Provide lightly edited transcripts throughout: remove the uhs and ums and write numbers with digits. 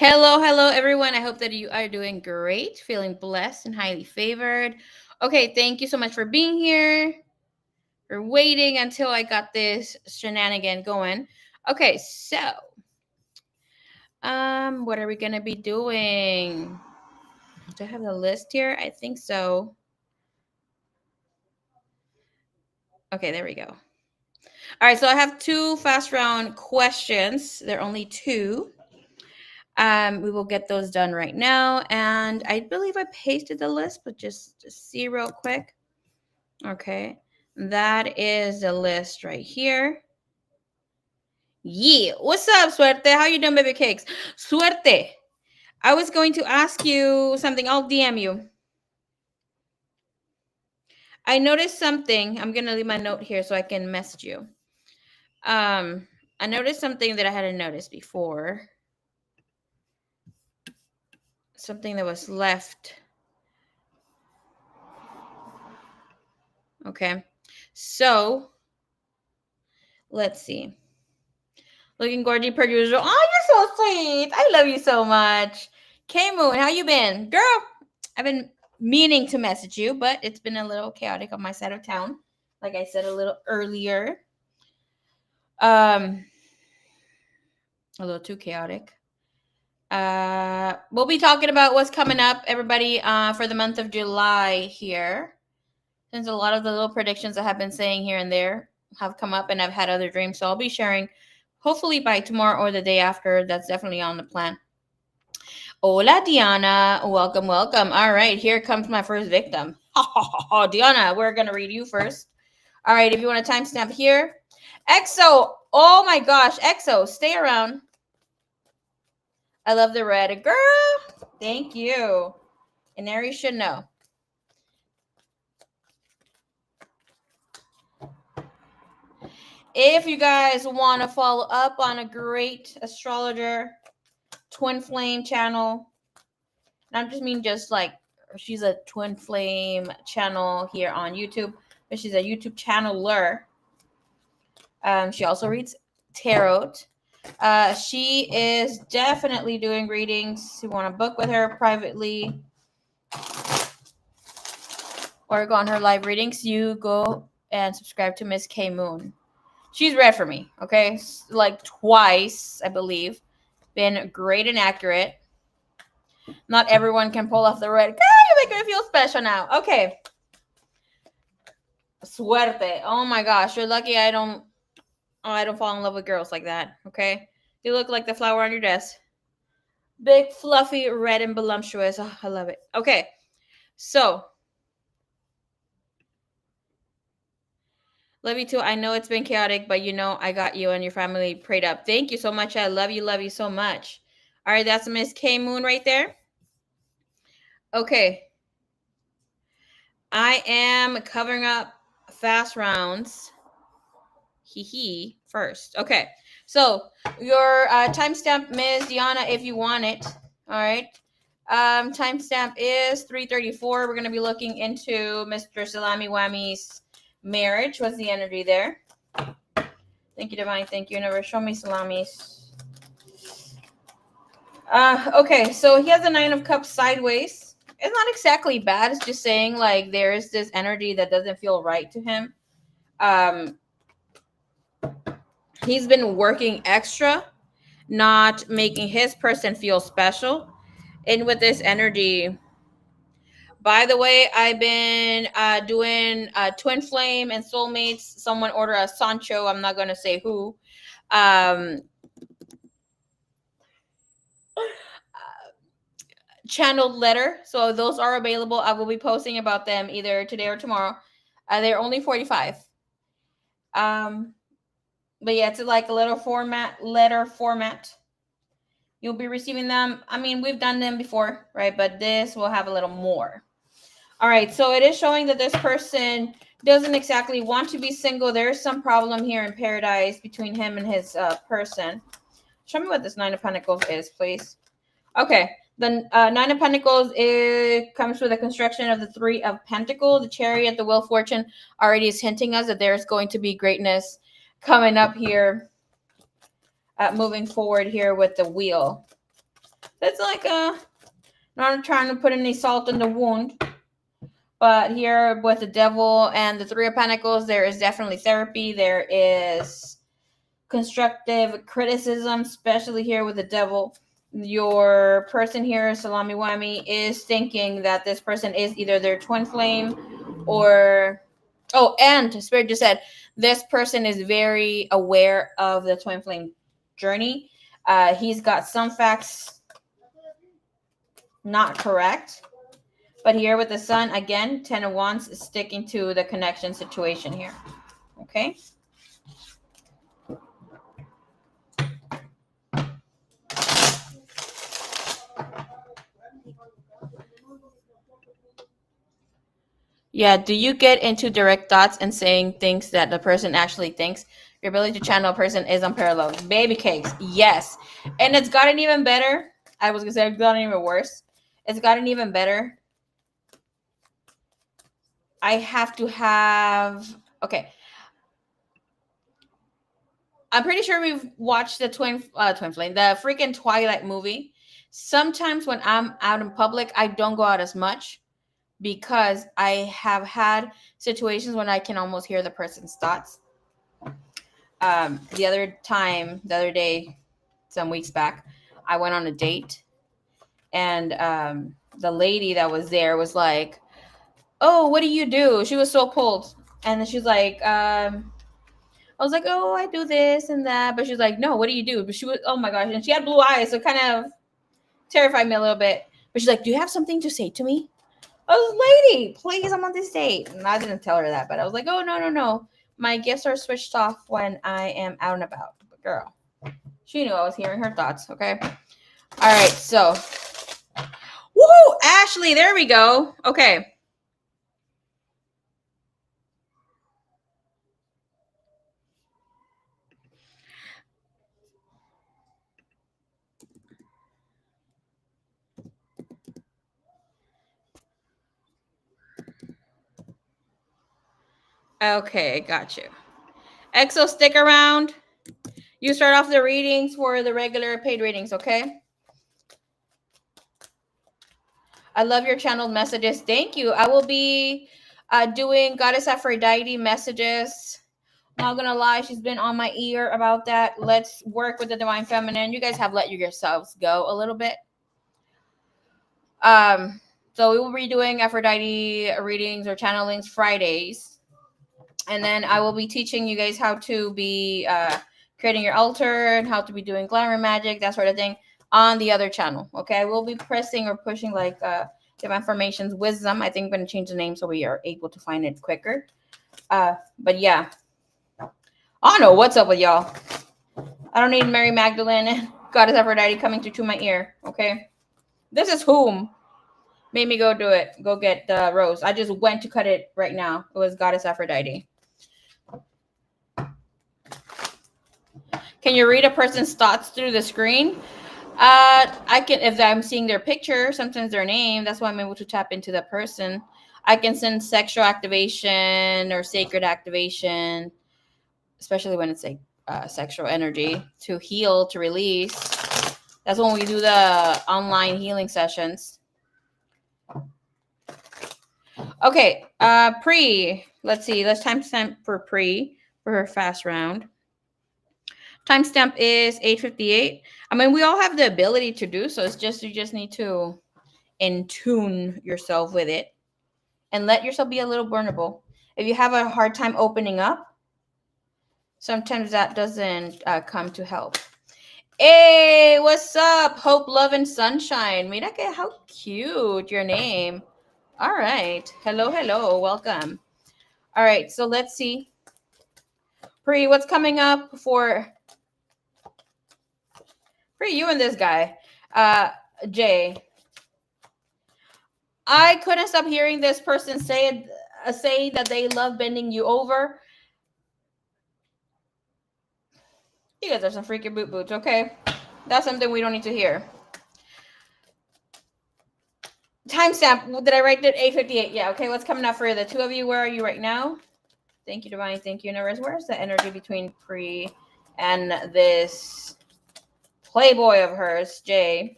Hello, everyone. I hope that you are doing great, feeling blessed and highly favored. Okay, thank you so much for being here, for waiting until I got this shenanigan going. Okay, so, what are we gonna be doing? Do I have the list here? I think so. Okay, there we go. All right, so I have two fast round questions. They're only two. We will get those done right now. And I believe I pasted the list, but just see real quick. Okay. That is the list right here. Yeah. What's up, Suerte? How you doing, baby cakes? Suerte. I was going to ask you something. I'll DM you. I noticed something. I'm gonna leave my note here so I can message you. I noticed something that I hadn't noticed before. Something that was left. Okay. So let's see. Looking gorgeous per usual. Oh, you're so sweet. I love you so much. K Moon, how you been? Girl, I've been meaning to message you, but it's been a little chaotic on my side of town. Like I said a little earlier. A little too chaotic. We'll be talking about what's coming up, everybody, for the month of July here. Since a lot of the little predictions I have been saying here and there have come up, and I've had other dreams, so I'll be sharing hopefully by tomorrow or the day after. That's definitely on the plan. Hola, Diana. Welcome, welcome. All right, here comes my first victim. Diana, we're going to read you first. All right, if you want a timestamp here. EXO. Oh my gosh, EXO, stay around. I love the red. Girl, thank you. And there you should know. If you guys want to follow up on a great astrologer, twin flame channel, not just mean just like she's a twin flame channel here on YouTube, but she's a YouTube channeler. She also reads tarot. She is definitely doing readings. You want to book with her privately or go on her live readings, you go and subscribe to Miss K Moon. She's read for me, okay? Like twice, I believe. Been great and accurate. Not everyone can pull off the red. Girl, you make me feel special now. Okay. Suerte. Oh my gosh, you're lucky I don't fall in love with girls like that, okay? You look like the flower on your desk. Big, fluffy, red, and voluptuous. Oh, I love it. Okay, so love you too. I know it's been chaotic, but I got you and your family prayed up. Thank you so much. I love you so much. All right, that's Miss K Moon right there. Okay. I am covering up fast rounds. First. Okay. So your timestamp, Ms. Diana, if you want it. All right. Timestamp is 3:34. We're going to be looking into Mr. Salami Wammy's marriage. What's the energy there? Thank you, Divine. Thank you, Universe. Show me Salami's. Okay, so he has the 9 of Cups sideways. It's not exactly bad. It's just saying like there is this energy that doesn't feel right to him. He's been working extra, not making his person feel special. And with this energy, by the way, I've been doing Twin Flame and Soulmates. Someone order a Sancho. I'm not going to say who. Channeled letter. So those are available. I will be posting about them either today or tomorrow. They're only $45. But yeah, it's like a letter format. You'll be receiving them. I mean, we've done them before, right? But this will have a little more. All right, so it is showing that this person doesn't exactly want to be single. There is some problem here in paradise between him and his person. Show me what this 9 of Pentacles is, please. Okay, the 9 of Pentacles, it comes with a construction of the 3 of Pentacles. The Chariot, the Wheel of Fortune already is hinting us that there's going to be greatness coming up here, moving forward here with the Wheel. It's like not trying to put any salt in the wound. But here with the devil and the Three of Pentacles, there is definitely therapy. There is constructive criticism, especially here with the devil. Your person here, Salami Wami, is thinking that this person is either their twin flame or... Oh, and Spirit just said this person is very aware of the twin flame journey. He's got some facts not correct. But here with the sun, again, 10 of Wands is sticking to the connection situation here. Okay? Yeah, do you get into direct thoughts and saying things that the person actually thinks? Your ability to channel a person is unparalleled. Baby cakes, yes. And it's gotten even better. I was going to say it's gotten even worse. It's gotten even better. I have to have... Okay. I'm pretty sure we've watched the Twin Flame, the freaking Twilight movie. Sometimes when I'm out in public, I don't go out as much because I have had situations when I can almost hear the person's thoughts. The other day, some weeks back, I went on a date, and the lady that was there was like, "Oh, what do you do?" She was so pulled, and then she's like, I was like, "Oh, I do this and that," but she's like, "No, what do you do?" But she was, oh my gosh, and she had blue eyes, so it kind of terrified me a little bit. But she's like, "Do you have something to say to me?" I was, "Lady, please, I'm on this date." And I didn't tell her that, but I was like, "Oh, no. My gifts are switched off when I am out and about." But girl, she knew I was hearing her thoughts, okay? All right, so. Woo! Ashley, there we go. Okay. Okay, got you. EXO, stick around. You start off the readings for the regular paid readings, okay? I love your channeled messages. Thank you. I will be doing Goddess Aphrodite messages. Not gonna lie, she's been on my ear about that. Let's work with the Divine Feminine. You guys have let yourselves go a little bit. So we will be doing Aphrodite readings or channelings Fridays. And then I will be teaching you guys how to be creating your altar and how to be doing glamour magic, that sort of thing, on the other channel. Okay, I will be pressing or pushing like Divine Formations Wisdom. I think I'm going to change the name so we are able to find it quicker. But yeah, I don't know what's up with y'all. I don't need Mary Magdalene and Goddess Aphrodite coming to my ear. Okay, this is whom made me go do it. Go get the rose. I just went to cut it right now. It was Goddess Aphrodite. Can you read a person's thoughts through the screen? I can, if I'm seeing their picture, sometimes their name. That's why I'm able to tap into that person. I can send sexual activation or sacred activation, especially when it's like sexual energy, to heal, to release. That's when we do the online healing sessions. Okay, Pre. Let's see. Let's timestamp for Pre for her fast round. Timestamp is 8:58. I mean, we all have the ability to do so. It's just you just need to in tune yourself with it and let yourself be a little vulnerable. If you have a hard time opening up, sometimes that doesn't come to help. Hey, what's up? Hope, love, and sunshine. Mira que how cute your name. All right. Hello. Welcome. All right. So let's see. Pre, what's coming up for you and this guy? Jay. I couldn't stop hearing this person say that they love bending you over. You guys are some freaky boot boots, okay? That's something we don't need to hear. Timestamp. Did I write it? 8:58. Yeah, okay. What's coming up for the two of you? Where are you right now? Thank you, Divine. Thank you, Universe. Where's the energy between Pre and this playboy of hers, Jay?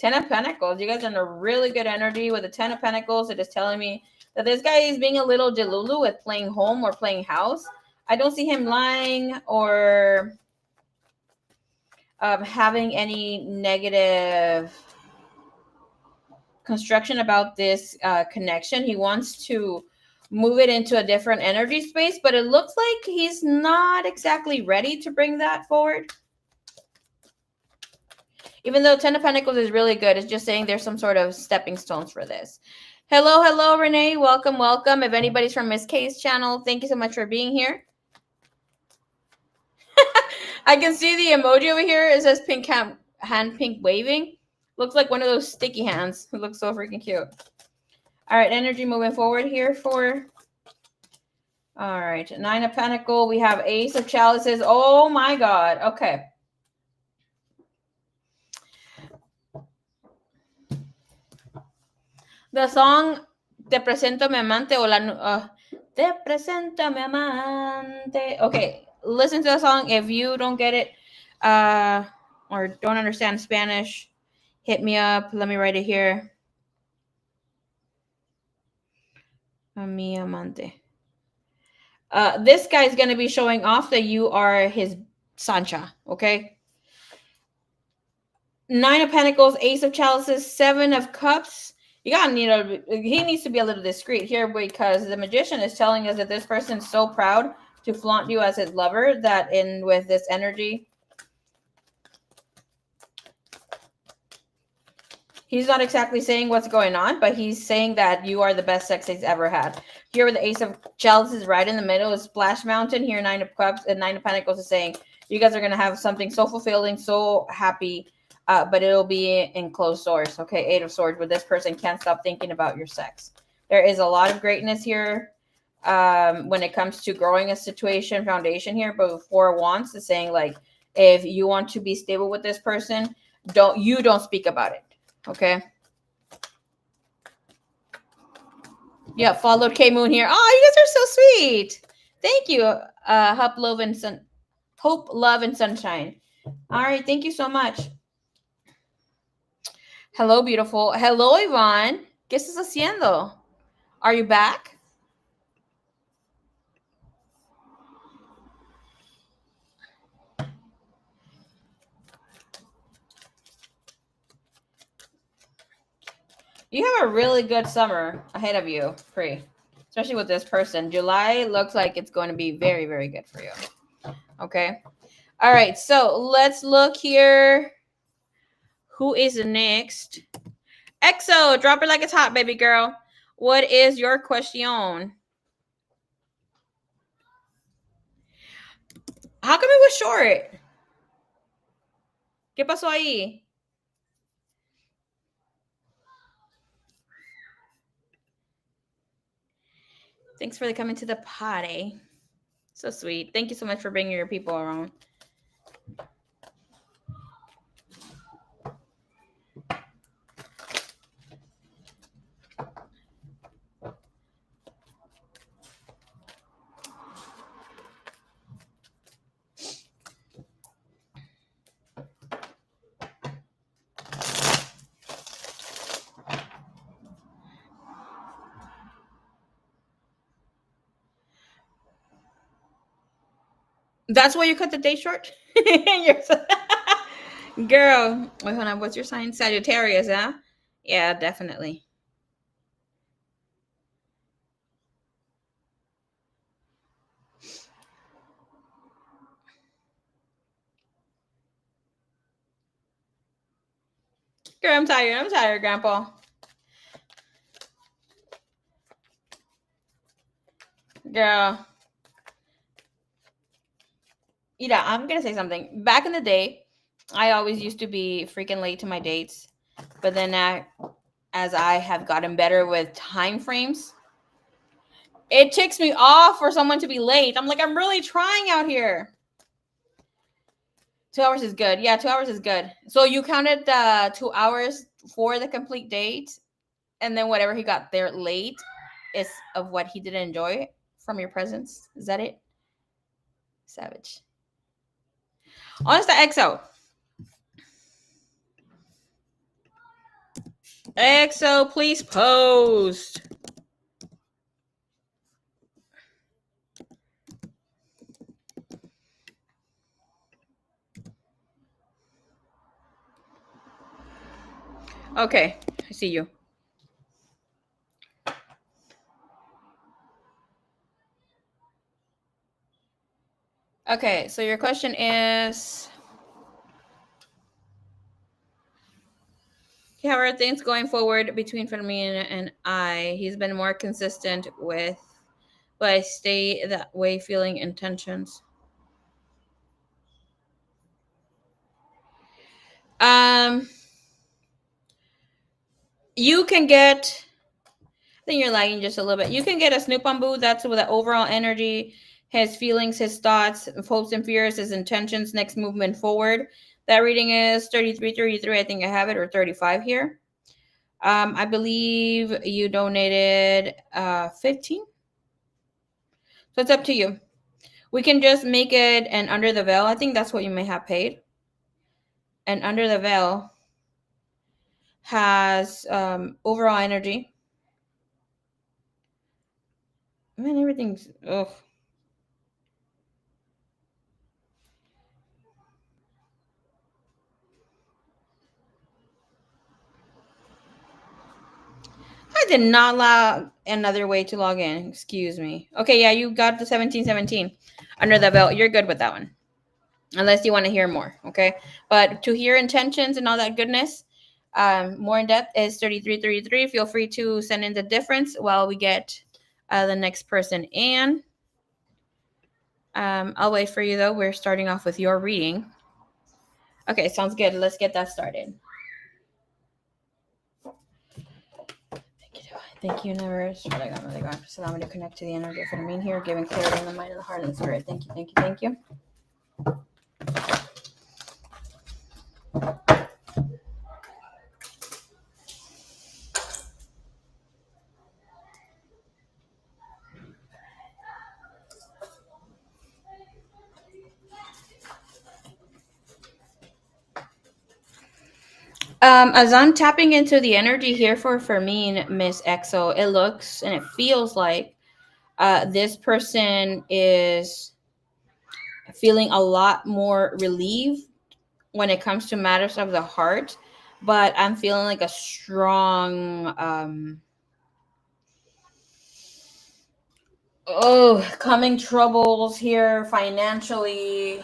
Ten of Pentacles. You guys are in a really good energy with the Ten of Pentacles. It is telling me that this guy is being a little delulu with playing home or playing house. I don't see him lying or having any negative construction about this connection. He wants to move it into a different energy space, but it looks like he's not exactly ready to bring that forward. Even though Ten of Pentacles is really good, it's just saying there's some sort of stepping stones for this. Hello, Renee. Welcome, welcome. If anybody's from Miss K's channel, thank you so much for being here. I can see the emoji over here. It says pink hand pink waving. Looks like one of those sticky hands. It looks so freaking cute. All right, energy moving forward here for... All right, Nine of Pentacles. We have Ace of Chalices. Oh, my God. Okay. The song Te Presento Mi Amante o la... Te Presento Mi Amante. Okay, listen to the song. If you don't get it or don't understand Spanish, hit me up. Let me write it here. A mi amante. This guy's going to be showing off that you are his Sancha, okay? Nine of Pentacles, Ace of Chalices, Seven of Cups. He needs to be a little discreet here because the Magician is telling us that this person's so proud to flaunt you as his lover that with this energy, he's not exactly saying what's going on, but he's saying that you are the best sex he's ever had. Here with the Ace of Chalices right in the middle is Splash Mountain. Here, Nine of Cups and Nine of Pentacles is saying you guys are going to have something so fulfilling, so happy, but it'll be in closed doors. Okay, Eight of Swords, where this person can't stop thinking about your sex. There is a lot of greatness here when it comes to growing a situation foundation here, but Four of Wands is saying, like, if you want to be stable with this person, don't speak about it. Okay. Yeah, followed K Moon here. Oh, you guys are so sweet. Thank you. Hope, love, and sunshine. All right, thank you so much. Hello, beautiful. Hello, Yvonne. ¿Qué estás haciendo? Are you back? You have a really good summer ahead of you, Pri. Especially with this person. July looks like it's going to be very, very good for you. Okay. All right. So let's look here. Who is next? EXO, drop it like it's hot, baby girl. What is your question? How come it was short? ¿Qué pasó ahí? Thanks for coming to the party. So sweet. Thank you so much for bringing your people around. That's why you cut the day short? Girl, wait, hold on. What's your sign? Sagittarius, huh? Yeah, definitely. Girl, I'm tired. I'm tired, Grandpa. Girl. I'm going to say something. Back in the day, I always used to be freaking late to my dates. But then as I have gotten better with time frames, it ticks me off for someone to be late. I'm like, I'm really trying out here. 2 hours is good. Yeah, 2 hours is good. So you counted 2 hours for the complete date, and then whatever he got there late is of what he didn't enjoy from your presence. Is that it? Savage. Honest to EXO. EXO, please post. Okay, I see you. Okay, so your question is, how are things going forward between Fermin and I? He's been more consistent with, but I stay that way feeling intentions. You can get, I think you're lagging just a little bit. You can get a Snoop on Boo. That's with the overall energy, his feelings, his thoughts, hopes and fears, his intentions, next movement forward. That reading is 33. I think I have it, or 35 here. I believe you donated 15. So it's up to you. We can just make it an under the veil. I think that's what you may have paid. And under the veil has overall energy. Man, everything's ugh. I did not allow another way to log in. Excuse me. Okay, yeah, you got the 1717 under the belt. You're good with that one. Unless you want to hear more, okay? But to hear intentions and all that goodness, more in depth is 3333. Feel free to send in the difference while we get the next person in. I'll wait for you though. We're starting off with your reading. Okay, sounds good. Let's get that started. Thank you, universe, for like I'm God. Just allow me to connect to the energy of Fermin here, giving clarity in the mind and the heart and the spirit. Thank you, thank you, thank you. As I'm tapping into the energy here for Fermin, Miss EXO, it looks and it feels like this person is feeling a lot more relieved when it comes to matters of the heart, but I'm feeling like a strong coming troubles here financially.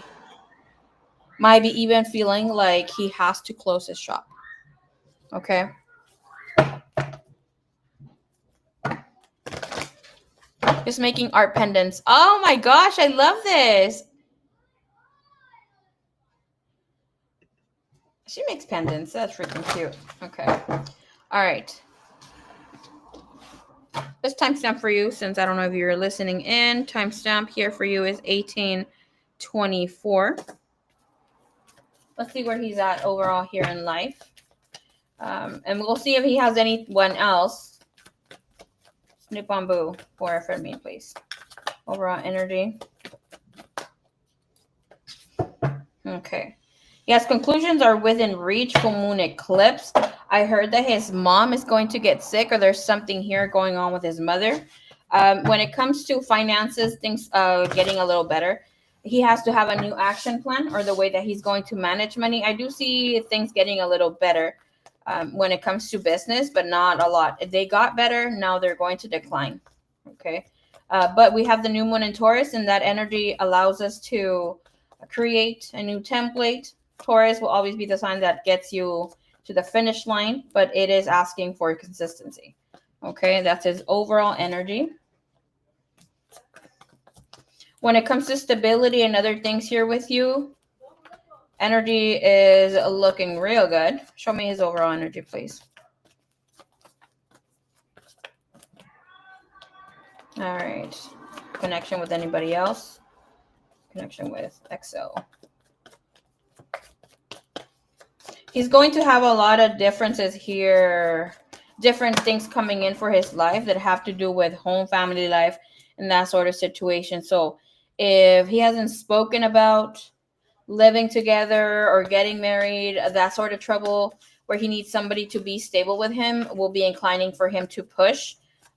Might be even feeling like he has to close his shop. Okay. Just making art pendants. Oh my gosh, I love this. She makes pendants. That's freaking cute. Okay. All right. This timestamp for you, since I don't know if you're listening in, timestamp here for you is 1824. Let's see where he's at overall here in life. And we'll see if he has anyone else. Snoop on Boo for me, please. Overall energy. Okay. Yes, conclusions are within reach. Full moon eclipse. I heard that his mom is going to get sick, or there's something here going on with his mother. When it comes to finances, things getting a little better. He has to have a new action plan, or the way that he's going to manage money. I do see things getting a little better when it comes to business, but not a lot. If they got better, now they're going to decline. Okay. But we have the new moon in Taurus, and that energy allows us to create a new template. Taurus will always be the sign that gets you to the finish line, but it is asking for consistency. Okay, that's his overall energy. When it comes to stability and other things here with you, energy is looking real good. Show me his overall energy, please. All right. Connection with anybody else? Connection with EXO. He's going to have a lot of differences here, different things coming in for his life that have to do with home, family life, and that sort of situation. So if he hasn't spoken about living together or getting married, that sort of trouble where he needs somebody to be stable with him, will be inclining for him to push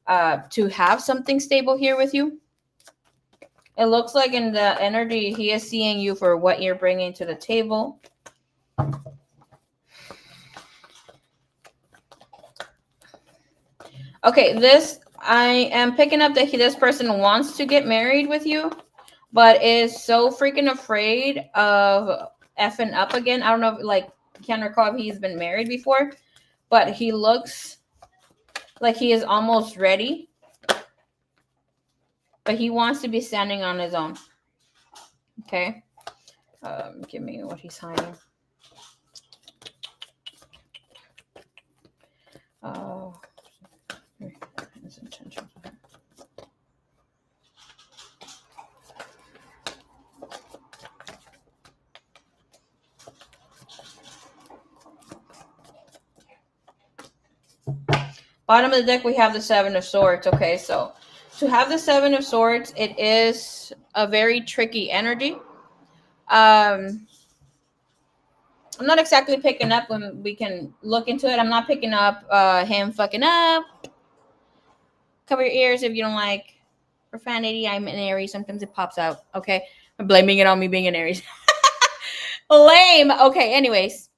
to have something stable here with you. It looks like in the energy, he is seeing you for what you're bringing to the table. Okay, I am picking up that this person wants to get married with you, but is so freaking afraid of effing up again. I don't know, can't recall if he's been married before, but he looks like he is almost ready. But he wants to be standing on his own. Okay. Give me what he's hiding. His intention. Bottom of the deck, we have the Seven of Swords. Okay, so to have the Seven of Swords, it is a very tricky energy. I'm not exactly picking up when we can look into it. I'm not picking up him fucking up. Cover your ears if you don't like profanity. I'm an Aries. Sometimes it pops out. Okay, I'm blaming it on me being an Aries. Lame. Okay, anyways.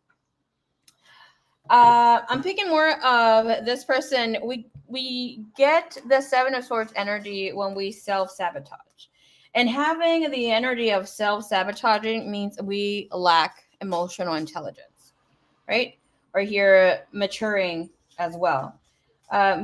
I'm picking more of this person. We get the Seven of Swords energy when we self-sabotage. And having the energy of self-sabotaging means we lack emotional intelligence, right? Or you're maturing as well.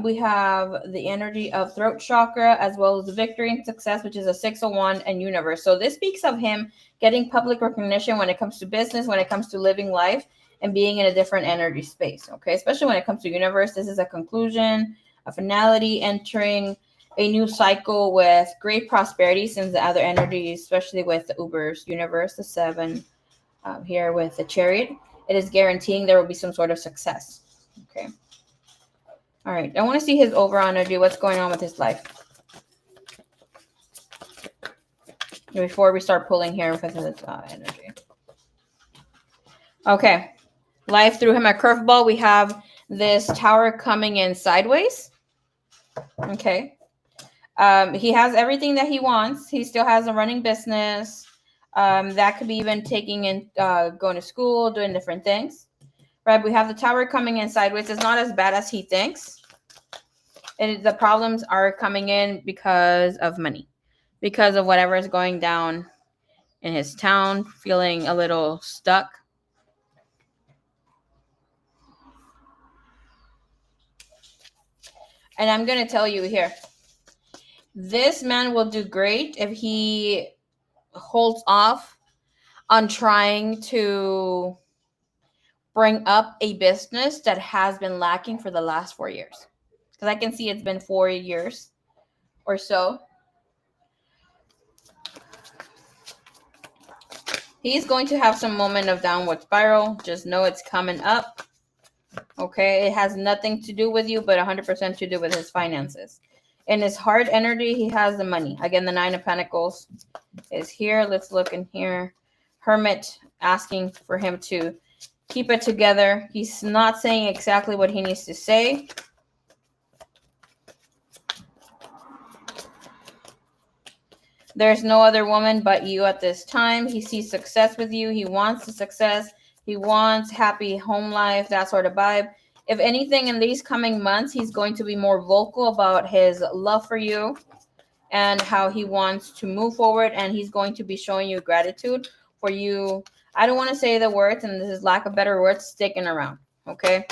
We have the energy of throat chakra as well as victory and success, which is a 601 and universe. So this speaks of him getting public recognition when it comes to business, when it comes to living life and being in a different energy space. Okay, especially when it comes to universe, this is a conclusion, a finality, entering a new cycle with great prosperity, since the other energies, especially with the Ubers, universe, the 7 here with the chariot, it is guaranteeing there will be some sort of success. Okay. All right. I want to see his overall energy. What's going on with his life before we start pulling here with his energy. Okay. Life threw him a curveball. We have this tower coming in sideways. Okay. He has everything that he wants. He still has a running business. That could be even taking in, going to school, doing different things. Right. We have the tower coming in sideways. It's not as bad as he thinks. And the problems are coming in because of money, because of whatever is going down in his town, feeling a little stuck. And I'm going to tell you here, this man will do great if he holds off on trying to bring up a business that has been lacking for the last 4 years. Because I can see it's been 4 years or so. He's going to have some moment of downward spiral. Just know it's coming up. Okay, it has nothing to do with you, but 100% to do with his finances. In his heart energy, he has the money. Again, the 9 of Pentacles is here. Let's look in here. Hermit asking for him to keep it together. He's not saying exactly what he needs to say. There's no other woman but you at this time. He sees success with you. He wants the success. He wants happy home life, that sort of vibe. If anything, in these coming months, he's going to be more vocal about his love for you and how he wants to move forward. And he's going to be showing you gratitude for you. I don't want to say the words, and this is lack of better words, sticking around. Okay.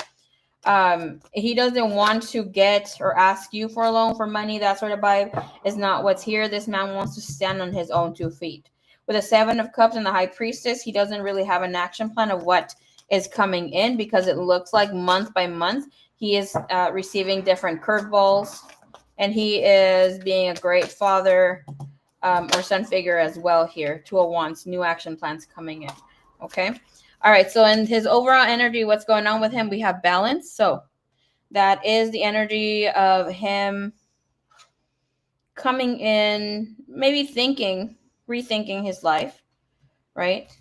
He doesn't want to get or ask you for a loan, for money, that sort of vibe is not what's here. This man wants to stand on his own 2 feet. With the 7 of Cups and the High Priestess, he doesn't really have an action plan of what is coming in, because it looks like month by month he is receiving different curveballs, and he is being a great father or son figure as well here. 2 of Wands, new action plans coming in. Okay. All right, so in his overall energy, what's going on with him? We have balance. So that is the energy of him coming in, maybe rethinking his life, right?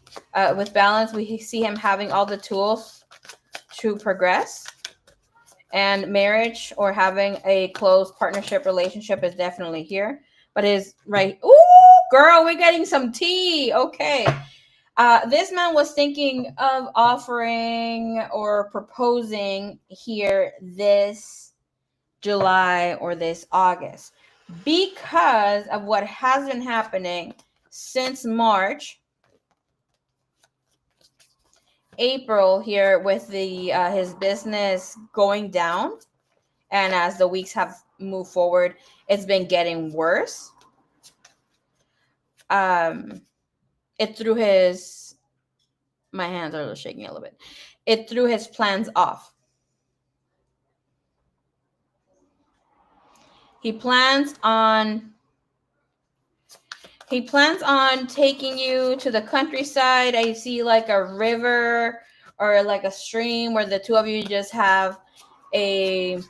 With balance, we see him having all the tools to progress. And marriage or having a close partnership relationship is definitely here. But is right. Ooh, girl, we're getting some tea. Okay. This man was thinking of offering or proposing here this July or this August because of what has been happening since March, April here with the his business going down, and as the weeks have moved forward, it's been getting worse. It threw his my hands are shaking a little bit. It threw his plans off. He plans on taking you to the countryside. I see like a river or like a stream where the two of you just have a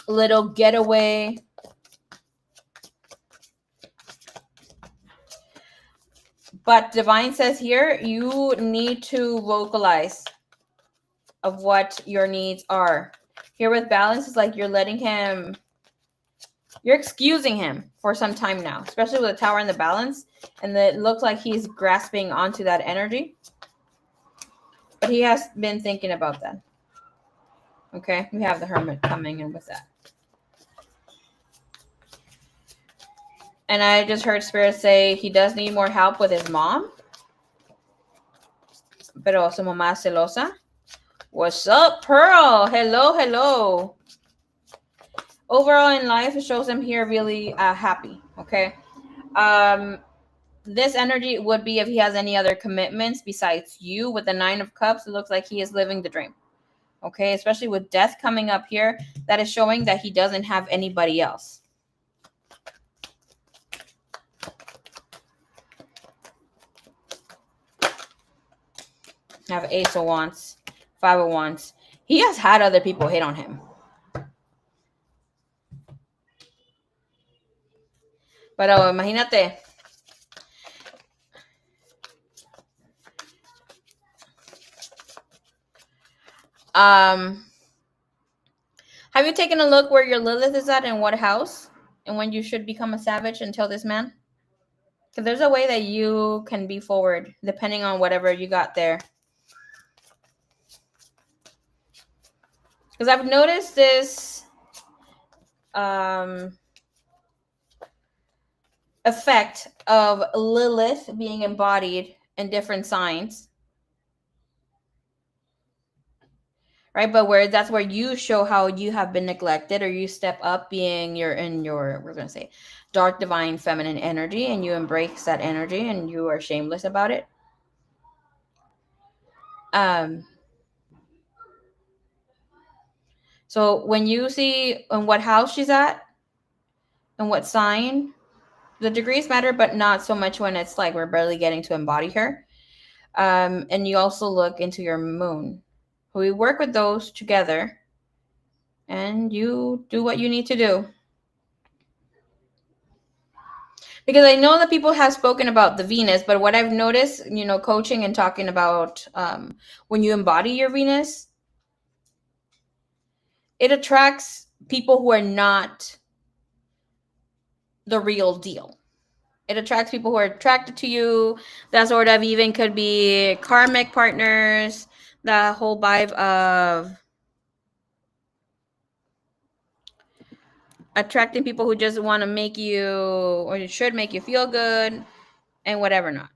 little getaway. But Divine says here, you need to vocalize of what your needs are. Here with balance, is like you're excusing him for some time now, especially with the tower and the balance. And it looks like he's grasping onto that energy. But he has been thinking about that. Okay, we have the Hermit coming in with that. And I just heard Spirit say he does need more help with his mom. Pero su mamá celosa. What's up, Pearl? Hello, hello. Overall in life, it shows him here really happy. Okay. This energy would be if he has any other commitments besides you. With the 9 of Cups, it looks like he is living the dream. Okay, especially with death coming up here, that is showing that he doesn't have anybody else. Have Ace of Wands, 5 of Wands. He has had other people hit on him. Pero imagínate. Have you taken a look where your Lilith is at and what house? And when you should become a savage and tell this man? Because there's a way that you can be forward depending on whatever you got there. Because I've noticed this effect of Lilith being embodied in different signs. Right? But that's where you show how you have been neglected, or you step up being we're going to say, dark, divine, feminine energy, and you embrace that energy and you are shameless about it. So when you see in what house she's at and what sign, the degrees matter, but not so much when it's like we're barely getting to embody her. And you also look into your moon. We work with those together and you do what you need to do. Because I know that people have spoken about the Venus, but what I've noticed, coaching and talking about when you embody your Venus, it attracts people who are not the real deal. It attracts people who are attracted to you. That sort of even could be karmic partners. The whole vibe of attracting people who just want to make you, or should make you feel good, and whatever not.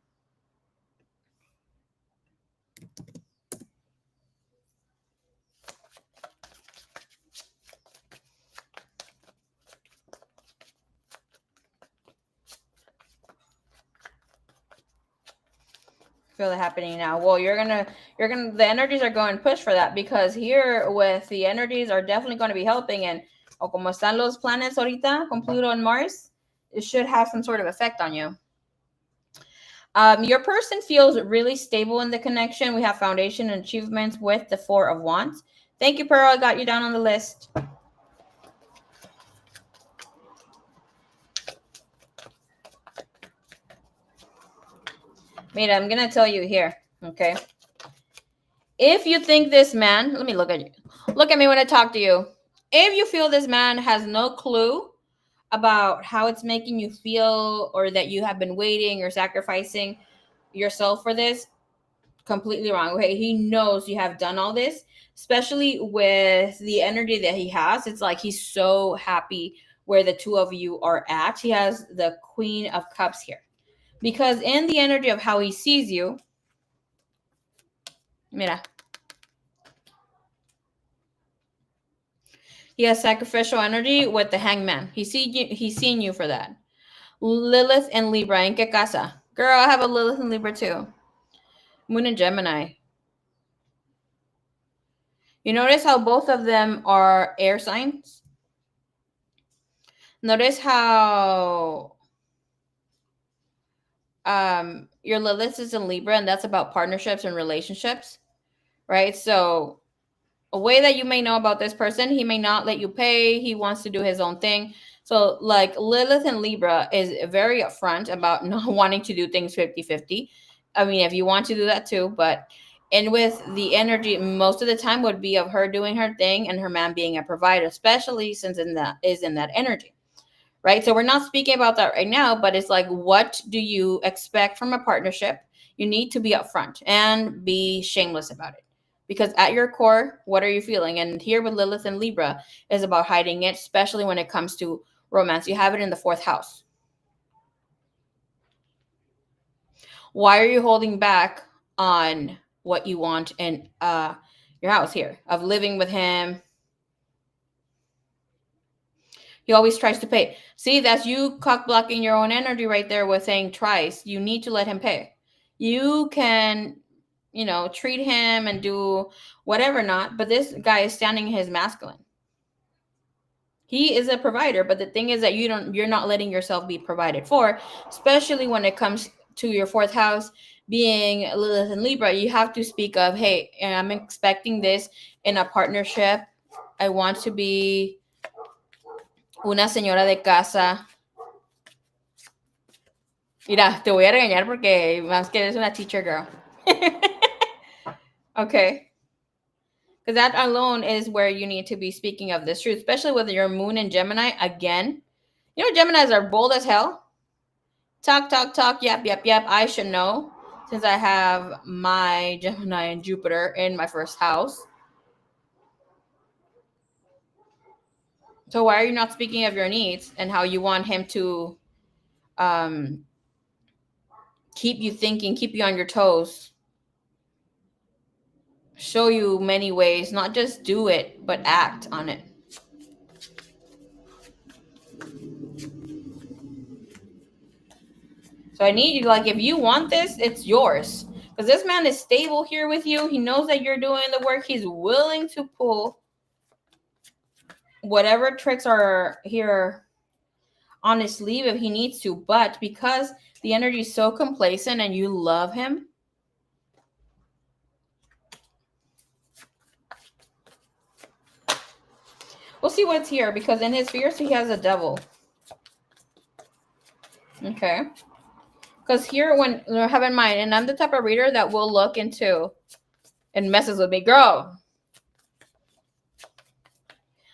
Feel it happening now. Well, the energies are going to push for that, because here with the energies are definitely going to be helping, and como están los planets ahorita con Pluto and Mars, it should have some sort of effect on you. Your person feels really stable in the connection. We have foundation and achievements with the 4 of Wands. Thank you, Pearl. I got you down on the list. Mira, I'm gonna tell you here, okay? If you think this man, let me look at you. Look at me when I talk to you. If you feel this man has no clue about how it's making you feel, or that you have been waiting or sacrificing yourself for this, completely wrong. Okay, he knows you have done all this, especially with the energy that he has. It's like he's so happy where the two of you are at. He has the Queen of Cups here, because in the energy of how he sees you, mira, he has sacrificial energy with the Hangman. He's seen you for that. Lilith and Libra. En qué casa? Girl, I have a Lilith and Libra too. Moon and Gemini. You notice how both of them are air signs? Notice how your Lilith is in Libra, and that's about partnerships and relationships, right? So a way that you may know about this person, he may not let you pay, he wants to do his own thing. So like Lilith and Libra is very upfront about not wanting to do things 50-50. I mean, if you want to do that too, but and with the energy most of the time would be of her doing her thing and her man being a provider, especially since in that energy, right? So we're not speaking about that right now, but it's like, what do you expect from a partnership? You need to be upfront and be shameless about it, because at your core, what are you feeling? And here with Lilith and Libra is about hiding it, especially when it comes to romance. You have it in the 4th house. Why are you holding back on what you want in your house here of living with him? He always tries to pay. See, that's you cock blocking your own energy right there with saying tries. You need to let him pay. You can, treat him and do whatever not, but this guy is standing in his masculine. He is a provider, but the thing is that you're not letting yourself be provided for, especially when it comes to your 4th house being Lilith and Libra. You have to speak of, hey, I'm expecting this in a partnership. I want to be una señora de casa. Mira, te voy a regañar porque más que eres una teacher girl. Okay. Because that alone is where you need to be speaking of this truth, especially with your moon and Gemini. Again, Geminis are bold as hell. Talk, talk, talk. Yep, yep, yep. I should know, since I have my Gemini and Jupiter in my 1st house. So why are you not speaking of your needs and how you want him to keep you thinking, keep you on your toes, show you many ways, not just do it, but act on it? So I need you, like, if you want this, it's yours. Because this man is stable here with you. He knows that you're doing the work. He's willing to pull whatever tricks are here on his sleeve if he needs to. But because the energy is so complacent and you love him, we'll see what's here, because in his fears he has a devil. Okay. Because here, when have in mind, and I'm the type of reader that will look into and messes with me. Girl,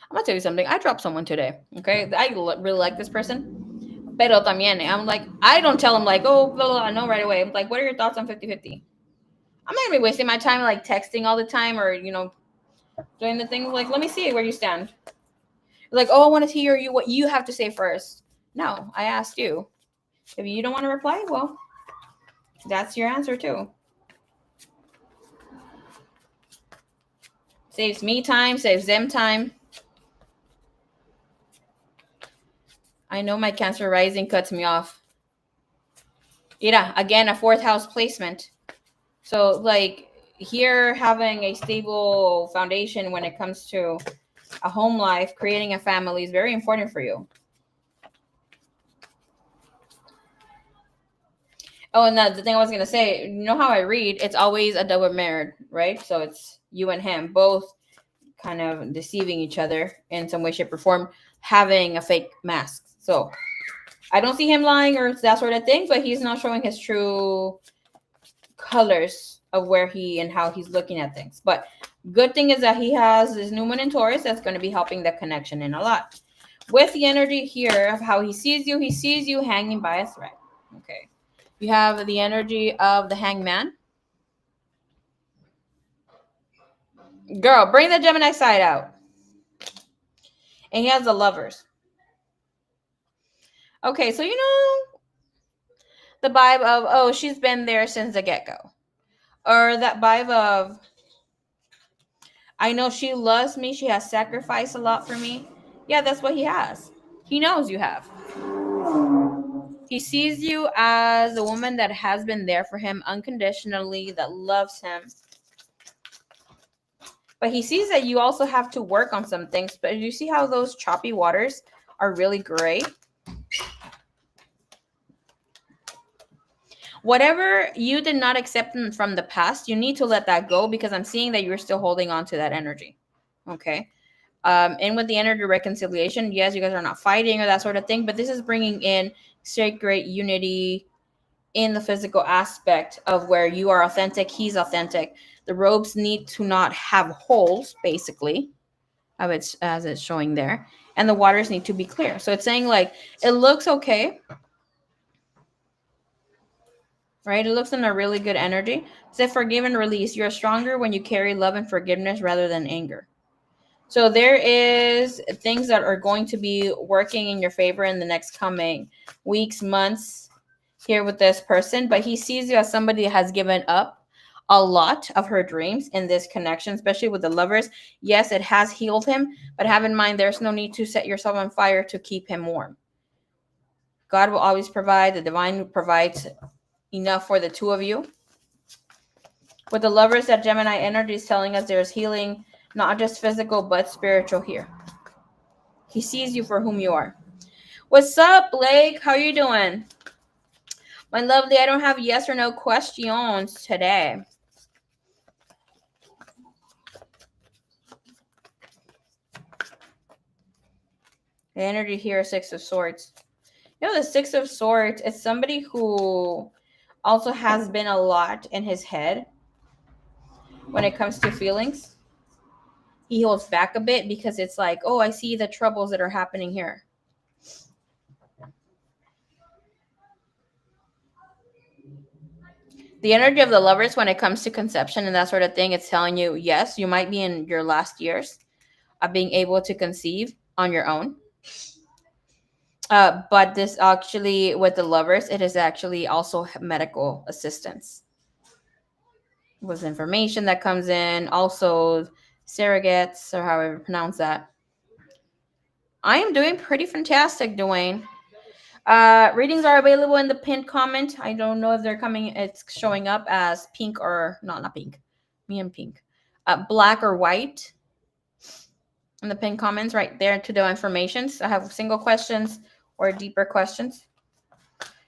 I'm going to tell you something. I dropped someone today. Okay. I really like this person. Pero también, I'm like, I don't tell them like, oh, blah, blah, blah, no, right away. I'm like, what are your thoughts on 50-50? I'm not going to be wasting my time like texting all the time or, doing the things like, let me see where you stand. Like, oh, I want to hear what you have to say first. No, I asked you. If you don't want to reply, well, that's your answer too. Saves me time, saves them time. I know my Cancer rising cuts me off. Mira, again, a 4th house placement. So, like, here having a stable foundation when it comes to a home life, creating a family is very important for you. Oh, and the thing I was going to say, you know how I read? It's always a double mirrored, right? So it's you and him both kind of deceiving each other in some way, shape, or form, having a fake mask. So I don't see him lying or that sort of thing, but he's not showing his true colors of where he and how he's looking at things. But good thing is that he has this new moon in Taurus that's going to be helping the connection in a lot. With the energy here of how he sees you hanging by a thread. Okay. You have the energy of the hangman. Girl, bring the Gemini side out. And he has the lovers. Okay, so you know the vibe of, oh, she's been there since the get-go. Or that vibe of, I know she loves me. She has sacrificed a lot for me. Yeah, that's what he has. He knows you have. He sees you as a woman that has been there for him unconditionally, that loves him. But he sees that you also have to work on some things. But you see how those choppy waters are really gray? Whatever you did not accept from the past, you need to let that go, because I'm seeing that you're still holding on to that energy. Okay. And with the energy reconciliation, yes, you guys are not fighting or that sort of thing, but this is bringing in sacred unity in the physical aspect of where you are authentic, he's authentic. The robes need to not have holes, basically, as it's showing there, and the waters need to be clear. So it's saying like it looks okay, right? It looks in a really good energy. Say forgive and release. You're stronger when you carry love and forgiveness rather than anger. So there is things that are going to be working in your favor in the next coming weeks, months here with this person. But he sees you as somebody that has given up a lot of her dreams in this connection, especially with the lovers. Yes, it has healed him, but have in mind there's no need to set yourself on fire to keep him warm. God will always provide. The divine provides enough for the two of you. With the lovers, that Gemini energy is telling us there's healing, not just physical, but spiritual here. He sees you for whom you are. What's up, Blake? How you doing? My lovely, I don't have yes or no questions today. The energy here is Six of Swords. You know, the Six of Swords is somebody who also has been a lot in his head when it comes to feelings. He holds back a bit because it's like, oh, I see the troubles that are happening here. The energy of the lovers when it comes to conception and that sort of thing, it's telling you, yes, you might be in your last years of being able to conceive on your own. But this actually, with the lovers, it is actually also medical assistance. With information that comes in, also surrogates, or however you pronounce that. I am doing pretty fantastic, Dwayne. Readings are available in the pinned comment. I don't know if they're coming. It's showing up as pink or not pink. Me and pink. Black or white. In the pinned comments right there to the information. So I have single questions or deeper questions.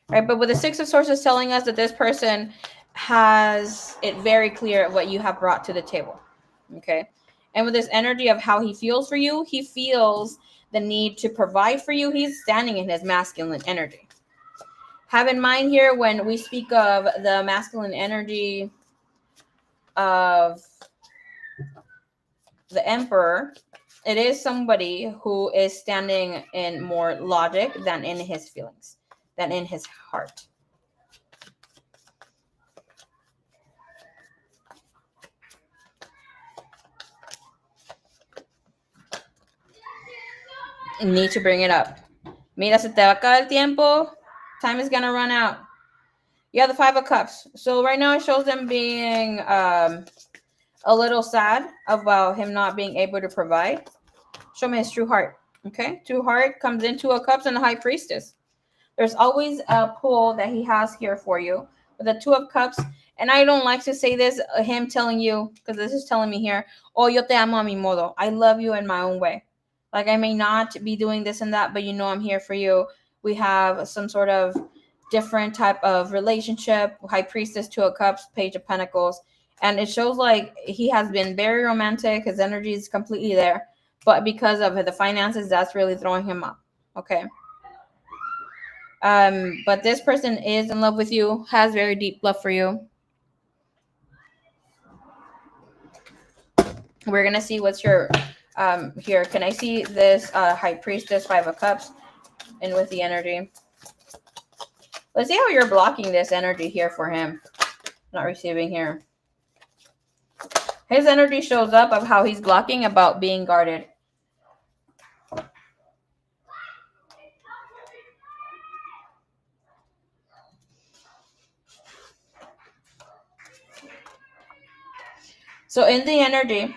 Right, but with the Six of Swords telling us that this person has it very clear what you have brought to the table. Okay. And with this energy of how he feels for you, he feels the need to provide for you. He's standing in his masculine energy. Have in mind here when we speak of the masculine energy of the Emperor, it is somebody who is standing in more logic than in his feelings, than in his heart. Need to bring it up. Mira, se te va a acabar el tiempo. Time is going to run out. You have the Five of Cups. So right now it shows them being a little sad about him not being able to provide. Show me his true heart. Okay? True heart comes in Two of Cups and the High Priestess. There's always a pull that he has here for you. With the Two of Cups. And I don't like to say this, him telling you, because this is telling me here, oh, yo te amo a mi modo. I love you in my own way. Like, I may not be doing this and that, but you know I'm here for you. We have some sort of different type of relationship. High Priestess, Two of Cups, Page of Pentacles. And it shows like he has been very romantic. His energy is completely there. But because of the finances, that's really throwing him up. Okay. But this person is in love with you, has very deep love for you. We're gonna see what's your here. Can I see this High Priestess, 5 of Cups, and with the energy? Let's see how you're blocking this energy here for him. Not receiving here. His energy shows up of how he's blocking about being guarded. So in the energy,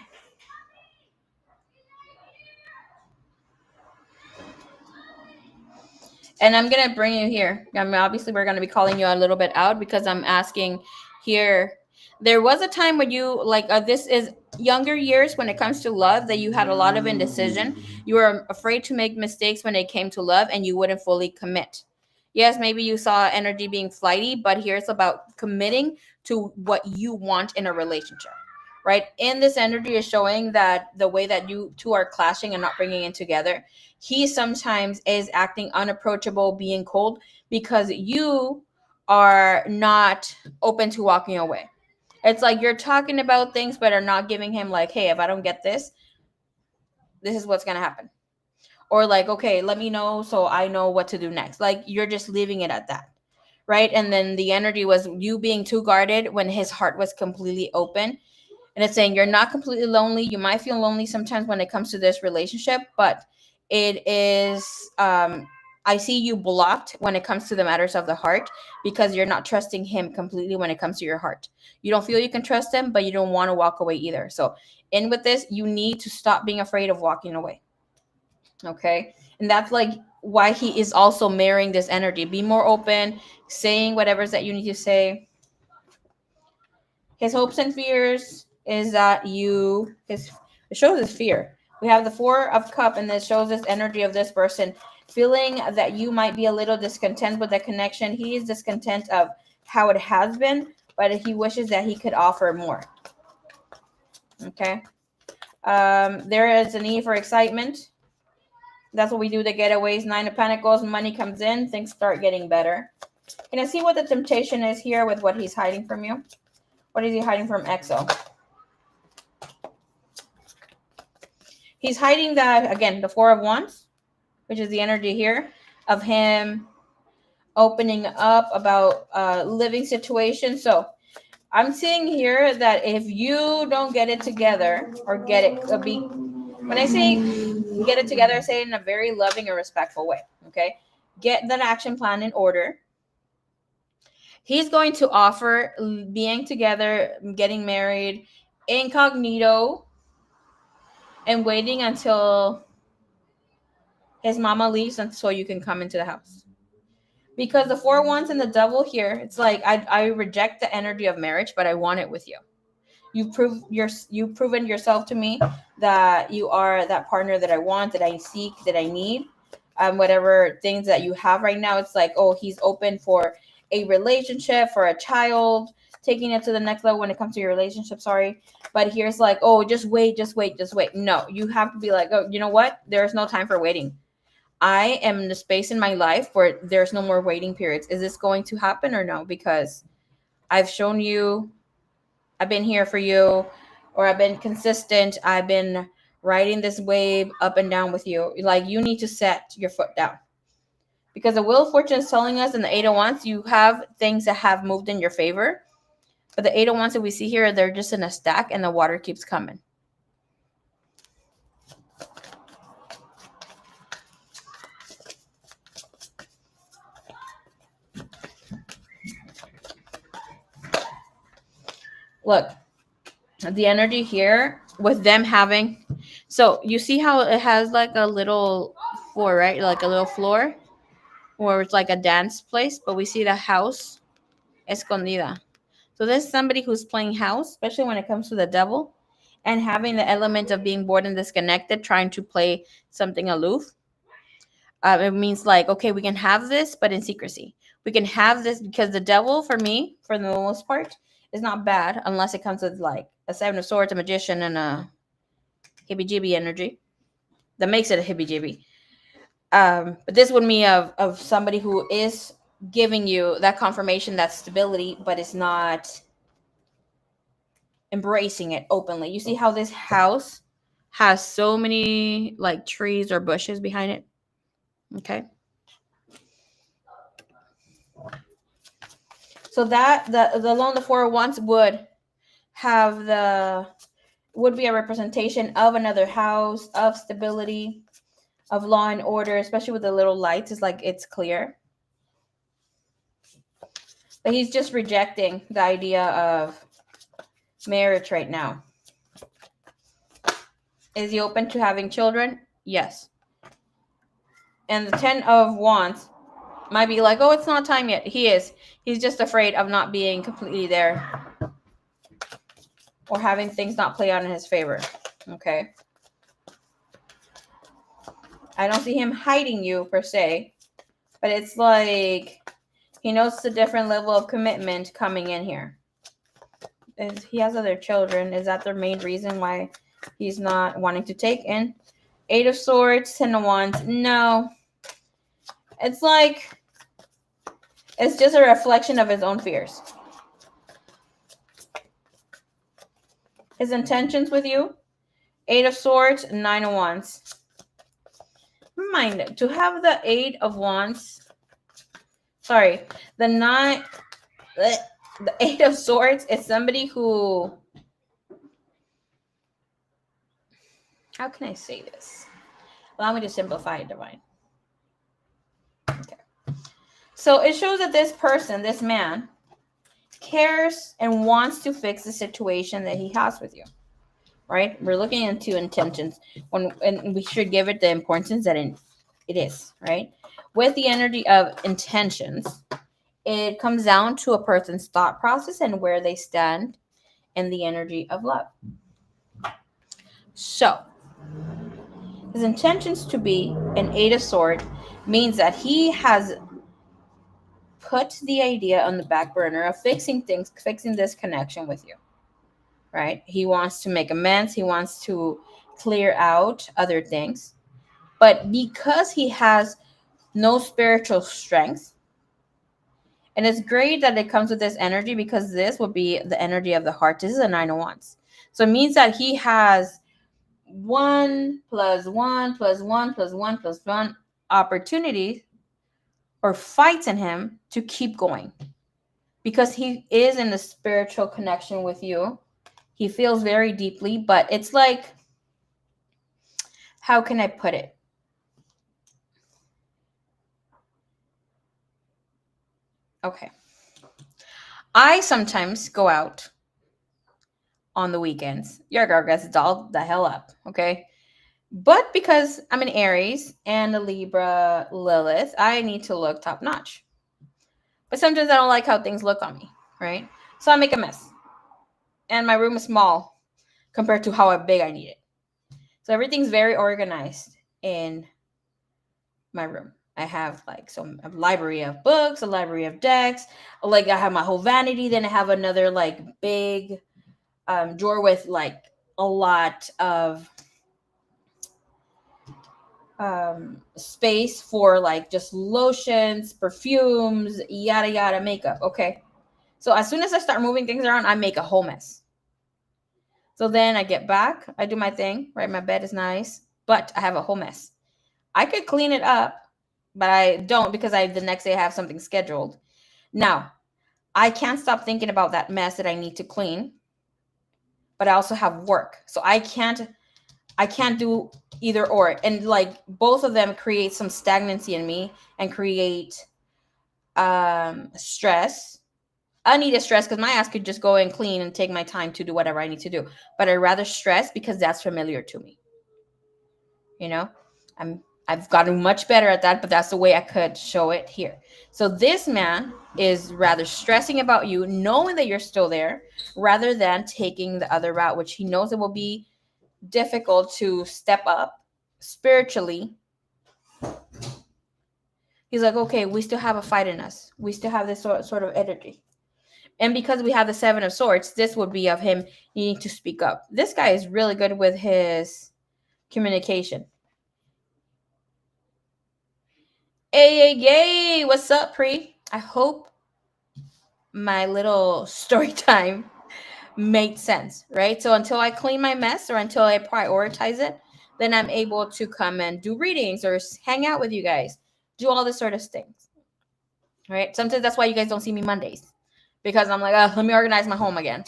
and I'm going to bring you here. I mean, obviously, we're going to be calling you a little bit out because I'm asking here. There was a time when you, like, this is younger years when it comes to love, that you had a lot of indecision. You were afraid to make mistakes when it came to love, and you wouldn't fully commit. Yes, maybe you saw energy being flighty, but here's about committing to what you want in a relationship, right? And this energy is showing that the way that you two are clashing and not bringing it together, he sometimes is acting unapproachable, being cold, because you are not open to walking away. It's like you're talking about things, but are not giving him, like, hey, if I don't get this, this is what's going to happen. Or like, okay, let me know so I know what to do next. Like, you're just leaving it at that, right? And then the energy was you being too guarded when his heart was completely open. And it's saying you're not completely lonely. You might feel lonely sometimes when it comes to this relationship, but it is, I see you blocked when it comes to the matters of the heart, because you're not trusting him completely when it comes to your heart. You don't feel you can trust him, but you don't want to walk away either. So in with this, you need to stop being afraid of walking away. Okay. And that's like why he is also marrying this energy. Be more open, saying whatever's that you need to say. His hopes and fears is that it shows his fear. We have the 4 of Cups, and this shows this energy of this person feeling that you might be a little discontent with the connection. He is discontent of how it has been, but he wishes that he could offer more. Okay. There is a need for excitement. That's what we do, the getaways. 9 of Pentacles, money comes in, things start getting better. Can I see what the temptation is here with what he's hiding from you? What is he hiding from EXO? He's hiding that, again, the 4 of Wands, which is the energy here of him opening up about living situation. So I'm seeing here that if you don't get it together or get it, when I say get it together, I say it in a very loving and respectful way. Okay. Get that action plan in order. He's going to offer being together, getting married, incognito, and waiting until his mama leaves and so you can come into the house. Because the 4 of Wands and the Devil here, it's like I reject the energy of marriage, but I want it with you. You've proven yourself to me that you are that partner that I want, that I seek, that I need. Whatever things that you have right now, it's like, oh, he's open for a relationship, for a child, taking it to the next level when it comes to your relationship. Sorry. But here's like, oh, just wait. No, you have to be like, oh, you know what? There's no time for waiting. I am in the space in my life where there's no more waiting periods. Is this going to happen or no? Because I've shown you, I've been here for you, or I've been consistent. I've been riding this wave up and down with you. Like, you need to set your foot down. Because the Wheel of Fortune is telling us in the 8 of Wands, you have things that have moved in your favor. But the 8 of Wands that we see here, they're just in a stack and the water keeps coming. Look, the energy here with them having, so you see how it has like a little floor, right? Like a little floor, or it's like a dance place, but we see the house escondida. So there's somebody who's playing house, especially when it comes to the Devil, and having the element of being bored and disconnected, trying to play something aloof. It means like, okay, we can have this, but in secrecy. We can have this because the Devil, for me, for the most part, is not bad unless it comes with like a 7 of Swords, a Magician, and a hibby-jibby energy that makes it a hibby-jibby. But this would be of somebody who is giving you that confirmation, that stability, but it's not embracing it openly. You see how this house has so many like trees or bushes behind it? Okay. So that the Four of Wands would be a representation of another house, of stability, of law and order, especially with the little lights. It's like it's clear. But he's just rejecting the idea of marriage right now. Is he open to having children? Yes. And the 10 of Wands might be like, oh, it's not time yet. He is. He's just afraid of not being completely there or having things not play out in his favor. Okay. I don't see him hiding you per se, but it's like he knows the different level of commitment coming in here. He has other children. Is that the main reason why he's not wanting to take in? 8 of Swords, 10 of Wands. No. It's like it's just a reflection of his own fears. His intentions with you, 8 of Swords, 9 of Wands. Mind, to have the 8 of Wands, sorry, the 8 of Swords is somebody who, how can I say this? Allow me to simplify it, Divine. Okay. So it shows that this person, this man, cares and wants to fix the situation that he has with you. Right? We're looking into intentions and we should give it the importance that it is, right? With the energy of intentions, it comes down to a person's thought process and where they stand in the energy of love. So, his intentions to be an 8 of Swords means that he has put the idea on the back burner of fixing things, fixing this connection with you. Right? He wants to make amends. He wants to clear out other things. But because he has no spiritual strength, and it's great that it comes with this energy because this would be the energy of the heart. This is a 9 of Wands. So it means that he has 1 + 1 + 1 + 1 + 1 opportunity or fights in him to keep going. Because he is in a spiritual connection with you. He feels very deeply, but it's like, how can I put it? Okay. I sometimes go out on the weekends. Your girl gets dolled the hell up, okay? But because I'm an Aries and a Libra Lilith, I need to look top notch. But sometimes I don't like how things look on me, right? So I make a mess. And my room is small compared to how big I need it. So everything's very organized in my room. I have like a library of books, a library of decks. Like I have my whole vanity. Then I have another like big drawer with like a lot of space for like just lotions, perfumes, yada yada, makeup. Okay. So as soon as I start moving things around, I make a whole mess. So then I get back, I do my thing, right? My bed is nice, but I have a whole mess. I could clean it up, but I don't because the next day I have something scheduled. Now, I can't stop thinking about that mess that I need to clean, but I also have work. So I can't do either or. And like both of them create some stagnancy in me and create stress. I need a stress because my ass could just go and clean and take my time to do whatever I need to do. But I'd rather stress because that's familiar to me. You know, I've gotten much better at that, but that's the way I could show it here. So this man is rather stressing about you, knowing that you're still there, rather than taking the other route, which he knows it will be difficult to step up spiritually. He's like, okay, we still have a fight in us. We still have this sort of energy. And because we have the 7 of Swords, this would be of him needing to speak up. This guy is really good with his communication. Hey, what's up, Pri? I hope my little story time made sense, right? So until I clean my mess or until I prioritize it, then I'm able to come and do readings or hang out with you guys, do all this sort of things, right? Sometimes that's why you guys don't see me Mondays, because I'm like, oh, let me organize my home again.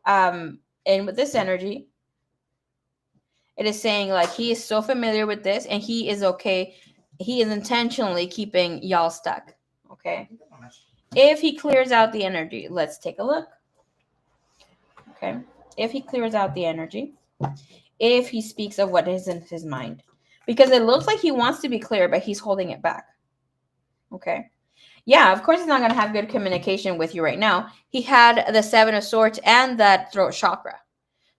And with this energy, it is saying like he is so familiar with this and he is okay. He is intentionally keeping y'all stuck. Okay. If he clears out the energy, let's take a look. Okay. If he clears out the energy, if he speaks of what is in his mind, because it looks like he wants to be clear, but he's holding it back. Okay. Yeah, of course he's not going to have good communication with you right now. He had the Seven of Swords and that throat chakra.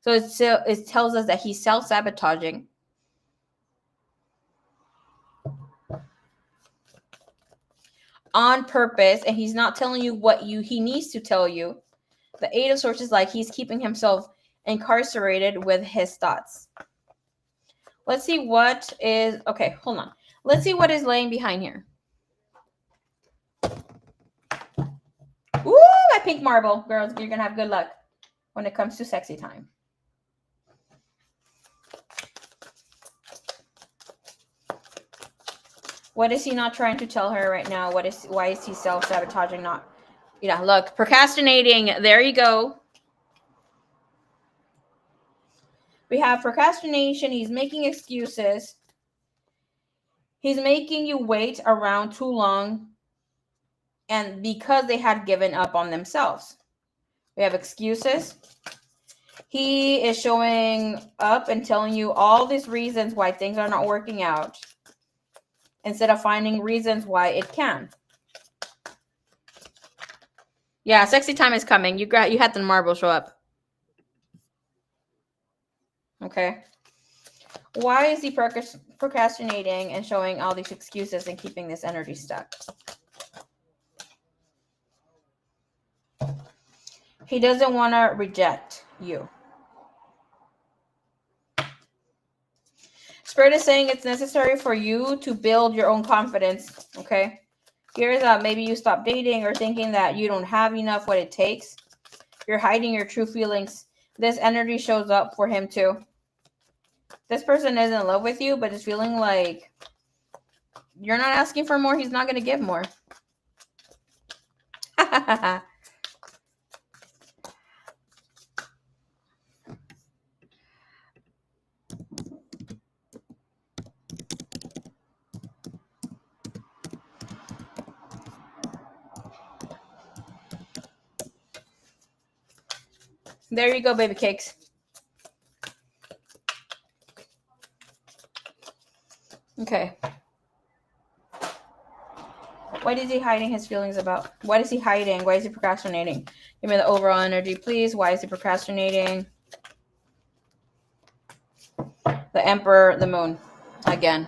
So it tells us that he's self-sabotaging. On purpose, and he's not telling you what he needs to tell you. The Eight of Swords is like he's keeping himself incarcerated with his thoughts. Let's see what is, okay, hold on. Let's see what is laying behind here. Ooh, a pink marble. Girls, you're going to have good luck when it comes to sexy time. What is he not trying to tell her right now? Why is he self-sabotaging? Not, look, procrastinating. There you go. We have procrastination. He's making excuses. He's making you wait around too long. And because they had given up on themselves. We have excuses. He is showing up and telling you all these reasons why things are not working out, instead of finding reasons why it can. Yeah, sexy time is coming. You had the marble show up. Okay. Why is he procrastinating and showing all these excuses and keeping this energy stuck? He doesn't want to reject you. Spirit is saying it's necessary for you to build your own confidence, okay? Here's maybe you stop dating or thinking that you don't have enough what it takes. You're hiding your true feelings. This energy shows up for him too. This person is in love with you, but is feeling like you're not asking for more. He's not going to give more. There you go, baby cakes. Okay. What is he hiding his feelings about? What is he hiding? Why is he procrastinating? Give me the overall energy, please. Why is he procrastinating? The Emperor, the Moon. Again.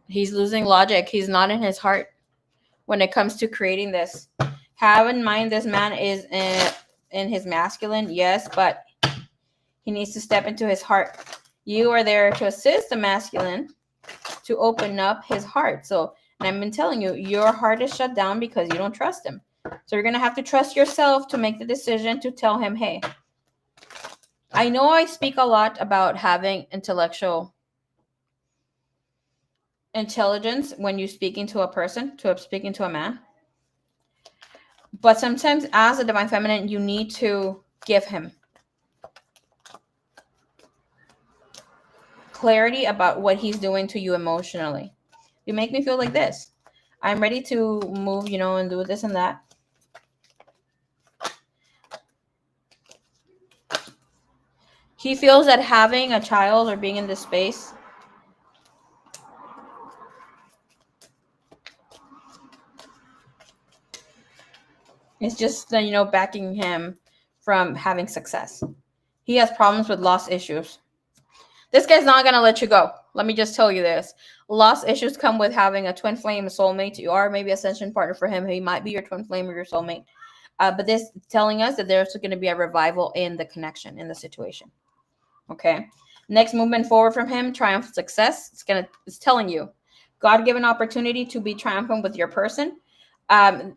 He's losing logic. He's not in his heart when it comes to creating this. Have in mind this man is in his masculine, yes, but he needs to step into his heart. You are there to assist the masculine to open up his heart. So, and I've been telling you, your heart is shut down because you don't trust him. So you're going to have to trust yourself to make the decision to tell him, hey, I know I speak a lot about having intellectual intelligence when you're speaking to a person, speaking to a man. But sometimes as a divine feminine, you need to give him clarity about what he's doing to you emotionally. You make me feel like this. I'm ready to move, and do this and that. He feels that having a child or being in this space is just, backing him from having success. He has problems with loss issues. This guy's not going to let you go. Let me just tell you this. Loss issues come with having a twin flame, a soulmate. You are maybe ascension partner for him. He might be your twin flame or your soulmate. But this telling us that there's going to be a revival in the connection, in the situation. Okay. Next movement forward from him, triumph, success. It's telling you, God-given opportunity to be triumphant with your person.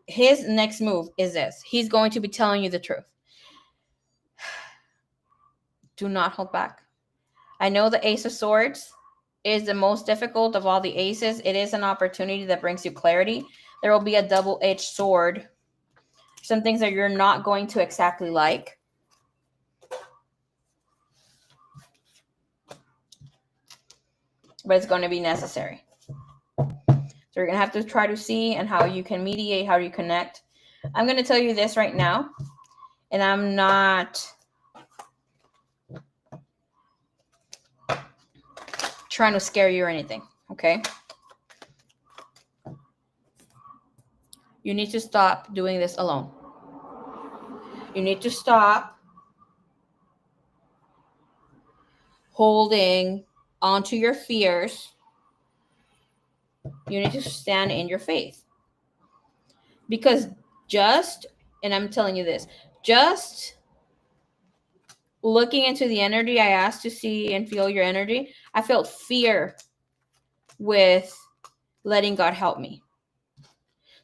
His next move is this. He's going to be telling you the truth. Do not hold back. I know the Ace of Swords is the most difficult of all the aces. It is an opportunity that brings you clarity. There will be a double-edged sword. Some things that you're not going to exactly like. But it's going to be necessary. So you're going to have to try to see and how you can mediate, how you connect. I'm going to tell you this right now. And I'm not trying to scare you or anything. Okay? You need to stop doing this alone. You need to stop holding onto your fears. You need to stand in your faith. Because and I'm telling you this, just looking into the energy, I asked to see and feel your energy. I felt fear with letting God help me.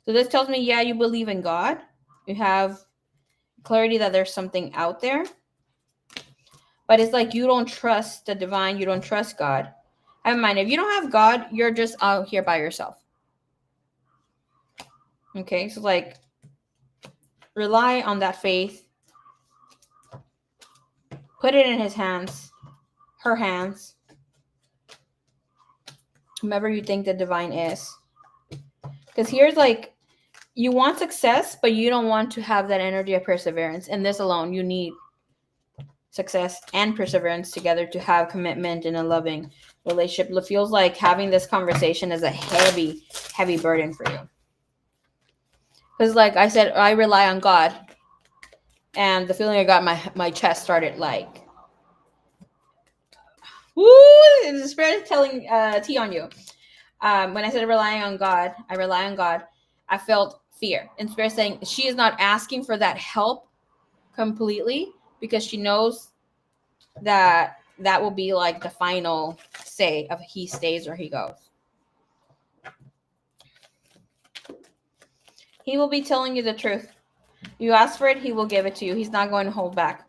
So this tells me, yeah, you believe in God. You have clarity that there's something out there. But it's like you don't trust the divine. You don't trust God. Have in mind, if you don't have God, you're just out here by yourself. Okay, so like rely on that faith. Put it in his hands, her hands, whomever you think the divine is. Because here's like, you want success, but you don't want to have that energy of perseverance. And this alone, you need success and perseverance together to have commitment in a loving relationship. It feels like having this conversation is a heavy, heavy burden for you. Because like I said, I rely on God. And the feeling I got in my chest started like, woo, the spirit is telling tea on you. When I said relying on God, I rely on God. I felt fear. And spirit saying she is not asking for that help completely because she knows that will be like the final say of he stays or he goes. He will be telling you the truth. You ask for it, he will give it to you. He's not going to hold back.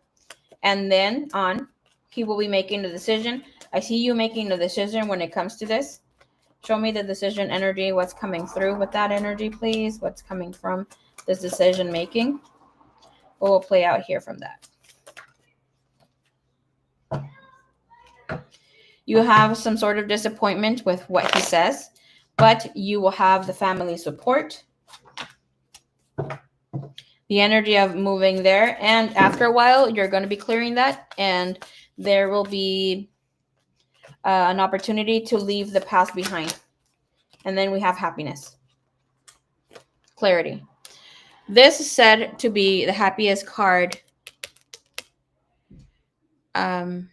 And then on, he will be making the decision. I see you making the decision when it comes to this. Show me the decision energy, what's coming through with that energy, please. What's coming from this decision making? What will play out here from that? You have some sort of disappointment with what he says, but you will have the family support. The energy of moving there. And after a while, you're going to be clearing that. And there will be an opportunity to leave the past behind. And then we have happiness. Clarity. This is said to be the happiest card in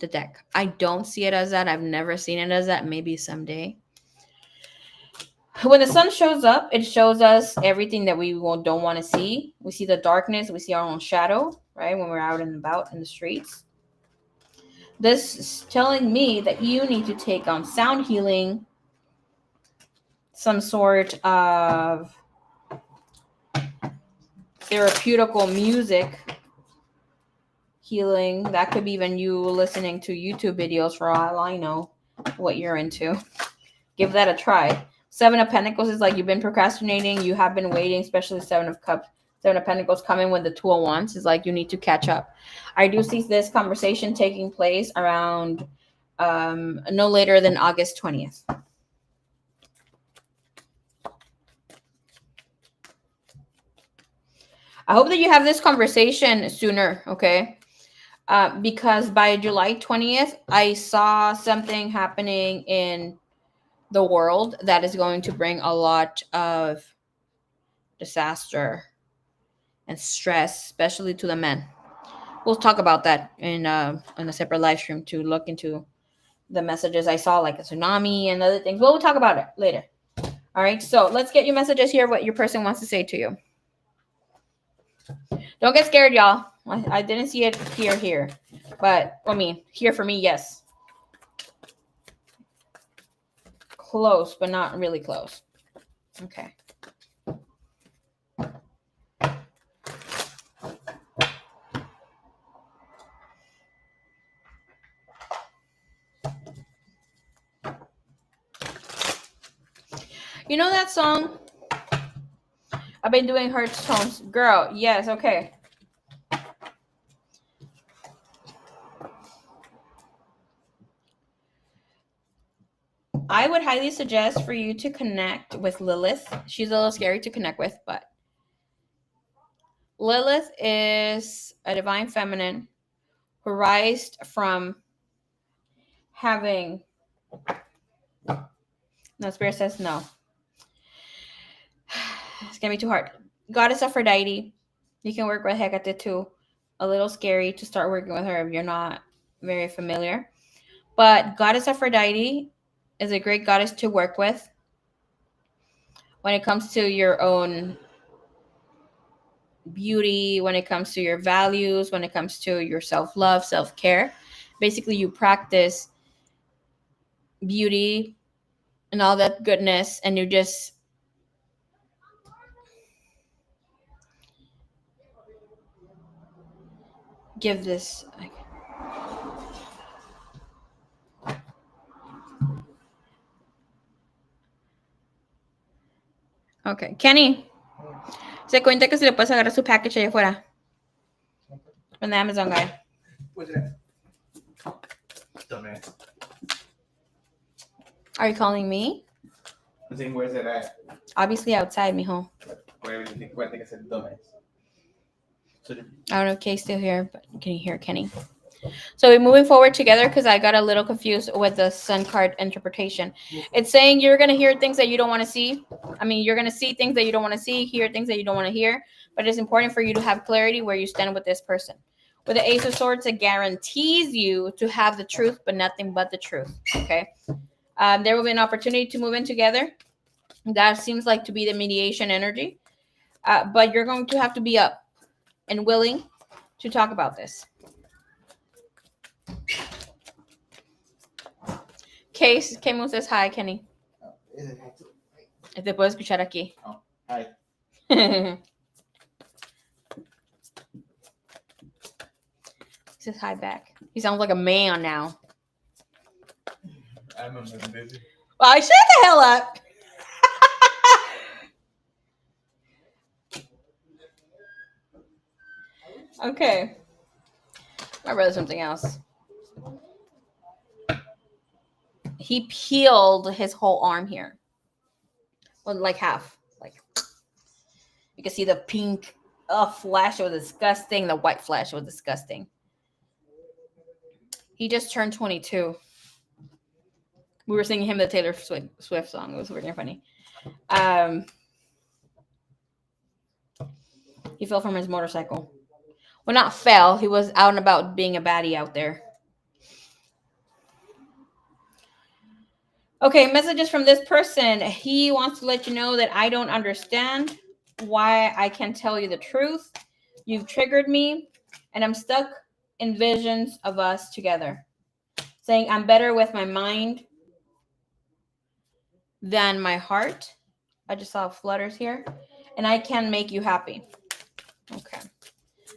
the deck. I don't see it as that. I've never seen it as that. Maybe someday. When the sun shows up, it shows us everything that we don't want to see. We see the darkness. We see our own shadow, right? When we're out and about in the streets. This is telling me that you need to take on sound healing, some sort of therapeutical music healing. That could be even you listening to YouTube videos for all I know what you're into. Give that a try. Seven of Pentacles is like you've been procrastinating. You have been waiting, especially Seven of Cups. Seven of Pentacles coming with the Two of Wands is like you need to catch up. I do see this conversation taking place around no later than August 20th. I hope that you have this conversation sooner, okay? Because by July 20th, I saw something happening in the world that is going to bring a lot of disaster and stress, especially to the men. We'll talk about that in a separate live stream to look into the messages I saw, like a tsunami and other things. We'll talk about it later. All right, so let's get your messages here, what your person wants to say to you. Don't get scared, y'all. I didn't see it here. But, I mean, here for me, yes. Close, but not really close. Okay. You know that song? I've been doing heart tones. Girl, yes, okay. I would highly suggest for you to connect with Lilith. She's a little scary to connect with, but Lilith is a divine feminine who rised from having. No, Spirit says no. It's gonna be too hard. Goddess Aphrodite. You can work with Hecate too. A little scary to start working with her if you're not very familiar. But Goddess Aphrodite is a great goddess to work with when it comes to your own beauty, when it comes to your values, when it comes to your self-love, self-care. Basically, you practice beauty and all that goodness, and you just give this. Okay, Kenny, se cuenta que se le puede agarrar su package allá afuera. From the Amazon guy. What's that? Dumbass. Are you calling me? I'm saying, where's it at? Obviously outside, mijo. Where do you think? Where I think I said dumbass. So I don't know if Kay's still here, but can you hear Kenny? So we're moving forward together because I got a little confused with the sun card interpretation. It's saying you're going to hear things that you don't want to see. I mean, you're going to see things that you don't want to see, hear things that you don't want to hear. But it's important for you to have clarity where you stand with this person. With the Ace of Swords, it guarantees you to have the truth, but nothing but the truth. Okay. There will be an opportunity to move in together. That seems like to be the mediation energy. But you're going to have to be up and willing to talk about this. Case says hi, Kenny. Te puedo escuchar aquí. Oh, hi. He says hi back. He sounds like a man now. I'm a busy. Well, shut the hell up. Okay. I'd rather something else. He peeled his whole arm here. Well, like half. Like you can see the pink flesh was disgusting. The white flesh was disgusting. He just turned 22. We were singing him the Taylor Swift song. It was freaking funny. He fell from his motorcycle. Well, not fell. He was out and about being a baddie out there. Okay, messages from this person. He wants to let you know that I don't understand why I can't tell you the truth. You've triggered me, and I'm stuck in visions of us together. Saying I'm better with my mind than my heart. I just saw flutters here. And I can make you happy. Okay.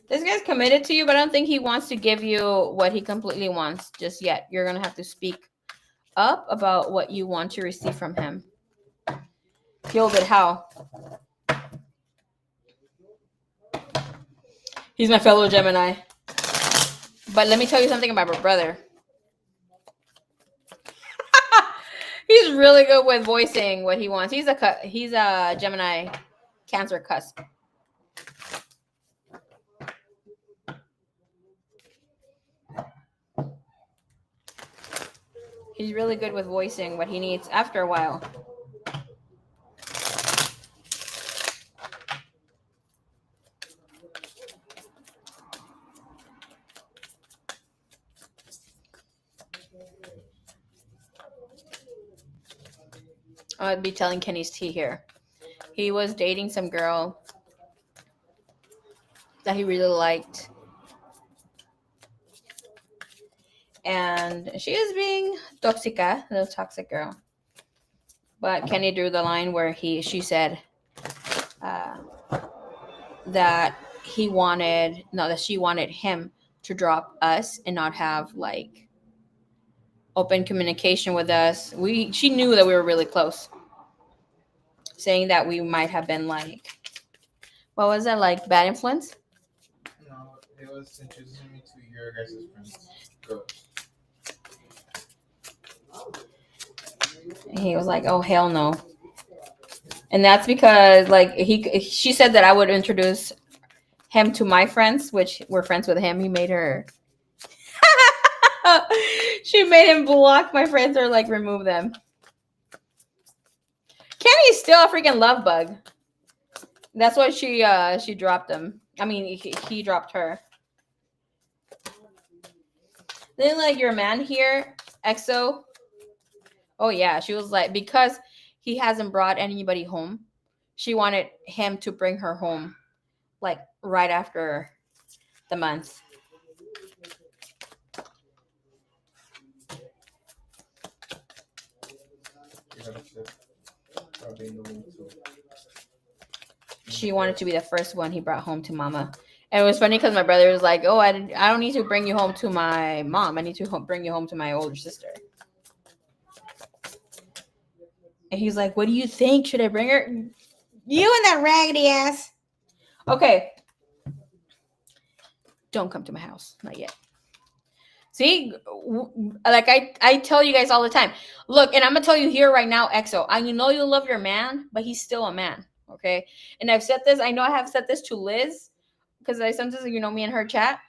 This guy's committed to you, but I don't think he wants to give you what he completely wants just yet. You're going to have to speak up about what you want to receive from him. Feel good how? He's my fellow Gemini. But let me tell you something about my brother. He's really good with voicing what he wants. He's a Gemini Cancer cusp. He's really good with voicing what he needs after a while. I'd be telling Kenny's tea here. He was dating some girl that he really liked. And she is being toxica, a little toxic girl. But Kenny drew the line where she said that she wanted him to drop us and not have like open communication with us. She knew that we were really close. saying that we might have been like, what was that, like bad influence? No, it was introducing me to your guys' friends. Girls. He was like, oh hell no. And that's because like she said that I would introduce him to my friends, which were friends with him. He made her she made him block my friends or like remove them. Kenny's still a freaking love bug. That's why she dropped him. I mean, he dropped her. Then like your man here, EXO. Oh yeah, she was like, because he hasn't brought anybody home, she wanted him to bring her home, like right after the month. You gotta sit. Probably in the room too. She wanted to be the first one he brought home to mama. And it was funny because my brother was like, "Oh, I don't need to bring you home to my mom. I need to bring you home to my older sister." And he's like, "What do you think? Should I bring her? You and that raggedy ass." Okay. Don't come to my house. Not yet. See, like I tell you guys all the time. Look, and I'm gonna tell you here right now, EXO. I know you love your man, but he's still a man. Okay. And I've said this. I know I have said this to Liz because I sometimes, me and her chat.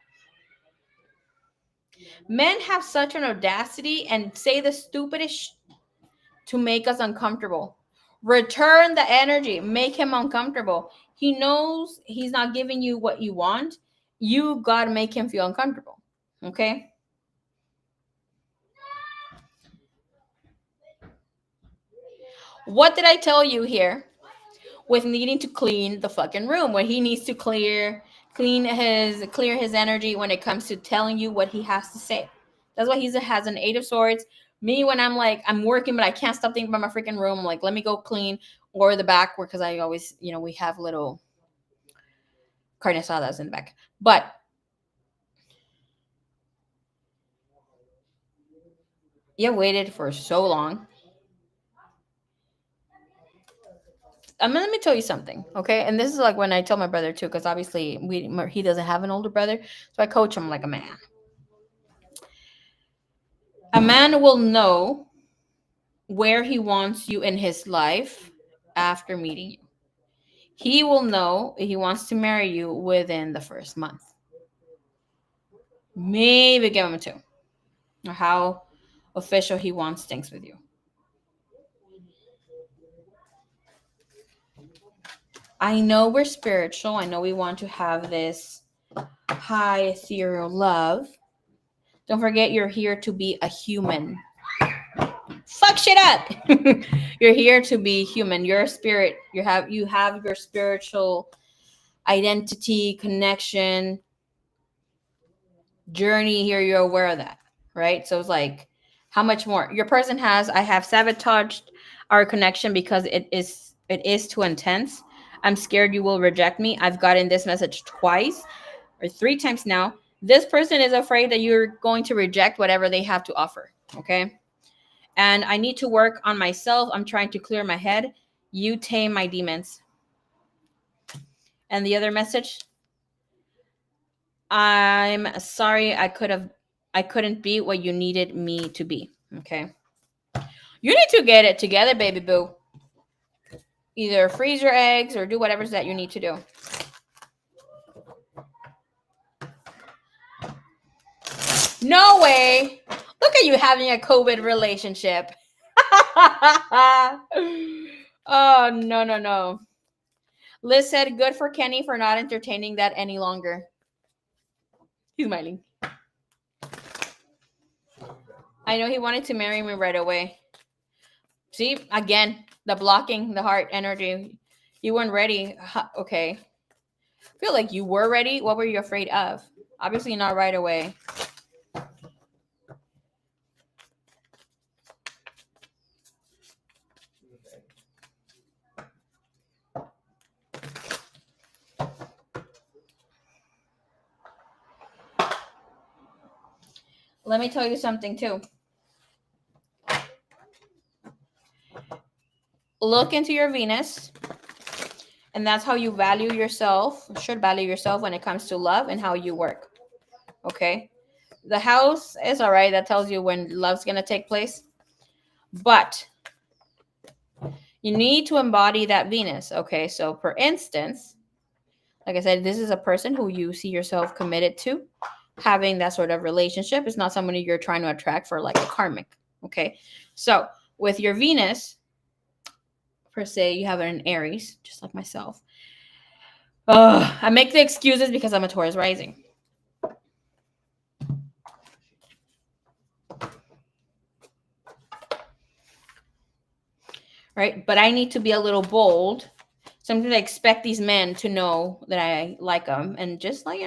Men have such an audacity and say the stupidest to make us uncomfortable. Return the energy, make him uncomfortable. He knows he's not giving you what you want. You gotta make him feel uncomfortable. Okay. What did I tell you here with needing to clean the fucking room when he needs to clear his energy when it comes to telling you what he has to say? That's why he has an 8 of swords. Me, when I'm like, I'm working, but I can't stop thinking about my freaking room. I'm like, let me go clean, or the back, because I always, we have little carne asadas in the back. But you waited for so long. Let me tell you something, okay? And this is like when I tell my brother too, because obviously he doesn't have an older brother, so I coach him like a man. A man will know where he wants you in his life after meeting you. He will know if he wants to marry you within the first month. Maybe give him a 2. Or how official he wants things with you. I know we're spiritual. I know we want to have this high ethereal love. Don't forget, you're here to be a human. Fuck shit up. You're here to be human. You're a spirit. You have your spiritual identity, connection, journey here. You're aware of that, right? So it's like, how much more your person has. I have sabotaged our connection because it is too intense. I'm scared you will reject me. I've gotten this message twice or 3 times now. This person is afraid that you're going to reject whatever they have to offer. Okay. And I need to work on myself. I'm trying to clear my head. You tame my demons. And the other message, I'm sorry I couldn't be what you needed me to be. Okay. You need to get it together, baby boo. Either freeze your eggs or do whatever that you need to do. No way. Look at you having a COVID relationship. Oh, no. Liz said, good for Kenny for not entertaining that any longer. He's smiling. I know he wanted to marry me right away. See, again, the blocking, the heart energy. You weren't ready. Okay. I feel like you were ready. What were you afraid of? Obviously not right away. Let me tell you something too. look into your Venus, and that's how you value yourself, should value yourself when it comes to love and how you work. Okay. The house is all right. That tells you when love's going to take place. But you need to embody that Venus. Okay. So, for instance, like I said, this is a person who you see yourself committed to having that sort of relationship. It's not somebody you're trying to attract for like a karmic. Okay. So, with your Venus, per se, you have an Aries, just like myself. I make the excuses because I'm a Taurus rising. Right? But I need to be a little bold. Sometimes I expect these men to know that I like them and just like,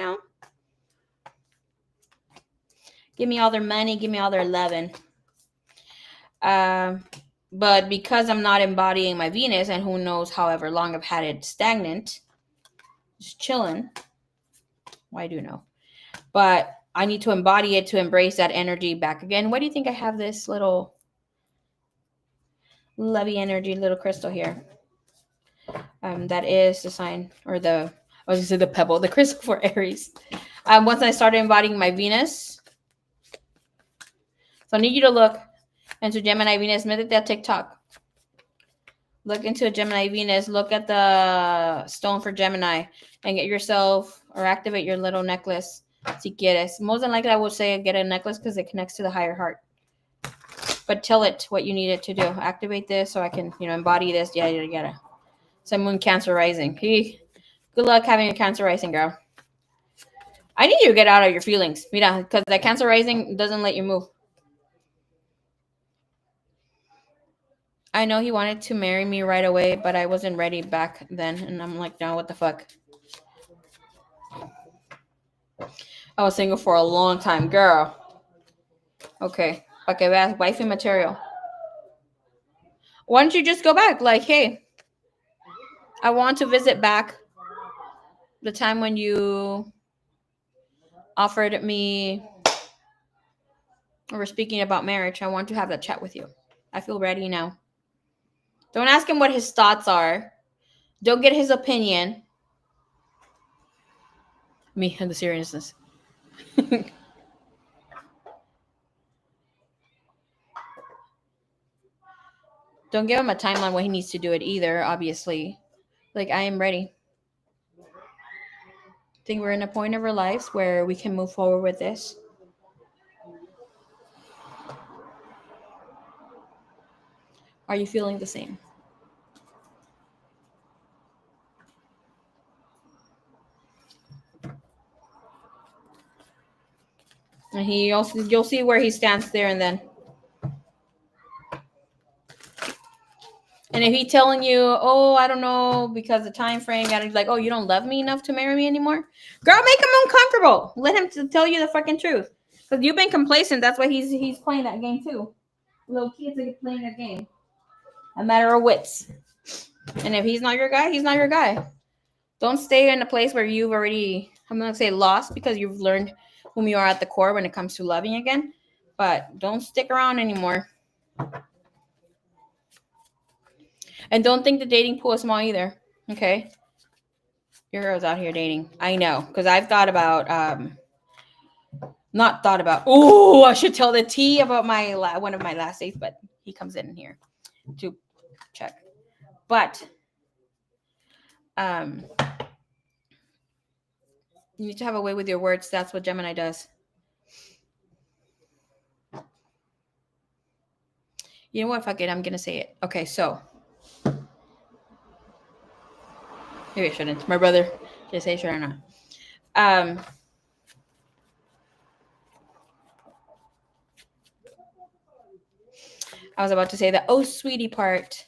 give me all their money, give me all their loving. But because I'm not embodying my Venus, and who knows however long I've had it stagnant, just chilling. Well, I do know. But I need to embody it to embrace that energy back again. Why do you think I have this little lovey energy little crystal here? That is the sign, or I was gonna say the pebble, the crystal for Aries. Once I started embodying my Venus, so I need you to look into Gemini Venus. Métete a TikTok. Look into a Gemini Venus. Look at the stone for Gemini and get yourself or activate your little necklace. Si quieres. Most than likely, I would say get a necklace because it connects to the higher heart. But tell it what you need it to do. Activate this so I can, embody this. Yada, yada, yada. Sun, Moon, Cancer rising. Hey, good luck having a Cancer rising, girl. I need you to get out of your feelings. Mira, because that Cancer rising doesn't let you move. I know he wanted to marry me right away, but I wasn't ready back then. And I'm like, no, what the fuck? I was single for a long time, girl. Okay. Okay, that's wifey material. Why don't you just go back? Like, hey, I want to visit back the time when you offered me or were speaking about marriage. I want to have that chat with you. I feel ready now. Don't ask him what his thoughts are. Don't get his opinion. Me and the seriousness. Don't give him a timeline when he needs to do it either, obviously. Like, I am ready. I think we're in a point of our lives where we can move forward with this. Are you feeling the same? And you'll see where he stands there and then. And if he's telling you, oh, I don't know, because the time frame, gotta be like, oh, you don't love me enough to marry me anymore, girl, make him uncomfortable. Let him tell you the fucking truth. Because you've been complacent. That's why he's playing that game too. Little kids are playing a game. A matter of wits. And if he's not your guy, he's not your guy. Don't stay in a place where you've already, I'm not gonna say lost, because you've learned whom you are at the core when it comes to loving again. But don't stick around anymore. And don't think the dating pool is small either. Okay. Your girl's out here dating. I know. Because I've thought about, not thought about, oh, I should tell the tea about one of my last dates, but he comes in here to check. But you need to have a way with your words. That's what Gemini does. You know what? Fuck it. I'm going to say it. Okay, so. Maybe I shouldn't. My brother. Did I say should or not? I was about to say the oh sweetie part.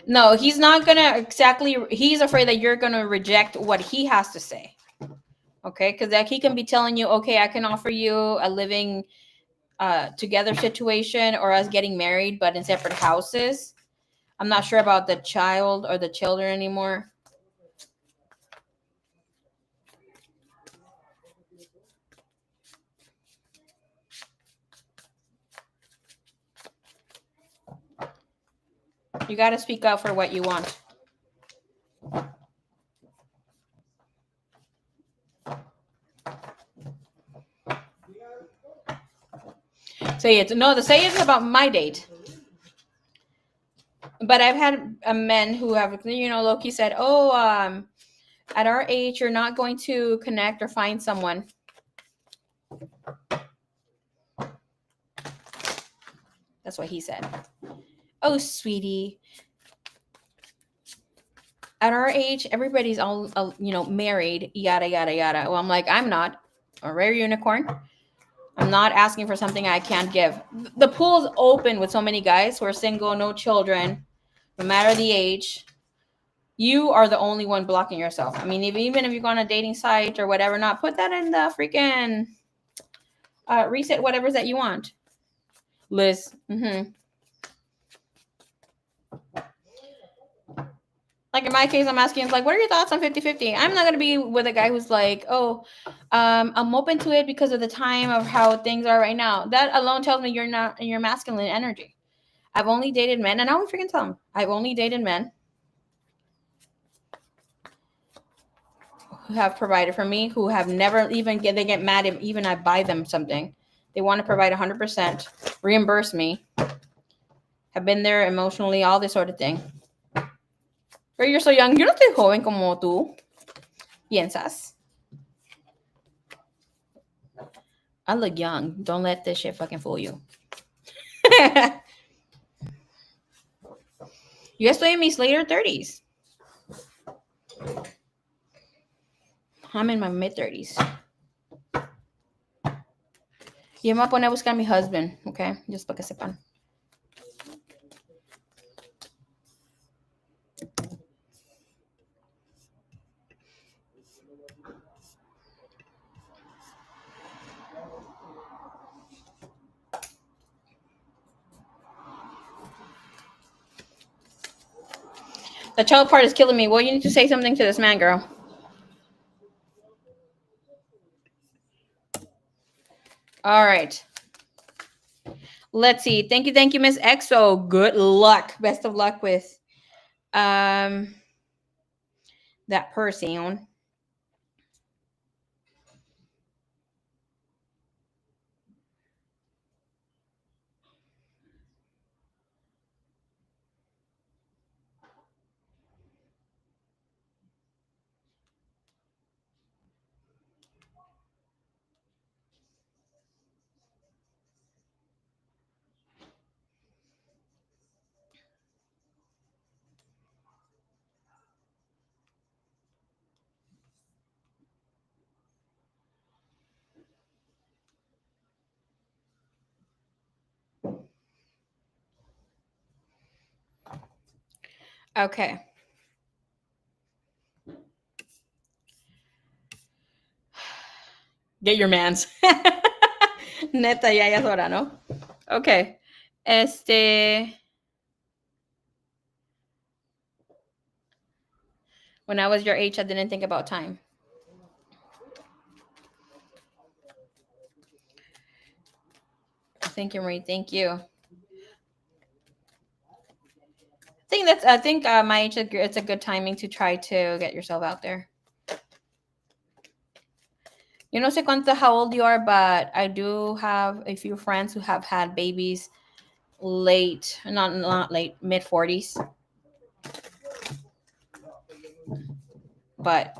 No, he's not gonna exactly. He's afraid that you're gonna reject what he has to say. Okay, because like he can be telling you, okay, I can offer you a living together situation or us getting married, but in separate houses. I'm not sure about the child or the children anymore. You got to speak up for what you want. Say it. No, the say it's about my date. But I've had men who have, Loki said, "Oh, at our age, you're not going to connect or find someone." That's what he said. Oh, sweetie. At our age, everybody's all, married, yada, yada, yada. Well, I'm like, I'm not a rare unicorn. I'm not asking for something I can't give. The pool's open with so many guys who are single, no children, no matter the age. You are the only one blocking yourself. I mean, even if you go on a dating site or whatever, not put that in the freaking reset whatever's that you want. Liz. Like in my case, I'm asking, it's like, what are your thoughts on 50-50? I'm not going to be with a guy who's like, oh, I'm open to it because of the time of how things are right now. That alone tells me you're not in your masculine energy. I've only dated men, and I always freaking tell them, I've only dated men who have provided for me, who have never they get mad if even I buy them something. They want to provide 100%, reimburse me, have been there emotionally, all this sort of thing. But you're so young. Yo no estoy joven como tú piensas. I look young. Don't let this shit fucking fool you. Yo estoy en mis later 30s. I'm in my mid 30s. Y me voy a poner a buscar a mi husband, okay? Just para que sepan. The child part is killing me. Well, you need to say something to this man, girl. All right. Let's see. Thank you, Miss EXO. Good luck. Best of luck with that person. Okay. Get your mans. Neta, ya es hora, ¿no? Okay. When I was your age, I didn't think about time. Thank you, Marie. Thank you. I think my age, it's a good timing to try to get yourself out there. You know, sé cuánto how old you are, but I do have a few friends who have had babies late, not late, mid 40s. But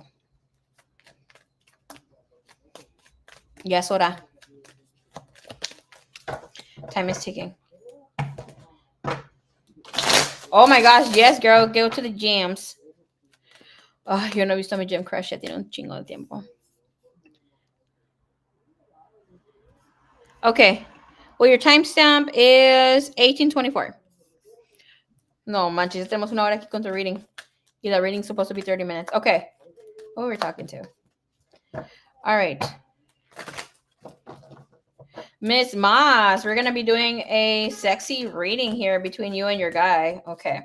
yes, hora. Time is ticking. Oh my gosh, yes, girl, go to the gyms. Oh, yo no he visto mi gym crush, ya tiene un chingo de tiempo. Okay. Well, your timestamp is 1824. No, manches, tenemos una hora aquí con tu reading. Y the reading's supposed to be 30 minutes. Okay. Who are we talking to? All right. Miss Moss, we're going to be doing a sexy reading here between you and your guy. Okay.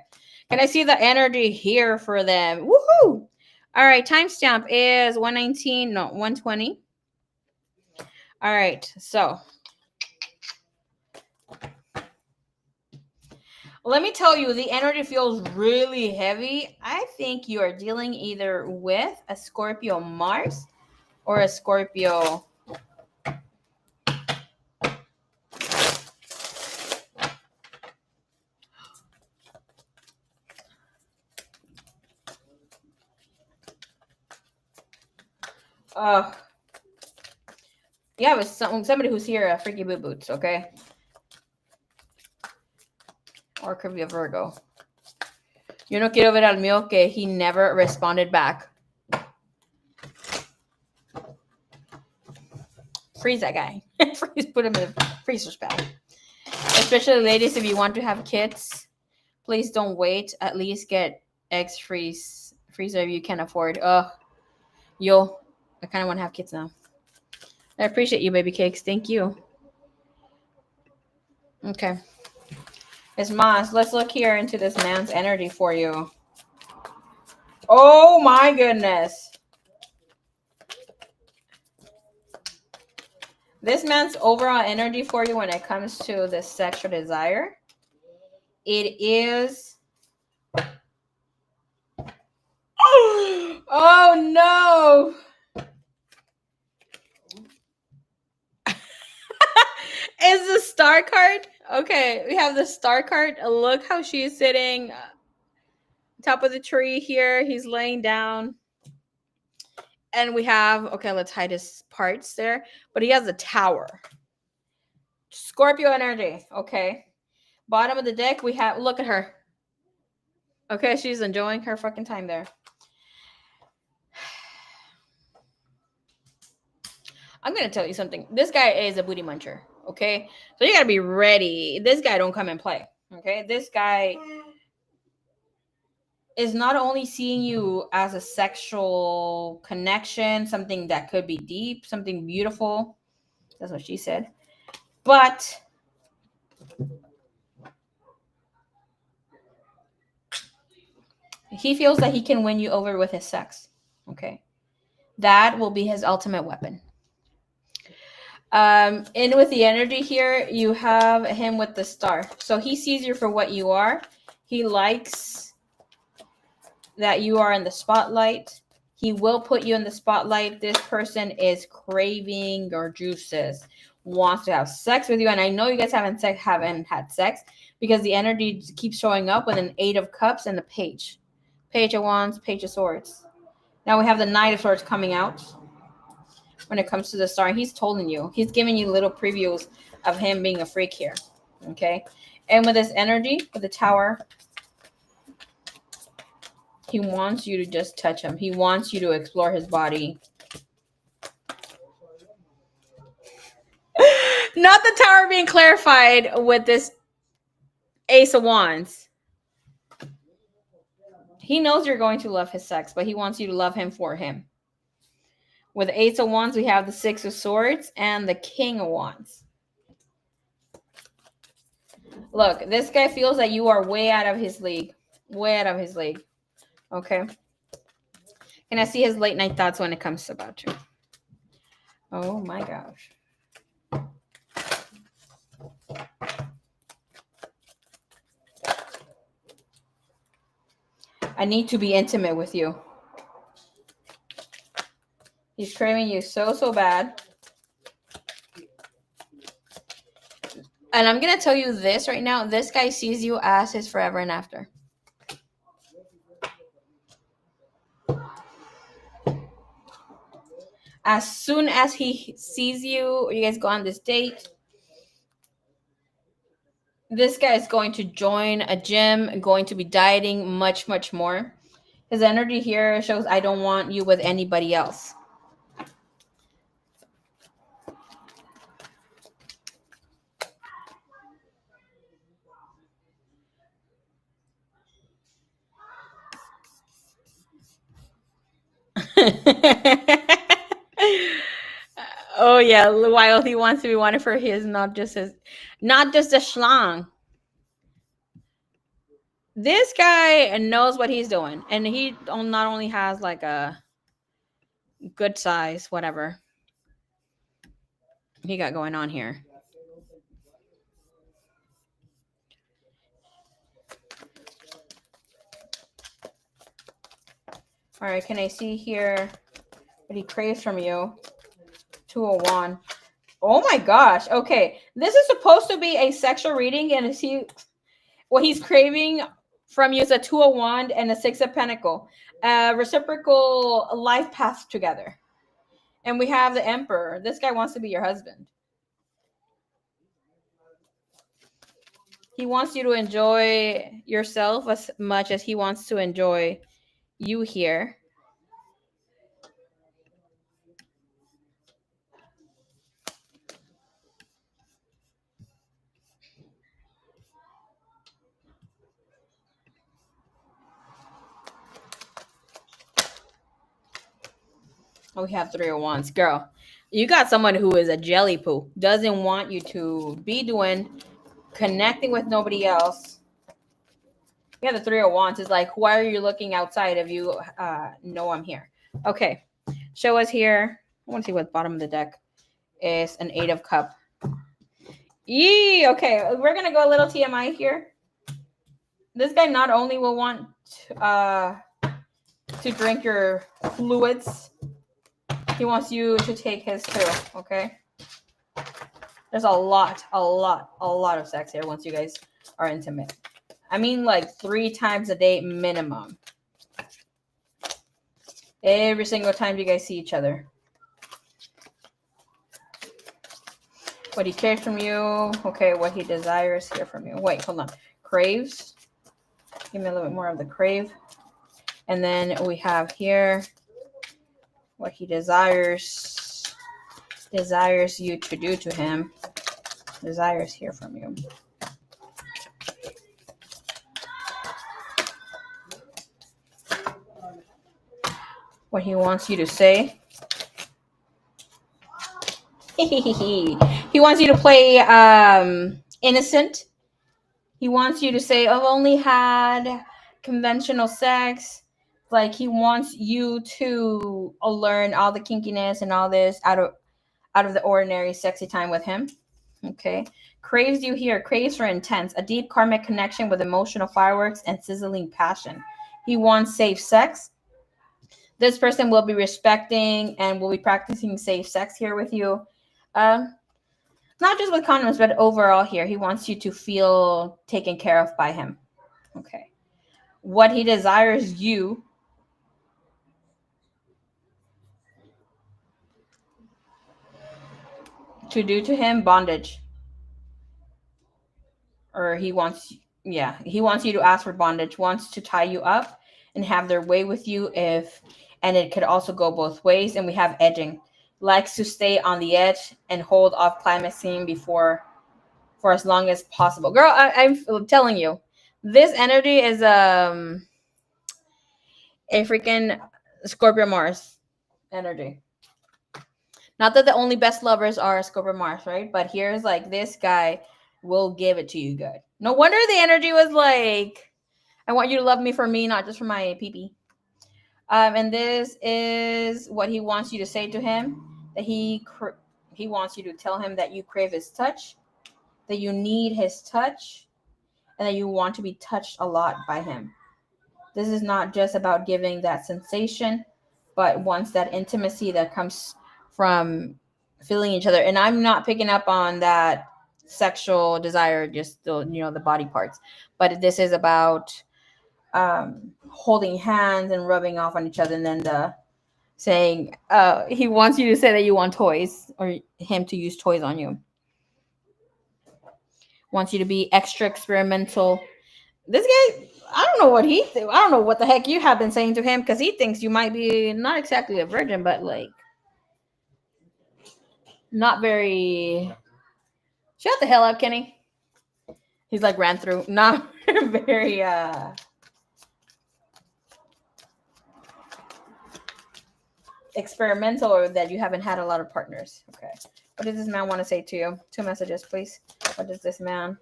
Can I see the energy here for them? Woohoo! All right. Timestamp is 120. All right. So Let me tell you, the energy feels really heavy. I think you are dealing either with a Scorpio Mars or a Scorpio. Uh, yeah, but somebody who's here, freaky boo boots, okay? Or could be a Virgo. Yo no quiero ver al mío que he never responded back. Freeze that guy. Freeze, put him in the freezer spell. Especially ladies, if you want to have kids, please don't wait. At least get eggs freezer if you can afford. Yo, I kind of want to have kids now. I appreciate you, baby cakes. Thank you. Okay. It's Mas. Let's look here into this man's energy for you. Oh my goodness. This man's overall energy for you when it comes to the sexual desire, it is. Oh no. Is the star card? Okay, we have the star card. Look how she's sitting top of the tree here. He's laying down. And we have, okay, let's hide his parts there. But he has a tower. Scorpio energy. Okay. Bottom of the deck, we have, look at her. Okay, she's enjoying her fucking time there. I'm going to tell you something. This guy is a booty muncher. Okay. So you got to be ready. This guy don't come and play. Okay. This guy is not only seeing you as a sexual connection, something that could be deep, something beautiful. That's what she said. But he feels that he can win you over with his sex. Okay. That will be his ultimate weapon. In with the energy here, you have him with the star. So he sees you for what you are. He likes that you are in the spotlight. He will put you in the spotlight. This person is craving your juices, wants to have sex with you. And I know you guys haven't had sex because the energy keeps showing up with an 8 of Cups and the Page. Page of Wands, Page of Swords. Now we have the Knight of Swords coming out when it comes to the star. He's telling you. He's giving you little previews of him being a freak here. Okay? And with this energy, with the Tower, he wants you to just touch him. He wants you to explore his body. Not the Tower being clarified with this Ace of Wands. He knows you're going to love his sex, but he wants you to love him for him. With the Ace of Wands, we have the 6 of Swords and the King of Wands. Look, this guy feels that you are way out of his league. Way out of his league. Okay? And I see his late night thoughts when it comes about you. Oh my gosh. I need to be intimate with you. He's craving you so bad. And I'm going to tell you this right now. This guy sees you as his forever and after. As soon as he sees you, you guys go on this date, this guy is going to join a gym, going to be dieting much more. His energy here shows, I don't want you with anybody else. Oh yeah, while he wants to be wanted for his, not just a schlong. This guy knows what he's doing, and he not only has like a good size, whatever he got going on here. All right, can I see here what he craves from you? 201. Oh my gosh. Okay. This is supposed to be a sexual reading, and what he's craving from you is a 201 and a 6 of Pentacle. Reciprocal life path together. And we have the Emperor. This guy wants to be your husband. He wants you to enjoy yourself as much as he wants to enjoy you here. Oh, we have 301s. Girl, you got someone who is a jelly poo. Doesn't want you to be doing connecting with nobody else. Yeah, the 301s is like, why are you looking outside if you know I'm here? Okay. Show us here. I want to see what bottom of the deck is. An 8 of Cup. Yee! Okay, we're going to go a little TMI here. This guy not only will want to drink your fluids, he wants you to take his too, okay? There's a lot of sex here once you guys are intimate. I mean, like 3 times a day minimum. Every single time you guys see each other. What he cares from you. Okay, what he desires here from you. Wait, hold on. Craves. Give me a little bit more of the crave. And then we have here what he desires you to do to him. Desires here from you. What he wants you to say. He wants you to play innocent. He wants you to say, I've only had conventional sex. Like, he wants you to learn all the kinkiness and all this out of the ordinary sexy time with him. Okay. Craves you here. Craves for intense. A deep karmic connection with emotional fireworks and sizzling passion. He wants safe sex. This person will be respecting and will be practicing safe sex here with you. Not just with condoms, but overall here. He wants you to feel taken care of by him. Okay. What he desires you to do to him, bondage. Or he wants you to ask for bondage, wants to tie you up and have their way with you and it could also go both ways. And we have edging. Likes to stay on the edge and hold off climaxing for as long as possible. Girl, I'm telling you, this energy is a freaking Scorpio Mars energy. Not that the only best lovers are Scorpio Mars, right? But here's like, this guy will give it to you good. No wonder the energy was like, I want you to love me for me, not just for my pee-pee. And this is what he wants you to say to him. That he wants you to tell him that you crave his touch, that you need his touch, and that you want to be touched a lot by him. This is not just about giving that sensation, but wants that intimacy that comes from feeling each other. And I'm not picking up on that sexual desire, just the body parts. But this is about holding hands and rubbing off on each other, and then saying he wants you to say that you want toys, or him to use toys on you. Wants you to be extra experimental. This guy, I don't know what the heck you have been saying to him, because he thinks you might be not exactly a virgin, but like not very. Shut the hell up, Kenny. He's like ran through. Not very experimental, or that you haven't had a lot of partners. Okay. What does this man want to say to you? 2 messages, please. What does this man?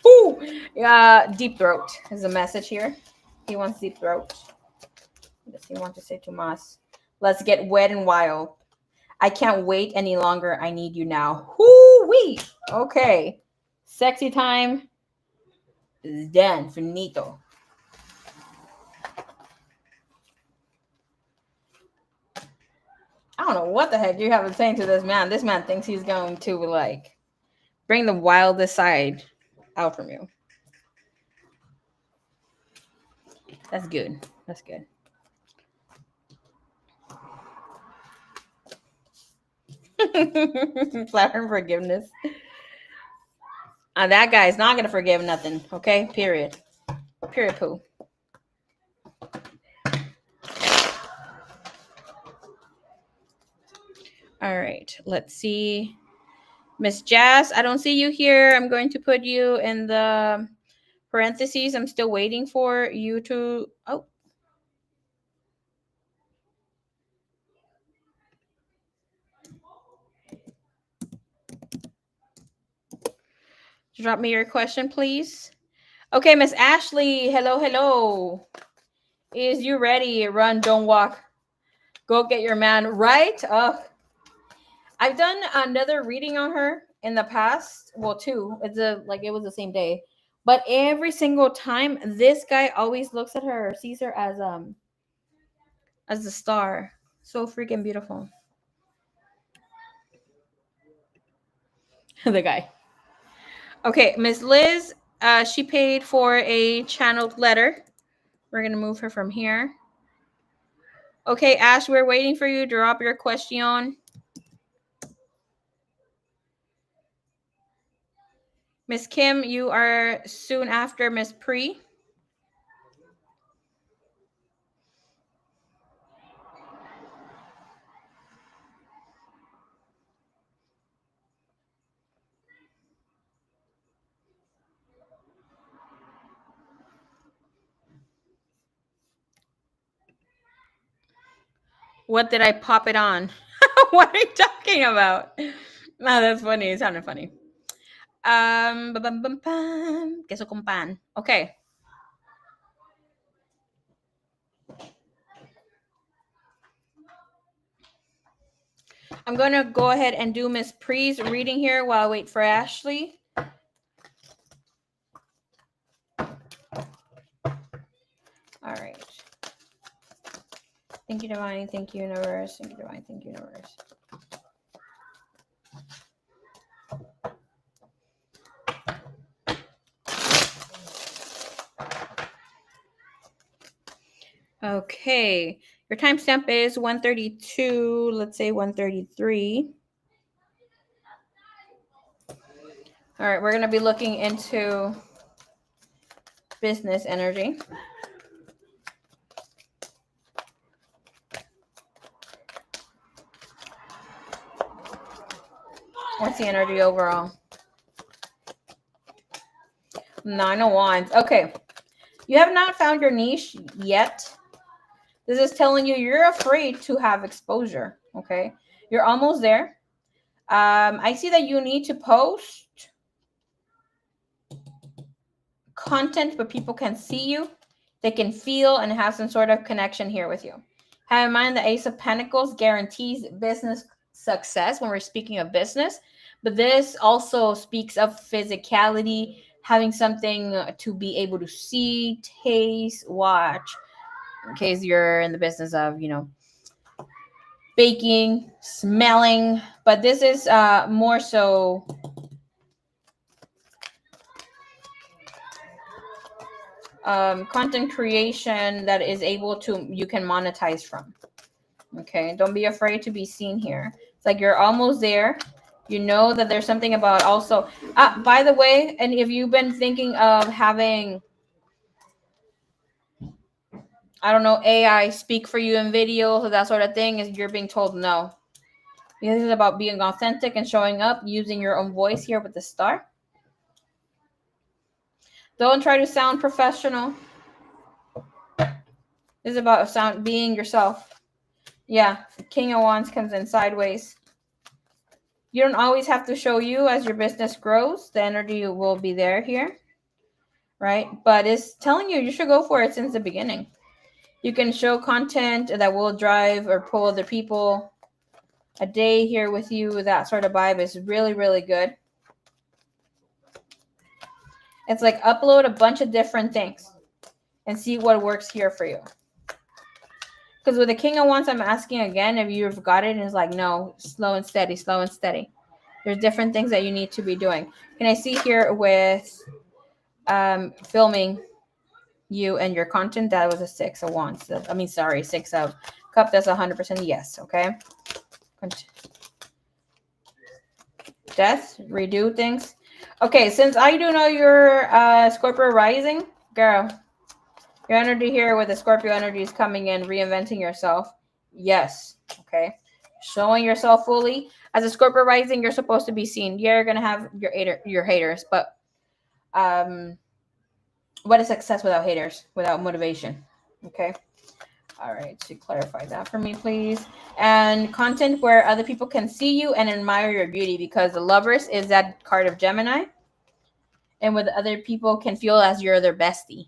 Ooh! Deep throat is a message here. He wants deep throat. What does he want to say to Mas? Let's get wet and wild. I can't wait any longer. I need you now. Whoo-wee! Okay. Sexy time is done. Finito. don't know what the heck you have been saying to this man. This man thinks he's going to like bring the wildest side out from you. That's good. That's good. Flower and forgiveness. That guy is not gonna forgive nothing. Okay. Period. Period. Poo. All right. Let's see. Miss Jazz, I don't see you here. I'm going to put you in the parentheses. I'm still waiting for you to. Oh. Drop me your question, please. Okay, Miss Ashley. Hello, hello. Is you ready? Run, don't walk. Go get your man. Right? I've done another reading on her in the past. Well, two. It was the same day. But every single time, this guy always looks at her, sees her as the star. So freaking beautiful. The guy. Okay, Miss Liz, she paid for a channeled letter. We're gonna move her from here. Okay, Ash, we're waiting for you to drop your question. Miss Kim, you are soon after Miss Pre. What did I pop it on? What are you talking about? No, that's funny. It sounded funny. Queso con pan. Okay. I'm going to go ahead and do Miss Pre's reading here while I wait for Ashley. All right. Thank you, Divine. Thank you, Universe. Thank you, Divine. Thank you, Universe. Okay. Your timestamp is 132. Let's say 133. All right. We're going to be looking into business energy. What's the energy overall? 9 of Wands. Okay. You have not found your niche yet. This is telling you you're afraid to have exposure. Okay. You're almost there. I see that you need to post content where people can see you. They can feel and have some sort of connection here with you. Have in mind the Ace of Pentacles guarantees business success when we're speaking of business. But this also speaks of physicality, having something to be able to see, taste, watch, in case you're in the business of, baking, smelling. But this is more so content creation that is you can monetize from. Okay, don't be afraid to be seen here. It's like you're almost there. You know that there's something about also, by the way, and if you've been thinking of having, I don't know, AI speak for you in videos or that sort of thing, is you're being told no. This is about being authentic and showing up, using your own voice here with the star. Don't try to sound professional. This is about being yourself. Yeah, King of Wands comes in sideways. You don't always have to show you as your business grows. The energy will be there here, right? But it's telling you should go for it since the beginning. You can show content that will drive or pull other people. A day here with you, that sort of vibe is really, really good. It's like upload a bunch of different things and see what works here for you. Because with the King of Wands, I'm asking again if you've got it, and it's like, no, slow and steady, slow and steady. There's different things that you need to be doing. Can I see here with filming you and your content? That was a 6 of Wands. 6 of Cup. That's 100% yes. Okay. Death, redo things. Okay, since I do know you're Scorpio rising, girl, your energy here with the Scorpio energy is coming in, reinventing yourself. Yes. Okay. Showing yourself fully. As a Scorpio rising, you're supposed to be seen. You're gonna have your haters, but what is success without haters, without motivation? Okay. All right, so clarify that for me, please. And content where other people can see you and admire your beauty, because the Lovers is that card of Gemini, and with other people can feel as you're their bestie.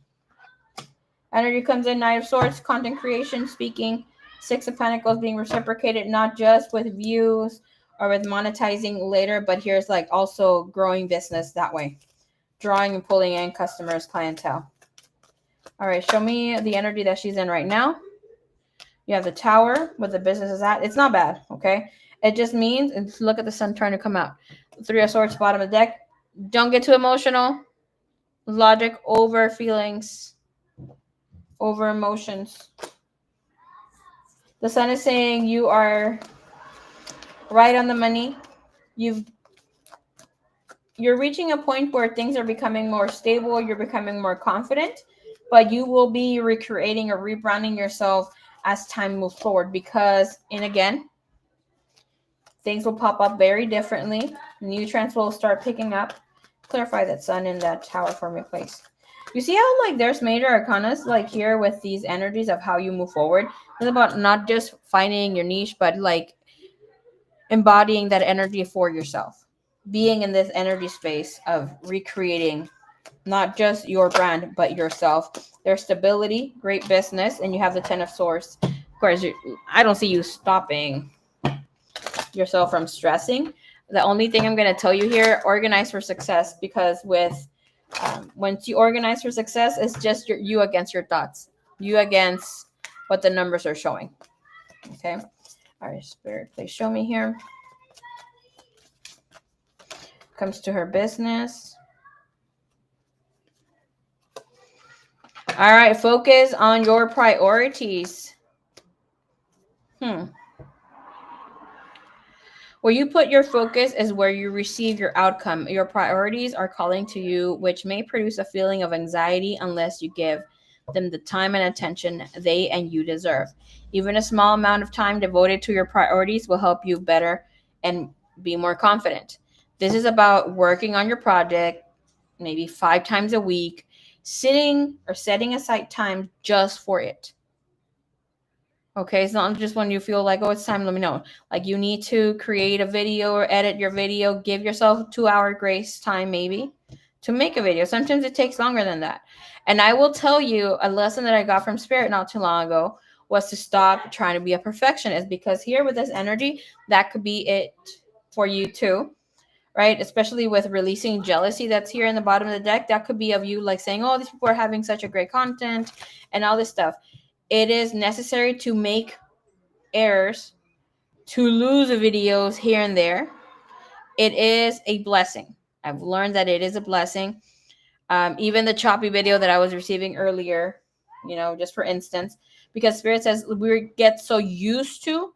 Energy comes in, Knight of Swords, content creation, speaking, 6 of Pentacles being reciprocated, not just with views or with monetizing later, but here's like also growing business that way, drawing and pulling in customers, clientele. All right, show me the energy that she's in right now. You have the Tower, where the business is at. It's not bad, okay? It just means, and look at the sun trying to come out. 3 of Swords, bottom of the deck. Don't get too emotional. Logic over feelings, over emotions. The sun is saying you are right on the money. You're reaching a point where things are becoming more stable. You're becoming more confident, but you will be recreating or rebranding yourself as time moves forward, because, and again, things will pop up very differently. New trends will start picking up. Clarify that sun in that Tower for me, please. You see how like there's major arcanas like here with these energies of how you move forward. It's about not just finding your niche, but like embodying that energy for yourself. Being in this energy space of recreating not just your brand, but yourself. There's stability, great business, and you have the 10 of Swords. Of course, I don't see you stopping yourself from stressing. The only thing I'm going to tell you here, organize for success, because with once you organize for success, it's just you against your thoughts, you against what the numbers are showing. Okay. All right, Spirit, please show me here. Comes to her business. All right, focus on your priorities. Where you put your focus is where you receive your outcome. Your priorities are calling to you, which may produce a feeling of anxiety unless you give them the time and attention they and you deserve. Even a small amount of time devoted to your priorities will help you better and be more confident. This is about working on your project maybe 5 times a week, sitting or setting aside time just for it. Okay, it's not just when you feel like, oh, it's time, let me know. Like you need to create a video or edit your video, give yourself 2-hour grace time maybe to make a video. Sometimes it takes longer than that. And I will tell you a lesson that I got from Spirit not too long ago was to stop trying to be a perfectionist, because here with this energy, that could be it for you too. Right? Especially with releasing jealousy that's here in the bottom of the deck. That could be of you like saying, oh, these people are having such a great content and all this stuff. It is necessary to make errors, to lose videos here and there. It is a blessing. I've learned that it is a blessing. Even the choppy video that I was receiving earlier, just for instance, because Spirit says we get so used to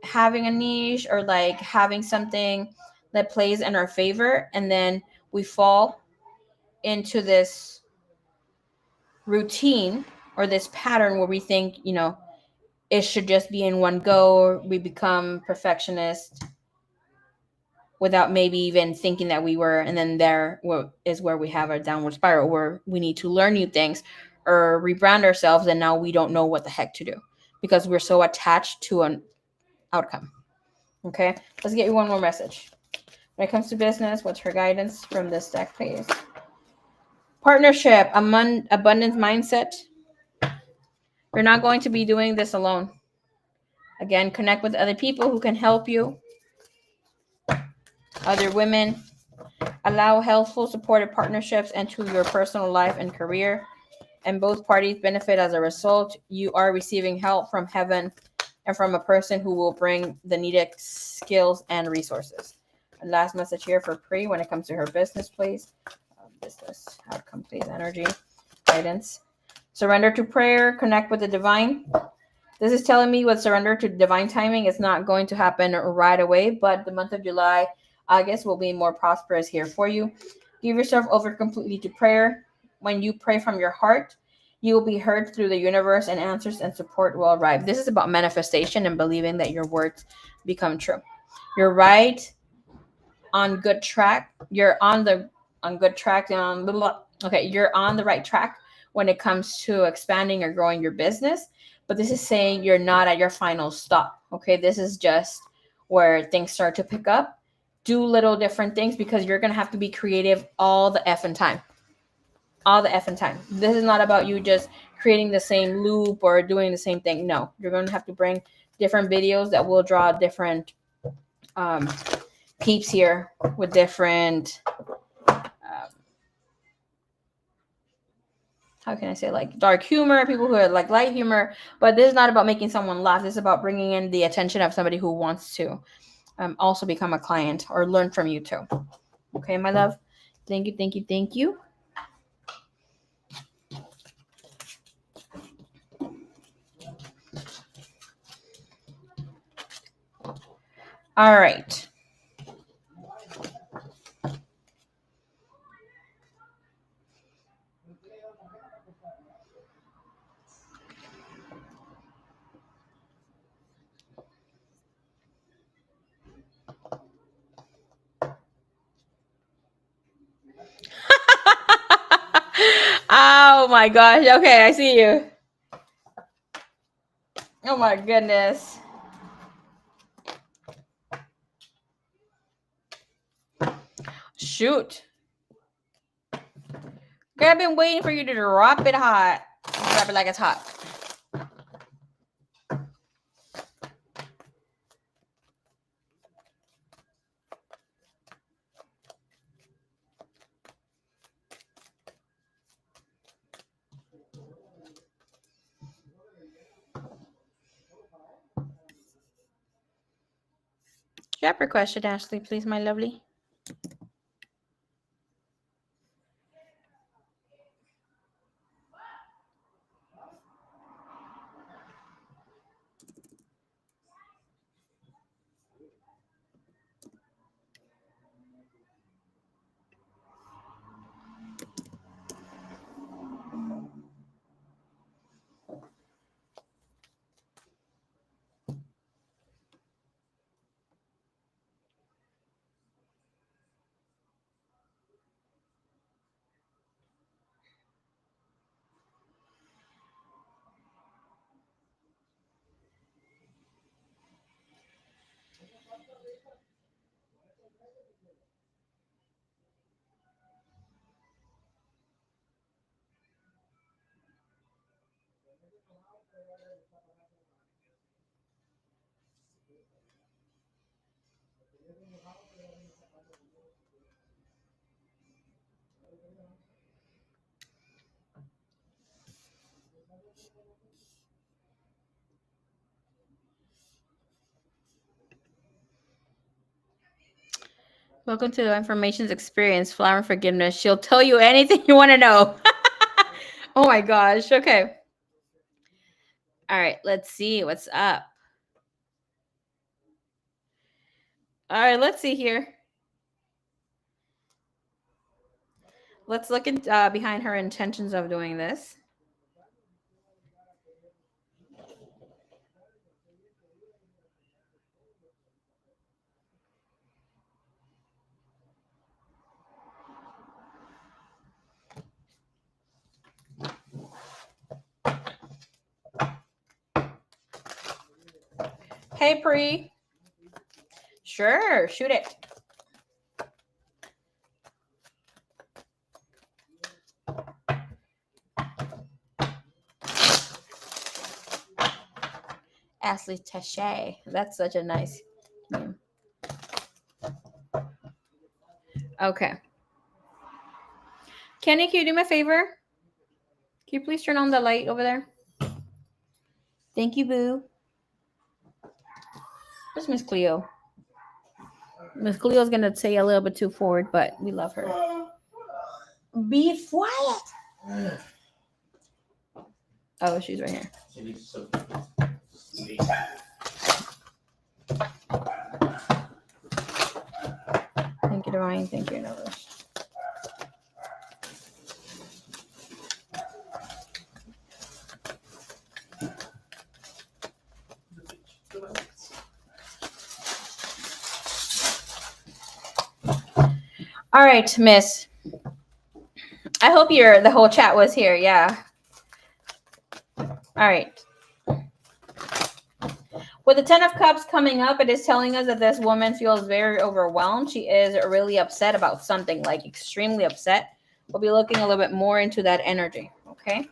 having a niche or like having something that plays in our favor, and then we fall into this routine or this pattern where we think it should just be in one go, or we become perfectionist without maybe even thinking that we were, and then there is where we have a downward spiral where we need to learn new things or rebrand ourselves, and now we don't know what the heck to do because we're so attached to an outcome. Okay, let's get you one more message. When it comes to business, what's her guidance from this deck, please? Partnership, abundance mindset. You're not going to be doing this alone. Again, connect with other people who can help you. Other women. Allow healthful, supportive partnerships into your personal life and career. and both parties benefit as a result. You are receiving help from heaven and from a person who will bring the needed skills and resources. And last message here for Pri when it comes to her business, please. Business outcome, please. Energy, guidance. Surrender to prayer, connect with the divine. This is telling me with surrender to divine timing, it's not going to happen right away, but the month of July, August will be more prosperous here for you. Give yourself over completely to prayer. When you pray from your heart, you will be heard through the universe, and answers and support will arrive. This is about manifestation and believing that your words become true. You're right on good track. You're on good track and on blah, blah. Okay, you're on the right track when it comes to expanding or growing your business. But this is saying you're not at your final stop. Okay, this is just where things start to pick up. Do little different things because you're gonna have to be creative all the effing time. All the effing time. This is not about you just creating the same loop or doing the same thing. No, you're gonna have to bring different videos that will draw different peeps here with different how can I say, like dark humor, people who are like light humor. But this is not about making someone laugh. This is about bringing in the attention of somebody who wants to also become a client or learn from you too. Okay, my love. Thank you, thank you, thank you. All right. Oh my gosh. Okay, I see you. Oh my goodness. Shoot. Girl, I've been waiting for you to drop it hot. Drop it like it's hot. Drop your question, Ashley, please, my lovely. Welcome to the Information's Experience, Flower and Forgiveness. She'll tell you anything you want to know. Oh my gosh. Okay. All right. Let's see what's up. All right. Let's see here. Let's look in, behind her intentions of doing this. Hey, Pri. Sure. Shoot it. Ashley Tache. That's such a nice name. Okay. Kenny, can you do me a favor? Can you please turn on the light over there? Thank you, boo. Where's Miss Cleo? Miss Cleo's gonna say a little bit too forward, but we love her. Be quiet. Oh, she's right here. Thank you, Divine. Thank you, Universe. All right, Miss. I hope the whole chat was here. Yeah. All right. With the 10 of Cups coming up, it is telling us that this woman feels very overwhelmed. She is really upset about something, like extremely upset. We'll be looking a little bit more into that energy. Okay.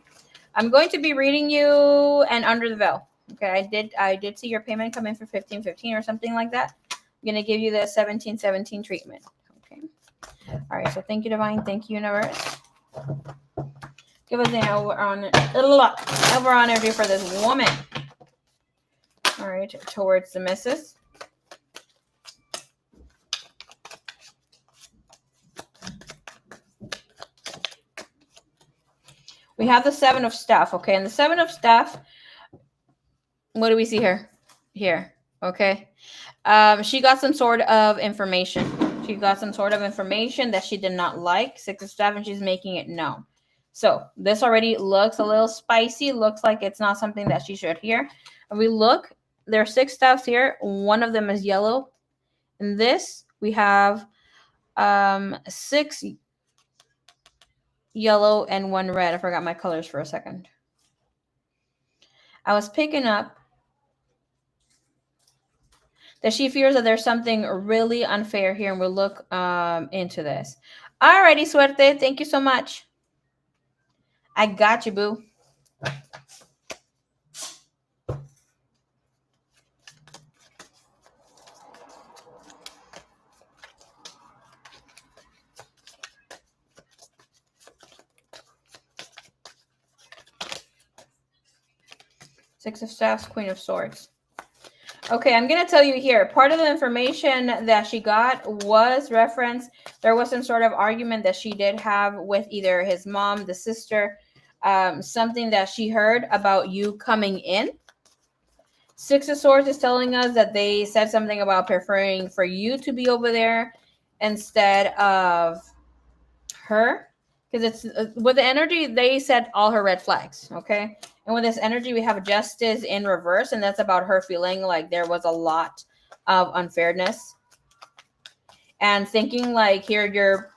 I'm going to be reading you and Under the Veil. Okay. I did see your payment come in for 1515 or something like that. I'm going to give you the 1717 treatment. Okay. All right. So thank you, Divine. Thank you, Universe. Give us an overall energy for this woman. All right, towards the missus. We have the 7 of Staff, okay? And the 7 of Staff, what do we see here? Here, okay? She got some sort of information. She got some sort of information that she did not like. 6 of Staff, and she's making it known. So this already looks a little spicy. Looks like it's not something that she should hear. And we look, there are 6 staffs here. One of them is yellow. In this, we have 6 yellow and 1 red. I forgot my colors for a second. I was picking up that she fears that there's something really unfair here, and we'll look into this. Alrighty, Suerte. Thank you so much. I got you, boo. Six of Staffs, Queen of Swords. Okay, I'm going to tell you here, part of the information that she got was referenced. There was some sort of argument that she did have with either his mom, the sister, something that she heard about you coming in. 6 of Swords is telling us that they said something about preferring for you to be over there instead of her. Because it's with the energy, they said all her red flags, okay? And with this energy, we have Justice in reverse, and that's about her feeling like there was a lot of unfairness. And thinking like here, you're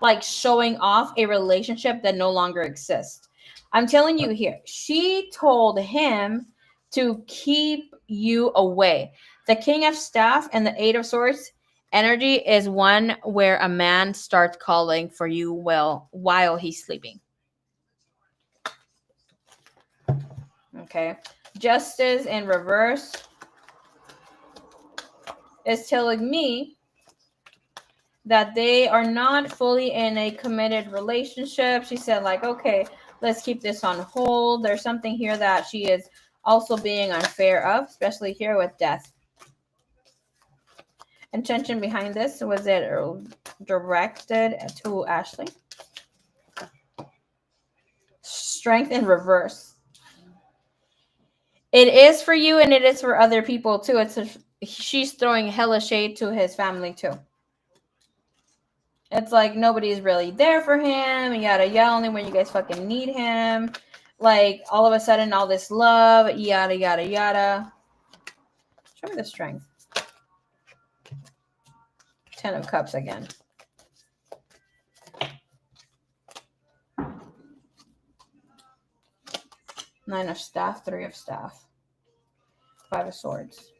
like showing off a relationship that no longer exists. I'm telling you here, she told him to keep you away. The King of Staff and the 8 of Swords energy is one where a man starts calling for you while he's sleeping. Okay. Justice in reverse is telling me that they are not fully in a committed relationship. She said like, okay, let's keep this on hold. There's something here that she is also being unfair of, especially here with death. Intention behind this, was it directed to Ashley? Strength in reverse. It is for you and it is for other people too. She's throwing hella shade to his family too. It's like nobody's really there for him, yada yada, only when you guys fucking need him. Like all of a sudden all this love, yada yada yada. Show me the strength. 10 of Cups again. 9 of Staff, 3 of Staff. 5 of Swords.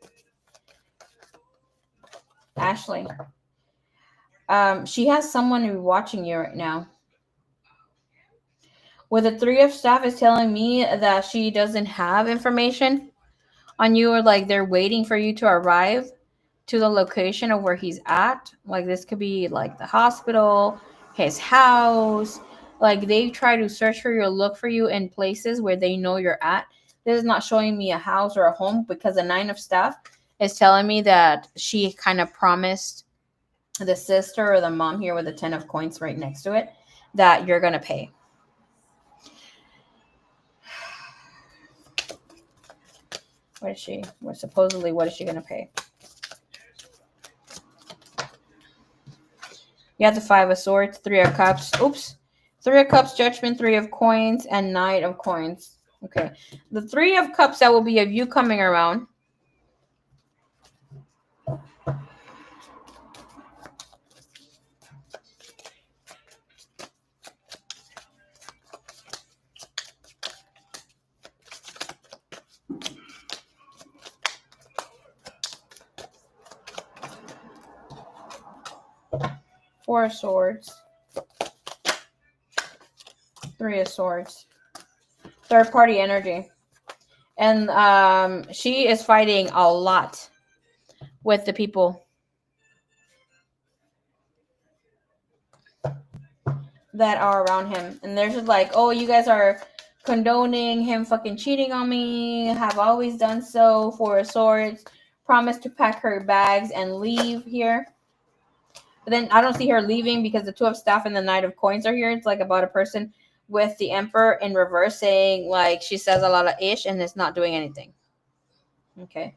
Ashley. She has someone watching you right now. With the 3 of Staff is telling me that she doesn't have information on you, or like they're waiting for you to arrive to the location of where he's at. Like this could be like the hospital, his house. Like they try to search for you or look for you in places where they know you're at. This is not showing me a house or a home because the Nine of Staff is telling me that she kind of promised the sister or the mom here with the 10 of coins right next to it that you're going to pay. What is she? What is she going to pay? You have the Five of Swords, Three of Cups. Oops. Three of Cups, Judgment, Three of Coins, and Knight of Coins. Okay. The Three of Cups, that will be of you coming around. Four of Swords. Three of Swords. Third party energy. And she is fighting a lot with the people that are around him. And they're just like, oh, you guys are condoning him fucking cheating on me. Have always done so. Four of Swords. Promised to pack her bags and leave here. But then I don't see her leaving because the Two of Staff and the Knight of Coins are here. It's like about a person with the Emperor in reverse saying like she says a lot of ish and it's not doing anything. Okay.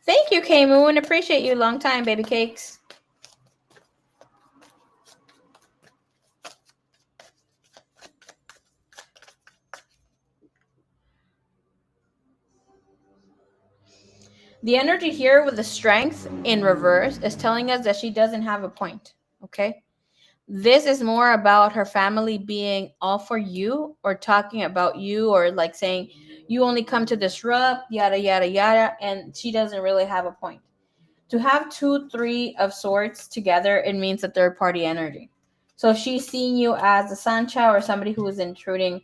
Thank you, K Moon. Appreciate you. Long time, baby cakes. The energy here with the Strength in reverse is telling us that she doesn't have a point. Okay. This is more about her family being all for you or talking about you or like saying you only come to disrupt, yada, yada, yada. And she doesn't really have a point. To have 2, 3 of Swords together, it means a third party energy. So she's seeing you as a Sancha or somebody who is intruding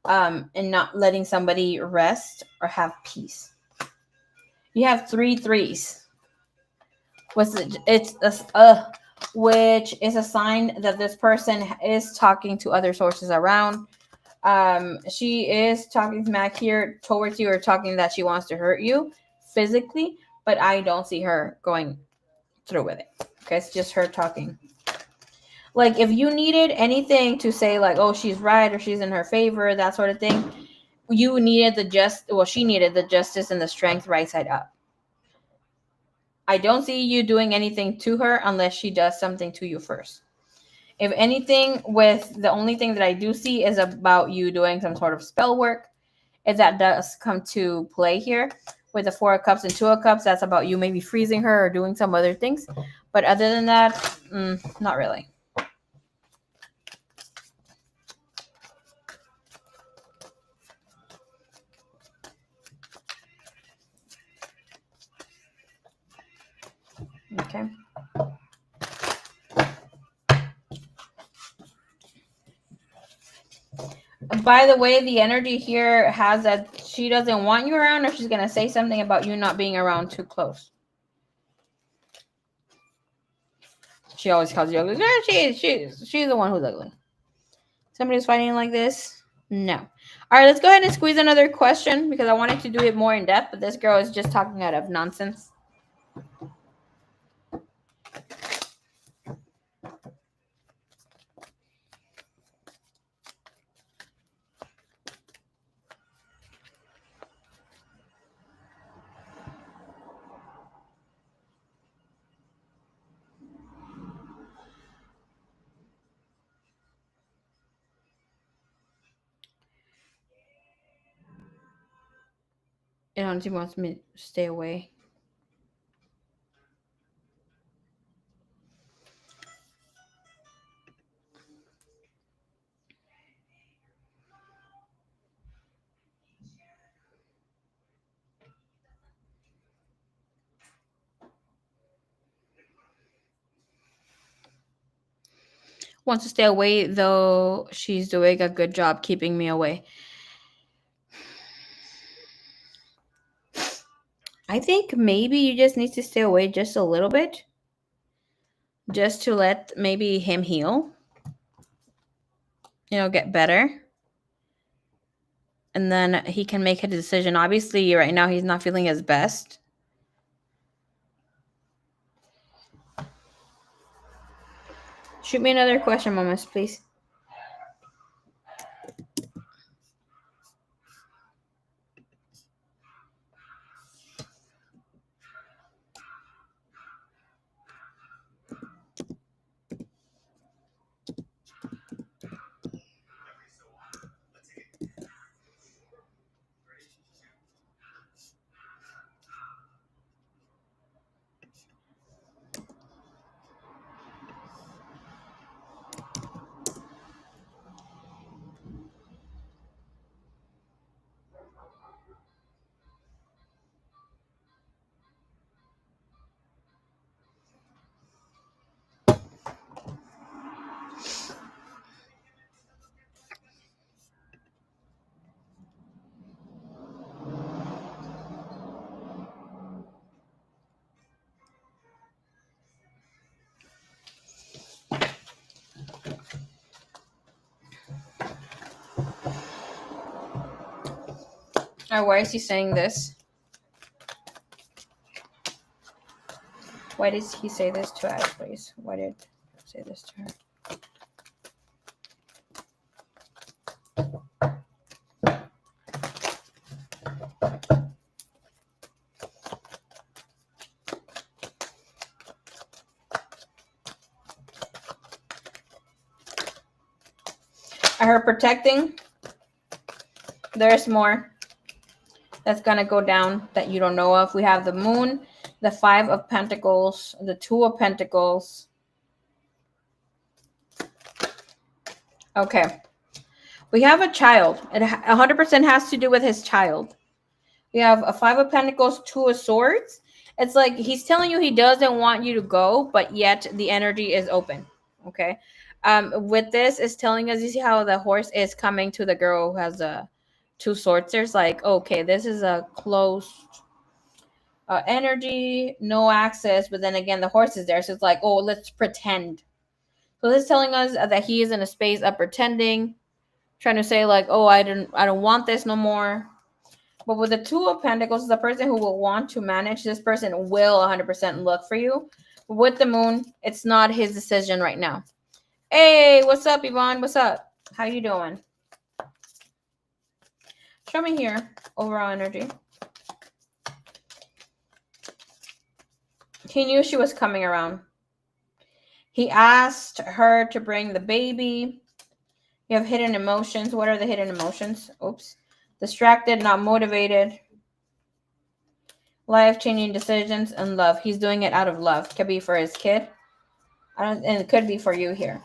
and not letting somebody rest or have peace. You have 3 threes. Which is a sign that this person is talking to other sources around. She is talking smack here towards you or talking that she wants to hurt you physically, but I don't see her going through with it. Okay, it's just her talking. Like if you needed anything to say like, oh, she's right or she's in her favor, that sort of thing, you needed she needed the Justice and the Strength right side up. I don't see you doing anything to her unless she does something to you first. If anything, the only thing that I do see is about you doing some sort of spell work. If that does come to play here with the Four of Cups and Two of Cups, that's about you maybe freezing her or doing some other things. But other than that, not really. Okay. By the way, the energy here has that she doesn't want you around or she's going to say something about you not being around too close. She always calls you ugly. No, she's the one who's ugly. Somebody's fighting like this? No. All right, let's go ahead and squeeze another question because I wanted to do it more in depth, but this girl is just talking out of nonsense. It honestly wants me to stay away. Wants to stay away, though she's doing a good job keeping me away. I think maybe you just need to stay away just a little bit. Just to let maybe him heal. Get better. And then he can make a decision. Obviously, right now he's not feeling his best. Shoot me another question, mamas, please. Why is he saying this? Why did he say this to us, please? Why did he say this to her? I heard protecting. There's more that's going to go down that you don't know of. We have the moon, the 5 of pentacles, the 2 of pentacles. Okay. We have a child. It 100% has to do with his child. We have a 5 of pentacles, 2 of swords. It's like he's telling you he doesn't want you to go, but yet the energy is open. Okay. With this, is telling us, you see how the horse is coming to the girl who has the 2 swords. There's like, okay, this is a closed energy, no access. But then again, the horse is there. So it's like, oh, let's pretend. So this is telling us that he is in a space of pretending, trying to say like, oh, I don't want this no more. But with the 2 of pentacles, the person who will want to manage, this person will 100% look for you. With the moon, it's not his decision right now. Hey, what's up, Yvonne? What's up? How you doing? Show me here, overall energy. He knew she was coming around. He asked her to bring the baby. You have hidden emotions. What are the hidden emotions? Oops. Distracted, not motivated. Life-changing decisions and love. He's doing it out of love. Could be for his kid. And it could be for you here.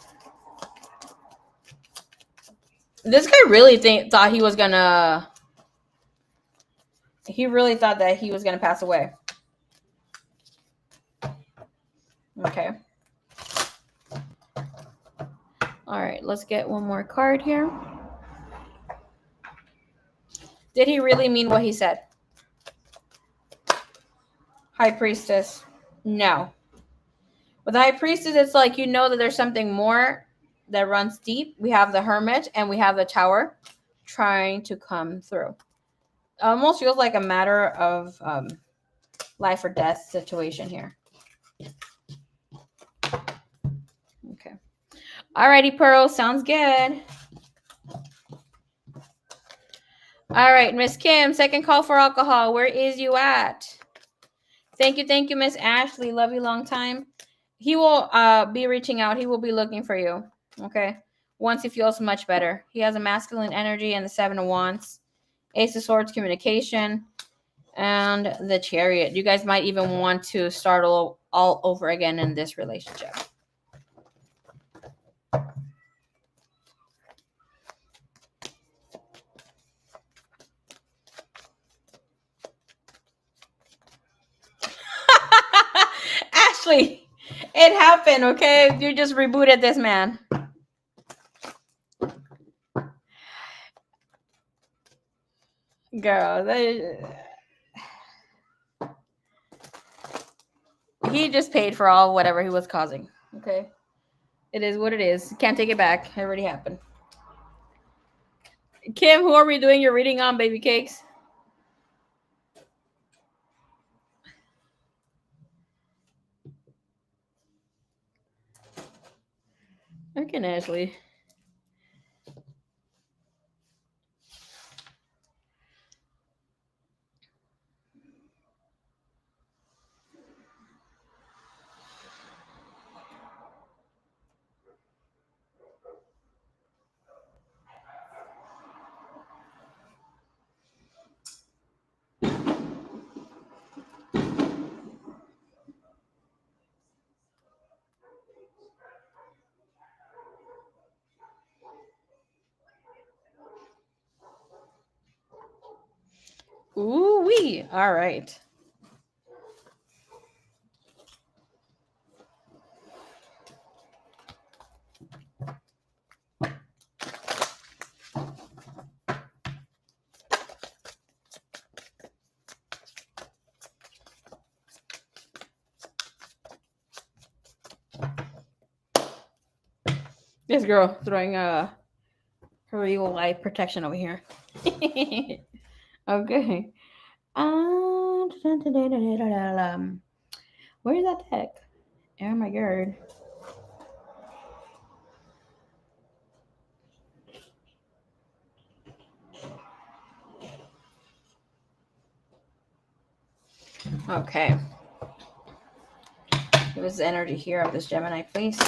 This guy really thought he was gonna... He really thought that he was gonna pass away. Okay. All right, let's get one more card here. Did he really mean what he said? High Priestess. No. With the High Priestess, it's like you know that there's something more that runs deep. We have the Hermit and we have the Tower trying to come through. Almost feels like a matter of life or death situation here. Okay. Alrighty, Pearl. Sounds good. All right, Miss Kim, second call for alcohol. Where is you at? Thank you, Miss Ashley. Love you long time. He will be reaching out. He will be looking for you. Okay. Once he feels much better. He has a masculine energy and the 7 of Wands. Ace of Swords, communication. And the Chariot. You guys might even want to start all over again in this relationship. Ashley, it happened, okay? You just rebooted this man. Girl, he just paid for all whatever he was causing. Okay. It is what it is. Can't take it back. It already happened. Kim, who are we doing your reading on, baby cakes? Okay, Ashley. Ooh wee. All right. This girl throwing her evil eye protection over here. Okay. Where's that deck? Oh my god. Okay. Give us the energy here of this Gemini, please.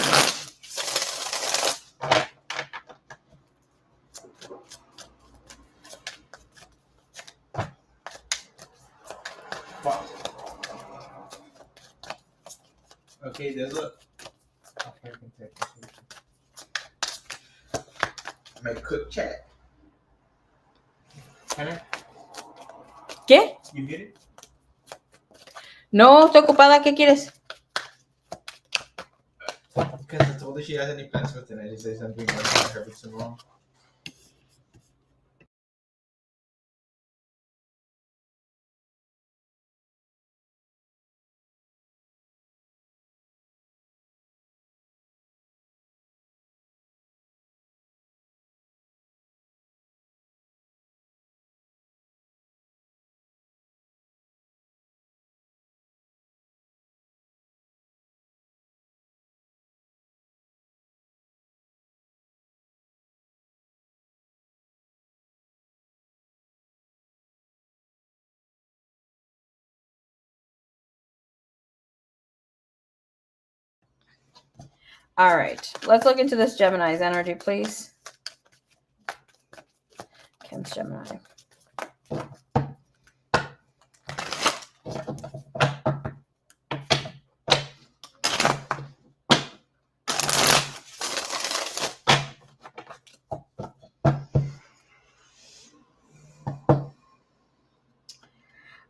Okay, there's a. My cook chat. Can I? ¿Qué? You get it? No, estoy ocupada. ¿Qué quieres? Because I told her she has any plans for tonight. She said something about her with some wrong. All right. Let's look into this Gemini's energy, please. Kim's Gemini.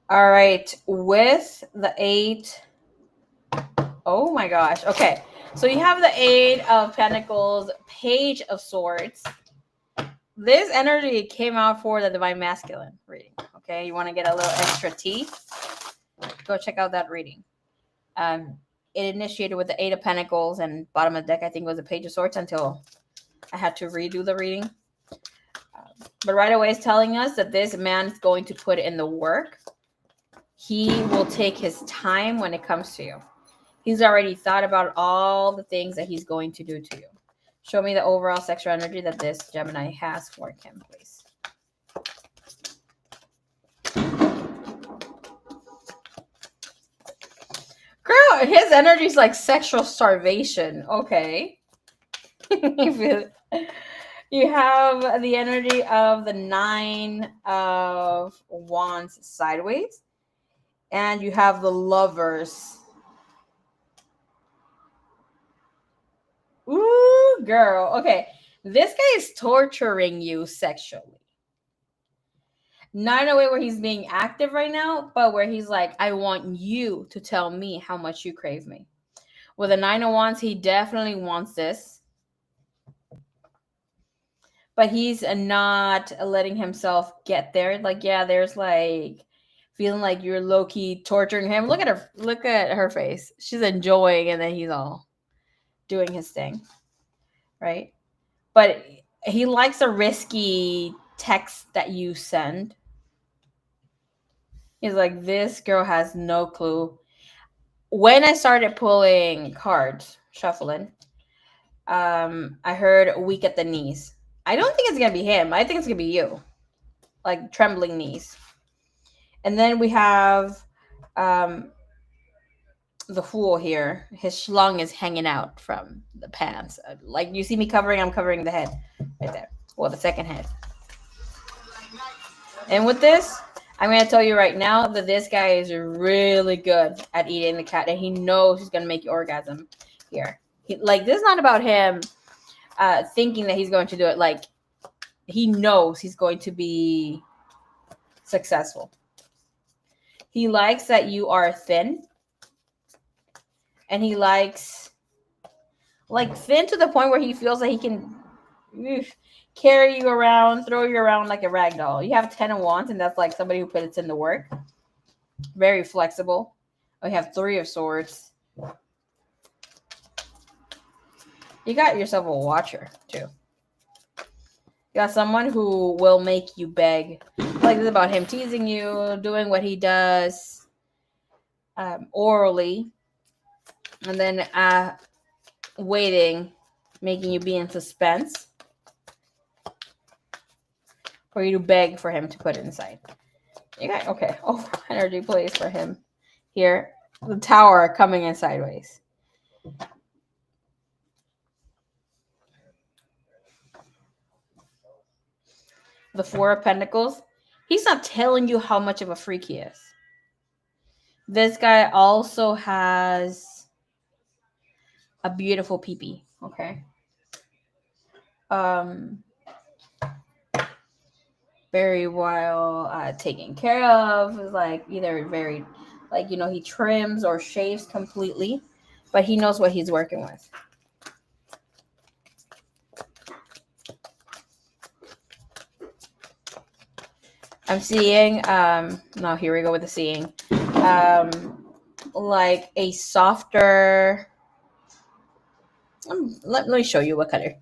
All right. With the 8. Oh my gosh. Okay. So you have the 8 of Pentacles, Page of Swords. This energy came out for the Divine Masculine reading. Okay. You want to get a little extra tea? Go check out that reading. It initiated with the 8 of Pentacles, and bottom of the deck, I think, was the Page of Swords until I had to redo the reading. But right away, it's telling us that this man is going to put in the work. He will take his time when it comes to you. He's already thought about all the things that he's going to do to you. Show me the overall sexual energy that this Gemini has for Kim, please. Girl, his energy is like sexual starvation. Okay. You have the energy of the 9 of Wands sideways. And you have the Lovers. Ooh, girl. Okay. This guy is torturing you sexually. Not in a way where he's being active right now, but where he's like, I want you to tell me how much you crave me. With the 9 of Wands, he definitely wants this. but he's not letting himself get there. Like, yeah, there's like feeling like you're low-key torturing him. Look at her face. She's enjoying, and then he's all doing his thing, right? But he likes a risky text that you send. He's like, this girl has no clue. When I started pulling cards, shuffling, I heard weak at the knees. I don't think it's gonna be him. I think it's gonna be you, like trembling knees. And then we have the fool here. His schlong is hanging out from the pants. Like you see me covering, I'm covering the head right there. Well, the second head. And with this, I'm going to tell you right now that this guy is really good at eating the cat, and he knows he's going to make you orgasm here. This is not about him thinking that he's going to do it. Like, he knows he's going to be successful. He likes that you are thin, and he likes, like, thin to the point where he feels like he can carry you around, throw you around like a rag doll. You have 10 of wands, and that's like somebody who puts in the work. Very flexible. We have 3 of swords. You got yourself a watcher, too. You got someone who will make you beg. Like, it's about him teasing you, doing what he does orally, and then waiting, making you be in suspense for you to beg for him to put it inside. You got, okay, over energy plays for him here. The tower coming in sideways. The 4 of Pentacles. He's not telling you how much of a freak he is. This guy also has a beautiful peepee. Okay. Very well taken care of. Like either very, like, you know, he trims or shaves completely, but he knows what he's working with. I'm seeing, no, here we go with the seeing. Like a softer, let me show you what color.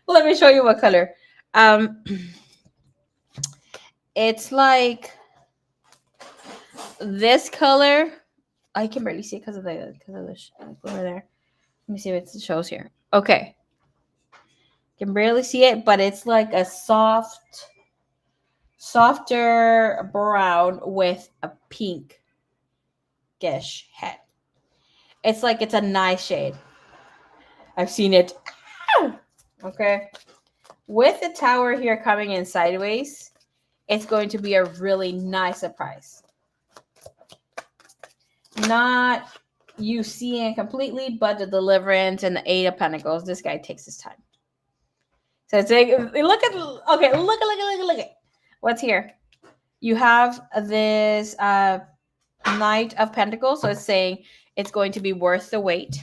Let me show you what color. It's like this color. I can barely see it because of the over there. Let me see what it shows here. Okay. Can barely see it, but it's like a softer brown with a pinkish head. It's like it's a nice shade. I've seen it. Okay. With the tower here coming in sideways, it's going to be a really nice surprise. Not you seeing it completely, but the deliverance and the 8 of Pentacles. This guy takes his time. So it's like, look at what's here. You have this Knight of Pentacles, so it's saying it's going to be worth the wait.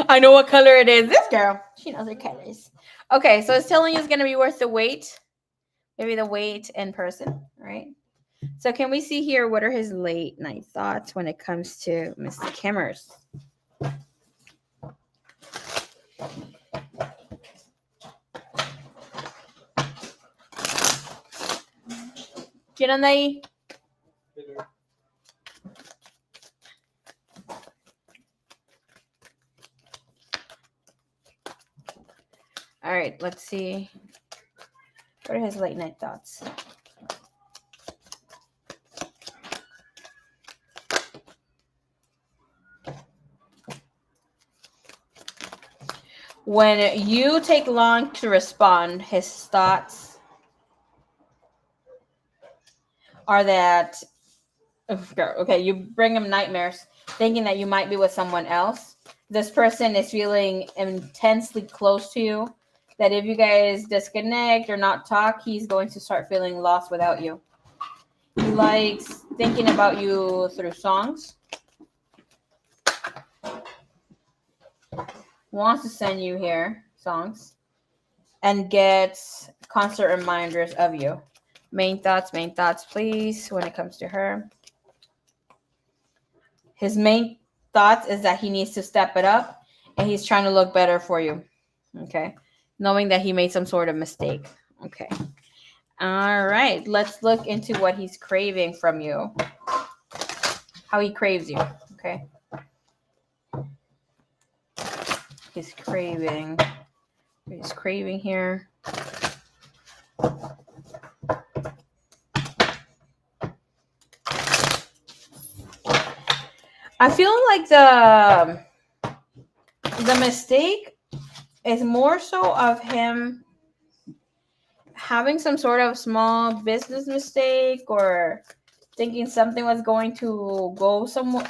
I know what color it is. This girl, she knows her colors. Okay, so it's telling you it's going to be worth the wait. Maybe the wait in person, right? So can we see here what are his late night thoughts when it comes to Mr. Kimmers? ¿Quién anda ahí? All right, let's see. What are his late night thoughts? When you take long to respond, his thoughts are that, okay, you bring him nightmares thinking that you might be with someone else. This person is feeling intensely close to you, that if you guys disconnect or not talk, he's going to start feeling lost without you. He likes thinking about you through songs. Wants to send you here songs and gets constant reminders of you. Main thoughts, please, when it comes to her. His main thoughts is that he needs to step it up and he's trying to look better for you. Okay. Knowing that he made some sort of mistake. Okay. All right. Let's look into what he's craving from you. How he craves you. Okay. He's craving. He's craving here. I feel like the mistake is more so of him having some sort of small business mistake or thinking something was going to go somewhere.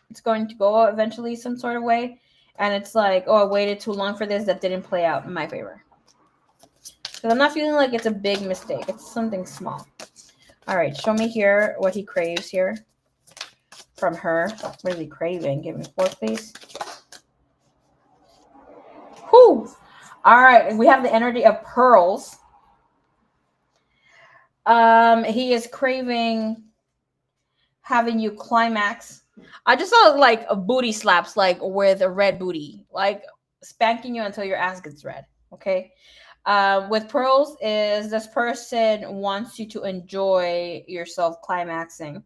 It's going to go eventually some sort of way. And it's like, oh, I waited too long for this. That didn't play out in my favor. Because I'm not feeling like it's a big mistake. It's something small. All right. Show me here what he craves here from her. What is he craving? Give me 4, please. Whew. All right. We have the energy of pearls. He is craving having you climax. I just saw like a booty slaps, like with a red booty, like spanking you until your ass gets red. Okay. With pearls is this person wants you to enjoy yourself climaxing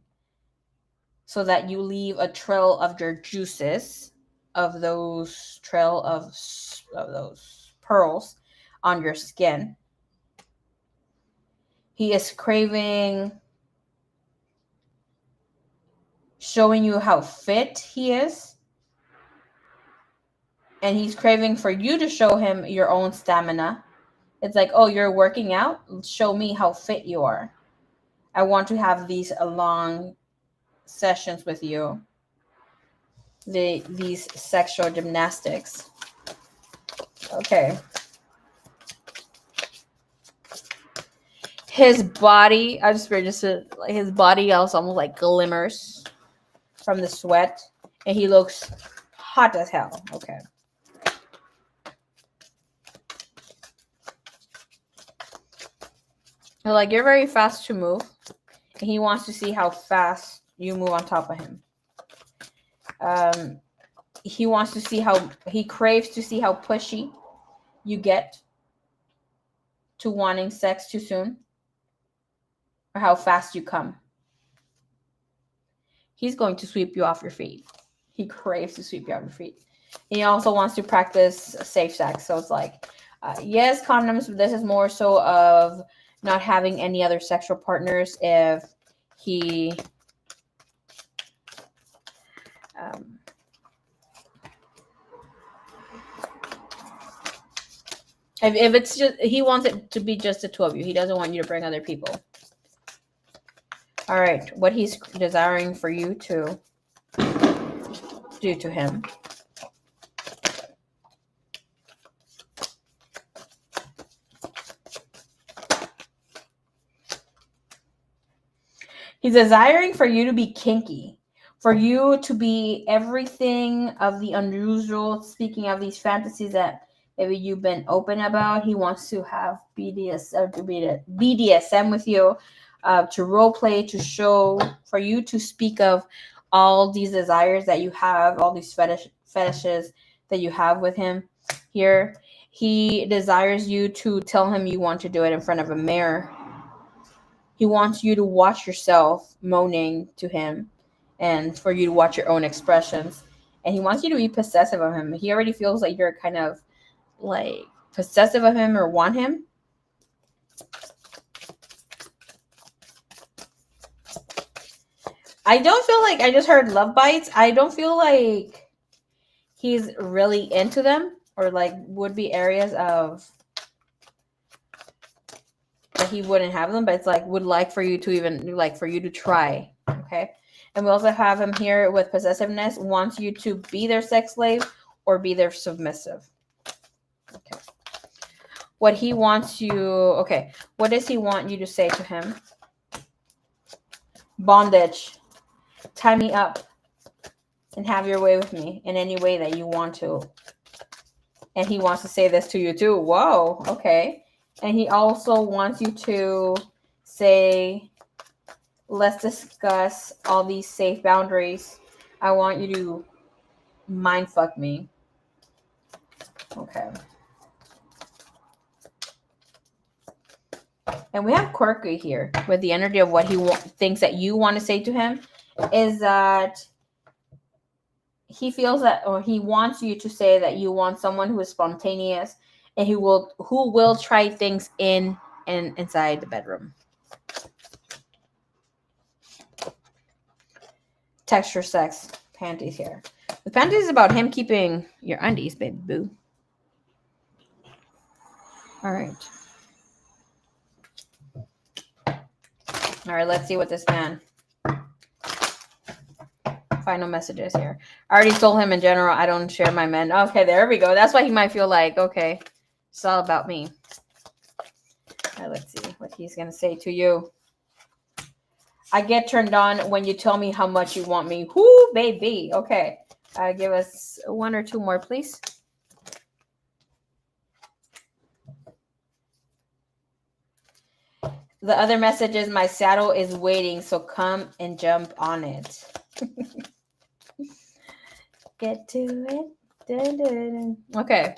so that you leave a trail of your juices, of those trail of those pearls on your skin. He is craving showing you how fit he is. And he's craving for you to show him your own stamina. It's like, oh, you're working out? Show me how fit you are. I want to have these long sessions with you. These sexual gymnastics. Okay. His body, I just registered, like his body also almost like glimmers from the sweat. And he looks hot as hell. Okay. Like, you're very fast to move. And he wants to see how fast you move on top of him. He wants to see how, he craves to see how pushy you get to wanting sex too soon. Or how fast you come. He's going to sweep you off your feet. He craves to sweep you off your feet. He also wants to practice safe sex. So it's like, yes, condoms, but this is more so of not having any other sexual partners if he if it's just, he wants it to be just the two of you. He doesn't want you to bring other people. All right, what he's desiring for you to do to him. He's desiring for you to be kinky, for you to be everything of the unusual. Speaking of these fantasies that maybe you've been open about, he wants to have BDSM with you, to role play, to show, for you to speak of all these desires that you have, all these fetishes that you have with him. Here, he desires you to tell him you want to do it in front of a mirror. He wants you to watch yourself moaning to him and for you to watch your own expressions. And he wants you to be possessive of him. He already feels like you're kind of like possessive of him or want him. I don't feel like, I just heard love bites. I don't feel like he's really into them or like would be areas of that he wouldn't have them, but it's like would like for you to even like for you to try. Okay. And we also have him here with possessiveness, wants you to be their sex slave or be their submissive. Okay. What he wants you, okay. What does he want you to say to him? Bondage. Tie me up and have your way with me in any way that you want to. And he wants to say this to you too. Whoa, okay. And he also wants you to say, let's discuss all these safe boundaries. I want you to mind fuck me. Okay. And we have Quirky here with the energy of what he thinks that you want to say to him is that he feels that, or he wants you to say that you want someone who is spontaneous and who will try things in and inside the bedroom. Texture sex panties here. The panties is about him keeping your undies, baby boo. All right. All right, let's see what this man. Final messages here. I already told him in general I don't share my men. Okay, there we go. That's why he might feel like, okay, it's all about me. All right, let's see what he's going to say to you. I get turned on when you tell me how much you want me. Whoo, baby. Okay. Give us one or two more, please. The other message is my saddle is waiting, so come and jump on it. Get to it. Dun, dun, dun. Okay.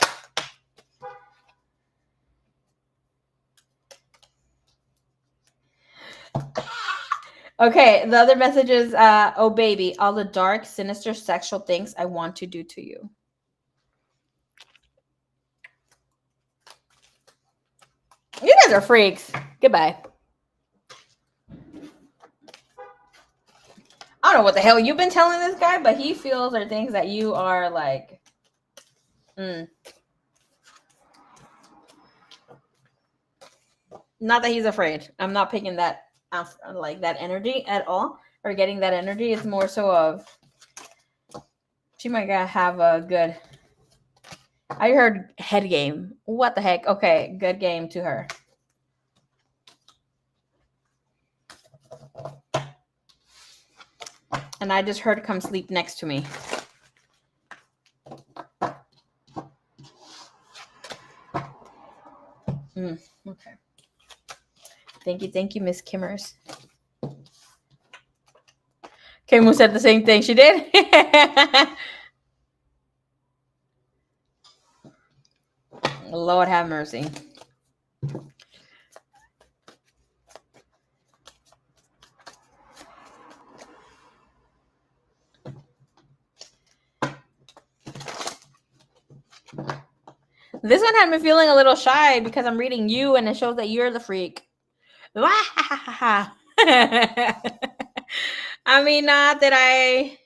Okay, the other message is, oh baby, all the dark, sinister sexual things I want to do to you. You guys are freaks. Goodbye. I don't know what the hell you've been telling this guy, but he feels or thinks that you are like, Not that he's afraid. I'm not picking that like that energy at all, or getting that energy. It's more so of she might have a good. I heard head game. What the heck? Okay, good game to her. And I just heard come sleep next to me. Okay. Thank you, Miss Kimmers. Kimu said the same thing. She did. Lord have mercy. This one had me feeling a little shy because I'm reading you and it shows that you're the freak. I mean, not that I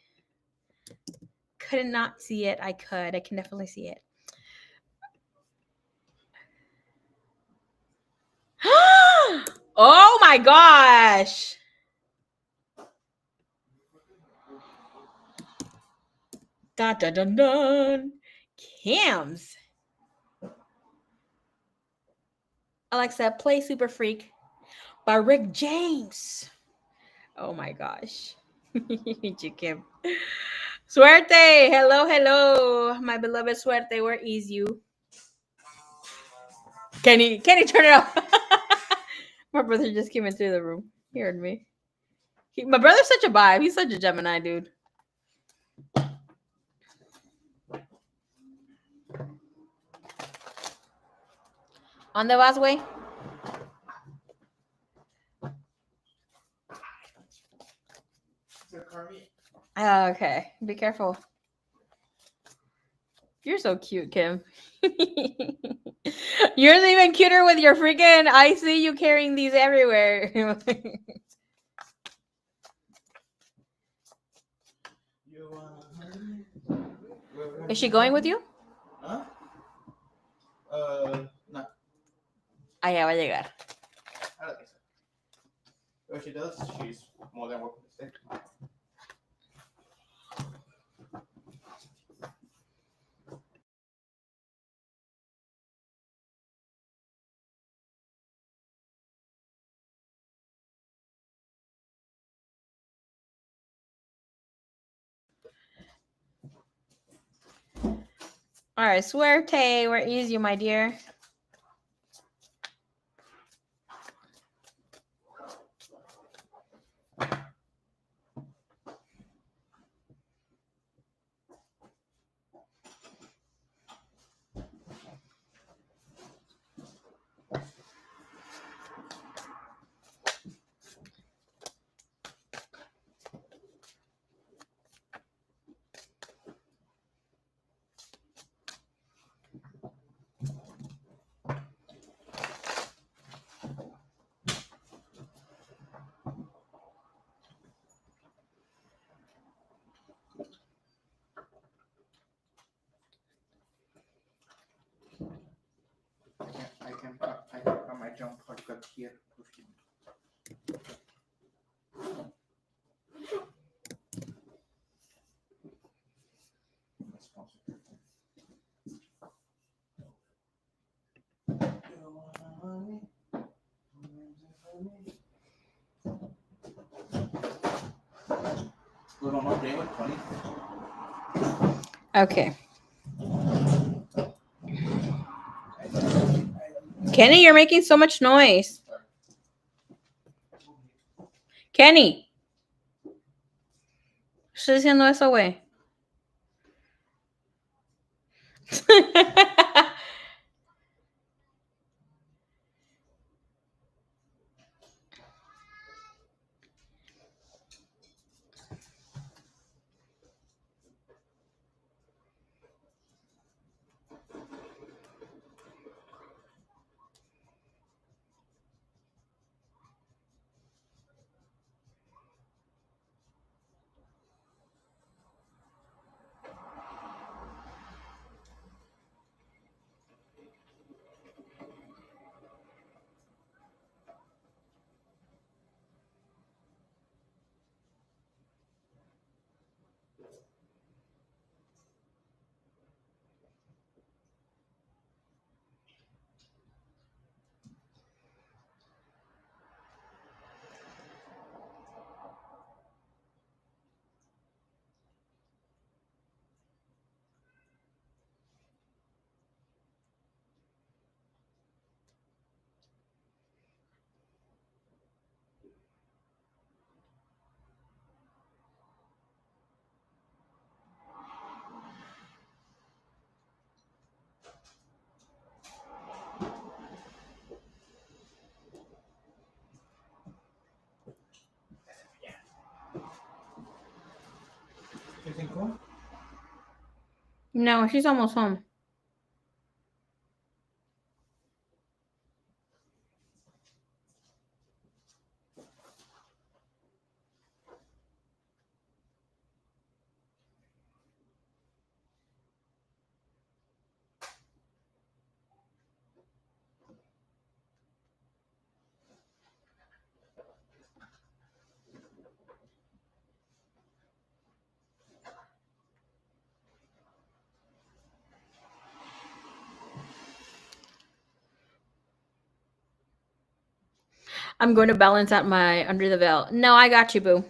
could not see it. I could. I can definitely see it. Oh my gosh. Dun dun dun dun. Cams. Alexa, play Super Freak by Rick James. Oh my gosh. You, Kim. Suerte. Hello, hello. My beloved Suerte. Where is you? Can he turn it off? My brother just came into the room. He heard me. My brother's such a vibe. He's such a Gemini, dude. On the last way? Okay. Be careful. You're so cute, Kim. You're even cuter with your freaking. I see you carrying these everywhere. Is she going with you? Huh? No, Allá va a llegar. I don't think so. If she does, she's more than welcome to stay. All right, suerte. Where is you, my dear? I can put my jump shortcut here. We don't know play with 20. Okay. Kenny, you're making so much noise. Kenny. Estoy diciendo eso, güey. You think home? No, she's almost home. I'm going to balance out my under the veil. No, I got you, boo.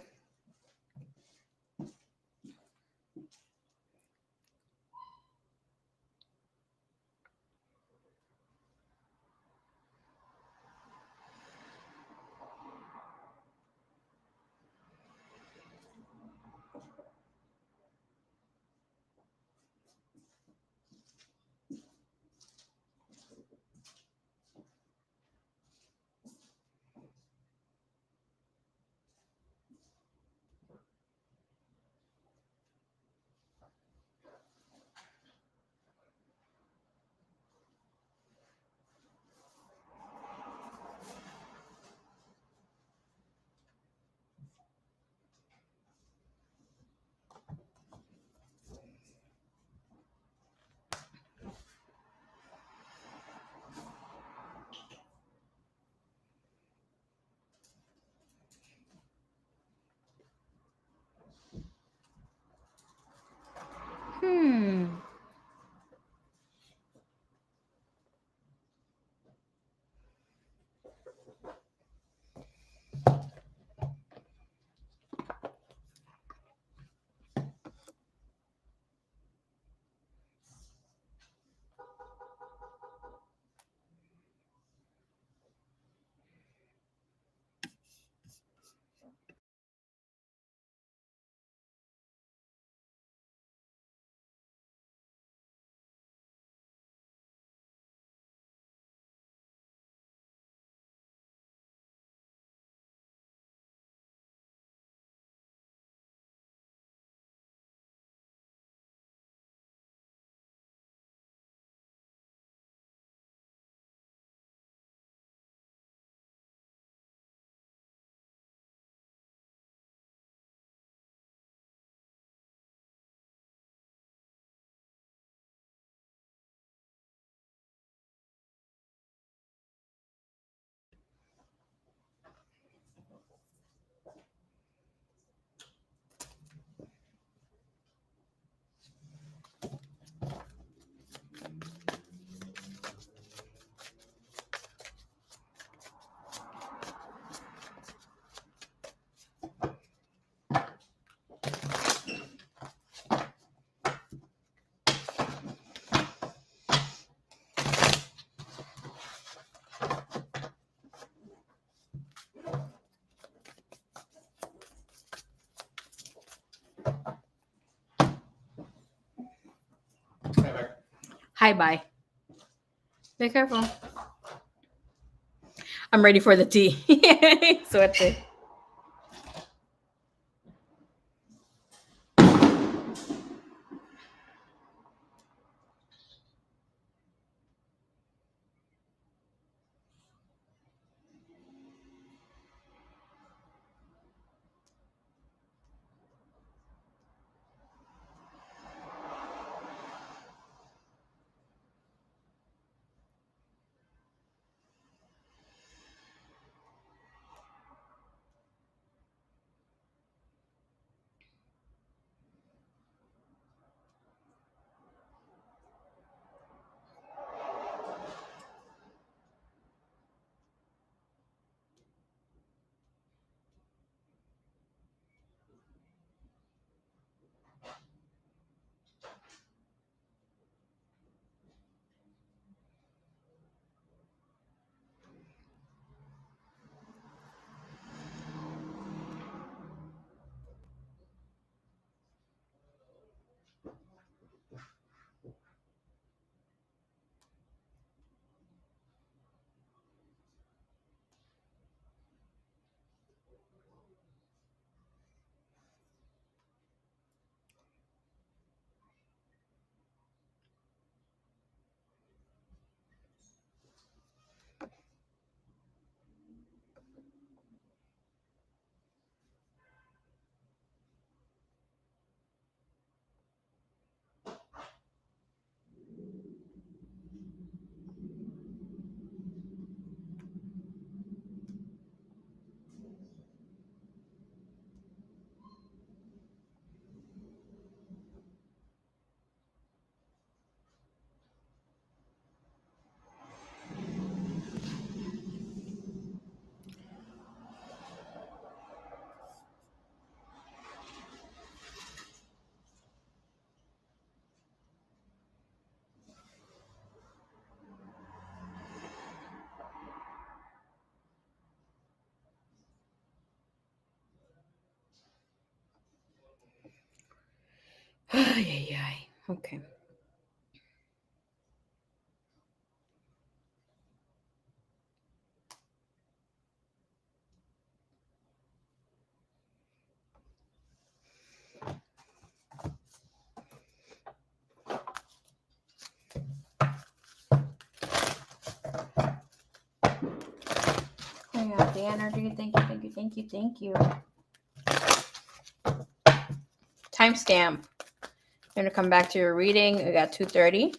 Hi, bye. Be careful. I'm ready for the tea. Suerte. Ay, ay, ay. Okay. I got the energy. Thank you, thank you, thank you, thank you. Timestamp. You're gonna come back to your reading. We got 2:30.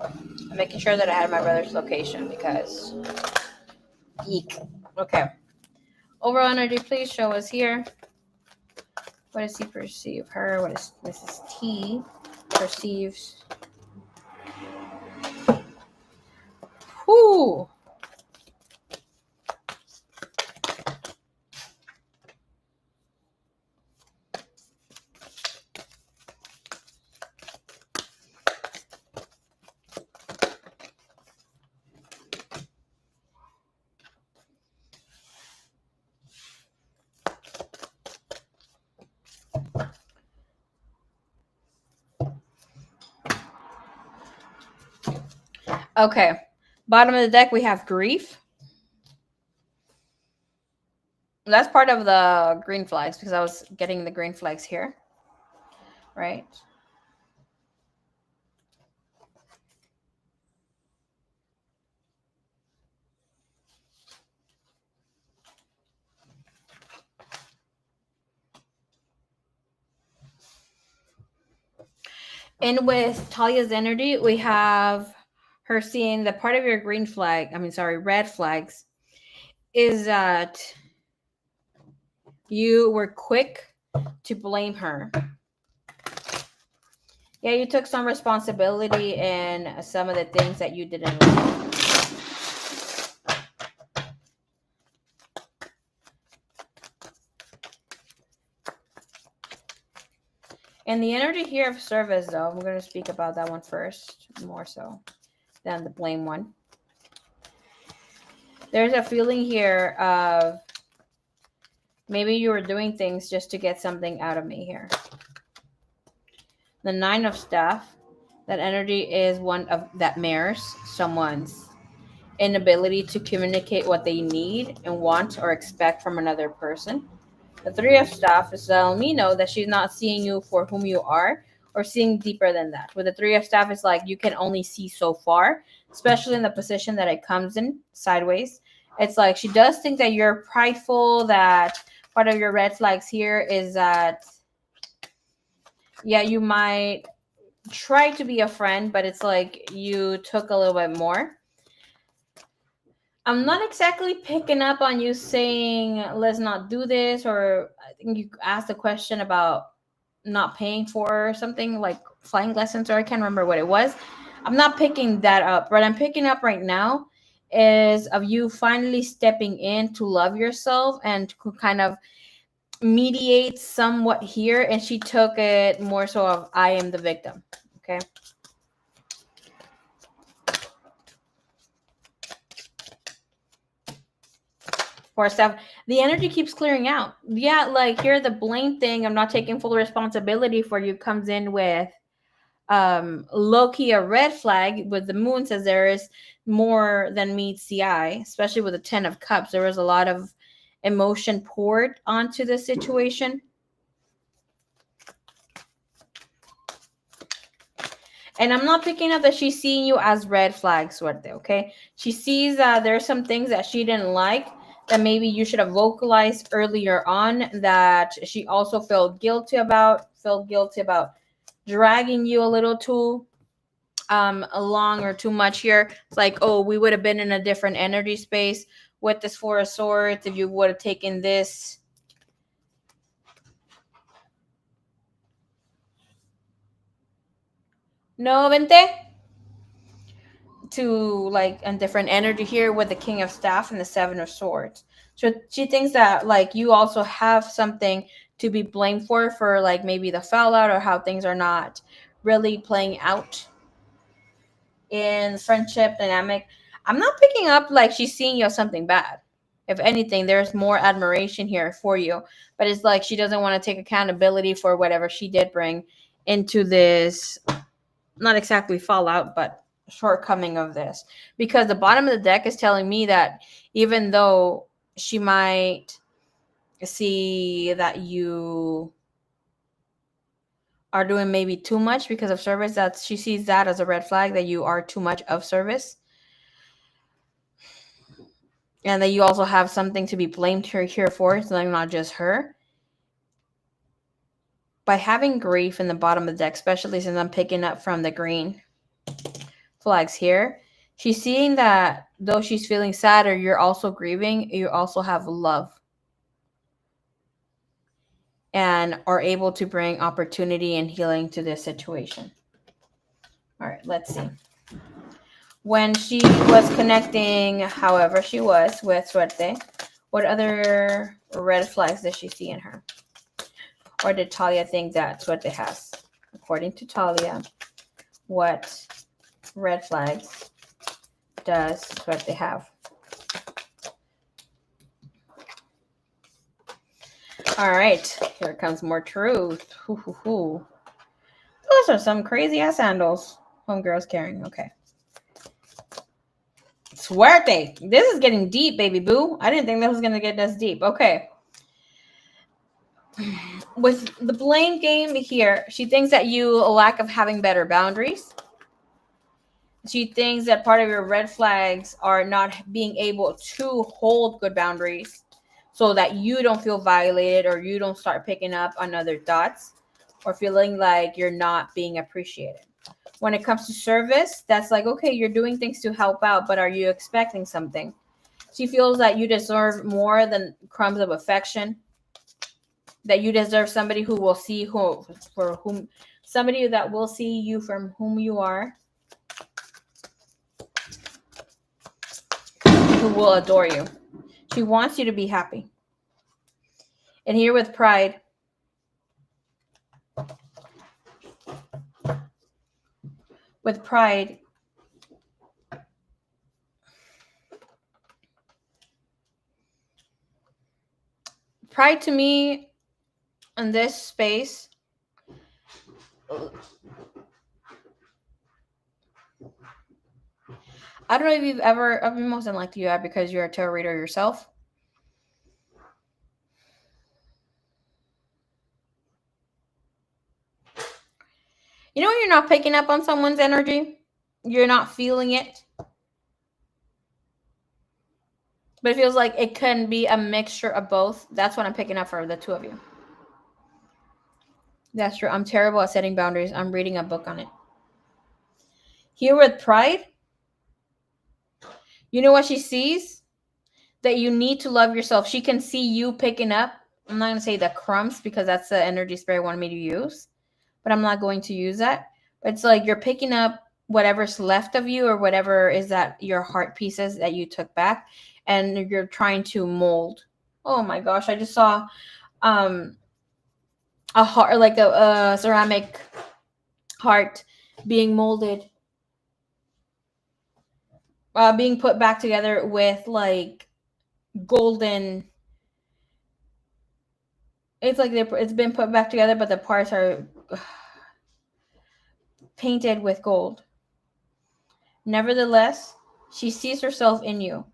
I'm making sure that I had my brother's location because eek. Okay. Overall energy, please show us here. What does he perceive her? What does Mrs. T perceives? Whoo! Okay. Bottom of the deck, we have grief. That's part of the green flags because I was getting the green flags here. Right? And with Talia's energy, we have her seeing the part of your green flag, red flags, is that you were quick to blame her. Yeah, you took some responsibility in some of the things that you didn't like. And the energy here of service, though, I'm going to speak about that one first, more so than the blame one. There's a feeling here of maybe you were doing things just to get something out of me here. The Nine of Staff, that energy is one of that mirrors someone's inability to communicate what they need and want or expect from another person. The Three of Staff is letting me know that she's not seeing you for whom you are or seeing deeper than that. With the Three of Staff, it's like you can only see so far, especially in the position that it comes in sideways. It's like she does think that you're prideful, that part of your red flags here is that, yeah, you might try to be a friend, but it's like you took a little bit more. I'm not exactly picking up on you saying let's not do this, or I think you asked a question about not paying for something like flying lessons, or I can't remember what it was. I'm not picking that up. What I'm picking up right now is of you finally stepping in to love yourself and to kind of mediate somewhat here, and she took it more so of I am the victim. Okay. For stuff, the energy keeps clearing out. Yeah, like here the blame thing, I'm not taking full responsibility for you, comes in with low-key a red flag. With the moon says there is more than meets the eye, especially with the 10 of Cups. There was a lot of emotion poured onto the situation. And I'm not picking up that she's seeing you as red flags, Suerte, okay? She sees that there's some things that she didn't like that maybe you should have vocalized earlier on, that she also felt guilty about dragging you a little too along or too much here. It's like, oh, we would have been in a different energy space with this Four of Swords if you would have taken this. No, vente. To like a different energy here with the King of Staff and the Seven of Swords. So she thinks that like you also have something to be blamed for like maybe the fallout or how things are not really playing out in friendship dynamic. I'm not picking up like she's seeing you as something bad. If anything, there's more admiration here for you, but it's like she doesn't want to take accountability for whatever she did bring into this, not exactly fallout, but shortcoming of this. Because the bottom of the deck is telling me that even though she might see that you are doing maybe too much because of service, that she sees that as a red flag, that you are too much of service, and that you also have something to be blamed here for. It's not just her. By having grief in the bottom of the deck, especially since I'm picking up from the green flags here, she's seeing that though she's feeling sad or you're also grieving, you also have love and are able to bring opportunity and healing to this situation. All right, let's see. When she was connecting, however she was, with Suerte, what other red flags did she see in her? Or did Talia think that Suerte has? According to Talia, what red flags does Suerte have? All right, here comes more truth. Those are some crazy ass sandals homegirl's carrying. Okay. Suerte. This is getting deep, baby boo. I didn't think this was going to get this deep. Okay. With the blame game here, she thinks that you lack of having better boundaries. She thinks that part of your red flags are not being able to hold good boundaries so that you don't feel violated or you don't start picking up on other thoughts or feeling like you're not being appreciated. When it comes to service, that's like, okay, you're doing things to help out, but are you expecting something? She feels that you deserve more than crumbs of affection, that you deserve somebody who will see somebody that will see you from whom you are, who will adore you. She wants you to be happy. And here with pride, Pride to me in this space, I don't know if you've ever, I mean, most than likely you have because you're a tarot reader yourself. You know when you're not picking up on someone's energy? You're not feeling it. But it feels like it can be a mixture of both. That's what I'm picking up for the two of you. That's true. I'm terrible at setting boundaries. I'm reading a book on it. Here with Pride, you know what she sees? That you need to love yourself. She can see you picking up. I'm not going to say the crumbs because that's the energy spirit wanted me to use. But I'm not going to use that. But it's like you're picking up whatever's left of you or whatever is that your heart pieces that you took back. And you're trying to mold. Oh my gosh. I just saw a heart, like a ceramic heart being molded, being put back together with like golden. It's like it's been put back together, but the parts are painted with gold. Nevertheless, she sees herself in you,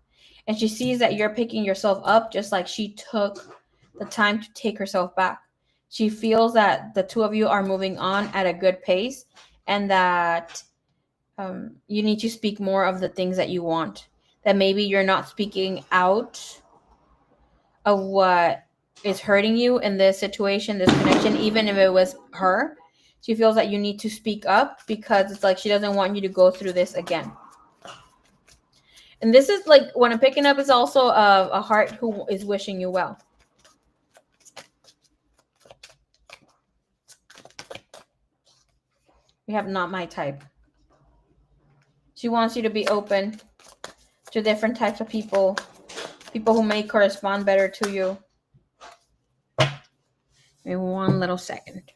and she sees that you're picking yourself up just like she took the time to take herself back. She feels that the two of you are moving on at a good pace, and that you need to speak more of the things that you want. That maybe you're not speaking out of what is hurting you in this situation, this connection, even if it was her. She feels that you need to speak up because it's like she doesn't want you to go through this again. And this is like what I'm picking up is also a heart who is wishing you well. We have not my type. She wants you to be open to different types of people who may correspond better to you. Maybe one little second.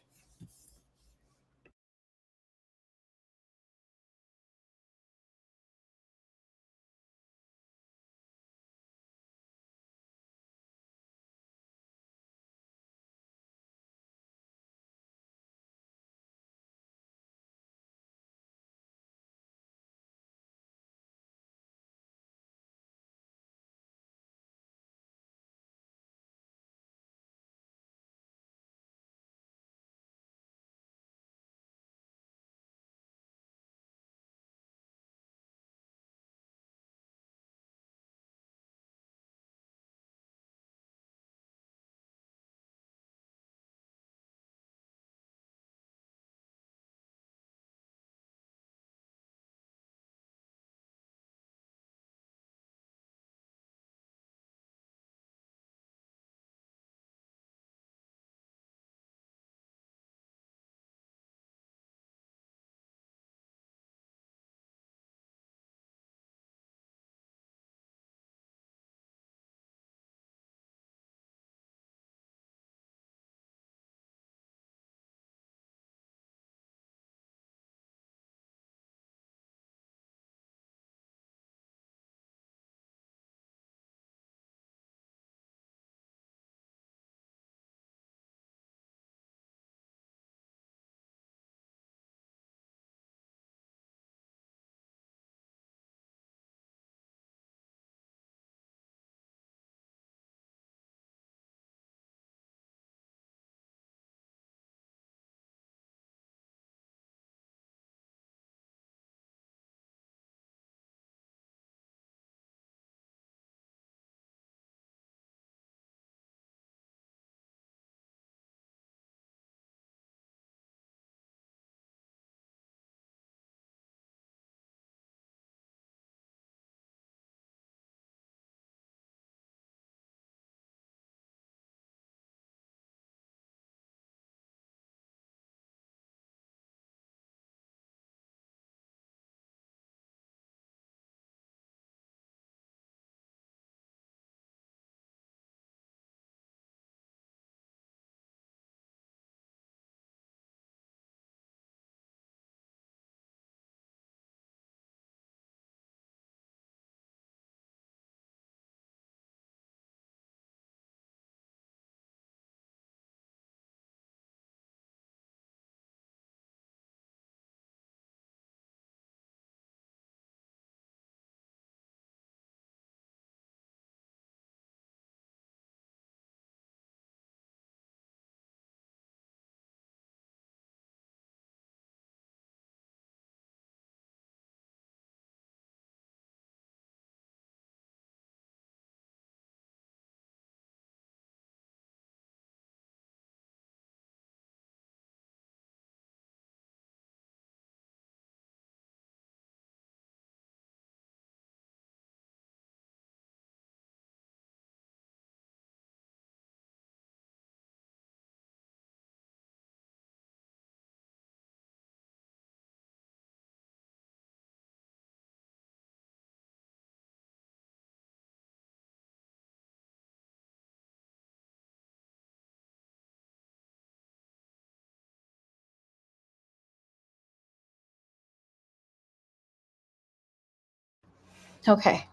Okay.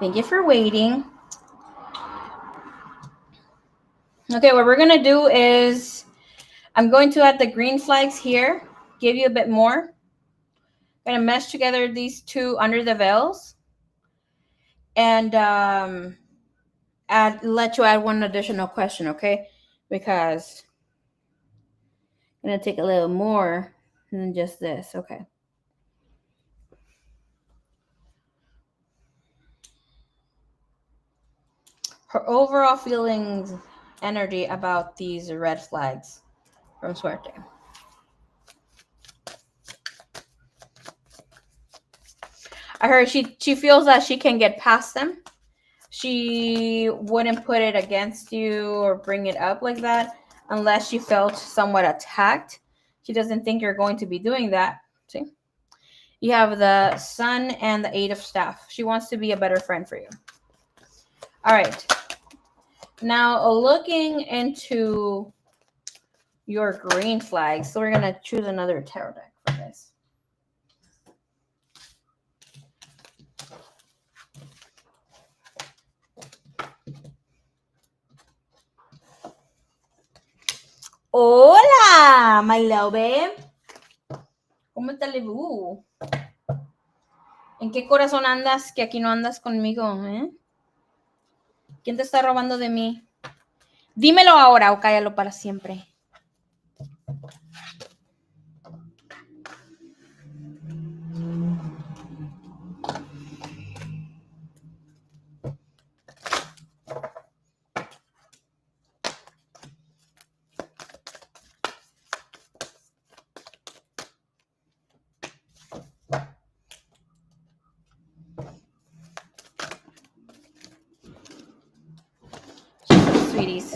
Thank you for waiting. Okay, what we're going to do is I'm going to add the green flags here, give you a bit more. I'm going to mesh together these two under the veils and let you add one additional question, okay? Because I'm going to take a little more than just this, okay? Her overall feelings, energy about these red flags from Suerte. I heard she feels that she can get past them. She wouldn't put it against you or bring it up like that unless she felt somewhat attacked. She doesn't think you're going to be doing that. See? You have the Sun and the Eight of Staff. She wants to be a better friend for you. All right. Now, looking into your green flags, so we're going to choose another tarot deck for this. Hola, my love. ¿Cómo está Lebu? ¿En qué corazón andas que aquí no andas conmigo? ¿Quién te está robando de mí? Dímelo ahora o cállalo para siempre. Sweeties.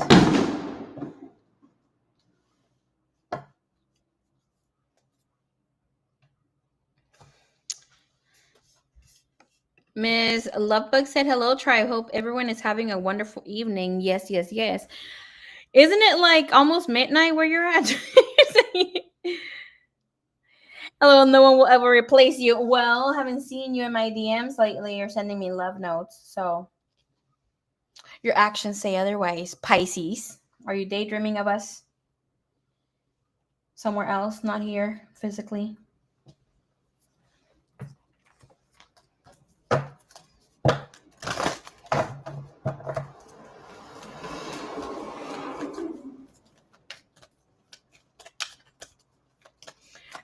Ms. Lovebug said, hello, tribe. Hope everyone is having a wonderful evening. Yes, yes, yes. Isn't it like almost midnight where you're at? Hello, no one will ever replace you. Well, haven't seen you in my DMs lately. You're sending me love notes. So your actions say otherwise. Pisces, are you daydreaming of us? Somewhere else, not here physically.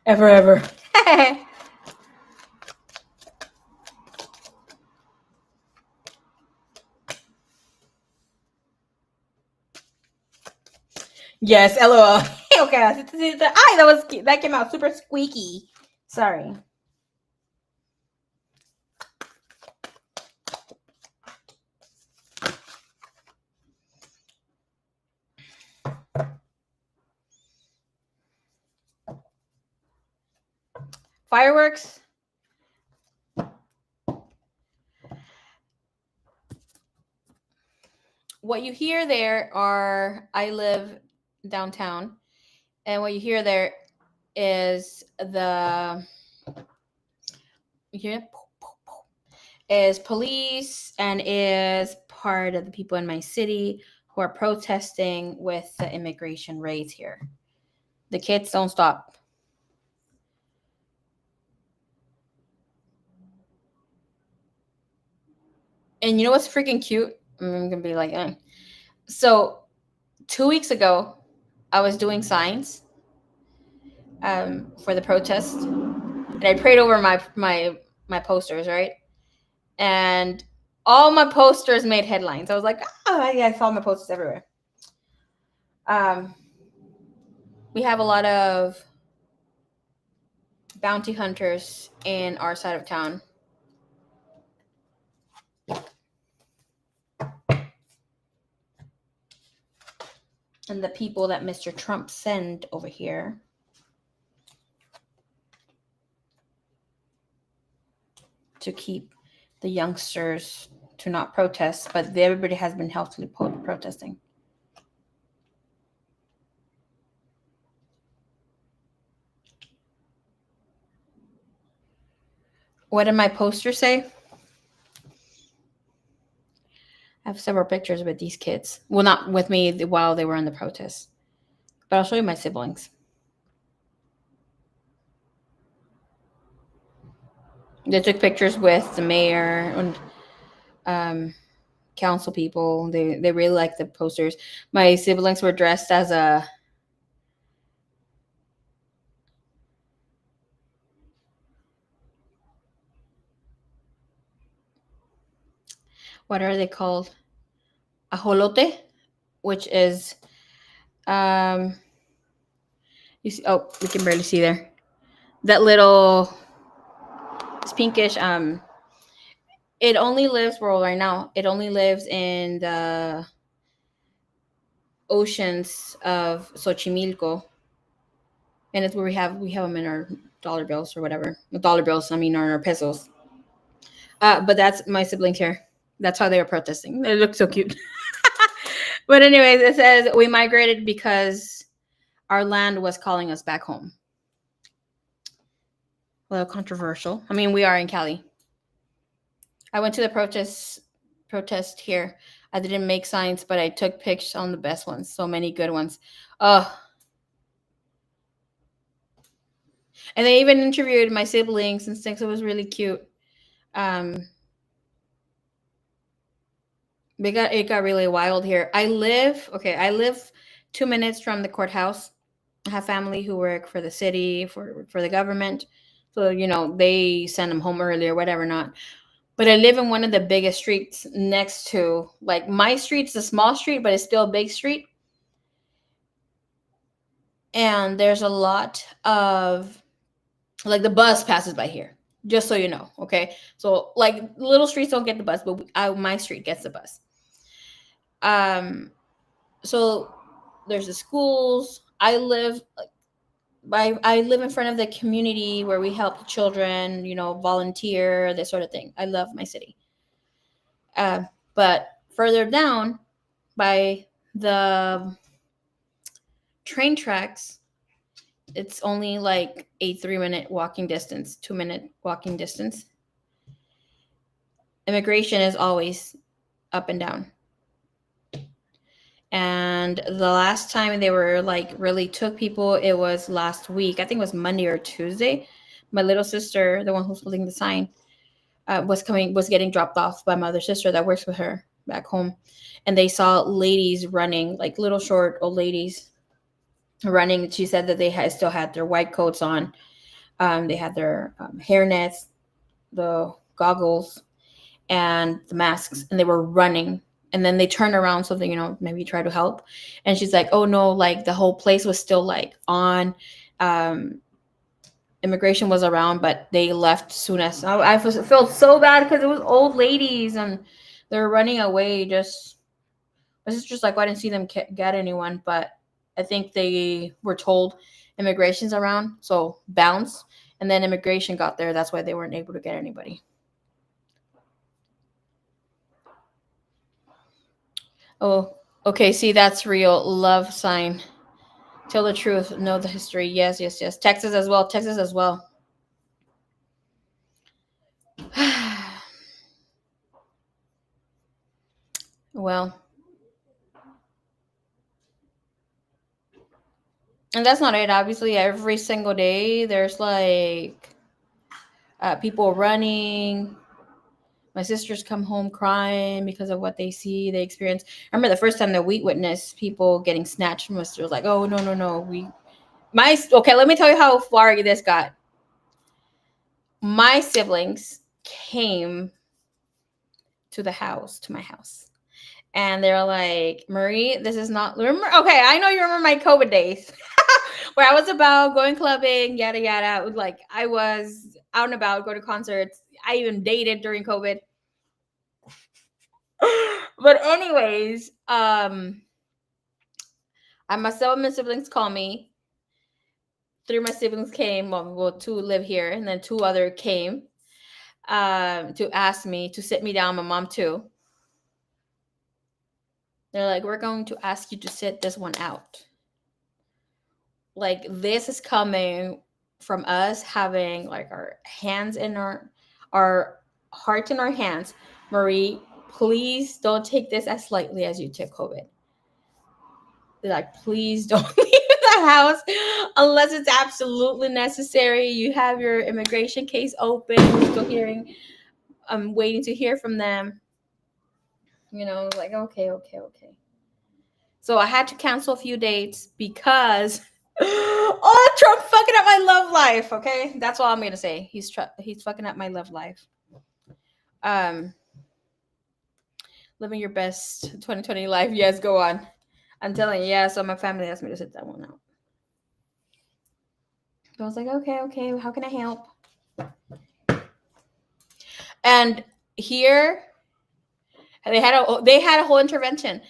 Ever. Yes, LOL. Okay, that came out super squeaky. Sorry. Fireworks. What you hear there are, I live downtown, and what you hear there is is police and is part of the people in my city who are protesting with the immigration raids here. The kids don't stop. And you know what's freaking cute? I'm gonna be like, So 2 weeks ago, I was doing signs for the protest, and I prayed over my posters, right? And all my posters made headlines. I was like, I saw my posters everywhere. We have a lot of bounty hunters in our side of town. And the people that Mr. Trump sent over here to keep the youngsters to not protest, but everybody has been healthily protesting. What did my poster say? I have several pictures with these kids. Well, not with me while they were in the protest, but I'll show you my siblings. They took pictures with the mayor and council people. They really liked the posters. My siblings were dressed as a what are they called? Ajolote, which is you see, oh, we can barely see there. That little it's pinkish it only lives well right now. It only lives in the oceans of Xochimilco, and it's where we have them in our dollar bills or whatever. Dollar bills, I mean, or our pesos. But that's my siblings here. That's how they were protesting. They look so cute. But anyways, it says we migrated because our land was calling us back home. A little controversial. I mean, we are in Cali. I went to the protest here. I didn't make signs, but I took pics on the best ones. So many good ones. Oh, and they even interviewed my siblings and things. It was really cute. Um, it got really wild here. I live 2 minutes from the courthouse. I have family who work for the city, for the government. So, they send them home early or whatever not. But I live in one of the biggest streets next to, like, my street's a small street, but it's still a big street. And there's a lot of, like, the bus passes by here, just so you know, okay? So, like, little streets don't get the bus, but my street gets the bus. So there's the schools. I live in front of the community where we help the children, volunteer, this sort of thing. I love my city. But further down by the train tracks, it's only like a 3-minute walking distance, 2-minute walking distance. Immigration is always up and down. And the last time they were like really took people, it was last week. I think it was Monday or Tuesday. My little sister, the one who's holding the sign, was getting dropped off by my other sister that works with her back home. And they saw ladies running, like little short old ladies running. She said that they still had their white coats on. They had their hair nets, the goggles, and the masks, and they were running. And then they turned around so they, maybe try to help. And she's like, oh no, like the whole place was still like on. Immigration was around, but they left soon as I felt so bad because it was old ladies and they're running away. My sister's like, well, I didn't see them get anyone, but I think they were told immigration's around, so bounce. And then immigration got there. That's why they weren't able to get anybody. Oh, okay. See, that's real. Love sign. Tell the truth. Know the history. Yes, yes, yes. Texas as well. Well, and that's not it. Obviously, every single day there's like people running. My sisters come home crying because of what they experience. I remember the first time that we witnessed people getting snatched from us. It was like, oh no, no, no. Okay, let me tell you how far this got. My siblings came to my house. And they're like, Marie, this is not, remember? Okay, I know you remember my COVID days where I was about going clubbing, yada, yada. Like I was out and about, go to concerts. I even dated during COVID. But anyways, myself and my siblings call me. 3 of my siblings came. Well, 2 live here, and then 2 other came to ask me to sit me down. My mom too. They're like, we're going to ask you to sit this one out. Like this is coming from us having like our hands in our heart in our hands. Marie, please don't take this as lightly as you took COVID. Like, please don't leave the house unless it's absolutely necessary. You have your immigration case open. We're still hearing. I'm waiting to hear from them. You know, like, okay. So I had to cancel a few dates because Trump fucking up my love life. Okay, that's all I'm gonna say. He's fucking up my love life. Living your best 2020 life. Yes, go on. I'm telling you, yeah. So my family asked me to sit that one out. So I was like, okay. How can I help? And here, they had a whole intervention.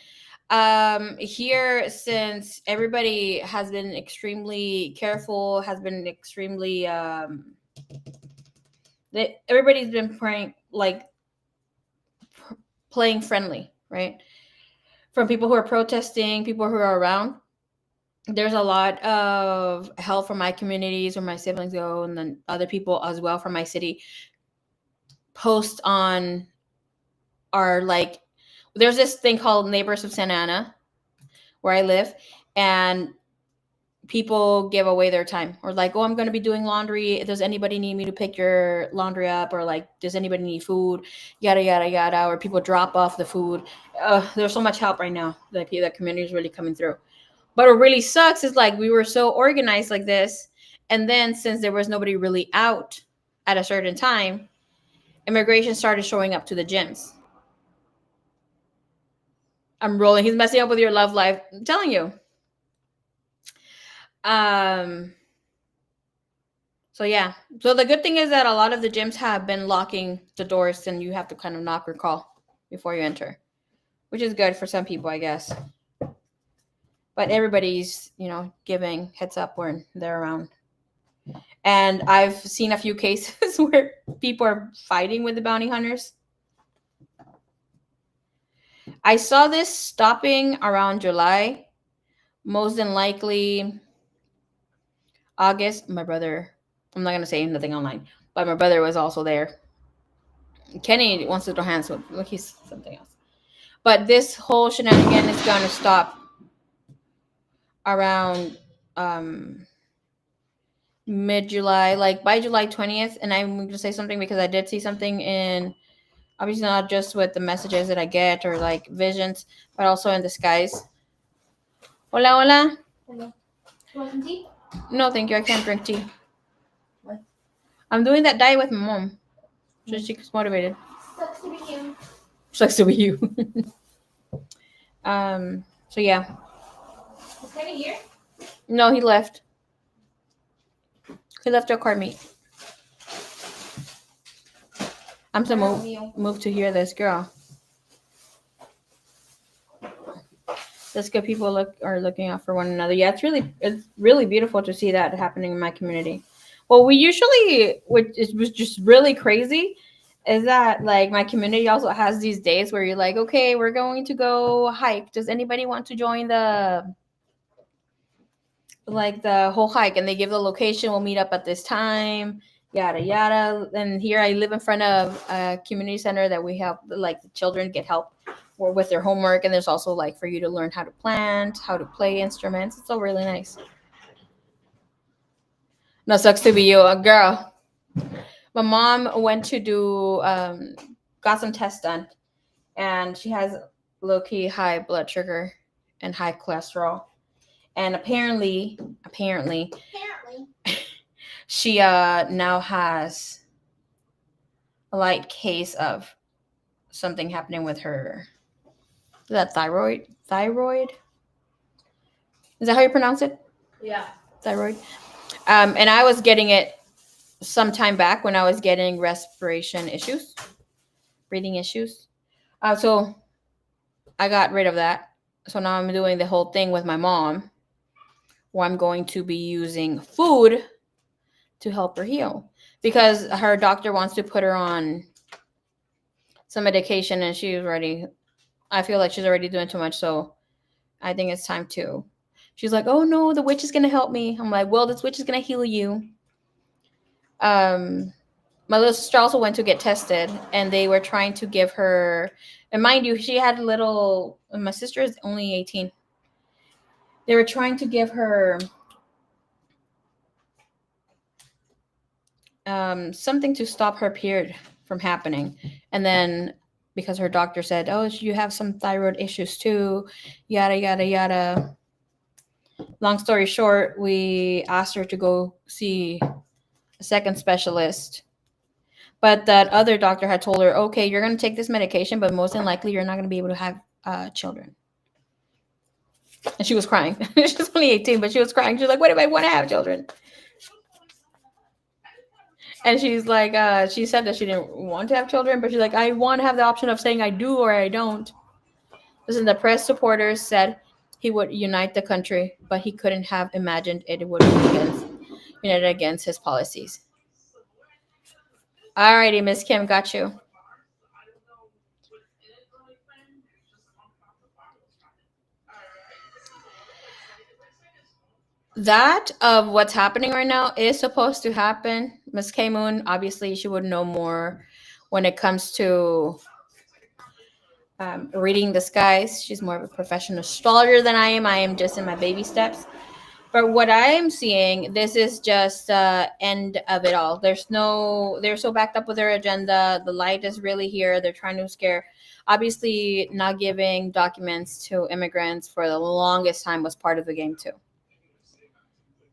Here, since everybody has been extremely careful, has been extremely everybody's been playing friendly, right? From people who are protesting, people who are around. There's a lot of help from my communities where my siblings go, and then other people as well from my city post on our there's this thing called Neighbors of Santa Ana where I live, and people give away their time, or like, oh, I'm going to be doing laundry. Does anybody need me to pick your laundry up? Or like, does anybody need food? Yada, yada, yada. Or people drop off the food. There's so much help right now. That community is really coming through. But what really sucks is like, we were so organized like this. And then since there was nobody really out at a certain time, immigration started showing up to the gyms. I'm rolling. He's messing up with your love life. I'm telling you. So yeah. So the good thing is that a lot of the gyms have been locking the doors, and you have to kind of knock or call before you enter, which is good for some people, I guess. But everybody's, giving heads up when they're around. And I've seen a few cases where people are fighting with the bounty hunters. I saw this stopping around July. Most than likely August. My brother, I'm not going to say nothing online, but my brother was also there. Kenny wants to throw hands with, look, he's something else. But this whole shenanigan is going to stop around mid-July, like by July 20th. And I'm going to say something because I did see something in, obviously not just with the messages that I get or like visions, but also in the skies. Hola, hola. Hello. You want some tea? No, thank you. I can't drink tea. What? I'm doing that diet with my mom. So she's motivated. Sucks to be you. Sucks to be you. So yeah. Is Kenny here? No, he left. He left our car meet. I'm to move to hear this girl. That's good. People are looking out for one another. Yeah, it's really beautiful to see that happening in my community. Well, we usually, which was just really crazy, is that like my community also has these days where you're like, okay, we're going to go hike. Does anybody want to join the whole hike? And they give the location. We'll meet up at this time. Yada yada. And here I live in front of a community center that we have like the children get help or with their homework, and there's also like for you to learn how to plant, how to play instruments. It's all really nice. No, sucks to be you, a girl. My mom went to do got some tests done, and she has low-key high blood sugar and high cholesterol, and apparently she now has a light case of something happening with her. Is that thyroid? Is that how you pronounce it? Yeah. Thyroid. And I was getting it some time back when I was getting respiration issues, breathing issues. So I got rid of that. So now I'm doing the whole thing with my mom, where I'm going to be using food to help her heal, because her doctor wants to put her on some medication, and I feel like she's already doing too much. So I think it's time to. She's like, oh no, the witch is going to help me. I'm like, well, this witch is going to heal you. my little sister also went to get tested, and they were trying to give her. And mind you, she had little. My sister is only 18. They were trying to give her something to stop her period from happening, and then because her doctor said, "Oh, you have some thyroid issues too," yada yada yada. Long story short, we asked her to go see a second specialist. But that other doctor had told her, okay, you're going to take this medication, but most than likely you're not going to be able to have children. And she was crying. She's only 18, but she was crying. She's like, what if I want to have children? And she's like, she said that she didn't want to have children, but she's like, I want to have the option of saying I do or I don't. Listen, the press supporters said he would unite the country, but he couldn't have imagined it would be united against his policies. Alrighty, Miss Kim, got you. That of what's happening right now is supposed to happen. Miss K Moon, obviously, she would know more when it comes to reading the skies. She's more of a professional astrologer than I am. I am just in my baby steps. But what I am seeing, this is just the end of it all. They're so backed up with their agenda. The light is really here. They're trying to scare. Obviously, not giving documents to immigrants for the longest time was part of the game too.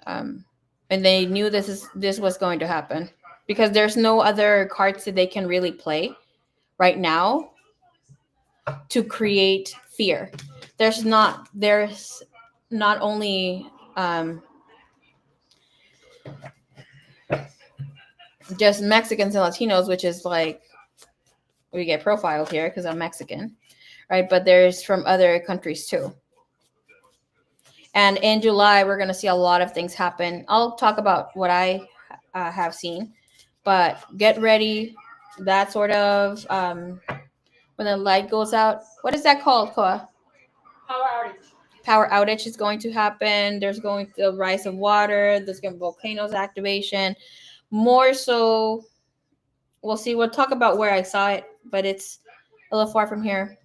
And they knew this was going to happen because there's no other cards that they can really play right now to create fear. There's not only just Mexicans and Latinos, which is like we get profiled here because I'm Mexican, right? But there's from other countries too. And in July, we're going to see a lot of things happen. I'll talk about what I have seen, but get ready. That sort of when the light goes out. What is that called, Koa? Power outage. Power outage is going to happen. There's going to be a rise of water. There's going to be volcanoes activation. More so, we'll see. We'll talk about where I saw it, but it's a little far from here.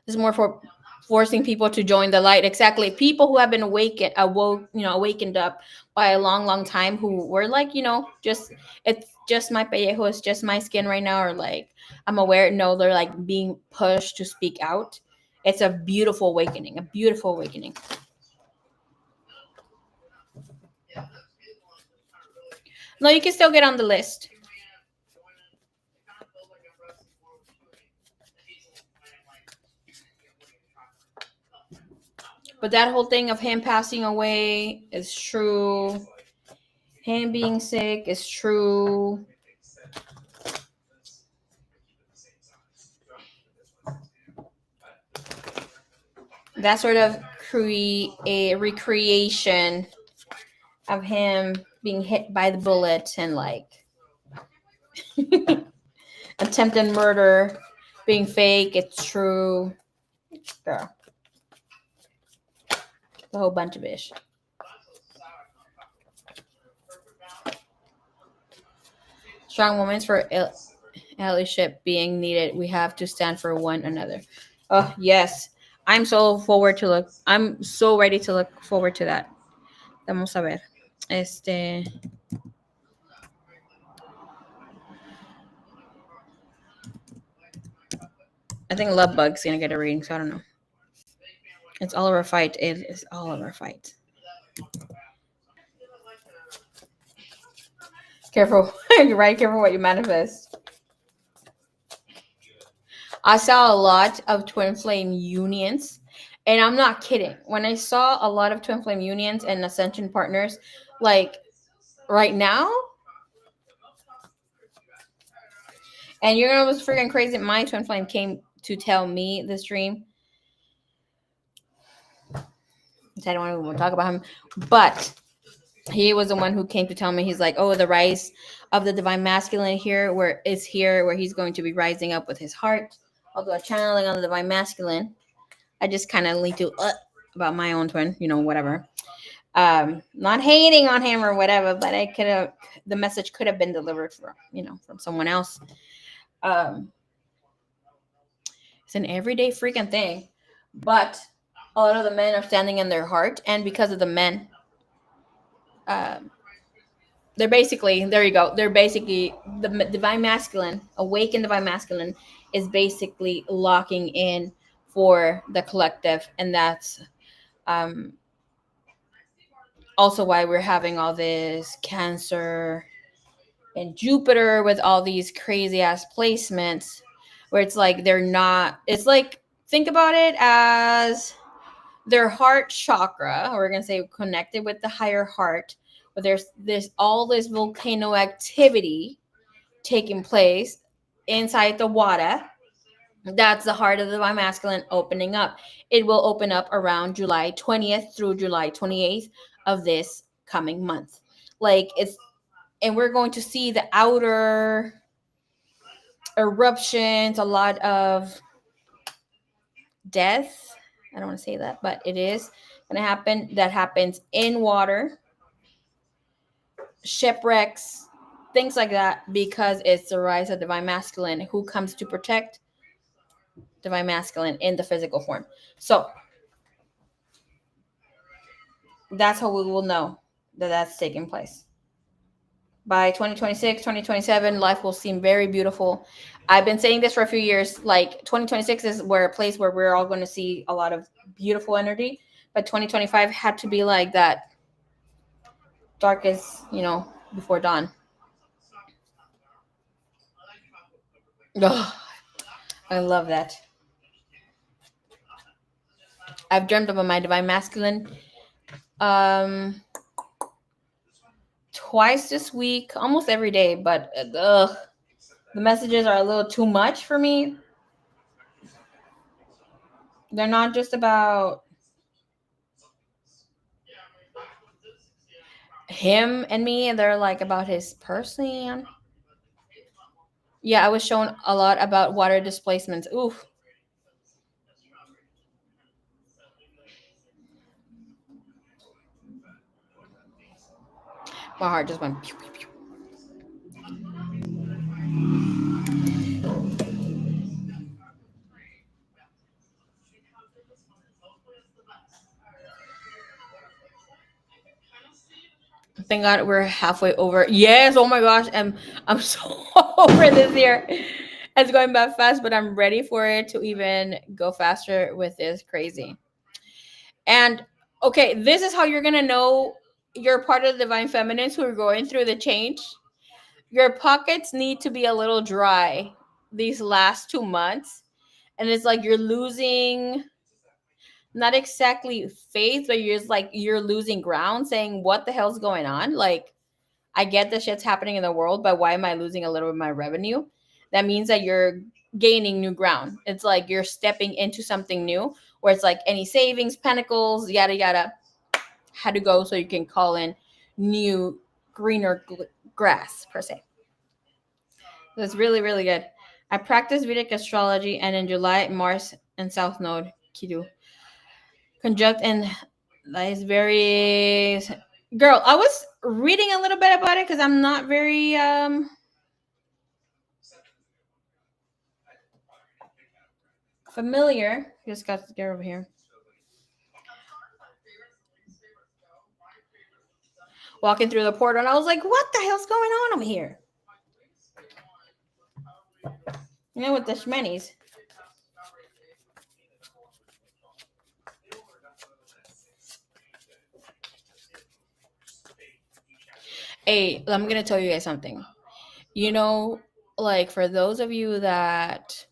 This is more for forcing people to join the light. Exactly. People who have been awakened up by a long, long time who were like, just it's just my pellejo, it's just my skin right now, or like I'm aware. No, they're like being pushed to speak out. It's a beautiful awakening, a beautiful awakening. No, you can still get on the list. But that whole thing of him passing away is true. Him being sick is true. That sort of a recreation of him being hit by the bullet and like attempted murder being fake. It's true. Girl. A whole bunch of ish. Strong moments for allyship being needed. We have to stand for one another. Oh yes, I'm so ready to look forward to that. Vamos a ver. I think Love Bug's gonna get a reading, so I don't know. It's all of our fight. It is all of our fight. Careful, right? Careful what you manifest. I saw a lot of twin flame unions, and I'm not kidding. When I saw a lot of twin flame unions and ascension partners, like right now, and you're gonna was freaking crazy. My twin flame came to tell me this dream. I don't want to talk about him, but he was the one who came to tell me. He's like, oh, the rise of the divine masculine where he's going to be rising up with his heart. I'll do a channeling on the divine masculine. I just kind of lean to about my own twin, whatever. Not hating on him or whatever, but the message could have been delivered from someone else. It's an everyday freaking thing, but a lot of the men are standing in their heart, and because of the men, they're basically, there you go, they're basically the divine masculine, awakened divine masculine is basically locking in for the collective, and that's also why we're having all this Cancer and Jupiter with all these crazy ass placements, where it's like they're not, it's like, think about it as their heart chakra, or we're going to say connected with the higher heart, but there's all this volcano activity taking place inside the water. That's the heart of the divine masculine opening up. It will open up around July 20th through July 28th of this coming month. And we're going to see the outer eruptions, a lot of death. I don't want to say that, but it is going to happen. That happens in water, shipwrecks, things like that, because it's the rise of divine masculine who comes to protect divine masculine in the physical form. So that's how we will know that that's taking place. By 2026, 2027, life will seem very beautiful. I've been saying this for a few years. Like 2026 is a place where we're all going to see a lot of beautiful energy. But 2025 had to be like that darkest, before dawn. Oh, I love that. I've dreamt about my divine masculine twice this week, almost every day, but the messages are a little too much for me. They're not just about him and me, and they're like about his person. Yeah, I was shown a lot about water displacements. Oof. My heart just went pew, pew, pew. Thank God we're halfway over. Yes, oh my gosh, I'm so over this year. It's going by fast, but I'm ready for it to even go faster with this crazy. And okay, this is how you're gonna know you're part of the divine feminines who are going through the change. Your pockets need to be a little dry these last 2 months. And it's like you're losing, not exactly faith, but you're losing ground, saying, what the hell's going on? Like, I get the shit's happening in the world, but why am I losing a little bit of my revenue? That means that you're gaining new ground. It's like you're stepping into something new, where it's like any savings, pentacles, yada yada, had to go, so you can call in new greener grass per se. That's really, really good. I practice Vedic astrology, and in July, Mars and South Node, Ketu, conjunct, and that is very. Girl, I was reading a little bit about it because I'm not very familiar. Just got to get over here. Walking through the portal, and I was like, what the hell's going on over here? With the shmenis. Hey, I'm going to tell you guys something. Like, for those of you that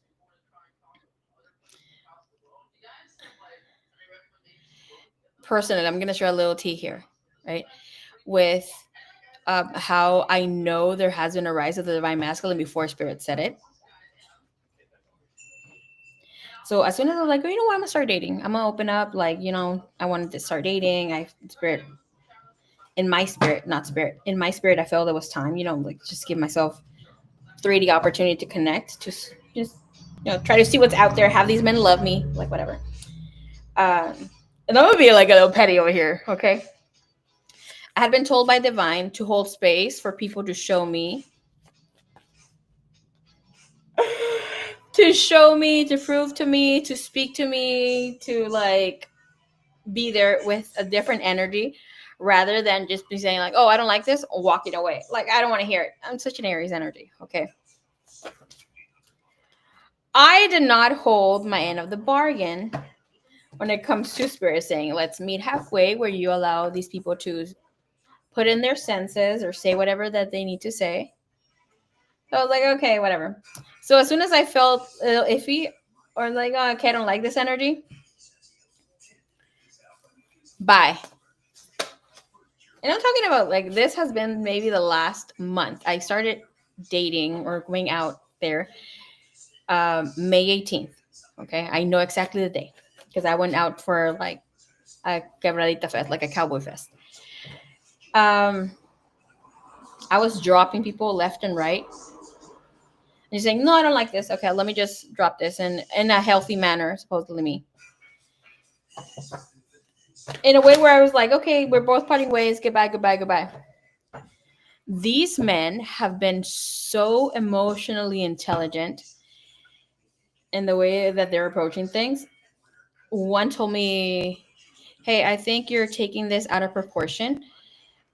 personally, I'm going to share a little tea here, right? With how I know there has been a rise of the divine masculine before Spirit said it. So as soon as I was like, what, I'm going to start dating. I'm going to open up, I wanted to start dating. Spirit, in my spirit, not spirit, in my spirit, I felt it was time, just give myself 3D opportunity to connect, just try to see what's out there, have these men love me, like whatever. And I'm gonna be like a little petty over here, okay? I had been told by Divine to hold space for people to show me, to prove to me, to speak to me, to like be there with a different energy rather than just be saying like, oh, I don't like this, walking away. Like, I don't want to hear it. I'm such an Aries energy. Okay. I did not hold my end of the bargain when it comes to spirit saying, let's meet halfway, where you allow these people to put in their senses or say whatever that they need to say. So I was like, okay, whatever. So as soon as I felt a little iffy or like, oh, okay, I don't like this energy, bye. And I'm talking about like this has been maybe the last month. I started dating or going out there May 18th. Okay, I know exactly the day because I went out for like a quebradita fest, like a cowboy fest. I was dropping people left and right. And he's saying, no, I don't like this. Okay, let me just drop this in a healthy manner, supposedly me. In a way where I was like, okay, we're both parting ways. Goodbye, goodbye, goodbye. These men have been so emotionally intelligent in the way that they're approaching things. One told me, hey, I think you're taking this out of proportion.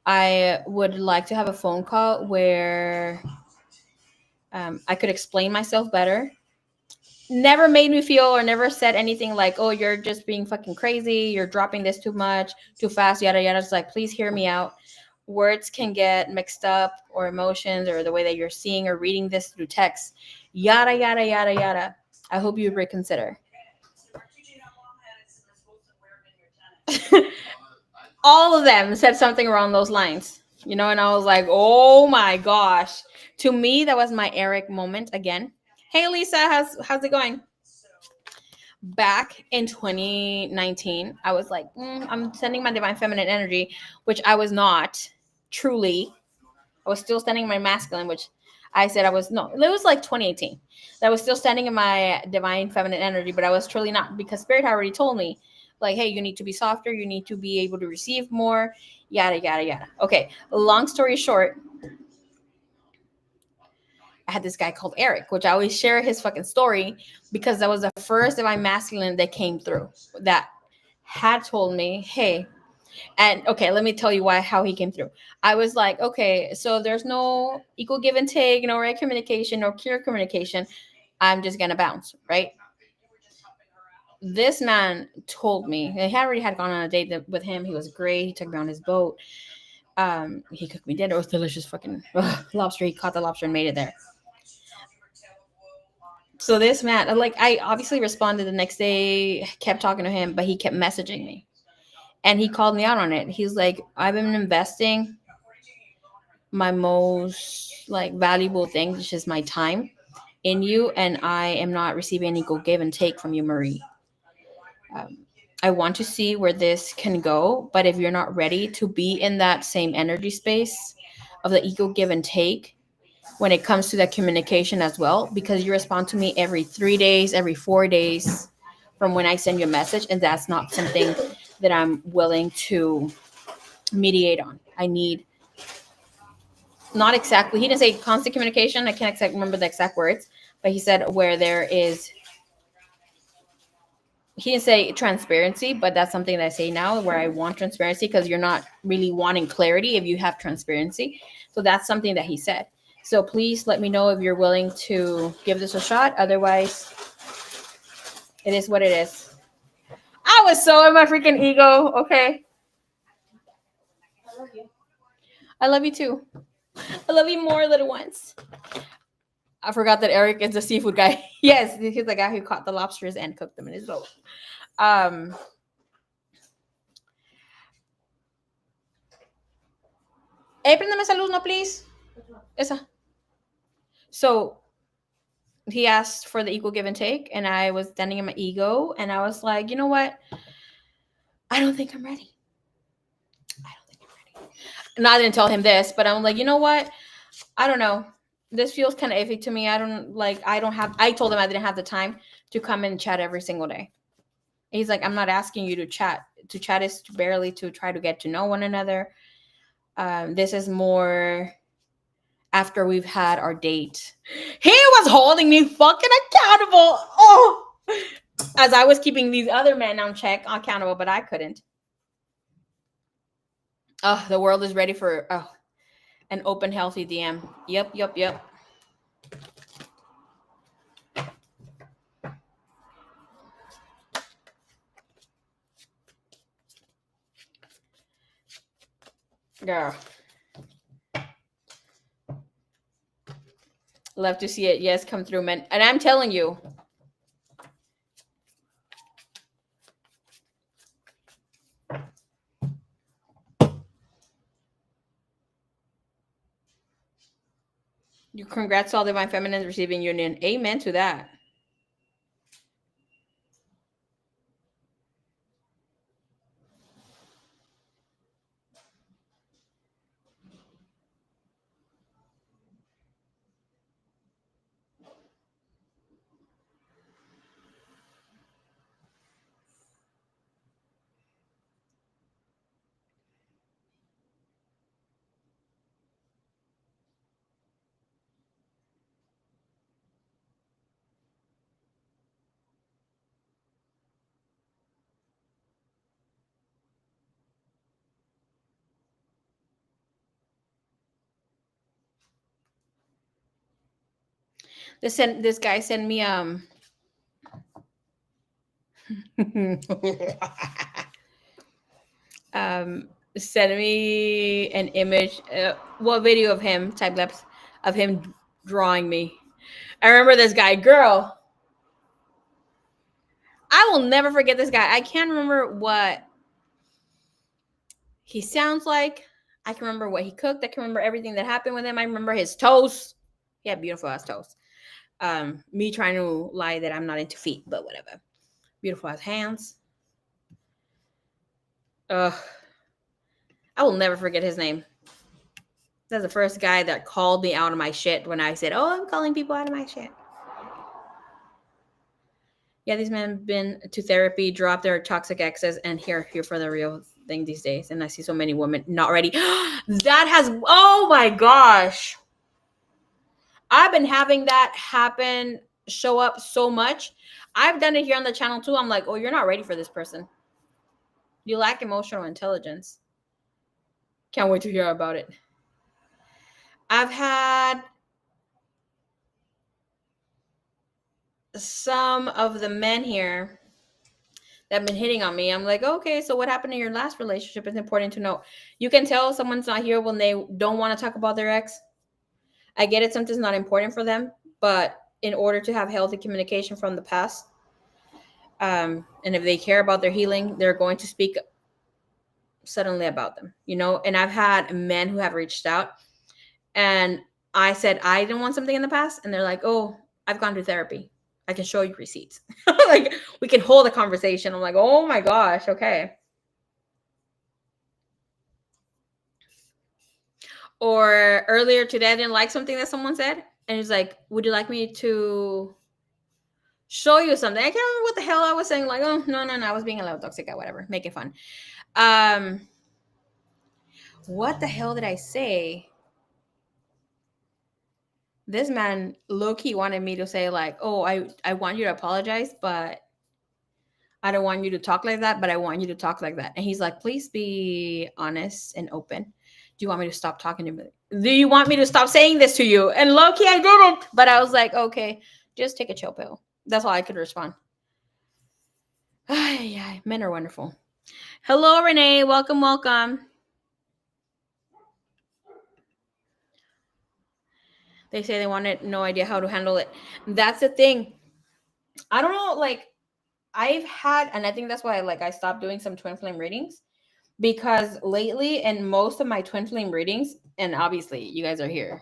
I would like to have a phone call where I could explain myself better. Never made me feel or never said anything like, oh, you're just being fucking crazy. You're dropping this too much, too fast, yada, yada. It's like, please hear me out. Words can get mixed up or emotions or the way that you're seeing or reading this through text. Yada, yada, yada, yada. I hope you reconsider. All of them said something around those lines, and I was like, oh my gosh. To me, that was my Eric moment again. Hey, Lisa, how's it going? Back in 2019, I was like, I'm sending my divine feminine energy, which I was not truly. I was still standing in my masculine, which I said I was. No, it was like 2018. I was still standing in my divine feminine energy, but I was truly not, because Spirit already told me, like, hey, you need to be softer. You need to be able to receive more, yada, yada, yada. Okay, long story short, I had this guy called Eric, which I always share his fucking story because that was the first divine masculine that came through that had told me, hey, and okay, let me tell you how he came through. I was like, okay, so there's no equal give and take, no right communication, no clear communication. I'm just gonna bounce, right? This man told me, and he already had gone on a date with him. He was great. He took me on his boat. He cooked me dinner. It was delicious, fucking lobster. He caught the lobster and made it there. So this man, like, I obviously responded the next day, kept talking to him, but he kept messaging me. And he called me out on it. He's like, I've been investing my most like valuable thing, which is my time, in you, and I am not receiving any equal give and take from you, Marie. I want to see where this can go, but if you're not ready to be in that same energy space of the equal give and take when it comes to that communication as well, because you respond to me every 3 days, every 4 days from when I send you a message, and that's not something that I'm willing to mediate on. I need, not exactly, he didn't say constant communication. I can't exactly remember the exact words, but he said where there is, he didn't say transparency, but that's something that I say now, where I want transparency because you're not really wanting clarity if you have transparency. So that's something that he said. So please let me know if you're willing to give this a shot. Otherwise, it is what it is. I was so in my freaking ego. Okay. I love you. I love you too. I love you more, little ones. I forgot that Eric is the seafood guy. Yes, he's the guy who caught the lobsters and cooked them in his boat. Préndeme esa luz, no, please. Esa. So he asked for the equal give and take, and I was standing in my ego, and I was like, you know what? I don't think I'm ready. And I didn't tell him this, but I'm like, you know what? I don't know. This feels kind of iffy to me. I told him I didn't have the time to come and chat every single day. He's like, I'm not asking you to chat. To chat is barely to try to get to know one another. This is more after we've had our date. He was holding me fucking accountable. Oh, as I was keeping these other men on check, accountable, but I couldn't. Oh, the world is ready for an open, healthy DM. Yep. Girl. Love to see it. Yes, come through, man. And I'm telling you. You congrats to all divine feminines receiving union. Amen to that. This guy sent me send me an image, video of him, time lapse of him drawing me. I remember this guy, girl. I will never forget this guy. I can't remember what he sounds like. I can remember what he cooked. I can remember everything that happened with him. I remember his toes. He had beautiful ass toes. Me trying to lie that I'm not into feet, but whatever. Beautiful ass hands. I will never forget his name. That's the first guy that called me out of my shit when I said, "Oh, I'm calling people out of my shit." Yeah, these men have been to therapy, dropped their toxic exes, and here for the real thing these days. And I see so many women not ready. That has, oh my gosh. I've been having that happen, show up so much. I've done it here on the channel too. I'm like, oh, you're not ready for this person. You lack emotional intelligence. Can't wait to hear about it. I've had some of the men here that have been hitting on me. I'm like, okay, so what happened in your last relationship is important to know. You can tell someone's not here when they don't want to talk about their ex. I get it, something's not important for them, but in order to have healthy communication from the past, and if they care about their healing, they're going to speak suddenly about them, and I've had men who have reached out and I said I didn't want something in the past, and they're like, oh, I've gone to therapy, I can show you receipts. Like, we can hold a conversation. I'm like, oh my gosh, okay. Or earlier today, I didn't like something that someone said, and he's like, would you like me to show you something? I can't remember what the hell I was saying. Like, oh, no, I was being a little toxic, whatever, make it fun. What the hell did I say? This man low-key wanted me to say, like, oh, I want you to apologize, but I don't want you to talk like that, but I want you to talk like that. And he's like, please be honest and open. Do you want me to stop talking to you? Do you want me to stop saying this to you? And low-key, I didn't. But I was like, okay, just take a chill pill. That's all I could respond. Yeah, men are wonderful. Hello, Renee. Welcome. They say they wanted no idea how to handle it. That's the thing. I don't know, like, I've had, and I think that's why I stopped doing some twin flame readings, because lately in most of my twin flame readings, and obviously you guys are here,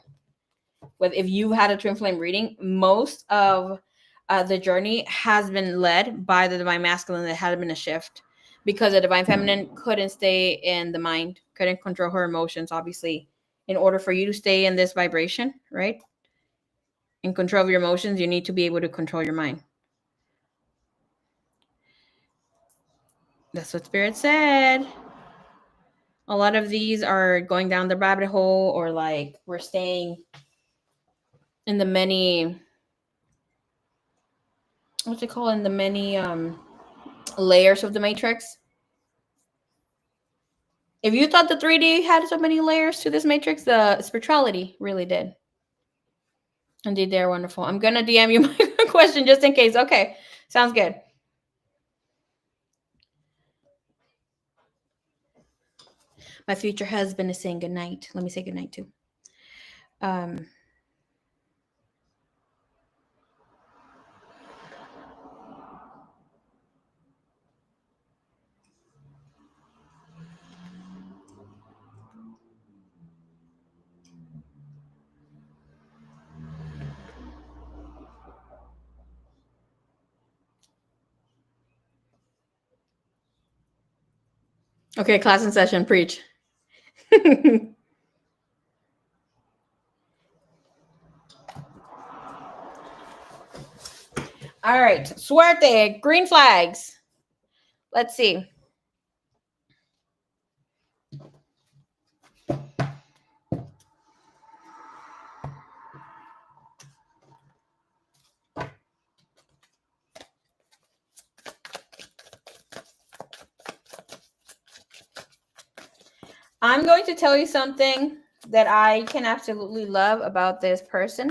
but if you had a twin flame reading, most of the journey has been led by the divine masculine. That had been a shift because the divine feminine couldn't stay in the mind, couldn't control her emotions. Obviously, in order for you to stay in this vibration, right, in control of your emotions, you need to be able to control your mind. That's what Spirit said. A lot of these are going down the rabbit hole, or like we're staying in the many, what's it called, in the many layers of the matrix. If you thought the 3D had so many layers to this matrix, the spirituality really did. Indeed, they're wonderful. I'm gonna DM you my question just in case. Okay, sounds good. My future husband is saying good night. Let me say good night too. Okay, class in session. Preach. All right, suerte, green flags. Let's see. I'm going to tell you something that I can absolutely love about this person,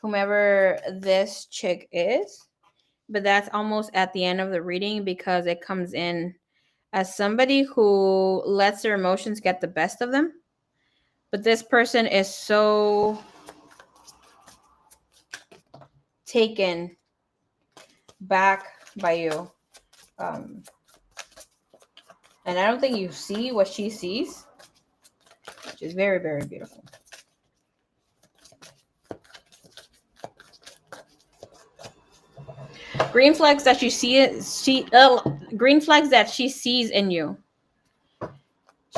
whomever this chick is. But that's almost at the end of the reading because it comes in as somebody who lets their emotions get the best of them. But this person is so taken back by you. And I don't think you see what she sees, which is very, very beautiful. Green flags that you see, green flags that she sees in you.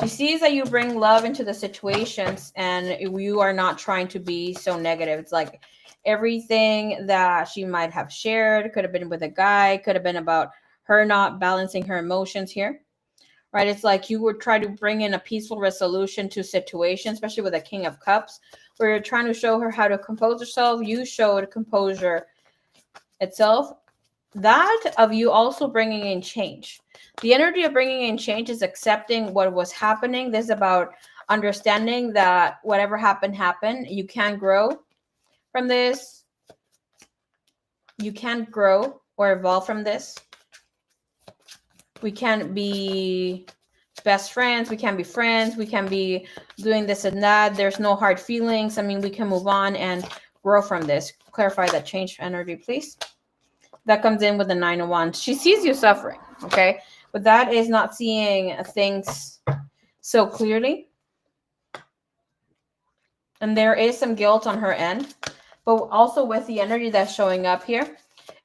She sees that you bring love into the situations and you are not trying to be so negative. It's like everything that she might have shared could have been with a guy, could have been about her not balancing her emotions here, right? It's like you would try to bring in a peaceful resolution to situations, especially with a King of Cups, where you're trying to show her how to compose herself. You showed composure itself. That of you also bringing in change. The energy of bringing in change is accepting what was happening. This is about understanding that whatever happened. You can grow from this. You can grow or evolve from this. We can be best friends. We can be friends. We can be doing this and that. There's no hard feelings. I mean, we can move on and grow from this. Clarify that change energy, please. That comes in with the 9 of Wands. She sees you suffering, okay? But that is not seeing things so clearly. And there is some guilt on her end. But also with the energy that's showing up here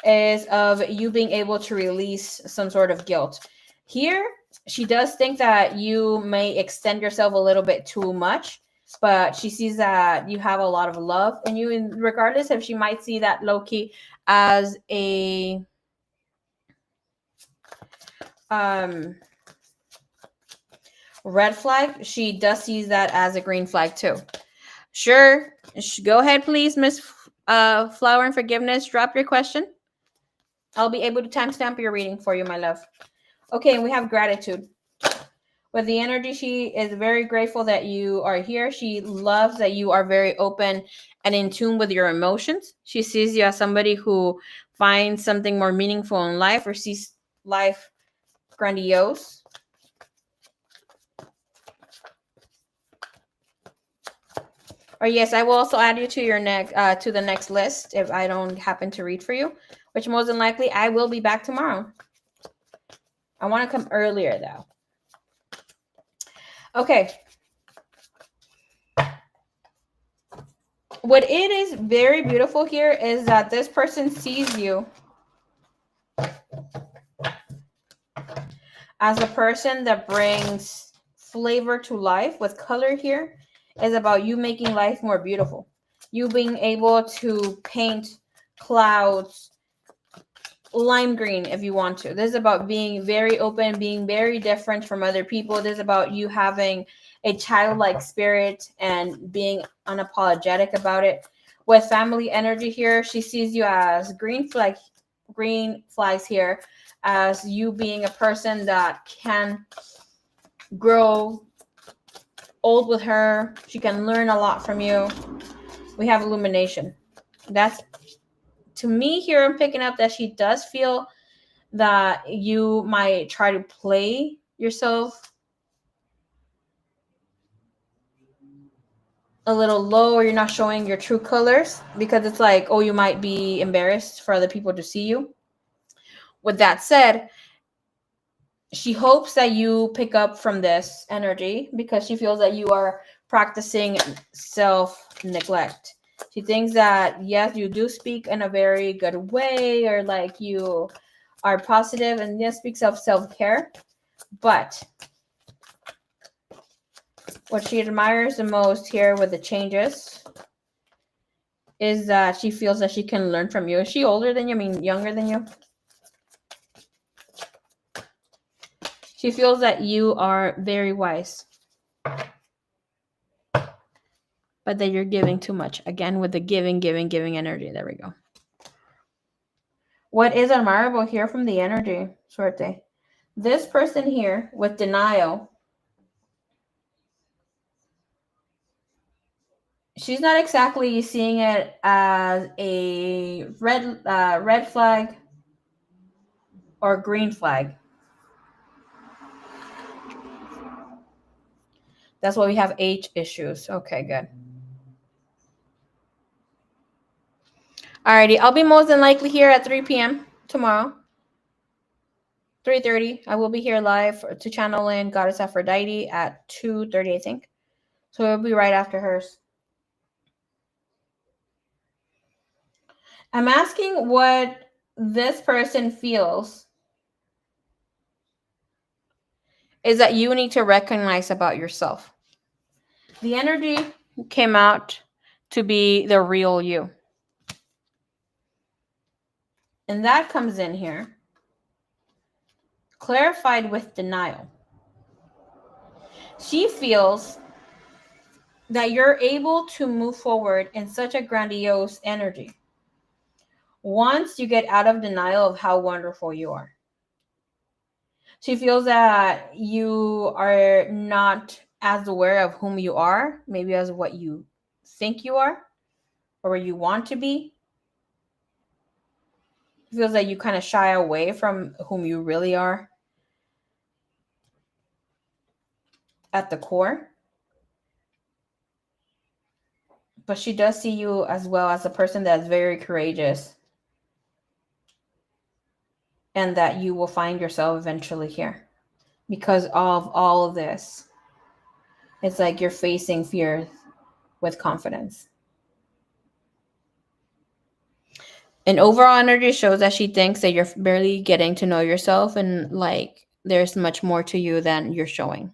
is of you being able to release some sort of guilt. Here, she does think that you may extend yourself a little bit too much. But she sees that you have a lot of love in you. And regardless if she might see that low-key as a red flag, she does see that as a green flag too. Sure, go ahead, please, Miss Flower and Forgiveness. Drop your question. I'll be able to timestamp your reading for you, my love. Okay, and we have gratitude. With the energy, she is very grateful that you are here. She loves that you are very open and in tune with your emotions. She sees you as somebody who finds something more meaningful in life or sees life grandiose. Or yes, I will also add you to your to the next list if I don't happen to read for you, which most than likely I will be back tomorrow. I want to come earlier though. Okay. What it is very beautiful here is that this person sees you as a person that brings flavor to life. With color here is about you making life more beautiful. You being able to paint clouds lime green if you want to. This is about being very open, being very different from other people. This is about you having a childlike spirit and being unapologetic about it. With family energy here, she sees you as green flags here, as you being a person that can grow old with her. She can learn a lot from you. We have illumination. That's, to me here, I'm picking up that she does feel that you might try to play yourself a little low, or you're not showing your true colors, because it's like, oh, you might be embarrassed for other people to see you. With that said, she hopes that you pick up from this energy because she feels that you are practicing self-neglect. She thinks that, yes, you do speak in a very good way, or like you are positive and yes, speaks of self-care. But what she admires the most here with the changes is that she feels that she can learn from you. Is she older than you? I mean, younger than you? She feels that you are very wise, but that you're giving too much. Again, with the giving energy. There we go. What is admirable here from the energy, Suerte? This person here with denial, she's not exactly seeing it as a red flag or green flag. That's why we have H issues. Okay, good. Alrighty, I'll be most than likely here at 3 p.m. tomorrow. 3:30. I will be here live to channel in Goddess Aphrodite at 2:30, I think. So it'll be right after hers. I'm asking what this person feels is that you need to recognize about yourself. The energy came out to be the real you. And that comes in here, clarified with denial. She feels that you're able to move forward in such a grandiose energy once you get out of denial of how wonderful you are. She feels that you are not as aware of whom you are, maybe as what you think you are or where you want to be. She feels that you kind of shy away from whom you really are at the core. But she does see you as well as a person that's very courageous, and that you will find yourself eventually here because of all of this. It's like you're facing fear with confidence. And overall energy shows that she thinks that you're barely getting to know yourself, and like there's much more to you than you're showing.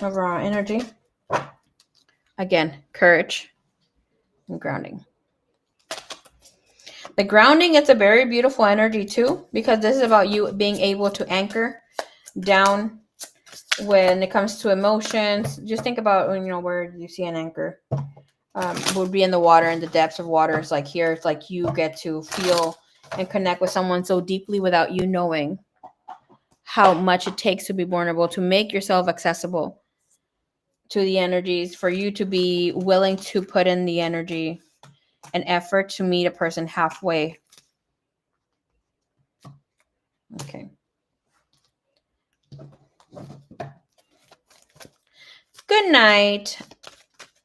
Overall energy. Again, courage and grounding. The grounding, it's a very beautiful energy too, because this is about you being able to anchor down when it comes to emotions. Just think about when, where you see an anchor. Would be in the water, in the depths of water. It's like here, it's like you get to feel and connect with someone so deeply without you knowing how much it takes to be vulnerable, to make yourself accessible to the energies, for you to be willing to put in the energy and effort to meet a person halfway. Okay. Good night,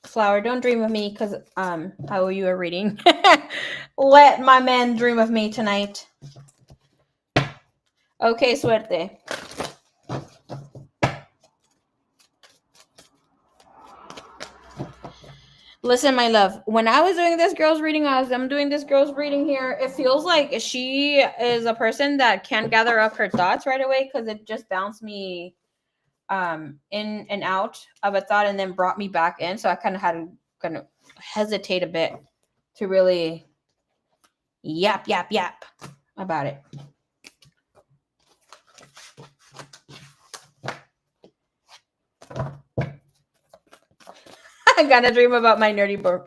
Flower. Don't dream of me because I owe you a reading. Let my man dream of me tonight. Okay, suerte. Listen, my love, when I was doing this girl's reading, as I'm doing this girl's reading here, it feels like she is a person that can't gather up her thoughts right away because it just bounced me in and out of a thought and then brought me back in. So I kind of had to kind of hesitate a bit to really yap about it. I got a dream about my nerdy boy.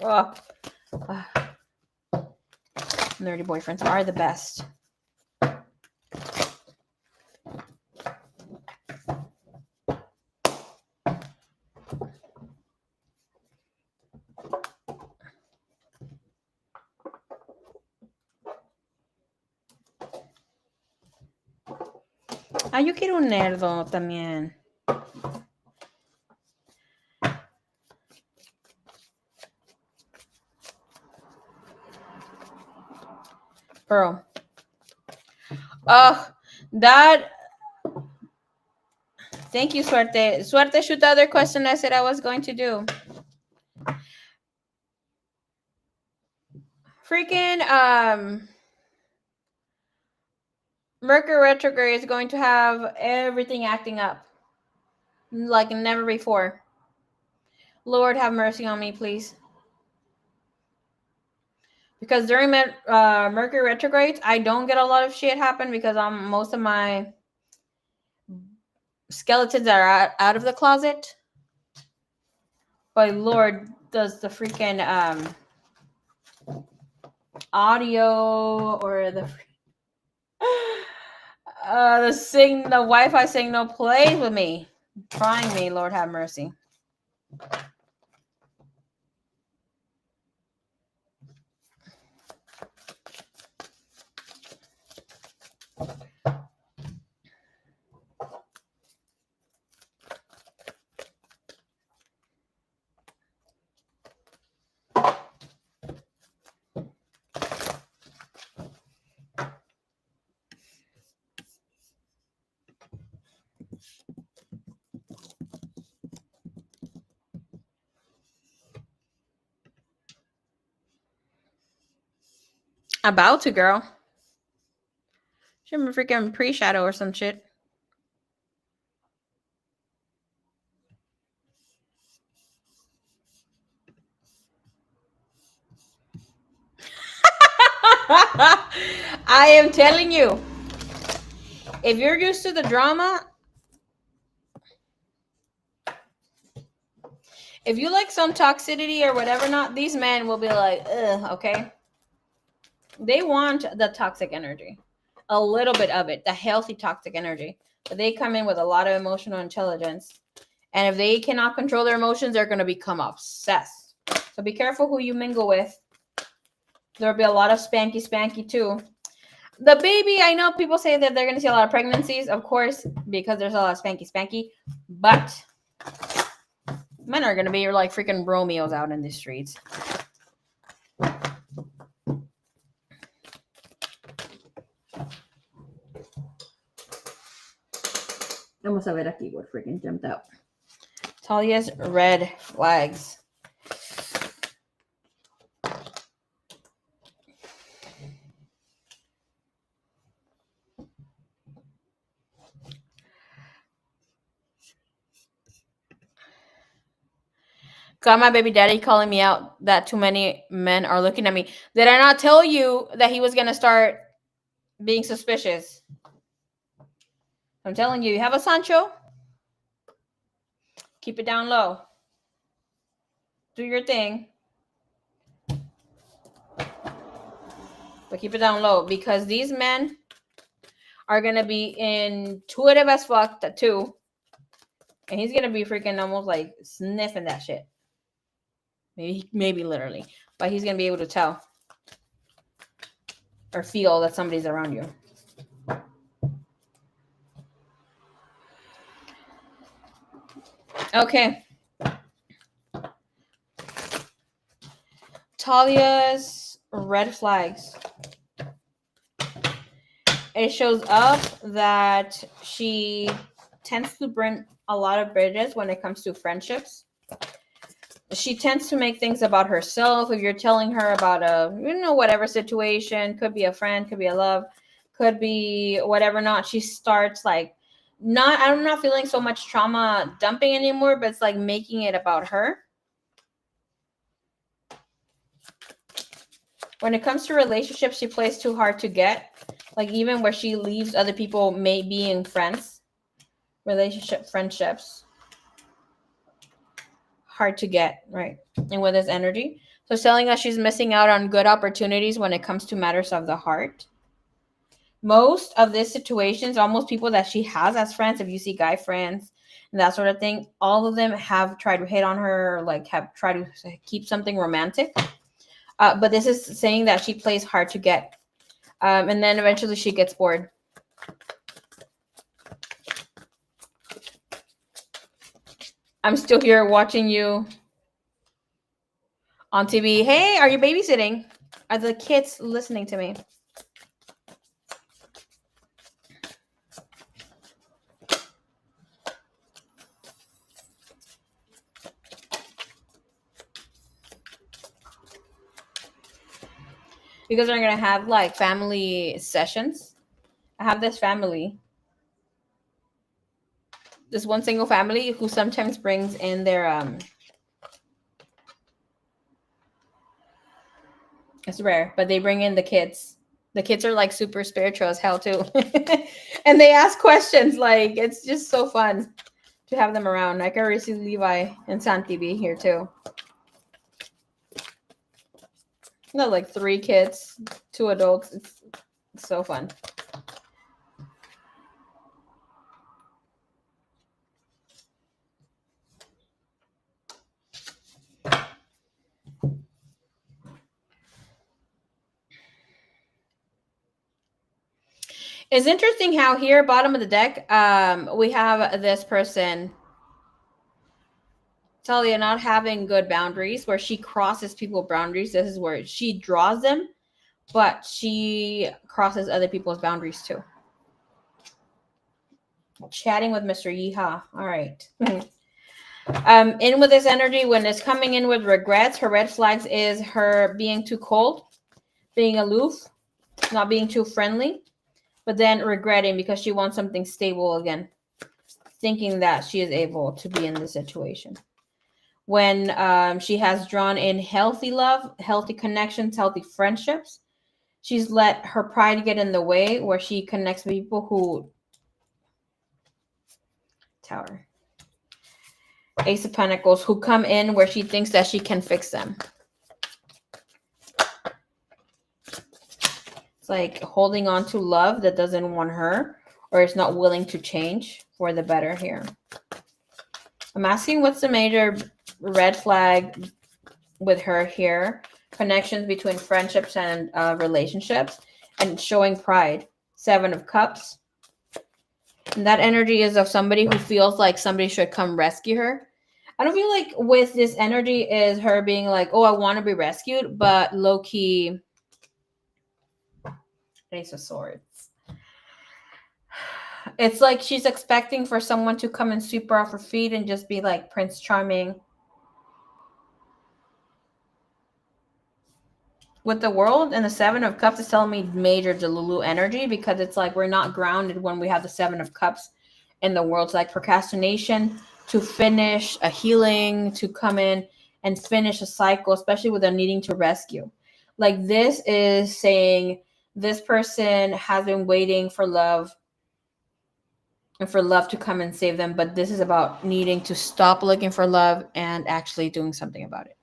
Nerdy boyfriends are the best. Ah, yo quiero un nerdo también. Girl. Oh, that. Thank you, Suerte. Suerte, shoot the other question I said I was going to do. Freaking, Mercury retrograde is going to have everything acting up like never before. Lord, have mercy on me, please. Because during Mercury retrograde, I don't get a lot of shit happen because most of my skeletons are out of the closet. But Lord, does the freaking audio or the Wi-Fi signal plays with me, trying me. Lord have mercy. About to, girl. Should be freaking pre-shadow or some shit. I am telling you, if you're used to the drama, if you like some toxicity or whatever, not these men will be like, ugh, okay. They want the toxic energy, a little bit of it, the healthy toxic energy. But they come in with a lot of emotional intelligence, and if they cannot control their emotions, they're going to become obsessed. So be careful who you mingle with. There'll be a lot of spanky too. The baby, I know people say that they're going to see a lot of pregnancies, of course, because there's a lot of spanky. But men are going to be like freaking Romeos out in the streets. Vamos a ver aquí what freaking jumped out. Talia's red flags. Got my baby daddy calling me out that too many men are looking at me. Did I not tell you that he was going to start being suspicious? I'm telling you, you have a Sancho. Keep it down low. Do your thing. But keep it down low because these men are going to be intuitive as fuck too. And he's going to be freaking almost like sniffing that shit. Maybe literally. But he's going to be able to tell or feel that somebody's around you. Okay. Talia's red flags. It shows up that she tends to burn a lot of bridges when it comes to friendships. She tends to make things about herself. If you're telling her about whatever situation, could be a friend, could be a love, could be whatever not, she starts like I'm not feeling so much trauma dumping anymore, but it's like making it about her. When it comes to relationships, she plays too hard to get. Like even where she leaves other people may being friends, friendships. Hard to get, right? And with this energy. So it's telling us she's missing out on good opportunities when it comes to matters of the heart. Most of these situations, almost people that she has as friends, if you see guy friends and that sort of thing, all of them have tried to hit on her, or like have tried to keep something romantic. But this is saying that she plays hard to get. And then eventually she gets bored. I'm still here watching you on TV. Hey, are you babysitting? Are the kids listening to me? Because they're going to have like family sessions. I have this one single family who sometimes brings in their it's rare, but they bring in the kids. The kids are like super spiritual as hell too. And they ask questions. Like it's just so fun to have them around. I can already see Levi and Santi be here too. No, like 3 kids, 2 adults. It's so fun. It's interesting how here, bottom of the deck, we have this person, Talia, not having good boundaries, where she crosses people's boundaries. This is where she draws them, but she crosses other people's boundaries too. Chatting with Mr. Yeehaw. All right. In with this energy, when it's coming in with regrets, her red flags is her being too cold, being aloof, not being too friendly, but then regretting because she wants something stable again, thinking that she is able to be in this situation. When she has drawn in healthy love, healthy connections, healthy friendships, she's let her pride get in the way, where she connects with people who Tower. Ace of Pentacles, who come in where she thinks that she can fix them. It's like holding on to love that doesn't want her, or is not willing to change for the better here. I'm asking what's the major red flag with her here? Connections between friendships and relationships, and showing pride. 7 of Cups. And that energy is of somebody who feels like somebody should come rescue her. I don't feel like with this energy is her being like, oh, I want to be rescued, but low-key Ace of Swords. It's like she's expecting for someone to come and sweep her off her feet and just be like Prince Charming. With the World and the 7 of Cups, it's telling me major Delulu energy, because it's like we're not grounded when we have the 7 of Cups in the World. It's like procrastination to finish a healing, to come in and finish a cycle, especially with them needing to rescue. Like this is saying this person has been waiting for love and for love to come and save them, but this is about needing to stop looking for love and actually doing something about it.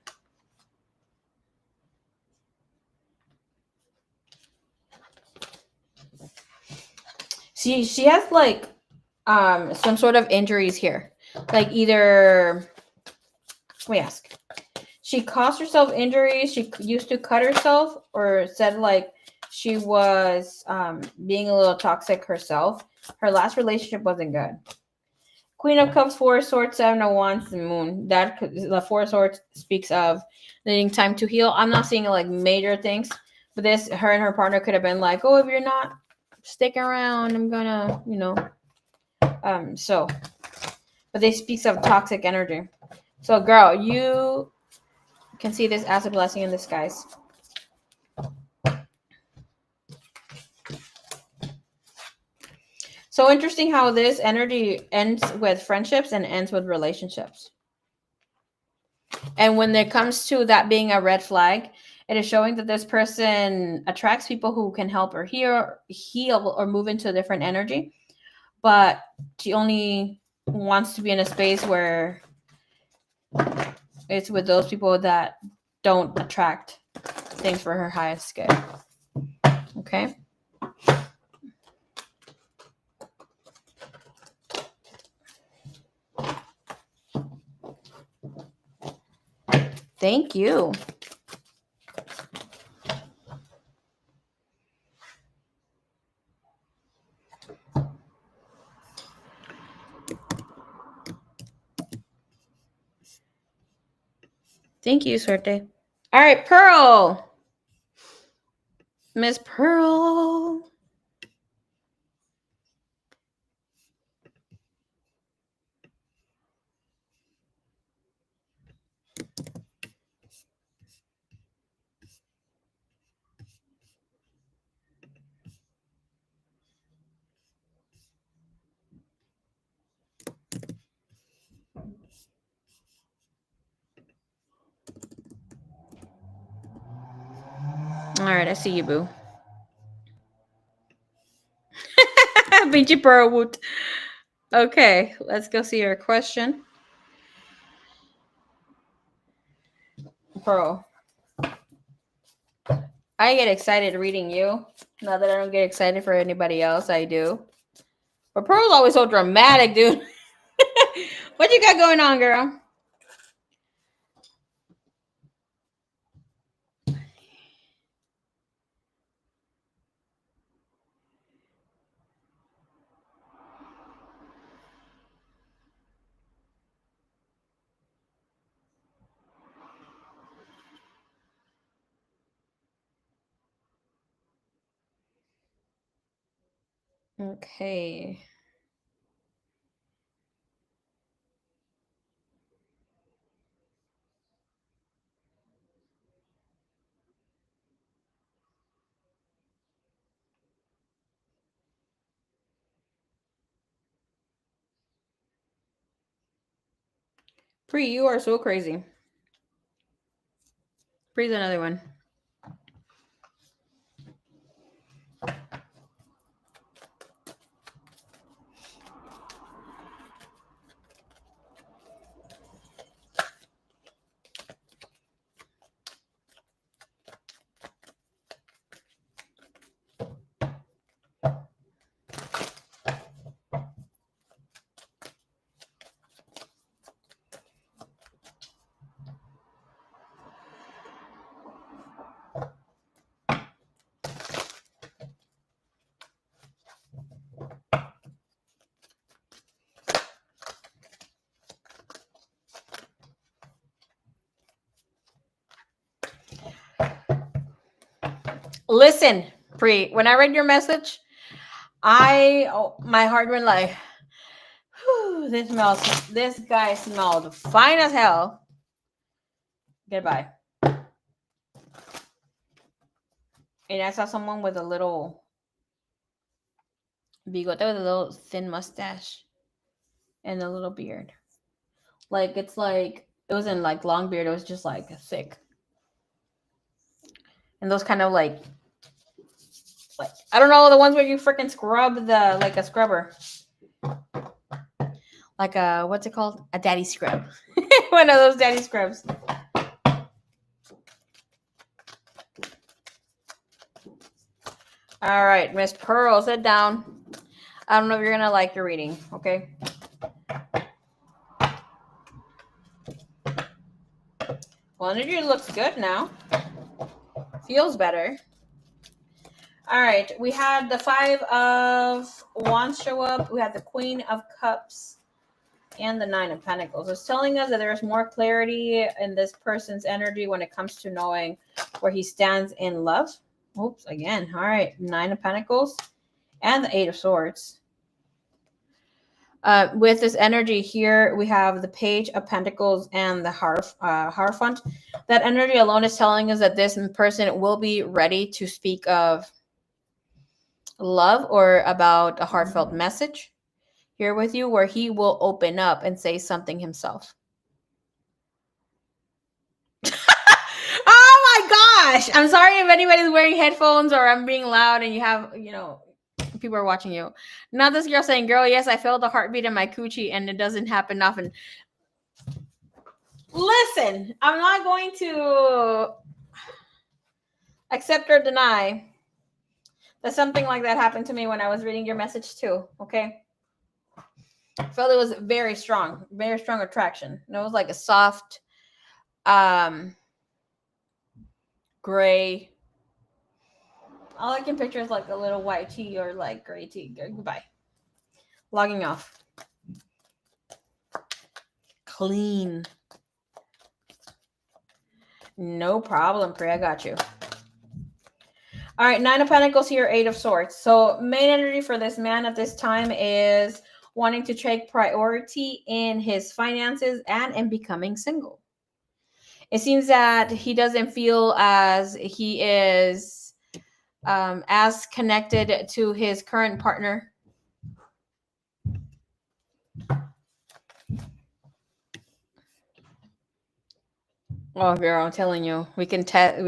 She has like some sort of injuries here. Like either, let me ask. She caused herself injuries. She used to cut herself, or said like she was being a little toxic herself. Her last relationship wasn't good. Queen of Cups, 4 of Swords, 7 of Wands, the Moon. That the 4 of Swords speaks of needing time to heal. I'm not seeing like major things, but this, her and her partner could have been like, oh, if you're not sticking around, I'm gonna, so, but they speaks of toxic energy. So, girl, you can see this as a blessing in disguise. So interesting how this energy ends with friendships and ends with relationships. And when it comes to that being a red flag, it is showing that this person attracts people who can help her heal or move into a different energy. But she only wants to be in a space where it's with those people that don't attract things for her highest good. Okay. Thank you. Thank you, Suerte. All right, Pearl. Miss Pearl. All right, I see you, boo. Beachy Pearl Woot. Okay, let's go see your question. Pearl. I get excited reading you. Not that I don't get excited for anybody else, I do. But Pearl's always so dramatic, dude. What you got going on, girl? Okay. Pre, you are so crazy. Pre's another one. Listen, Pre, when I read your message, my heart went like, whew, this guy smelled fine as hell. Goodbye. And I saw someone with a little bigote with a little thin mustache and a little beard. Like it wasn't like long beard, it was just like thick. And those kind of like I don't know, the ones where you freaking scrub like a scrubber. Like what's it called? A daddy scrub. One of those daddy scrubs. All right, Miss Pearl, sit down. I don't know if you're gonna like your reading, okay? Well, energy looks good now. Feels better. All right, we had the 5 of Wands show up. We had the Queen of Cups and the 9 of Pentacles. It's telling us that there's more clarity in this person's energy when it comes to knowing where he stands in love. Oops, again. All right, 9 of Pentacles and the 8 of Swords. With this energy here, we have the Page of Pentacles and the Hierophant. That energy alone is telling us that this person will be ready to speak of love or about a heartfelt message here with you where he will open up and say something himself. Oh my gosh. I'm sorry if anybody's wearing headphones or I'm being loud and you have, people are watching you. Not this girl saying, girl, yes, I feel the heartbeat in my coochie and it doesn't happen often. Listen, I'm not going to accept or deny that something like that happened to me when I was reading your message too, okay? I felt it was very strong attraction. And it was like a soft, gray. All I can picture is like a little white tea or like gray tea. Goodbye. Logging off. Clean. No problem, Priya. I got you. All right, 9 of Pentacles here, 8 of Swords. So main energy for this man at this time is wanting to take priority in his finances and in becoming single. It seems that he doesn't feel as he is as connected to his current partner. Oh, girl, I'm telling you, we can test.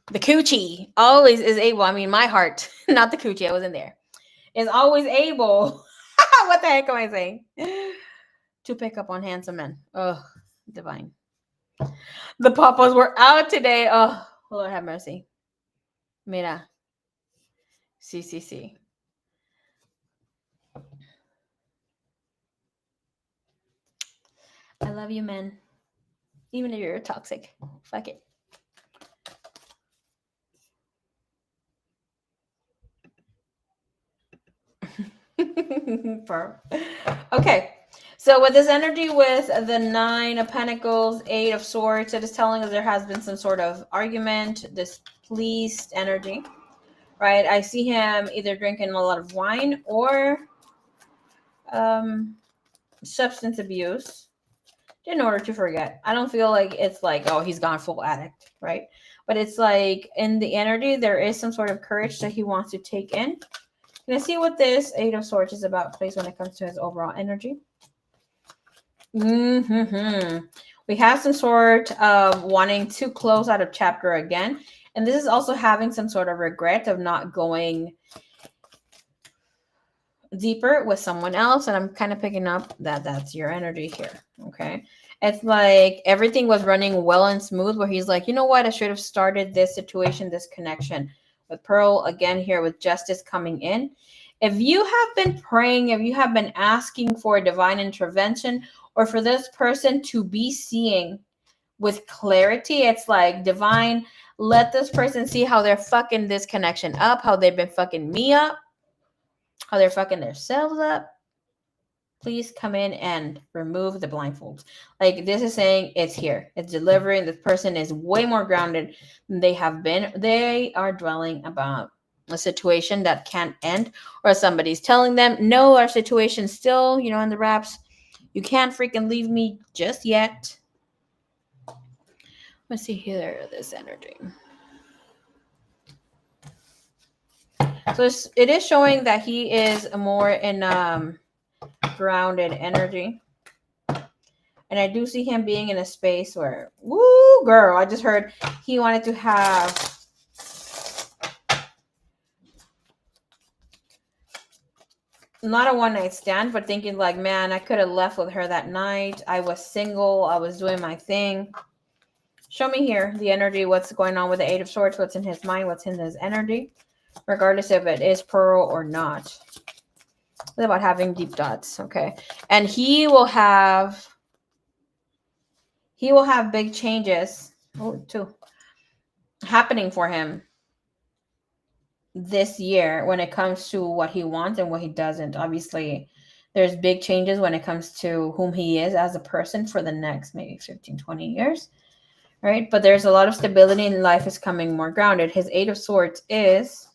The coochie always is able. I mean, my heart, not the coochie. I wasn't there. Is always able. What the heck am I saying? To pick up on handsome men. Oh, divine. The papas were out today. Oh, Lord have mercy. Mira. Sí. I love you, men. Even if you're toxic. Fuck it. Okay. So with this energy with the 9 of Pentacles, 8 of Swords, it is telling us there has been some sort of argument, displeased energy, right? I see him either drinking a lot of wine or substance abuse in order to forget. I don't feel like it's like, oh, he's gone full addict, right? But it's like in the energy, there is some sort of courage that he wants to take in. Let's see what this 8 of Swords is about, please, when it comes to his overall energy. We have some sort of wanting to close out a chapter again. And this is also having some sort of regret of not going deeper with someone else. And I'm kind of picking up that that's your energy here. Okay. It's like everything was running well and smooth where he's like, you know what? I should have started this situation, this connection with Pearl again here with justice coming in. If you have been praying, if you have been asking for a divine intervention or for this person to be seeing with clarity, it's like divine, let this person see how they're fucking this connection up, how they've been fucking me up, how they're fucking themselves up. Please come in and remove the blindfolds. Like this is saying it's here. It's delivering. This person is way more grounded than they have been. They are dwelling about a situation that can't end, or somebody's telling them, no, our situation's still, in the wraps. You can't freaking leave me just yet. Let's see here, this energy. So it is showing that he is more in grounded energy. And I do see him being in a space where, woo, girl, I just heard he wanted to have not a one-night stand, but thinking like, man, I could have left with her that night. I was single. I was doing my thing. Show me here the energy, what's going on with the 8 of Swords, what's in his mind, what's in his energy, regardless if it is Pearl or not. It's about having deep thoughts, okay? And he will have big changes too happening for him this year when it comes to what he wants and what he doesn't. Obviously, there's big changes when it comes to whom he is as a person for the next maybe 15, 20 years, right? But there's a lot of stability in life is coming more grounded. His 8 of Swords is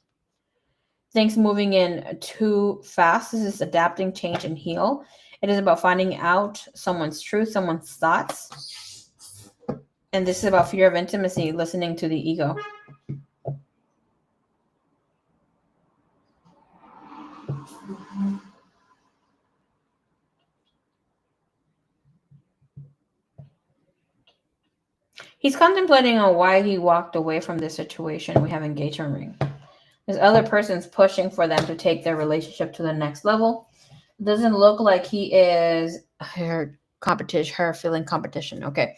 things moving in too fast. This is adapting, change, and heal. It is about finding out someone's truth, someone's thoughts. And this is about fear of intimacy, listening to the ego. He's contemplating on why he walked away from this situation. We have engagement ring. This other person's pushing for them to take their relationship to the next level. It doesn't look like he is her competition, her feeling competition. Okay.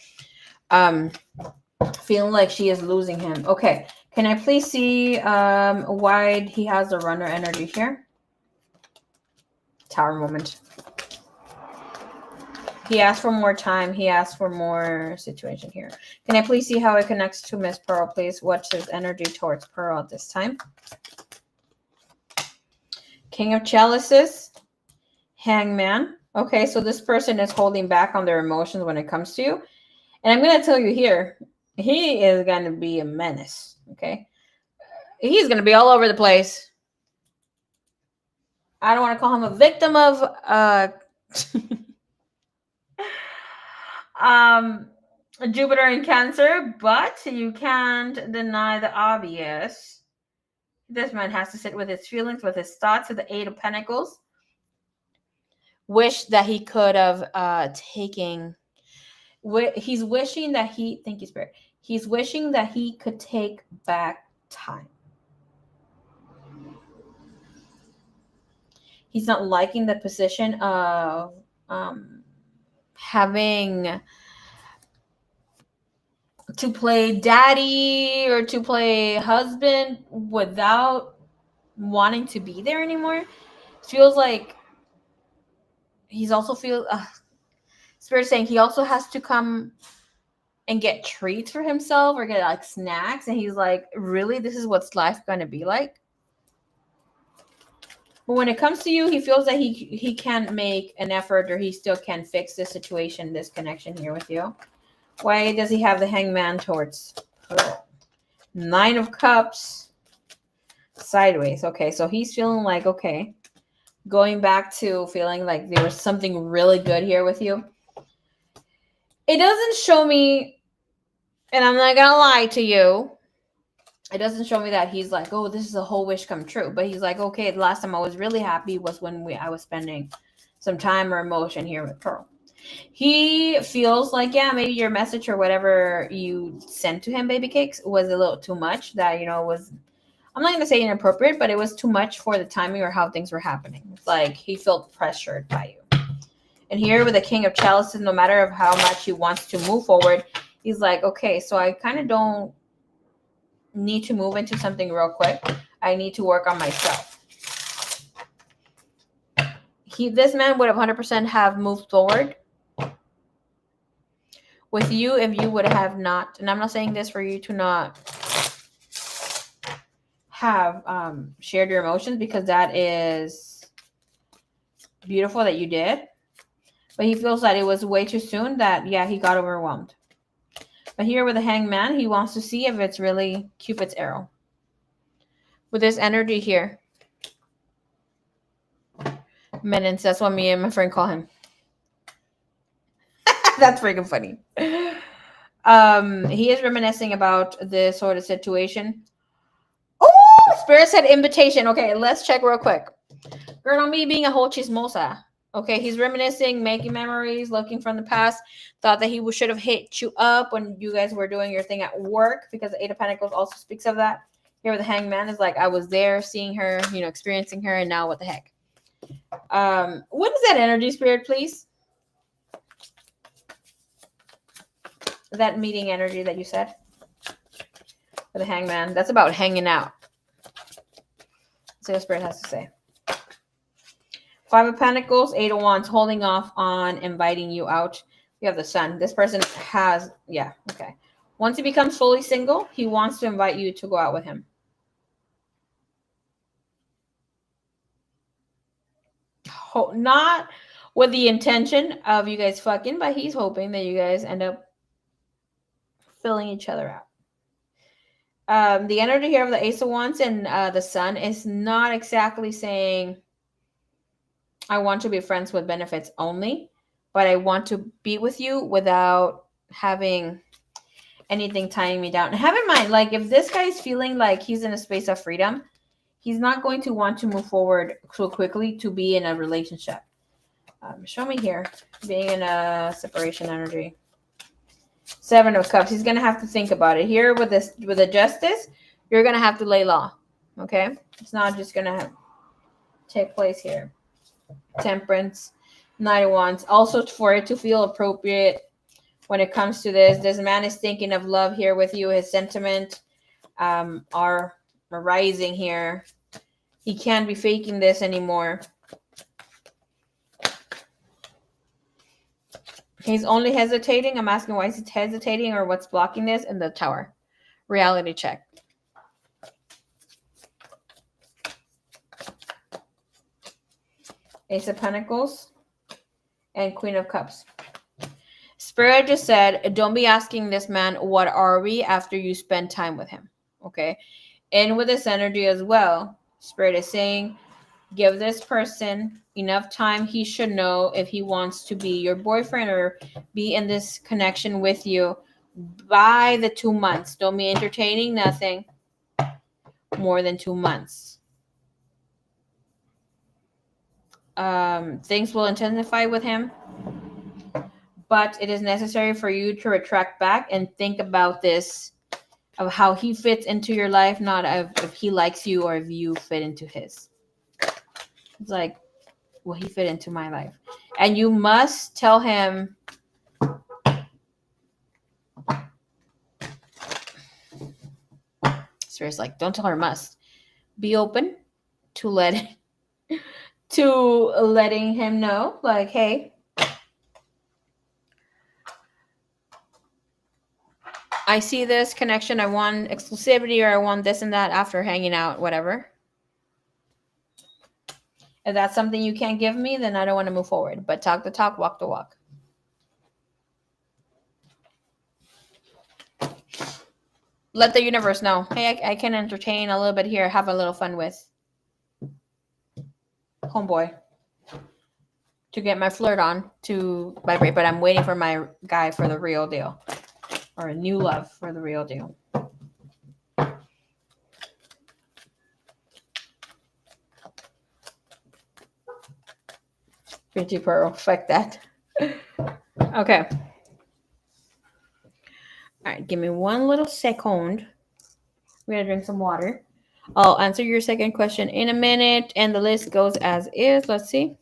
Feeling like she is losing him. Okay. Can I please see why he has the runner energy here? Tower moment. He asked for more time. He asked for more situation here. Can I please see how it connects to Miss Pearl, please? What's his energy towards Pearl at this time? King of Chalices. Hangman. Okay, so this person is holding back on their emotions when it comes to you. And I'm going to tell you here, he is going to be a menace. Okay. He's going to be all over the place. I don't want to call him a victim of Jupiter in Cancer, but you can't deny the obvious. This man has to sit with his feelings, with his thoughts, with the Eight of Pentacles. Wish that he could have taken. He's wishing that he. Thank you, Spirit. He's wishing that he could take back time. He's not liking the position of having to play daddy or to play husband without wanting to be there anymore. It feels like he's also Spirit saying he also has to come and get treats for himself or get like snacks, and he's like, really, this is what's life gonna be like? But when it comes to you, he feels that he can't make an effort, or he still can't fix this situation, this connection here with you. Why does he have the Hangman towards Pearl? Nine of Cups. Sideways. Okay, so he's feeling like, okay, going back to feeling like there was something really good here with you. It doesn't show me, and I'm not going to lie to you, it doesn't show me that he's like, oh, this is a whole wish come true. But he's like, okay, the last time I was really happy was when I was spending some time or emotion here with Pearl. He feels like, yeah, maybe your message or whatever you sent to him, baby cakes, was a little too much. That, was, I'm not going to say inappropriate, but it was too much for the timing or how things were happening. It's like he felt pressured by you. And here with the King of Chalices, no matter of how much he wants to move forward, he's like, okay, so I kind of don't need to move into something real quick. I need to work on myself. This man would have 100% have moved forward with you if you would have not, and I'm not saying this for you to not have shared your emotions, because that is beautiful that you did. But he feels that it was way too soon, that, yeah, he got overwhelmed. But here with the Hangman, he wants to see if it's really Cupid's arrow. With this energy here. Menace, that's what me and my friend call him. That's freaking funny. He is reminiscing about this sort of situation. Oh, Spirit said invitation. Okay, let's check real quick. Girl, on me being a whole chismosa. Okay, he's reminiscing, making memories, looking from the past. Thought that he should have hit you up when you guys were doing your thing at work, because the Eight of Pentacles also speaks of that. Here with the Hangman is like, I was there seeing her, experiencing her, and now what the heck? What is that energy, Spirit, please? That meeting energy that you said for the Hangman. That's about hanging out. Let's see what Spirit has to say. Five of Pentacles, Eight of Wands, holding off on inviting you out. We have the Sun. This person has, yeah, okay. Once he becomes fully single, he wants to invite you to go out with him. Not with the intention of you guys fucking, but he's hoping that you guys end up filling each other out. The energy here of the Ace of Wands and the Sun is not exactly saying, I want to be friends with benefits only, but I want to be with you without having anything tying me down. And have in mind, like, if this guy is feeling like he's in a space of freedom, he's not going to want to move forward so quickly to be in a relationship. Show me here, being in a separation energy. Seven of Cups. He's gonna have to think about it. Here with this, with the Justice, you're gonna have to lay law. Okay, it's not just gonna take place here. Temperance, Knight of Wands. Also, for it to feel appropriate when it comes to this man is thinking of love here with you. His sentiment are rising here. He can't be faking this anymore. He's only hesitating. I'm asking why he's hesitating or what's blocking this in the Tower. Reality check. Ace of Pentacles and Queen of Cups. Spirit just said, don't be asking this man, what are we, after you spend time with him. Okay. And with this energy as well, Spirit is saying, give this person enough time. He should know if he wants to be your boyfriend or be in this connection with you by the 2 months. Don't be entertaining nothing more than 2 months. Things will intensify with him, but it is necessary for you to retract back and think about this, of how he fits into your life, not of if he likes you or if you fit into his. It's like, will he fit into my life? And you must tell him, Spirit's like, don't tell her must. Be open to letting him know, like, hey, I see this connection. I want exclusivity, or I want this and that after hanging out, whatever. If that's something you can't give me, then I don't want to move forward. But talk the talk, walk the walk. Let the universe know, hey, I can entertain a little bit here, have a little fun with homeboy to get my flirt on to vibrate, but I'm waiting for my guy for the real deal, or a new love for the real deal. Pretty perfect that. Okay. All right, give me one little second. We're gonna drink some water. I'll answer your second question in a minute, and the list goes as is. Let's see.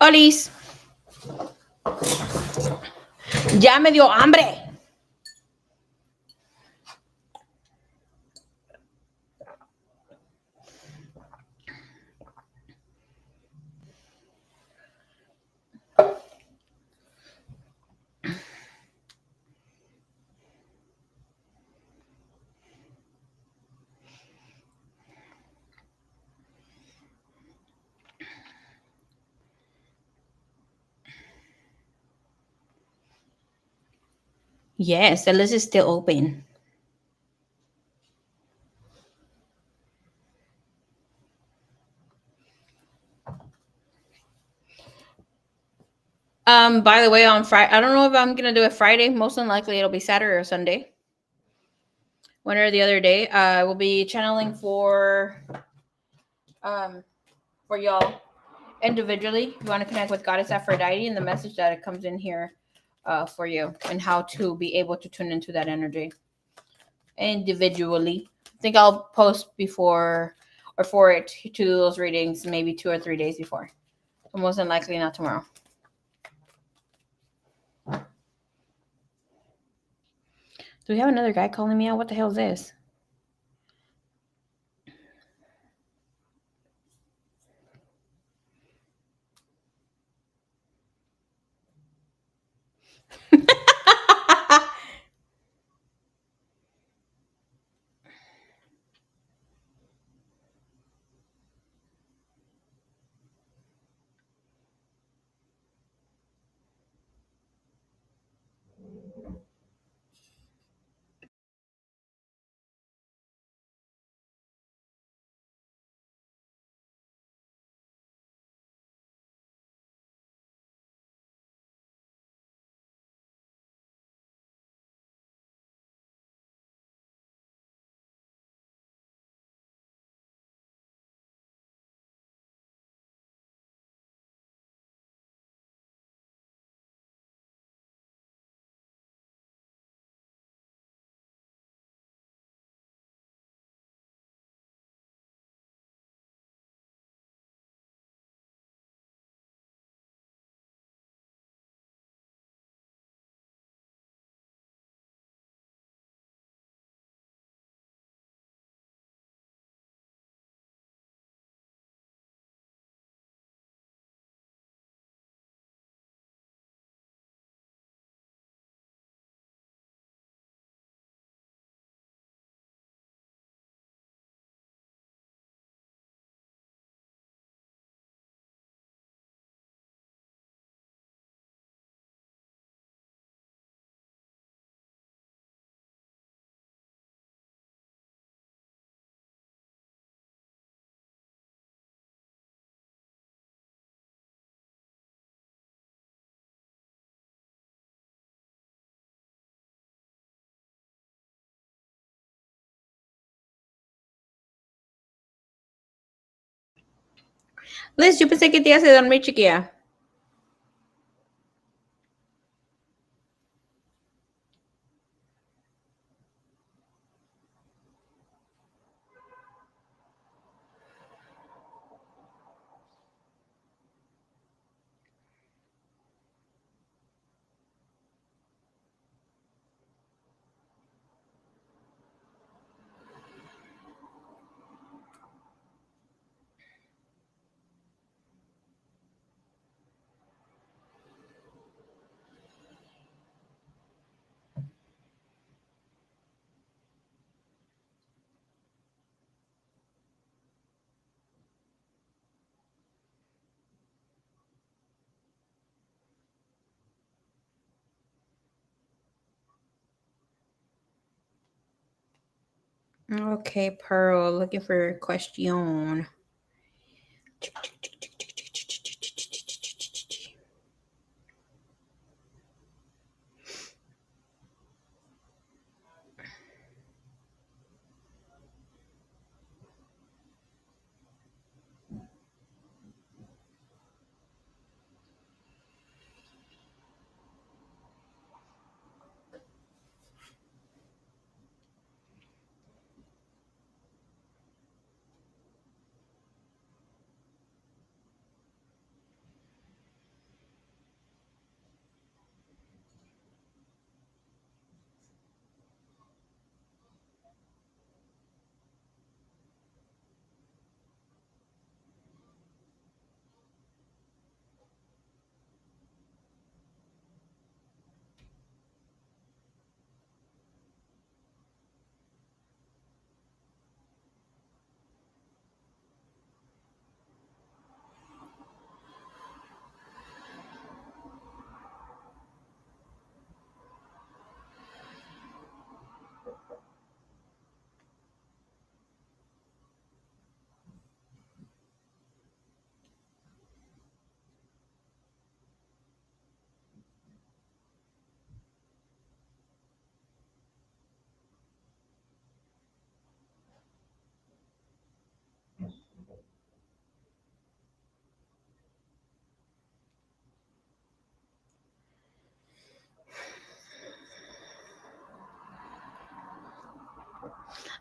Olis. Ya me dio hambre. Yes, the list is still open. By the way, on Friday, I don't know if I'm gonna do it Friday. Most than likely, it'll be Saturday or Sunday. One or the other day. I will be channeling for y'all individually. You want to connect with Goddess Aphrodite and the message that it comes in here for you and how to be able to tune into that energy individually. I think I'll post before or for it to do those readings maybe 2 or 3 days before. But most than likely not tomorrow. Do we have another guy calling me out? What the hell is this? Liz, yo pensé que te ibas a dormir, chiquilla. Okay, Pearl, looking for a question.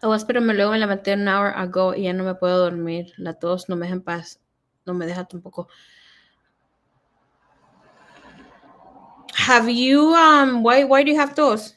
Oh, espero me luego me levanté an hour ago y ya no me puedo dormir. La tos no me deja en paz. No me deja tampoco. Have you why do you have tos?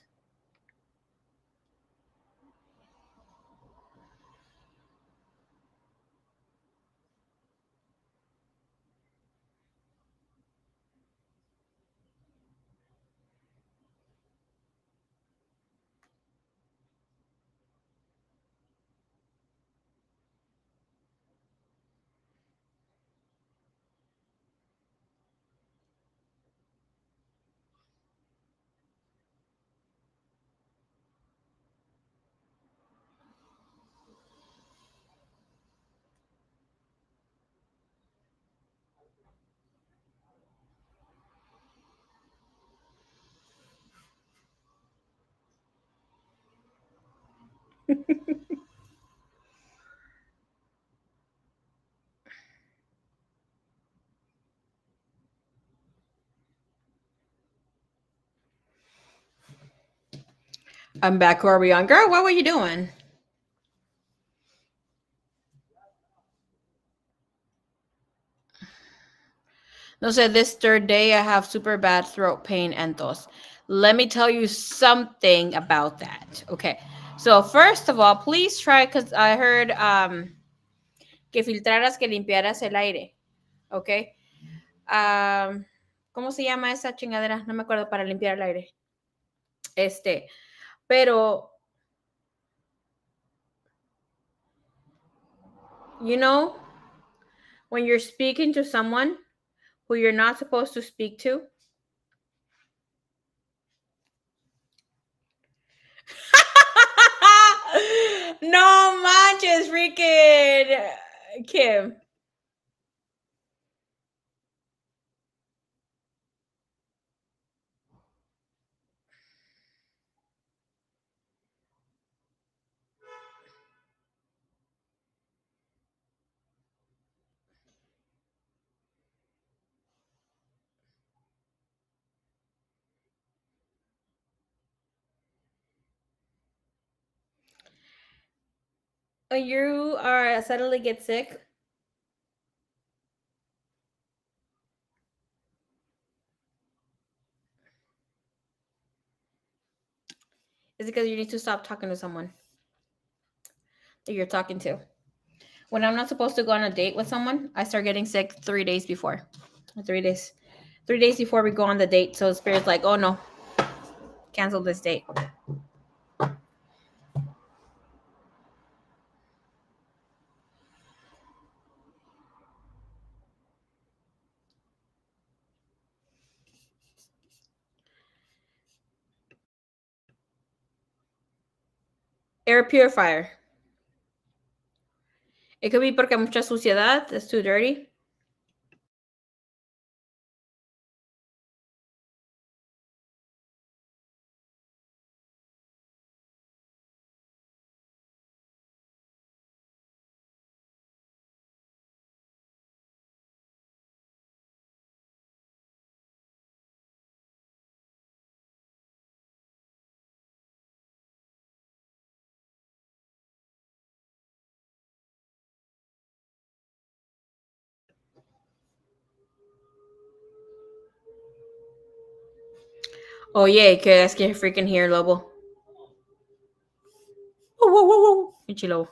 I'm back. Who are we on? Girl, what were you doing? No, so this third day I have super bad throat pain and tos. Let me tell you something about that. Okay. So first of all, please try because I heard que filtraras, que limpiaras el aire. Okay. ¿Cómo se llama esa chingadera? No me acuerdo para limpiar el aire. Pero you know, when you're speaking to someone who you're not supposed to speak to. No manches, freaking Kim. When you are suddenly get sick, is because you need to stop talking to someone that you're talking to. When I'm not supposed to go on a date with someone, I start getting sick 3 days before. 3 days. 3 days before we go on the date. So the spirit's like, oh no, cancel this date. Air purifier. It could be porque mucha suciedad. It's too dirty. Oh yeah, que es que freaking here, Lobo. Whoa, whoa, whoa, whoa. Pinche Lobo.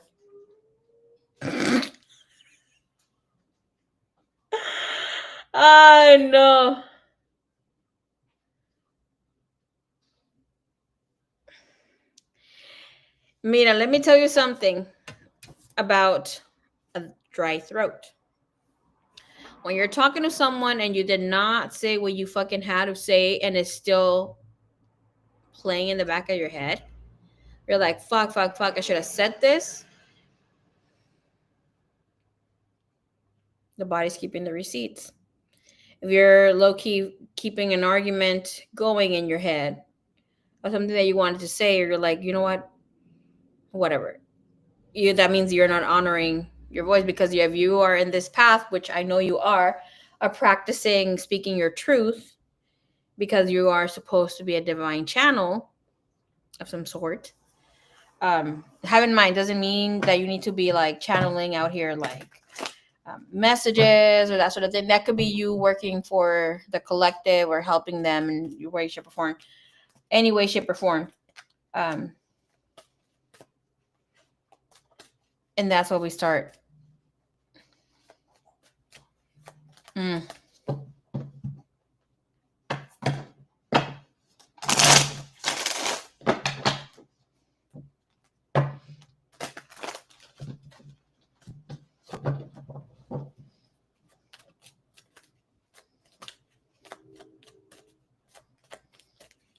I know. Mira, let me tell you something about a dry throat. When you're talking to someone and you did not say what you fucking had to say and it's still playing in the back of your head, you're like, fuck, fuck, fuck, I should have said this. The body's keeping the receipts. If you're low key keeping an argument going in your head or something that you wanted to say, or you're like, you know what, whatever. That means you're not honoring your voice because if you are in this path, which I know you are practicing speaking your truth because you are supposed to be a divine channel of some sort. have in mind, doesn't mean that you need to be like channeling out here like messages or that sort of thing. That could be you working for the collective or helping them in your way, shape, or form. Any way, shape, or form. And that's where we start.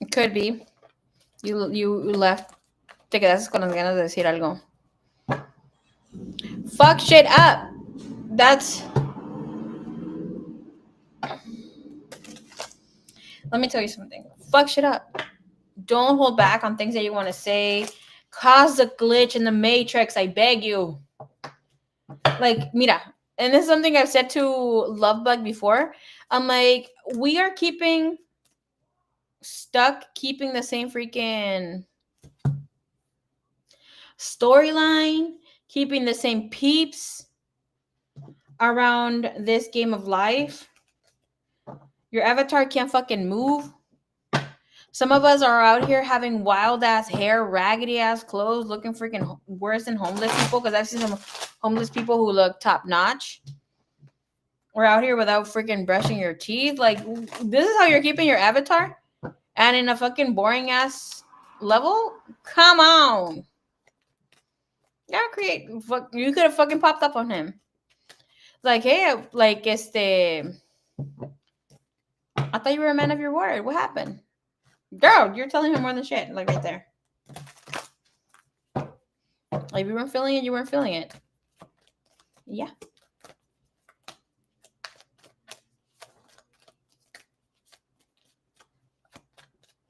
It could be. You left. Te quedaste con las ganas de decir algo. Fuck shit up. That's. Let me tell you something. Fuck shit up. Don't hold back on things that you want to say. Cause a glitch in the matrix. I beg you. Like, mira. And this is something I've said to Lovebug before. I'm like, we are keeping the same freaking storyline, keeping the same peeps around this game of life. Your avatar can't fucking move. Some of us are out here having wild ass hair, raggedy ass clothes, looking freaking worse than homeless people, because I've seen some homeless people who look top notch. We're out here without freaking brushing your teeth. Like, this is how you're keeping your avatar? And in a fucking boring ass level? Come on. You could have fucking popped up on him. Like, hey, like, I thought you were a man of your word. What happened? Girl, you're telling him more than shit. Like, right there. If you weren't feeling it, you weren't feeling it. Yeah.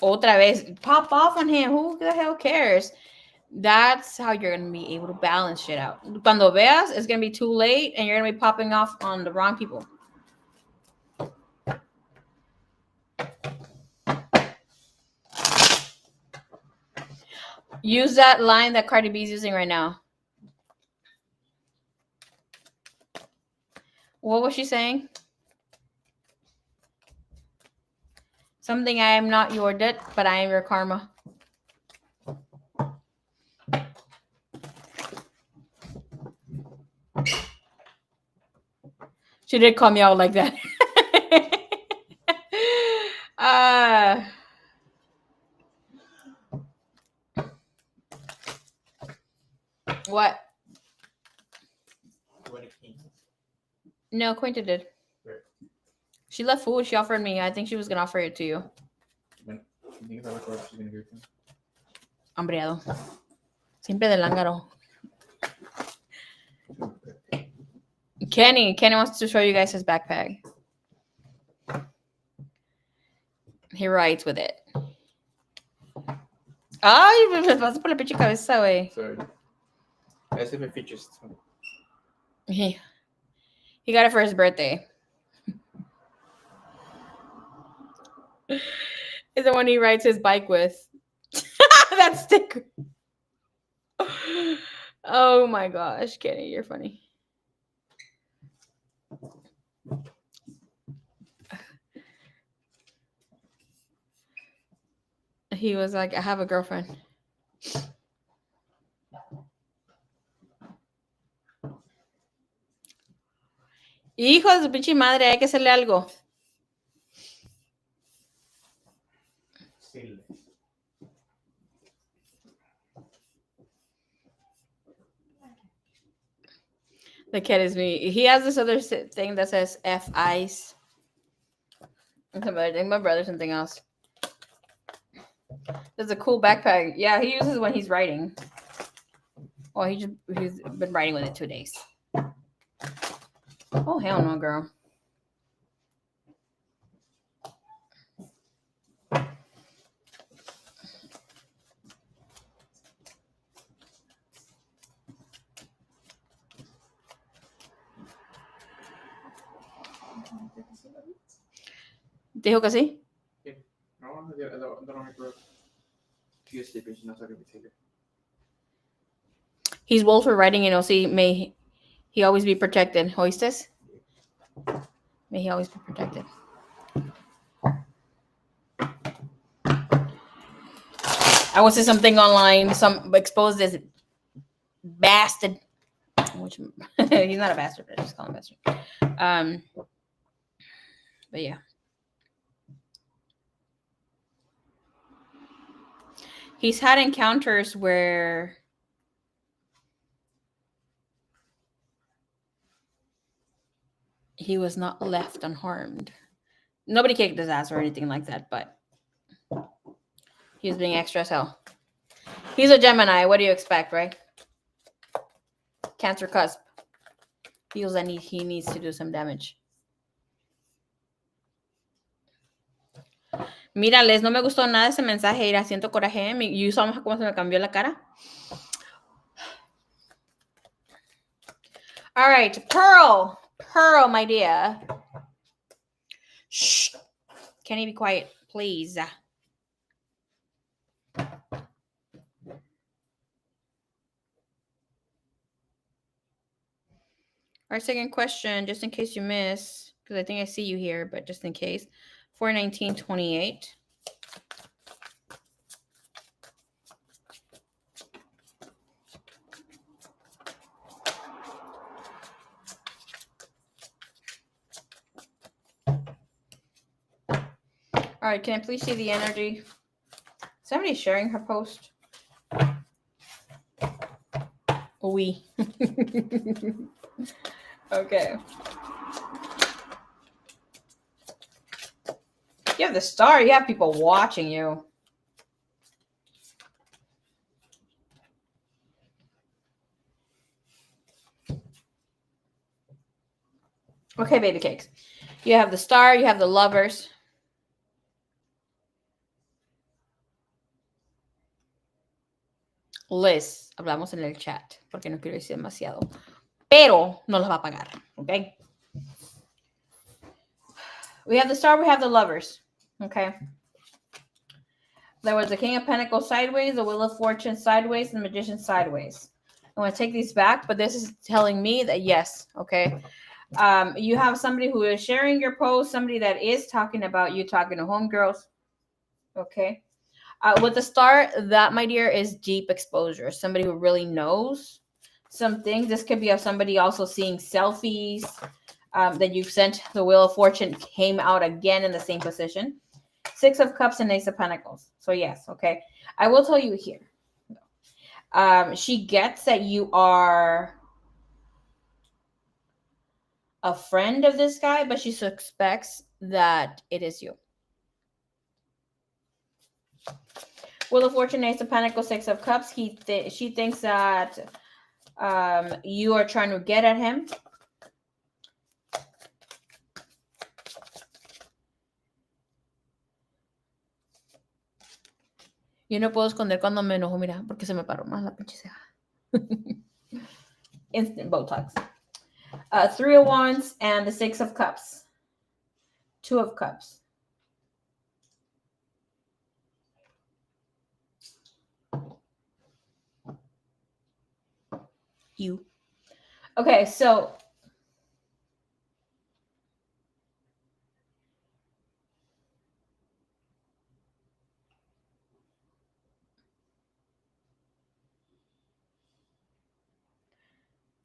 Otra vez. Pop off on him. Who the hell cares? That's how you're going to be able to balance shit out. Cuando veas, it's going to be too late and you're going to be popping off on the wrong people. Use that line that Cardi B is using right now. What was she saying? Something, I am not your debt, but I am your karma. She did call me out like that. What? No, Quinta did. Where? She left food. She offered me. I think she was gonna offer it to you. When you think about what she's gonna give it to me? Hambriado. Siempre de lángaro. Kenny wants to show you guys his backpack. He rides with it. Ay, me pasas por la pinche cabeza, güey. Sorry. Ese me features. He got it for his birthday. Is the one he rides his bike with. That sticker. Oh my gosh, Kenny, you're funny. He was like, I have a girlfriend. Hijo de su pinche madre, hay que hacerle algo. Sí. The kid is me. He has this other thing that says F ice. And some other thing. My brother, something else. There's a cool backpack. Yeah, he uses when he's writing. Well, he's been writing with it 2 days. Oh hell no, girl. ¿Te dijo que sí? No, I don't remember. She was sleeping. She's not talking to me. He's bold for writing, and also may he always be protected. ¿Oíste? May he always be protected. I will say something online. Some exposed this bastard. Which he's not a bastard, but I just call him bastard. But yeah. He's had encounters where he was not left unharmed. Nobody kicked his ass or anything like that, but he was being extra as hell. He's a Gemini. What do you expect, right? Cancer cusp. Feels that he needs to do some damage. Mírales, no me gustó nada ese mensaje. Ira, siento coraje. ¿Y usamos cómo se me cambió la cara? All right, Pearl. Pearl, my dear. Shh. Can you be quiet, please? Our second question, just in case you miss, because I think I see you here, but just in case. 41928. All right, can I please see the energy? Somebody sharing her post? Oui. Okay. You have the star. You have people watching you. Okay, baby cakes. You have the star. You have the lovers. Liz, hablamos en el chat porque no quiero decir demasiado. Pero no los va a pagar. Okay. We have the star. We have the lovers. Okay. There was the King of Pentacles sideways, the Wheel of Fortune sideways, and the Magician sideways. I'm going to take these back, but this is telling me that yes, okay. You have somebody who is sharing your post, somebody that is talking about you talking to homegirls, okay. With the star, that, my dear, is deep exposure. Somebody who really knows some things. This could be of somebody also seeing selfies that you've sent. The Wheel of Fortune came out again in the same position. 6 of Cups and Ace of Pentacles. So yes, okay. I will tell you here. She gets that you are a friend of this guy, but she suspects that it is you. Wheel of Fortune, Ace of Pentacles, 6 of Cups. She thinks that you are trying to get at him. Yo no puedo esconder cuando me enojo, mira, porque se me paró más la pinche ceja. Instant Botox. 3 of Wands and the 6 of Cups. 2 of Cups. You. Okay, so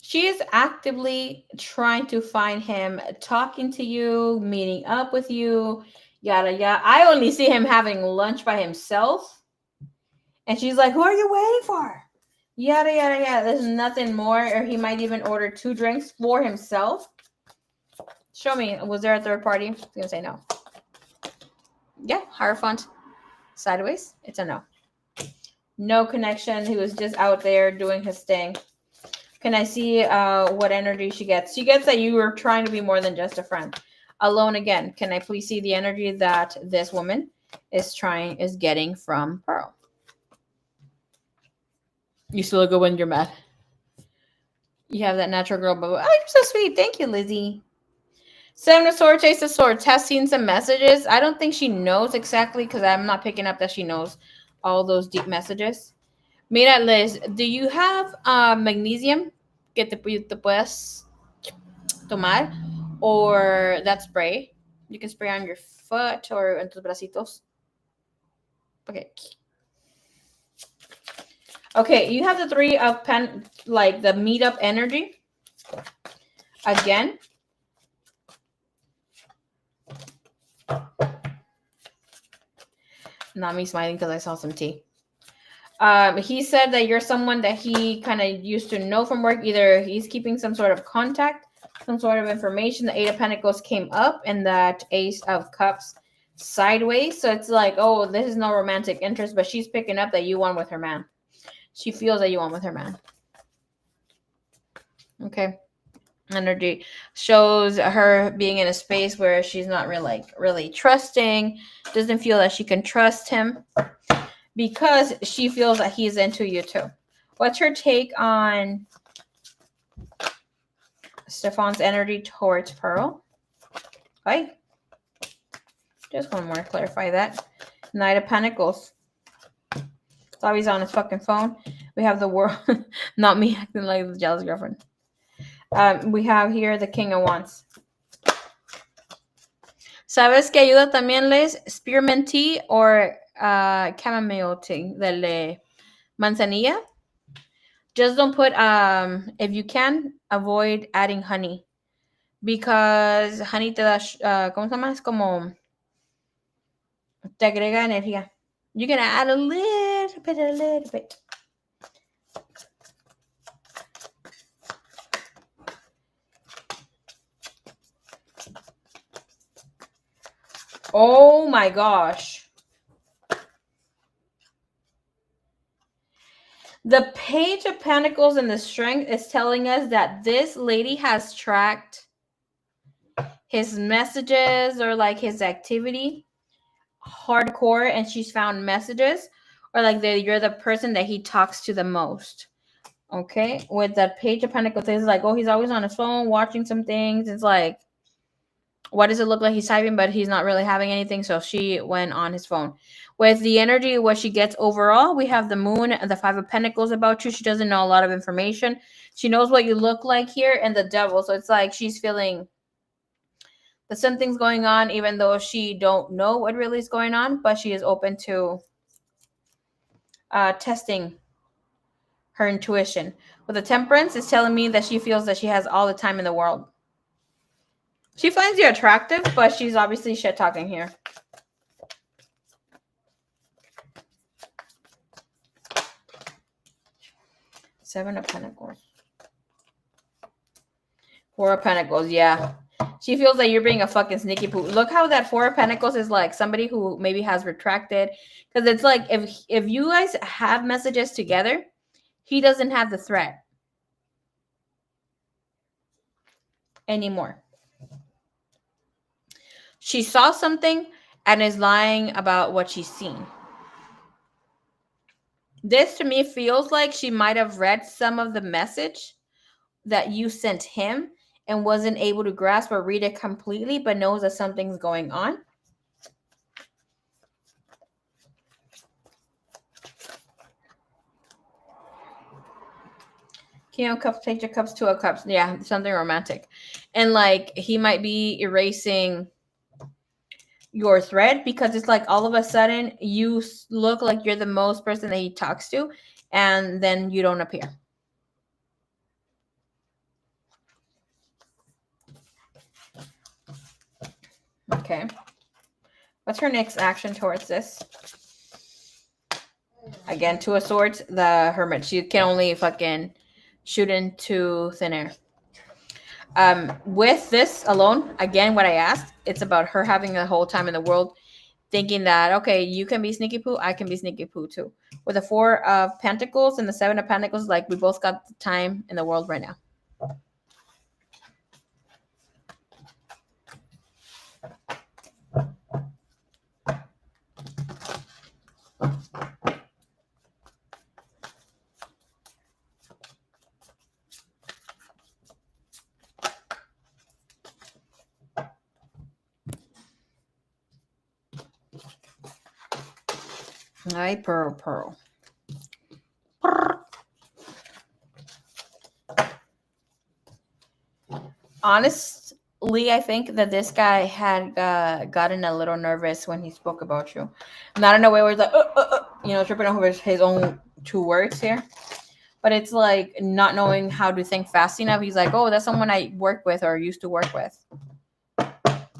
she is actively trying to find him, talking to you, meeting up with you, yada, yada. I only see him having lunch by himself. And she's like, who are you waiting for? Yada, yada, yada. There's nothing more. Or he might even order 2 drinks for himself. Show me. Was there a third party? I'm going to say no. Yeah, Hierophant. Sideways. It's a no. No connection. He was just out there doing his thing. Can I see what energy she gets? She gets that you were trying to be more than just a friend. Alone again. Can I please see the energy that this woman is getting from Pearl? You still look good when you're mad. You have that natural girl bubble. Oh, you're so sweet. Thank you, Lizzie. 7 of Swords, Ace of Swords. Has seen some messages. I don't think she knows exactly because I'm not picking up that she knows all those deep messages. Mira, Liz, do you have magnesium que te puedas tomar? Or that spray? You can spray on your foot or en tus bracitos. Okay. Okay, you have the 3 of like the meet up energy. Again. Not me smiling because I saw some tea. He said that you're someone that he kind of used to know from work. Either he's keeping some sort of contact, some sort of information. The 8 of Pentacles came up and that Ace of Cups sideways. So it's like, oh, this is no romantic interest, but she's picking up that you won with her man. She feels that you won with her man. Okay. Energy shows her being in a space where she's not really trusting, doesn't feel that she can trust him because she feels that he's into you too. What's her take on Stefan's energy towards Pearl? Okay. Just one more, clarify that. Knight of Pentacles. It's always on his fucking phone. We have the world, not me acting like the jealous girlfriend. We have here the King of Wands. ¿Sabes qué ayuda también, Les? Spearmint tea or chamomile tea de manzanilla. Just don't put, if you can, avoid adding honey. Because honey te da, ¿cómo se llama? Es como, te agrega energía. You're going to add a little bit. Oh my gosh. The Page of Pentacles and the Strength is telling us that this lady has tracked his messages or like his activity hardcore, and she's found messages or like you're the person that he talks to the most. Okay, with the Page of Pentacles, it's like, oh, he's always on his phone watching some things. It's like, what does it look like he's typing, but he's not really having anything, so she went on his phone. With the energy, what she gets overall, we have the Moon and the 5 of Pentacles about you. She doesn't know a lot of information. She knows what you look like here, and the Devil. So it's like she's feeling that something's going on, even though she don't know what really is going on, but she is open to testing her intuition. With the Temperance, it's telling me that she feels that she has all the time in the world. She finds you attractive, but she's obviously shit talking here. Seven of Pentacles. 4 of Pentacles, yeah. She feels that you're being a fucking sneaky poo. Look how that 4 of Pentacles is like somebody who maybe has retracted. Because it's like if you guys have messages together, he doesn't have the threat anymore. She saw something and is lying about what she's seen. This to me feels like she might have read some of the message that you sent him and wasn't able to grasp or read it completely, but knows that something's going on. King of Cups, Page of Cups, 2 of Cups. Yeah, something romantic. And like he might be erasing your thread because it's like all of a sudden you look like you're the most person that he talks to, and then you don't appear. Okay. What's her next action towards this? Again, 2 of Swords, the Hermit. She can only fucking shoot into thin air. With this alone, again, what I asked, it's about her having the whole time in the world, thinking that, okay, you can be sneaky poo, I can be sneaky poo too. With the 4 of Pentacles and the 7 of Pentacles, like we both got the time in the world right now. Ay, Pearl. honestly, I think that this guy had gotten a little nervous when he spoke about you. Not in a way where he's like, tripping over his own two words here. But it's like not knowing how to think fast enough. He's like, oh, that's someone I work with or used to work with. I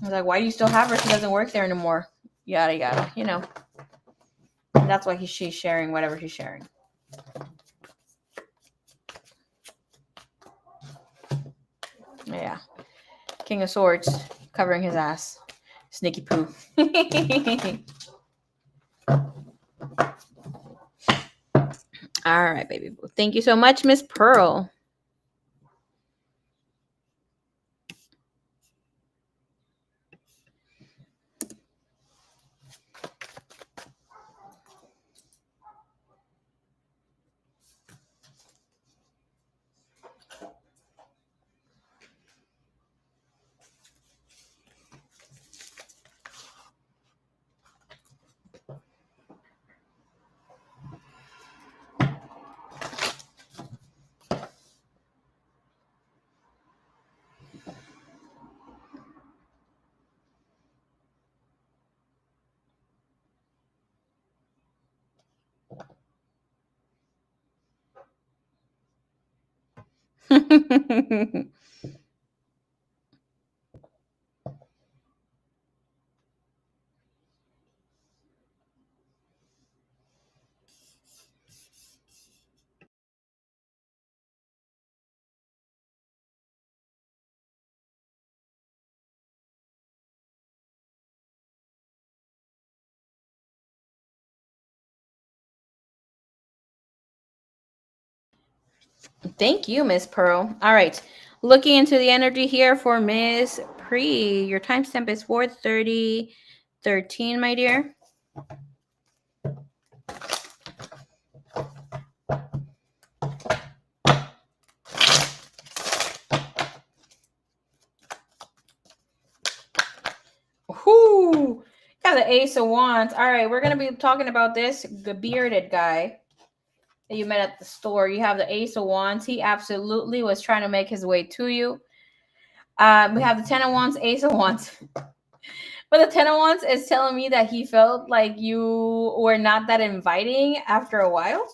was like, why do you still have her? She doesn't work there anymore. Yada, yada, And that's why she's sharing whatever she's sharing. Yeah. King of Swords covering his ass. Sneaky poo. All right, baby boo. Thank you so much, Miss Pearl. Thank you, Miss Pearl. All right. Looking into the energy here for Miss Pre. Your timestamp is 4:30:13, my dear. Whoo! Got the Ace of Wands. All right, we're going to be talking about this bearded guy that you met at the store. You have the Ace of Wands. He absolutely was trying to make his way to you. We have the Ten of Wands, Ace of Wands. But the Ten of Wands is telling me that he felt like you were not that inviting after a while.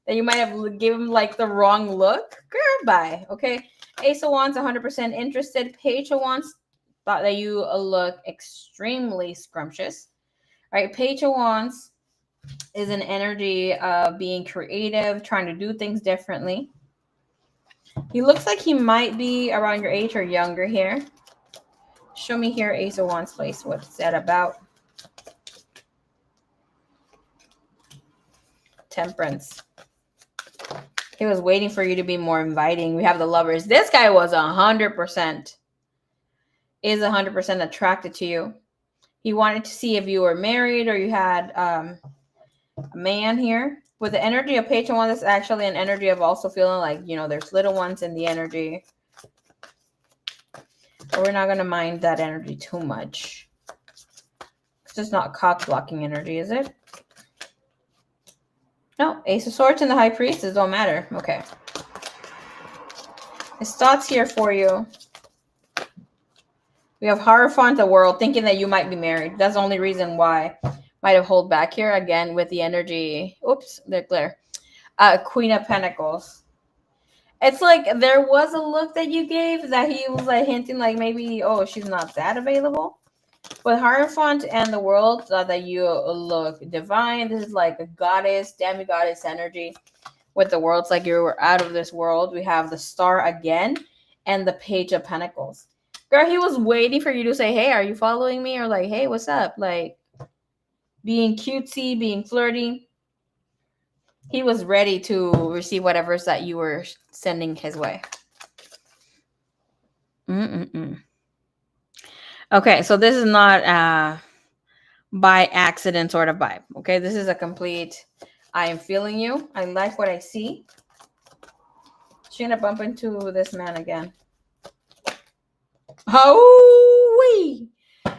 That you might have given him like the wrong look. Girl, bye. Okay. Ace of Wands, 100% interested. Page of Wands thought that you look extremely scrumptious. All right. Page of Wands is an energy of being creative, trying to do things differently. He looks like he might be around your age or younger here. Show me here, Ace of Wands place. What's that about? Temperance. He was waiting for you to be more inviting. We have the Lovers. This guy was 100%. Is 100% attracted to you. He wanted to see if you were married or you had a man here. With the energy of Page of Wands, it's actually an energy of also feeling like, there's little ones in the energy. But we're not going to mind that energy too much. It's just not cock blocking energy, is it? No, Ace of Swords and the High Priestess don't matter. Okay. His thoughts here for you. We have Hierophant, the World, thinking that you might be married. That's the only reason why. Might have hold back here again with the energy. Oops, they're clear. Queen of Pentacles. It's like there was a look that you gave that he was like hinting like maybe, oh, she's not that available. With Hierophant and the World, that you look divine. This is like a goddess, demi-goddess energy. With the World, it's like you were out of this world. We have the Star again and the Page of Pentacles. Girl, he was waiting for you to say, hey, are you following me? Or like, hey, what's up? Like being cutesy, being flirty. He was ready to receive whatever's that you were sending his way. Okay, so this is not by accident sort of vibe. Okay, this is a complete, I am feeling you. I like what I see. She's going to bump into this man again. Oh,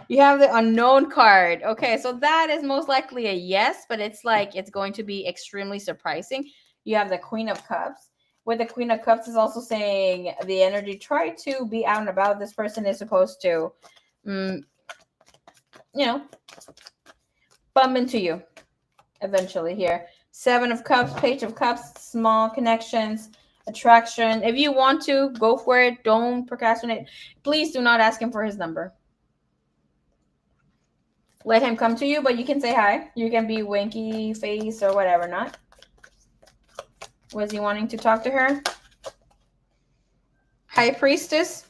you have the Unknown card. Okay, so that is most likely a yes, but it's like it's going to be extremely surprising. You have the Queen of Cups. with the Queen of Cups is also saying the energy. Try to be out and about. This person is supposed to, you know, bump into you eventually here. 7 of Cups, Page of Cups, small connections, attraction. If you want to, go for it. Don't procrastinate. Please do not ask him for his number. Let him come to you, but you can say hi. You can be winky face or whatever, not. Was he wanting to talk to her? High Priestess.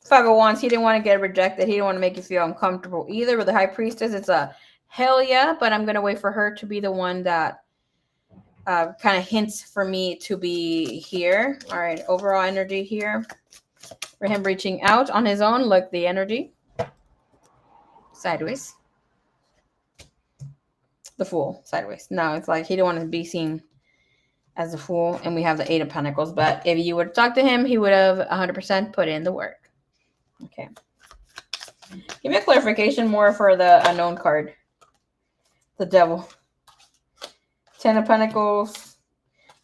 5 of Wands. He didn't want to get rejected. He didn't want to make you feel uncomfortable either. With the High Priestess, it's a hell yeah, but I'm going to wait for her to be the one that kind of hints for me to be here. All right, overall energy here. For him reaching out on his own. Look, the energy. Sideways. The Fool. Sideways. No, it's like he didn't want to be seen as a fool. And we have the 8 of Pentacles. But if you would talk to him, he would have 100% put in the work. Okay. Give me a clarification more for the unknown card. The Devil. 10 of Pentacles.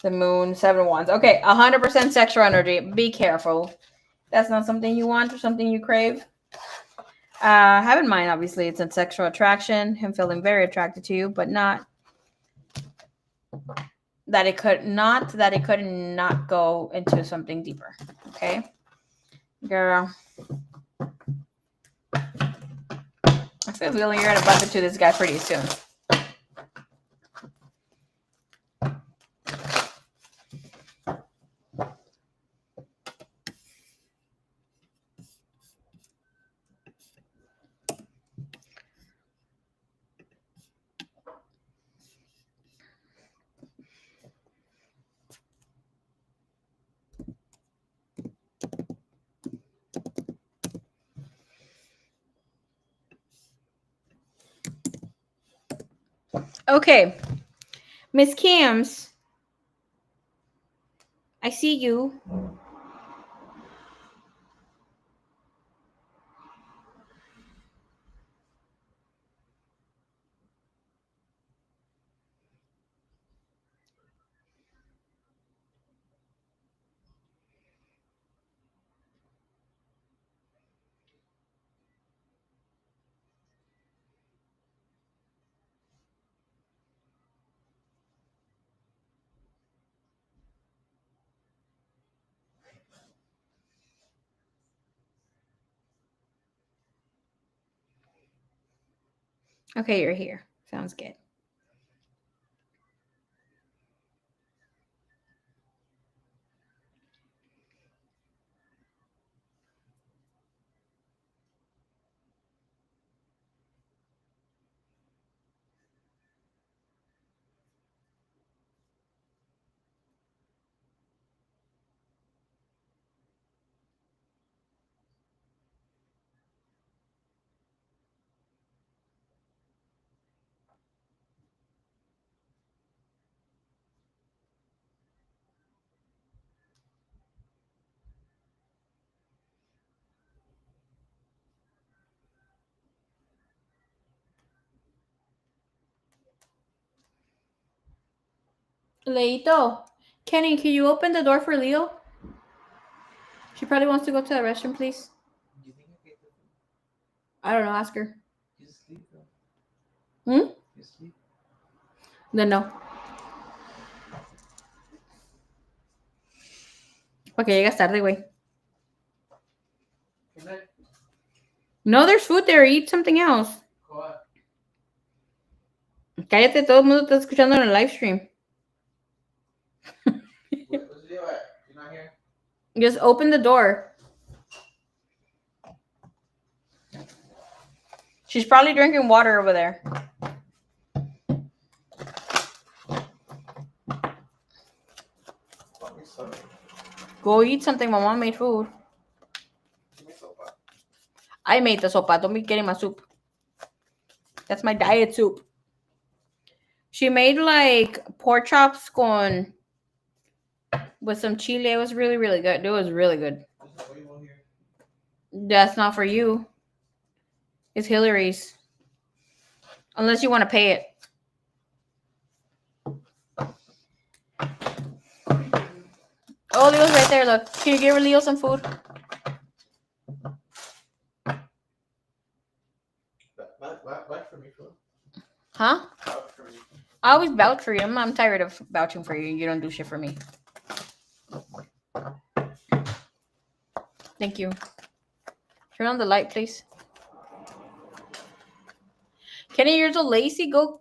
The Moon. 7 of Wands. Okay, 100% sexual energy. Be careful. That's not something you want or something you crave. Have in mind, obviously, it's a sexual attraction. Him feeling very attracted to you, but not that it could not go into something deeper. Okay, girl. I feel feeling you're gonna bump into this guy pretty soon. Okay, Miss Cams, I see you. Okay, you're here. Sounds good. Leito, Kenny, can you open the door for Leo? She probably wants to go to the restroom, please. You think I get the I don't know. Ask her. You sleep, bro? Hmm? You sleep? Then no. Okay, llegas tarde, güey. Good night. No, there's food there. Eat something else. What? Cállate, todo el mundo está escuchando en el live stream. Where's Leo at? You're not here? Just open the door. She's probably drinking water over there. Sorry. Go eat something. My mom made food. Give me sopa. I made the sopa. Don't be getting my soup. That's my diet soup. She made like pork chops with some chile. It was really, really good. It was really good. There's no oil here. That's not for you. It's Hillary's. Unless you want to pay it. Oh, Leo's right there. Look. Can you give Leo some food? Vouch for me, Phil. Huh? Vouch for me. I always vouch for you. I'm tired of vouching for you. You don't do shit for me. Thank you. Turn on the light, please. Kenny, you're so lazy. Go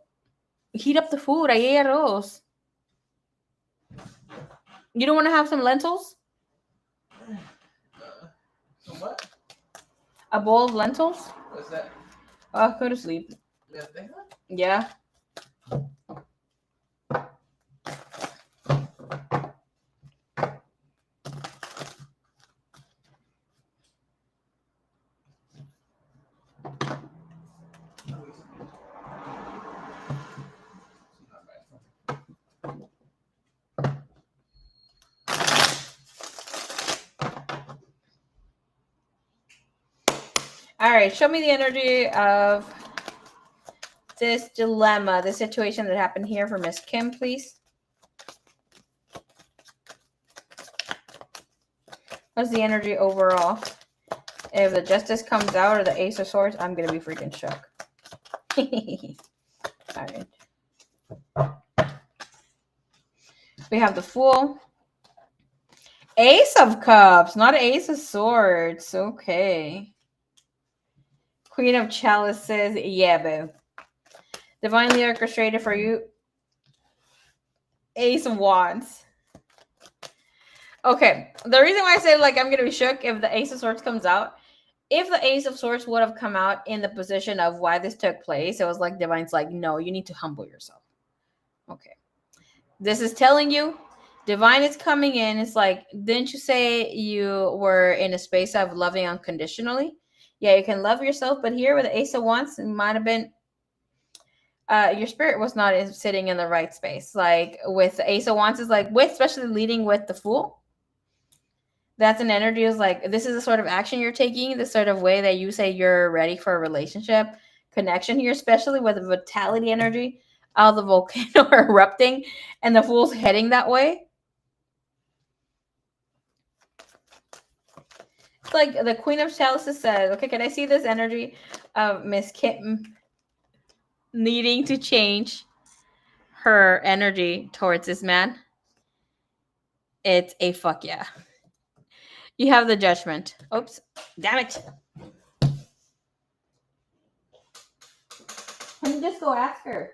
heat up the food. I ate arroz. You don't want to have some lentils? So what? A bowl of lentils? What's that? Oh, go to sleep. Lenteja? Yeah. All right, show me the energy of this dilemma, the situation that happened here for Miss Kim, please. What's the energy overall? If the Justice comes out or the Ace of Swords, I'm going to be freaking shook. All right. We have the Fool. Ace of Cups, not Ace of Swords. Okay. Queen of Chalices. Yeah, boo. Divinely orchestrated for you. Ace of Wands. Okay. The reason why I say like I'm going to be shook if the Ace of Swords comes out, if the Ace of Swords would have come out in the position of why this took place, it was like Divine's like, no, you need to humble yourself. Okay. This is telling you Divine is coming in. It's like, didn't you say you were in a space of loving unconditionally? Yeah, you can love yourself, but here with the Ace of Wands, it might have been your spirit was not sitting in the right space. Like with the Ace of Wands, is like with especially leading with the Fool. That's an energy is like this is the sort of action you're taking, the sort of way that you say you're ready for a relationship connection here, especially with the vitality energy of the volcano erupting and the Fool's heading that way. It's like the Queen of Chalices says, okay, can I see this energy of Miss Kim needing to change her energy towards this man? It's a fuck yeah. You have the Judgment. Oops. Damn it. Can you just go ask her?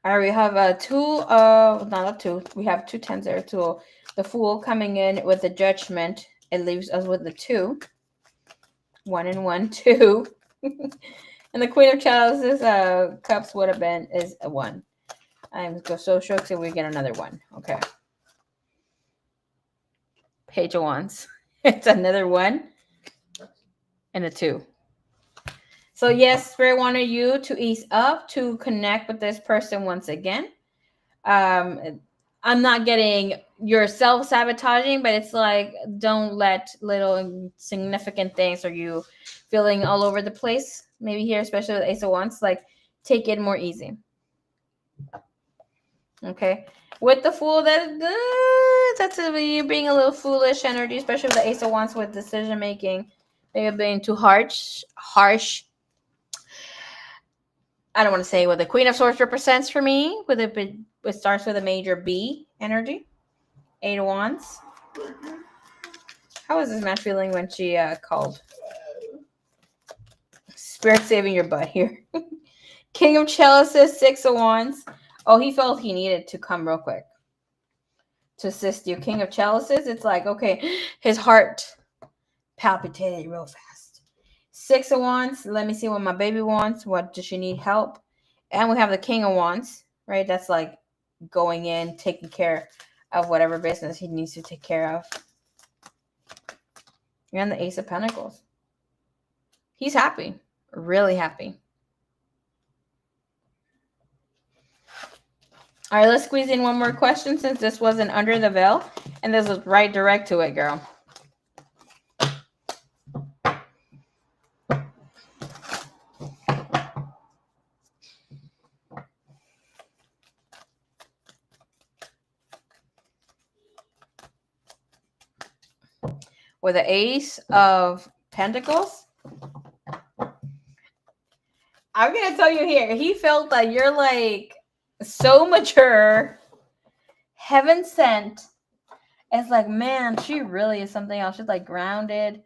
All right, we have we have 2 10s there. So the Fool coming in with the Judgment. It leaves us with the 2. 1 and 1, 2. And the Queen of Chalices cups would have been is a 1. I'm so shook, so we get another 1. Okay. Page of Wands. It's another 1 and a 2. So yes, Spirit wanted you to ease up, to connect with this person once again. I'm not getting your self-sabotaging, but it's like don't let little insignificant things or you feeling all over the place. Maybe here, especially with Ace of Wands, like take it more easy. Okay. With the Fool, that's you being a little foolish energy, especially with the Ace of Wands with decision making. Maybe being too harsh. I don't want to say what the Queen of Swords represents for me. It starts with a major B energy. 8 of Wands. How is this man feeling when she called? Spirit saving your butt here. King of Chalices, 6 of Wands. Oh, he felt he needed to come real quick to assist you. King of Chalices, it's like, okay, his heart palpitated real fast. Six of Wands. Let me see what my baby wants. What does she need help? And we have the King of Wands, right? That's like going in, taking care of whatever business he needs to take care of. And the Ace of Pentacles. He's happy. Really happy. All right, let's squeeze in one more question since this wasn't under the veil. And this was right direct to it, girl. With the Ace of Pentacles. I'm going to tell you here, he felt that you're like so mature, heaven sent. It's like, man, she really is something else. She's like grounded.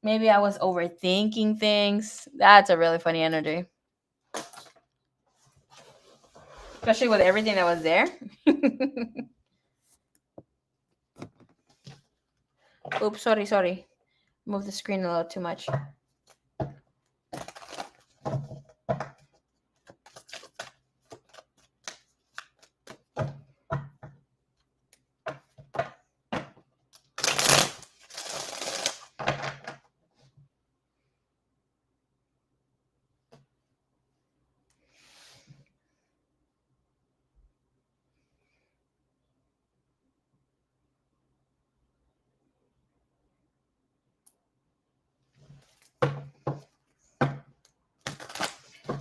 Maybe I was overthinking things. That's a really funny energy. Especially with everything that was there. Oops, sorry. Move the screen a little too much.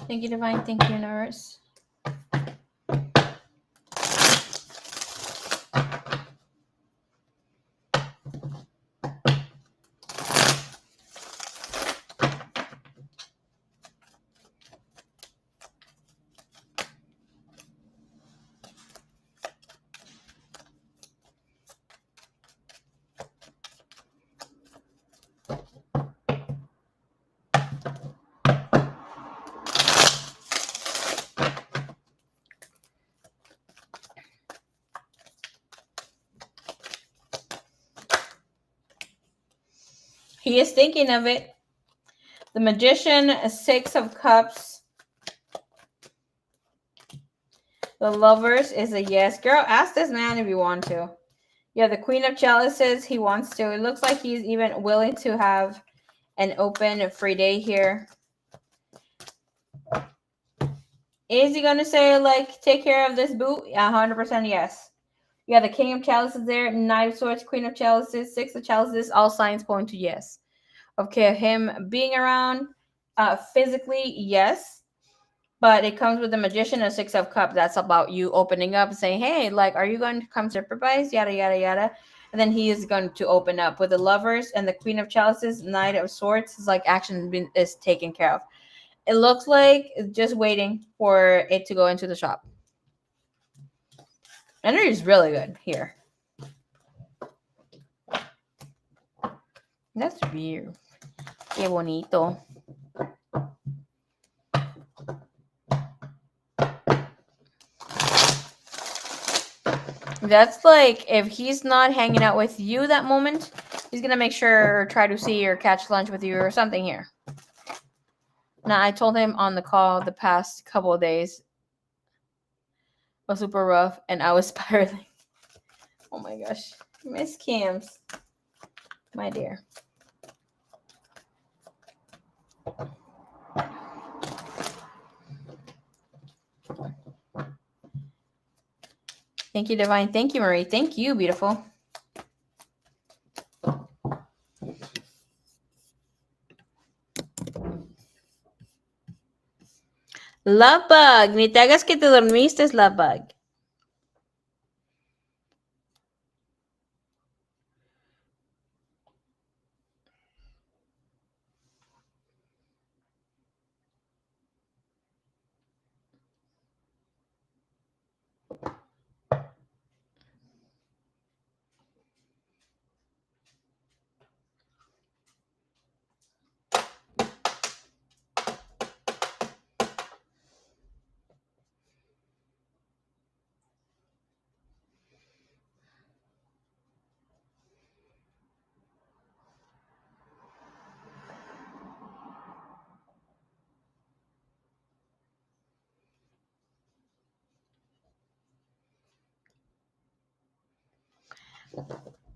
Thank you, Divine. Thank you, Nurse. He is thinking of it. The Magician, Six of Cups. The Lovers is a yes. Girl, ask this man if you want to. Yeah, the Queen of Chalices, he wants to. It looks like he's even willing to have an open free day here. Is he going to say, like, take care of this boo? 100% yes. Yeah, the King of Chalices there, Knight of Swords, Queen of Chalices, Six of Chalices, all signs point to yes. Okay, him being around physically, yes. But it comes with the Magician and Six of Cups. That's about you opening up and saying, hey, like, are you going to come supervise? Yada, yada, yada. And then he is going to open up. With the Lovers and the Queen of Chalices, Knight of Swords, is like action is taken care of. It looks like just waiting for it to go into the shop. Energy is really good here. That's weird. Qué bonito. That's like, if he's not hanging out with you that moment, he's going to make sure or try to see or catch lunch with you or something here. Now, I told him on the call the past couple of days was super rough and I was spiraling. Oh my gosh. Miss Kim's. My dear. Thank you, Divine. Thank you, Marie. Thank you, beautiful. Love Bug. Ni te hagas que te dormiste, Love Bug.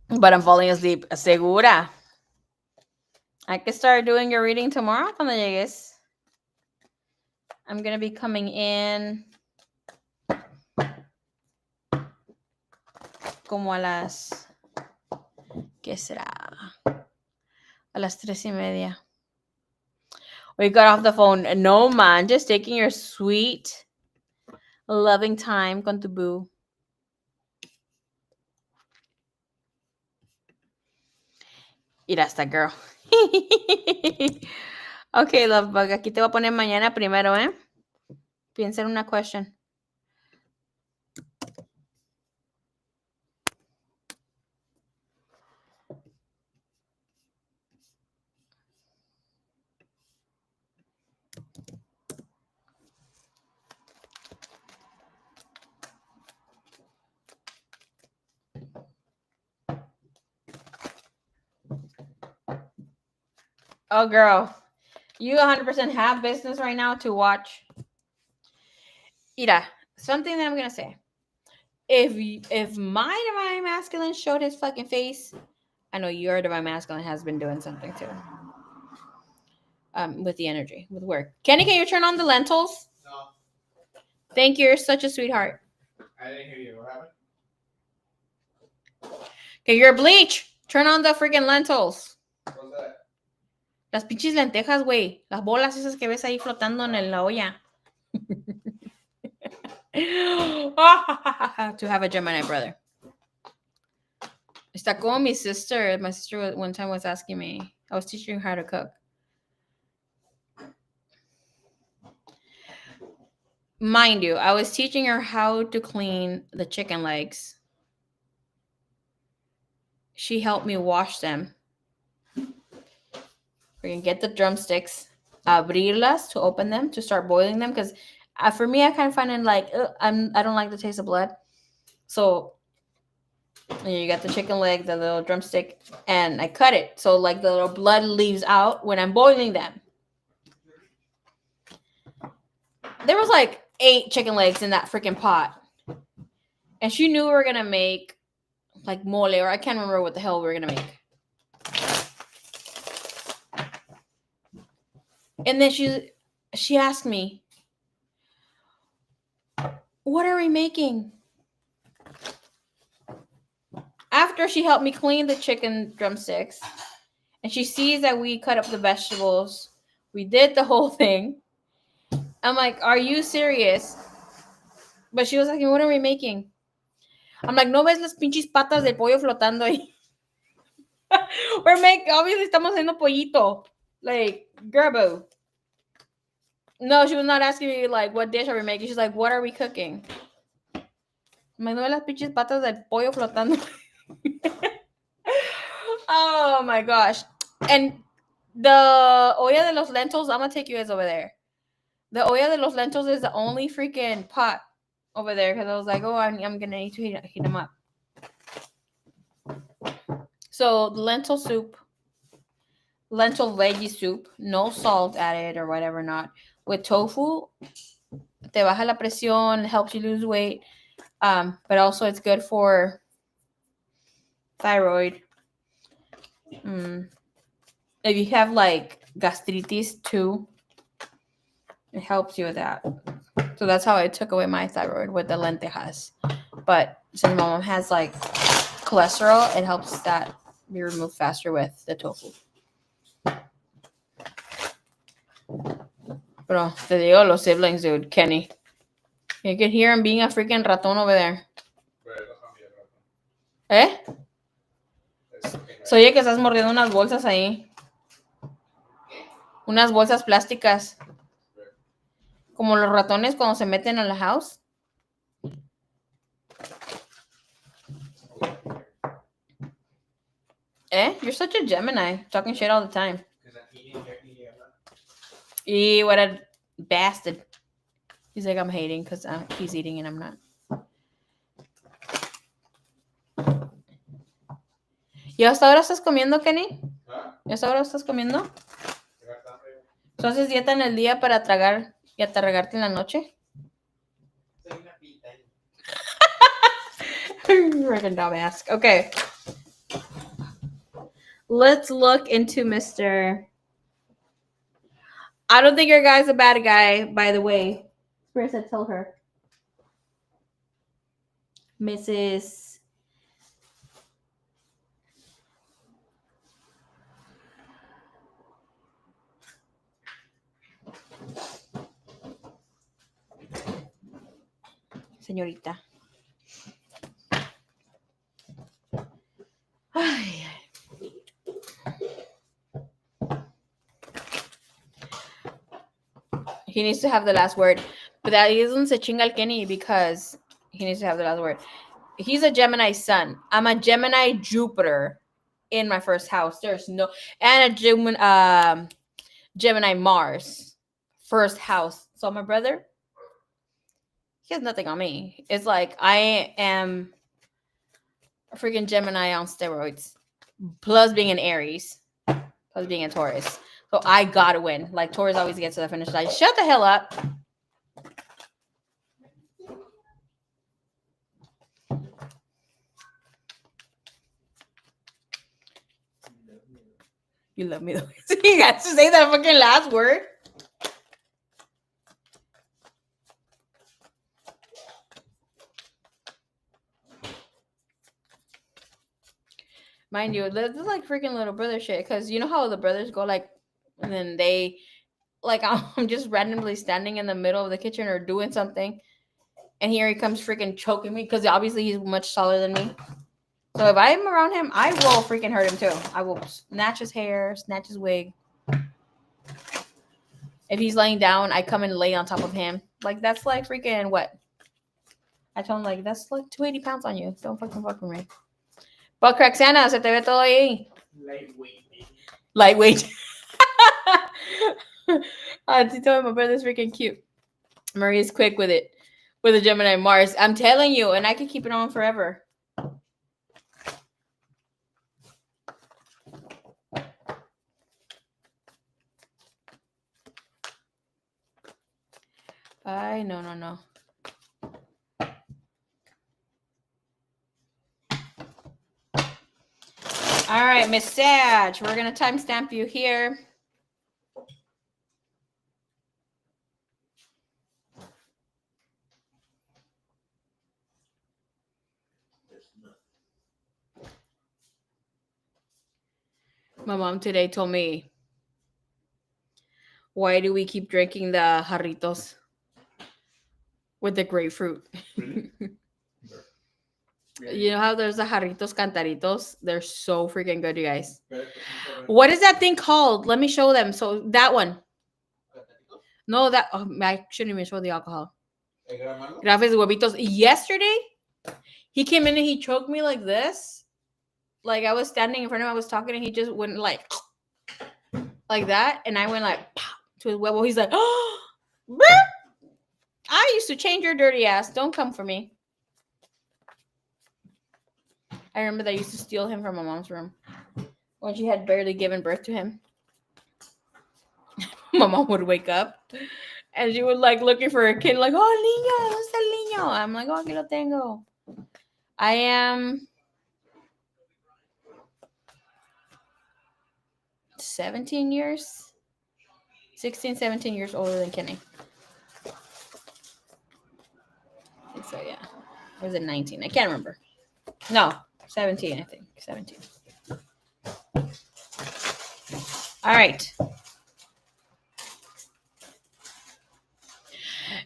But I'm falling asleep. Segura. I can start doing your reading tomorrow cuando llegues. I'm going to be coming in como a las... ¿Qué será? A las 3:30. We got off the phone. No, man. Just taking your sweet, loving time con tu boo. Mira esta girl. Okay, love bug. Aquí te voy a poner mañana primero, ¿eh? Piensa en una question. Oh, girl. You 100% have business right now to watch. Mira, something that I'm going to say. If my divine masculine showed his fucking face, I know your divine masculine has been doing something too. With the energy, with work. Kenny, can you turn on the lentils? No, Thank you. You're such a sweetheart. I didn't hear you. What happened? Okay, you're bleach. Turn on the freaking lentils. What's that? Las pinches lentejas, güey. Las bolas esas que ves ahí flotando en la olla. To have a Gemini brother. Está como mi sister. My sister one time was asking me. I was teaching her how to cook. Mind you, I was teaching her how to clean the chicken legs. She helped me wash them. We're gonna get the drumsticks, abrirlas to open them, to start boiling them. Because for me, I kind of find it like I don't like the taste of blood. So you got the chicken leg, the little drumstick, and I cut it so like the little blood leaves out when I'm boiling them. There was like 8 chicken legs in that freaking pot, and she knew we were gonna make like mole, or I can't remember what the hell we were gonna make. And then she asked me, "What are we making?" After she helped me clean the chicken drumsticks, and she sees that we cut up the vegetables, we did the whole thing. I'm like, "Are you serious?" But she was like, "What are we making?" I'm like, "¿No ves las pinches patas del pollo flotando ahí?" Obviously estamos haciendo pollito. Like, Gerbo. No, she was not asking me, like, what dish are we making? She's like, what are we cooking? I'm like, ¿no ves las pinches patas del pollo flotando? Oh, my gosh. And the olla de los lentils, I'm going to take you guys over there. The olla de los lentils is the only freaking pot over there because I was like, oh, I'm going to need to heat them up. So, lentil soup, lentil veggie soup, no salt added or whatever not, with tofu, te baja la presión, helps you lose weight, but also it's good for thyroid. If you have like gastritis too, it helps you with that. So that's how I took away my thyroid with the lentejas. But since my mom has like cholesterol, it helps that be removed faster with the tofu. Pero te digo, los siblings, dude, Kenny. You can hear him being a freaking ratón over there. ¿Eh? Oye, que estás mordiendo unas bolsas ahí. Unas bolsas plásticas. Como los ratones cuando se meten a la house. You're such a Gemini. Talking shit all the time. What a bastard. He's like, I'm hating because he's eating and I'm not. ¿Y hasta ahora estás comiendo, Kenny? ¿Y hasta ahora estás comiendo? ¿Tú haces dieta en el día para tragar y atragarte en la noche? Freaking dumbass. Okay. Let's look into Mr. I don't think your guy's a bad guy, by the way. Spirit said tell her. Mrs. Señorita. Ay. He needs to have the last word. But that isn't se chinga al Kenny because he needs to have the last word. He's a Gemini sun. I'm a Gemini Jupiter in my first house. There's no and a Gemini Mars first house. So my brother, he has nothing on me. It's like I am a freaking Gemini on steroids. Plus being an Aries. Plus being a Taurus. So I gotta win. Like Taurus always gets to the finish line. Shut the hell up. You love me though. You got to say that fucking last word. Mind you, this is like freaking little brother shit. Because you know how the brothers go like, and then they, like, I'm just randomly standing in the middle of the kitchen or doing something. And here he comes freaking choking me. Because obviously he's much taller than me. So if I'm around him, I will freaking hurt him too. I will snatch his hair, snatch his wig. If he's laying down, I come and lay on top of him. Like, that's like freaking what? I told him, like, that's like 280 pounds on you. Don't fucking fuck with me. But Craxana, se te ve todo ahí. Lightweight. She told my brother's freaking cute. Maria's quick with it. With a Gemini Mars. I'm telling you, and I could keep it on forever. No. All right, Miss Sag, we're going to timestamp you here. My mom today told me, why do we keep drinking the jarritos with the grapefruit? Really? You know how there's the jarritos cantaritos? They're so freaking good, you guys. What is that thing called? Let me show them. So that one. No, that I shouldn't even show the alcohol. Grafes huevitos. Yesterday, he came in and he choked me like this. Like I was standing in front of him, I was talking, and he just went like that, and I went like to his huevo. He's like, oh, I used to change your dirty ass. Don't come for me. I remember that I used to steal him from my mom's room when she had barely given birth to him. My mom would wake up and she would like looking for a kid, like, oh, niño, ¿dónde está el niño? I'm like, oh, aquí lo tengo. I am 17 years, 16, 17 years older than Kenny. I think so, yeah. Or was it 19? I can't remember. No, 17, I think. 17. All right.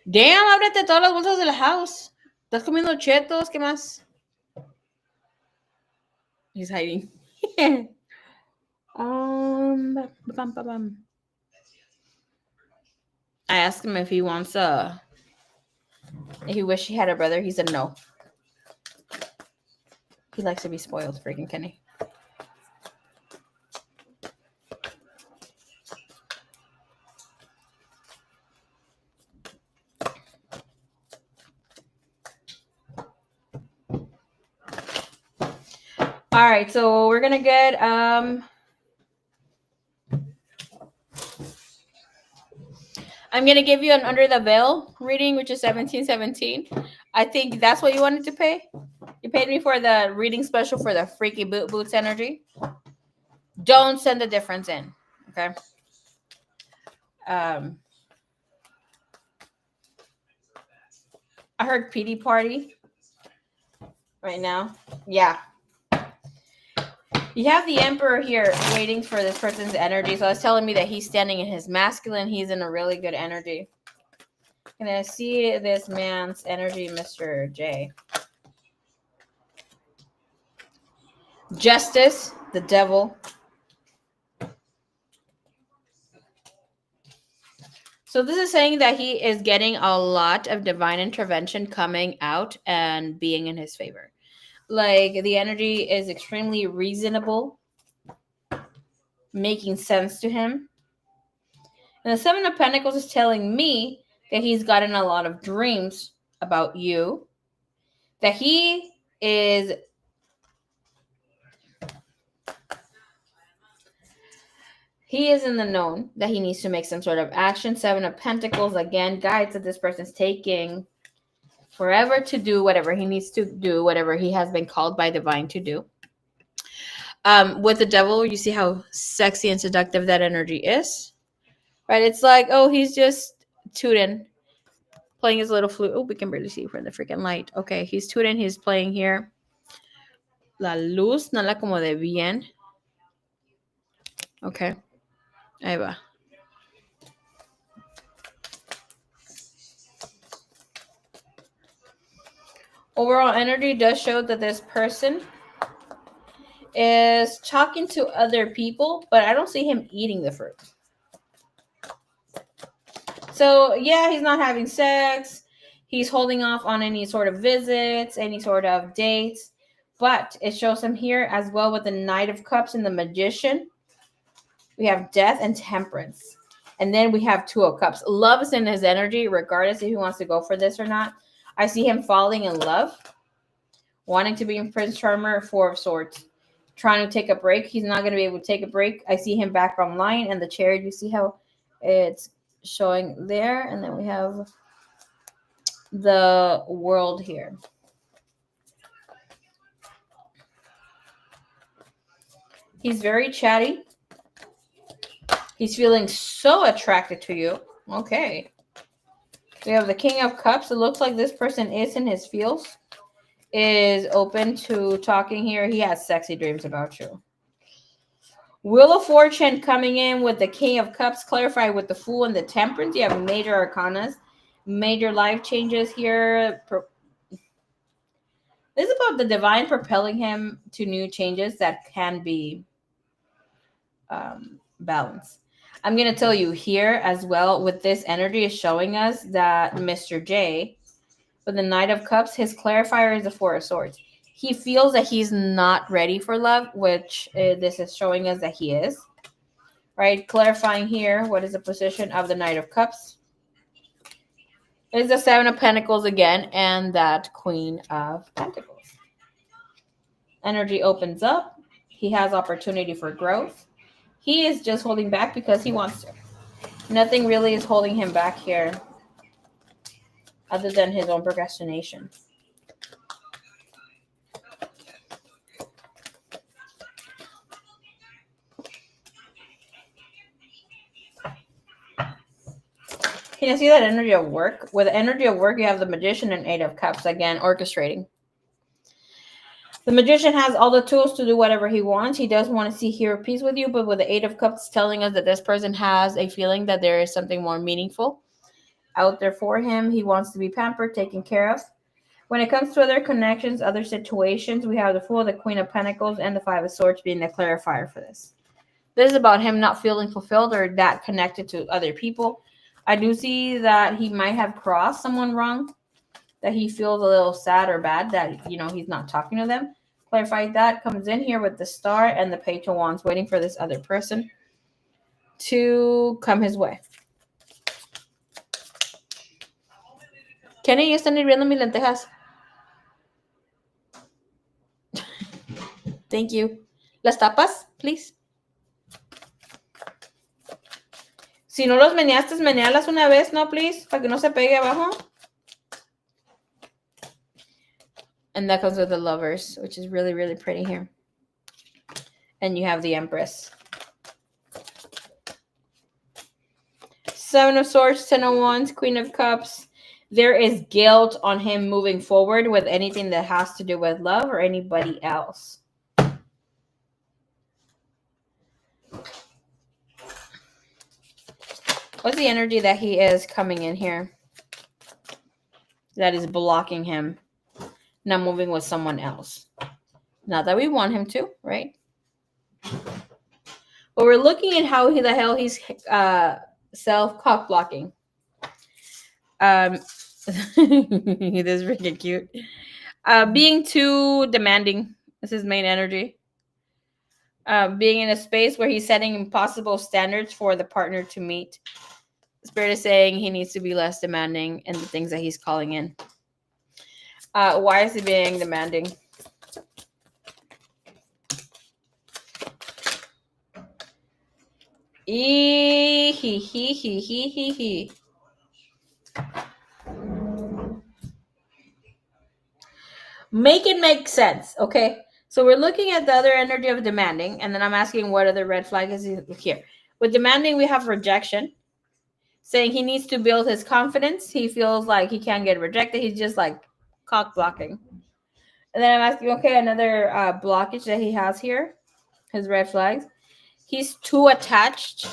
Damn, ábrete todas las bolsas de la house. Estás comiendo chetos, ¿qué más? He's hiding. I asked him if he wants if he wished he had a brother. He said no. He likes to be spoiled, freaking Kenny. All right, so we're gonna get I'm gonna give you an under the veil reading, which is 1717. I think that's what you wanted to pay. You paid me for the reading special for the freaky boots energy. Don't send the difference in. Okay. I heard PD party right now. Yeah. You have the Emperor here waiting for this person's energy. So it's telling me that he's standing in his masculine. He's in a really good energy. And I see this man's energy, Mr. J. Justice, the devil. So this is saying that he is getting a lot of divine intervention coming out and being in his favor. Like the energy is extremely reasonable, making sense to him. And the Seven of Pentacles is telling me that he's gotten a lot of dreams about you, that he is in the known, that he needs to make some sort of action. Seven of Pentacles, again, guides that this person's taking forever to do whatever he needs to do, whatever he has been called by divine to do. With the devil, you see how sexy and seductive that energy is, right? It's like, oh, he's just tooting, playing his little flute. Oh, we can barely see from the freaking light. Okay, he's tooting, he's playing here. La luz, no la como de bien. Okay, ahí va. Overall energy does show that this person is talking to other people, but I don't see him eating the fruit. So, yeah, he's not having sex. He's holding off on any sort of visits, any sort of dates. But it shows him here as well with the Knight of Cups and the Magician. We have Death and Temperance. And then we have Two of Cups. Love is in his energy, regardless if he wants to go for this or not. I see him falling in love, wanting to be in Prince Charmer, Four of Swords, trying to take a break. He's not going to be able to take a break. I see him back online, and the Chariot, you see how it's showing there. And then we have the World here. He's very chatty. He's feeling so attracted to you. Okay. We have the King of Cups. It looks like this person is in his feels, is open to talking here. He has sexy dreams about you. Wheel of Fortune coming in with the King of Cups, clarified with the Fool and the Temperance. You have major arcanas, major life changes here. This is about the divine propelling him to new changes that can be balanced. I'm going to tell you here as well, with this energy is showing us that Mr. J, with the Knight of Cups, his clarifier is the Four of Swords. He feels that he's not ready for love, which this is showing us that he is. Right? Clarifying here, what is the position of the Knight of Cups? It's the Seven of Pentacles again, and that Queen of Pentacles. Energy opens up. He has opportunity for growth. He is just holding back because he wants to. Nothing really is holding him back here other than his own procrastination. Can you see that energy of work? With the energy of work, you have the Magician and Eight of Cups, again, orchestrating. The Magician has all the tools to do whatever he wants. He does want to see Hero Peace with you, but with the Eight of Cups telling us that this person has a feeling that there is something more meaningful out there for him. He wants to be pampered, taken care of. When it comes to other connections, other situations, we have the Fool, the Queen of Pentacles, and the Five of Swords being the clarifier for this. This is about him not feeling fulfilled or that connected to other people. I do see that he might have crossed someone wrong, that he feels a little sad or bad that, you know, he's not talking to them. Clarify that. Comes in here with the Star and the Page of Wands, waiting for this other person to come his way. Kenny, ¿ya están hirviendo mis lentejas? Thank you. ¿Las tapas, please? Si no los meneaste, menealas una vez, ¿no, please? Para que no se pegue abajo. And that comes with the Lovers, which is really, really pretty here. And you have the Empress. Seven of Swords, Ten of Wands, Queen of Cups. There is guilt on him moving forward with anything that has to do with love or anybody else. What's the energy that he is coming in here that is blocking him not moving with someone else? Not that we want him to, right? But we're looking at how the hell he's self-cock blocking. This is freaking cute. Being too demanding is his main energy. Being in a space where he's setting impossible standards for the partner to meet. Spirit is saying he needs to be less demanding in the things that he's calling in. Why is he being demanding? Make it make sense, okay? So we're looking at the other energy of demanding, and then I'm asking what other red flag is here. With demanding, we have rejection, saying he needs to build his confidence. He feels like he can't get rejected. He's just like cock blocking. And then I'm asking, okay, another blockage that he has here, his red flags. He's too attached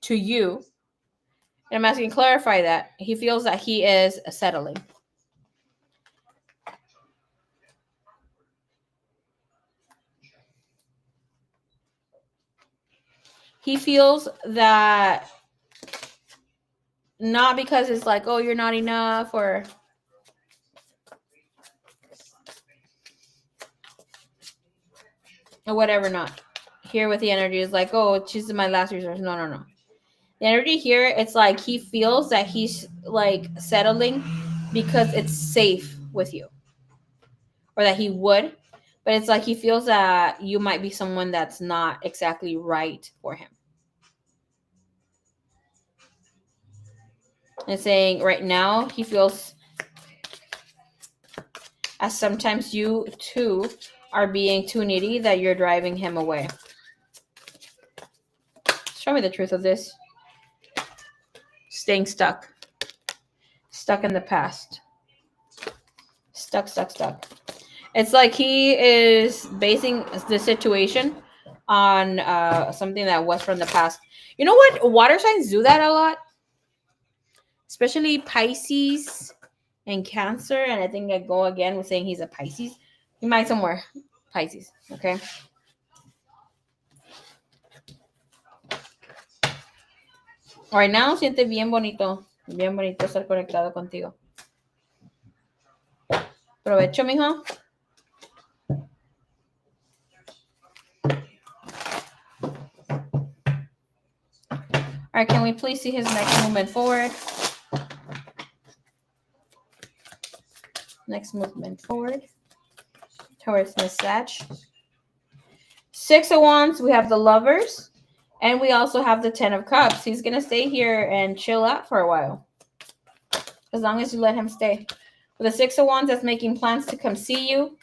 to you. And I'm asking, clarify that. He feels that he is settling. He feels that not because it's like, oh, you're not enough or whatever, not. Here with the energy is like, oh, she's my last resource. No. The energy here, it's like he feels that he's like settling because it's safe with you. Or that he would. But it's like he feels that you might be someone that's not exactly right for him. And saying right now he feels as sometimes you too are being too needy that you're driving him away. Show me the truth of this. Staying stuck. Stuck in the past. Stuck. It's like he is basing the situation on something that was from the past. You know what? Water signs do that a lot. Especially Pisces and Cancer. And I think I go again with saying he's a Pisces. You might somewhere. Pisces. Okay. Right now, siente bien bonito. Bien bonito estar conectado contigo. Provecho, mijo. All right, can we please see his next movement forward? Next movement forward towards Miss Sag. Six of Wands, we have the Lovers, and we also have the Ten of Cups. He's going to stay here and chill out for a while, as long as you let him stay. With the Six of Wands, that's making plans to come see you.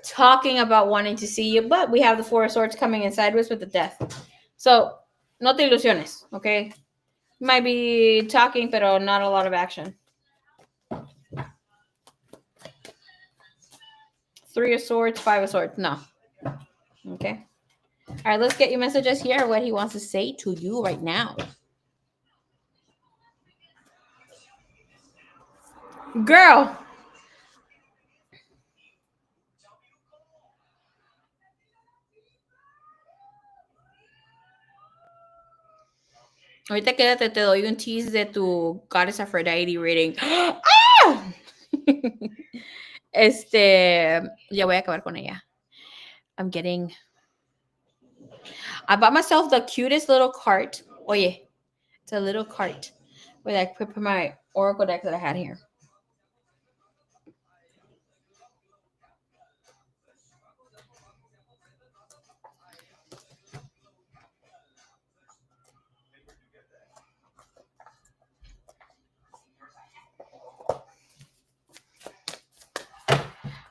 Talking about wanting to see you, but we have the Four of Swords coming in sideways with the Death. So, no te ilusiones, okay? You might be talking, pero not a lot of action. Three of Swords, Five of Swords, no. Okay. All right, let's get your messages here, what he wants to say to you right now. Girl. Ahorita quédate, te doy un tease de tu Goddess Aphrodite reading. ¡Ah! Ya voy a acabar con ella. I bought myself the cutest little cart. Oye, it's a little cart where I put my Oracle deck that I had here.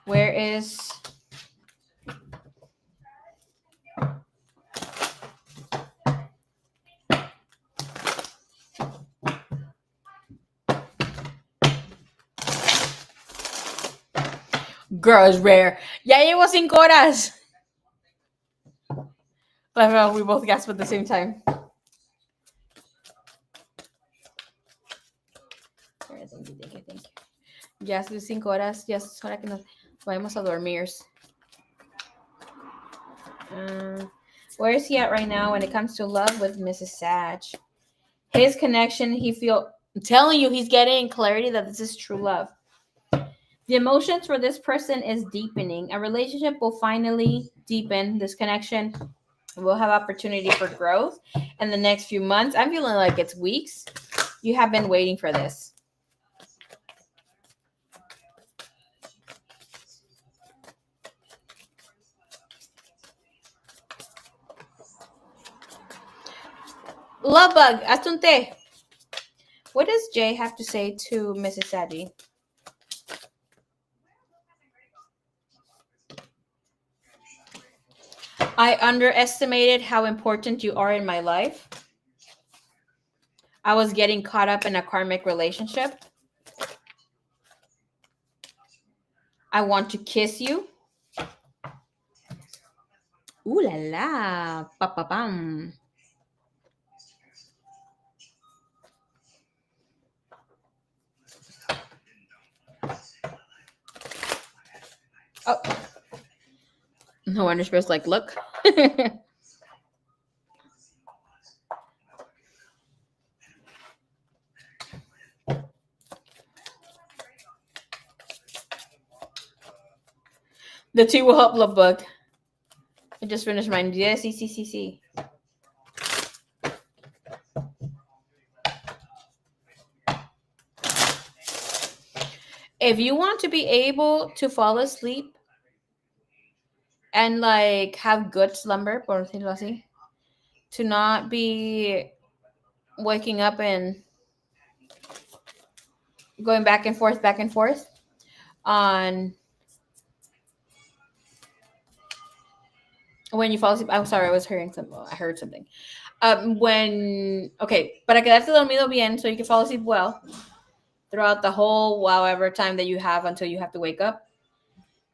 Where is girl is rare? Ya llevo 5 horas. We both gasped at the same time. Thank you. Ya son 5 horas, ya es hora que nos vayamos a dormir. Where is he at right now when it comes to love with Mrs. Sag? His connection, I'm telling you, he's getting clarity that this is true love. The emotions for this person is deepening. A relationship will finally deepen. This connection will have opportunity for growth in the next few months. I'm feeling like it's weeks. You have been waiting for this. Love bug, hazte un té. What does Jay have to say to Mrs. Sadie? I underestimated how important you are in my life. I was getting caught up in a karmic relationship. I want to kiss you. Ooh la la, pa pa pam. Oh. No wonder Spirit's like, look. The tea will help, love bug. I just finished mine. Yes, see. If you want to be able to fall asleep and like have good slumber, por decirlo así, to not be waking up and going back and forth on when you fall asleep. I'm sorry, I was hearing something. I heard something. Para quedarte dormido bien so you can fall asleep well throughout the whole however time that you have until you have to wake up.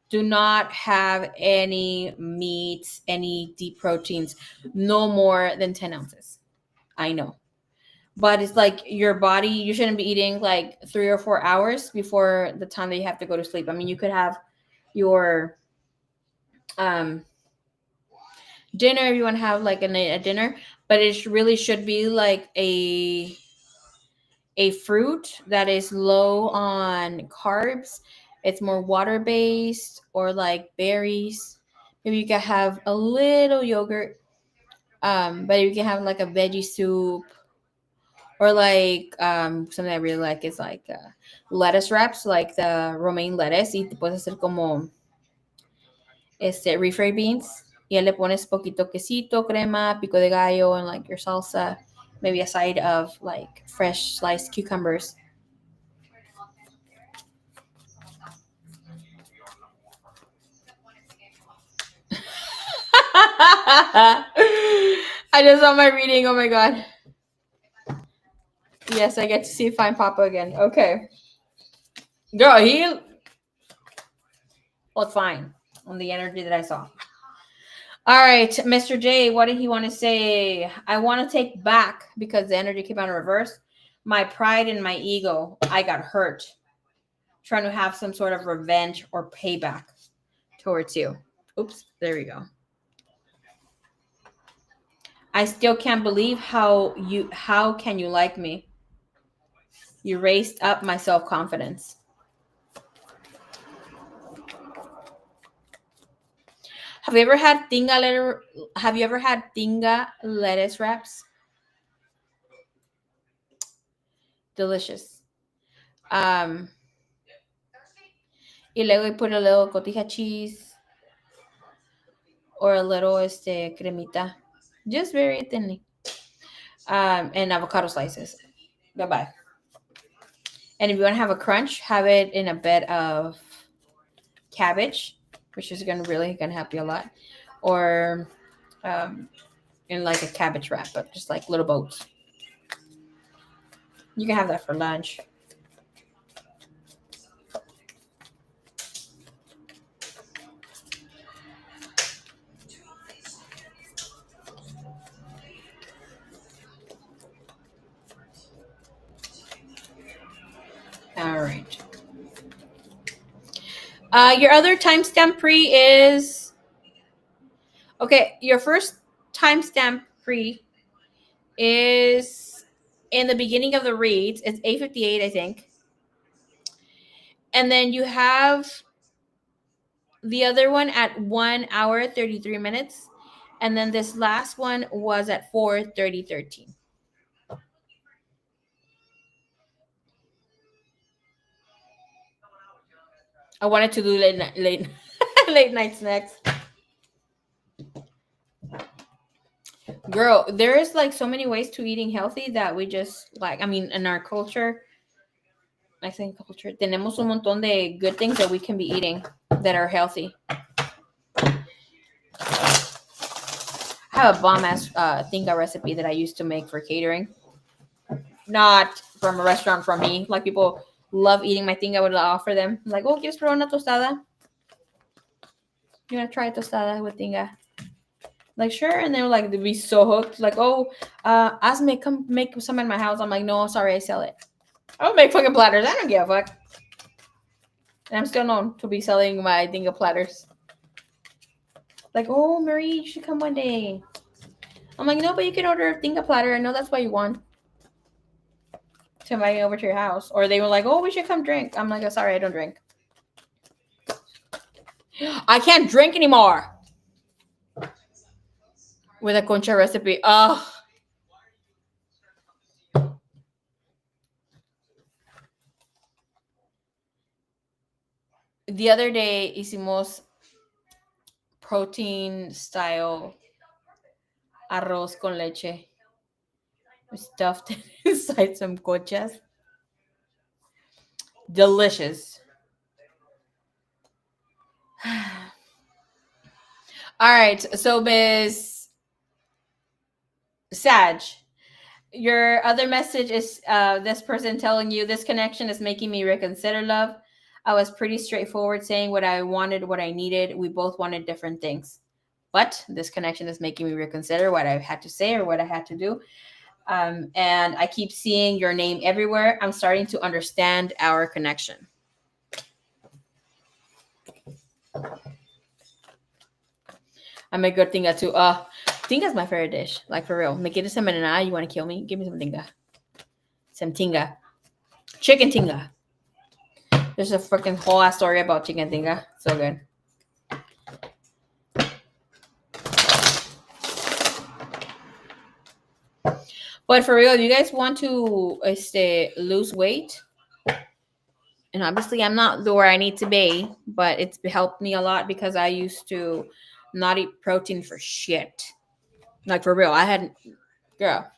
Do not have any meats, any deep proteins, no more than 10 ounces. I know. But it's like your body, you shouldn't be eating like 3 or 4 hours before the time that you have to go to sleep. I mean, you could have your dinner if you want to have like a dinner, but it really should be like a fruit that is low on carbs. It's more water based, or like berries. Maybe you can have a little yogurt, but you can have like a veggie soup, or like something I really like is like lettuce wraps, like the romaine lettuce, y te puedes hacer como refried beans. Y le pones poquito quesito, crema, pico de gallo, and like your salsa, maybe a side of like fresh sliced cucumbers. I just saw my reading. Oh my god. Yes, I get to see Fine Papa again. Okay. Girl, looked fine on the energy that I saw. All right, Mr. J, what did he want to say? I want to take back, because the energy came out in reverse, my pride and my ego. I got hurt trying to have some sort of revenge or payback towards you. Oops, there we go. I still can't believe how can you like me? You raised up my self-confidence. Have you ever had tinga lettuce wraps? Delicious. Y luego you put a little cotija cheese or a little cremita, just very thinly. And avocado slices. Bye-bye. And if you want to have a crunch, have it in a bed of cabbage, which is really gonna help you a lot, or in like a cabbage wrap, but just like little boats. You can have that for lunch. All right. Your other timestamp pre is okay. Your first timestamp pre is in the beginning of the reads. It's 8:58, I think. And then you have the other one at 1 hour 33 minutes, and then this last one was at 4:13. I wanted to do late late night snacks. Girl, there is like so many ways to eating healthy that we just like. I mean, in our culture, Mexican culture, tenemos un montón de good things that we can be eating that are healthy. I have a bomb ass tinga recipe that I used to make for catering. Not from a restaurant, from me. Like, people love eating my tinga. I would offer them. I'm like, oh, ¿quieres probar una tostada? You want to try a tostada with tinga? Like, sure. And they were like, they'd be so hooked. Like, oh, Asme, come make some in my house. I'm like, no, sorry, I sell it. I would make fucking platters. I don't give a fuck. And I'm still known to be selling my tinga platters. Like, oh, Marie, you should come one day. I'm like, no, but you can order a tinga platter. I know that's what you want. To invite me over to your house. Or they were like, oh, we should come drink. I'm like, oh, sorry, I don't drink. I can't drink anymore. With a concha recipe. Oh. The other day, hicimos protein style arroz con leche. We stuffed it inside some conchas. Delicious. All right. So, Ms. Sag, your other message is this person telling you this connection is making me reconsider love. I was pretty straightforward, saying what I wanted, what I needed. We both wanted different things. But this connection is making me reconsider what I had to say or what I had to do. And I keep seeing your name everywhere. I'm starting to understand our connection. I'm a good tinga too. Tinga's my favorite dish. Like, for real. Me quieres envenenar? You want to kill me? Give me some tinga. Some tinga. Chicken tinga. There's a freaking whole ass story about chicken tinga. So good. But for real, if you guys want to lose weight, and obviously I'm not where I need to be, but it's helped me a lot because I used to not eat protein for shit. Like, for real, I hadn't, girl.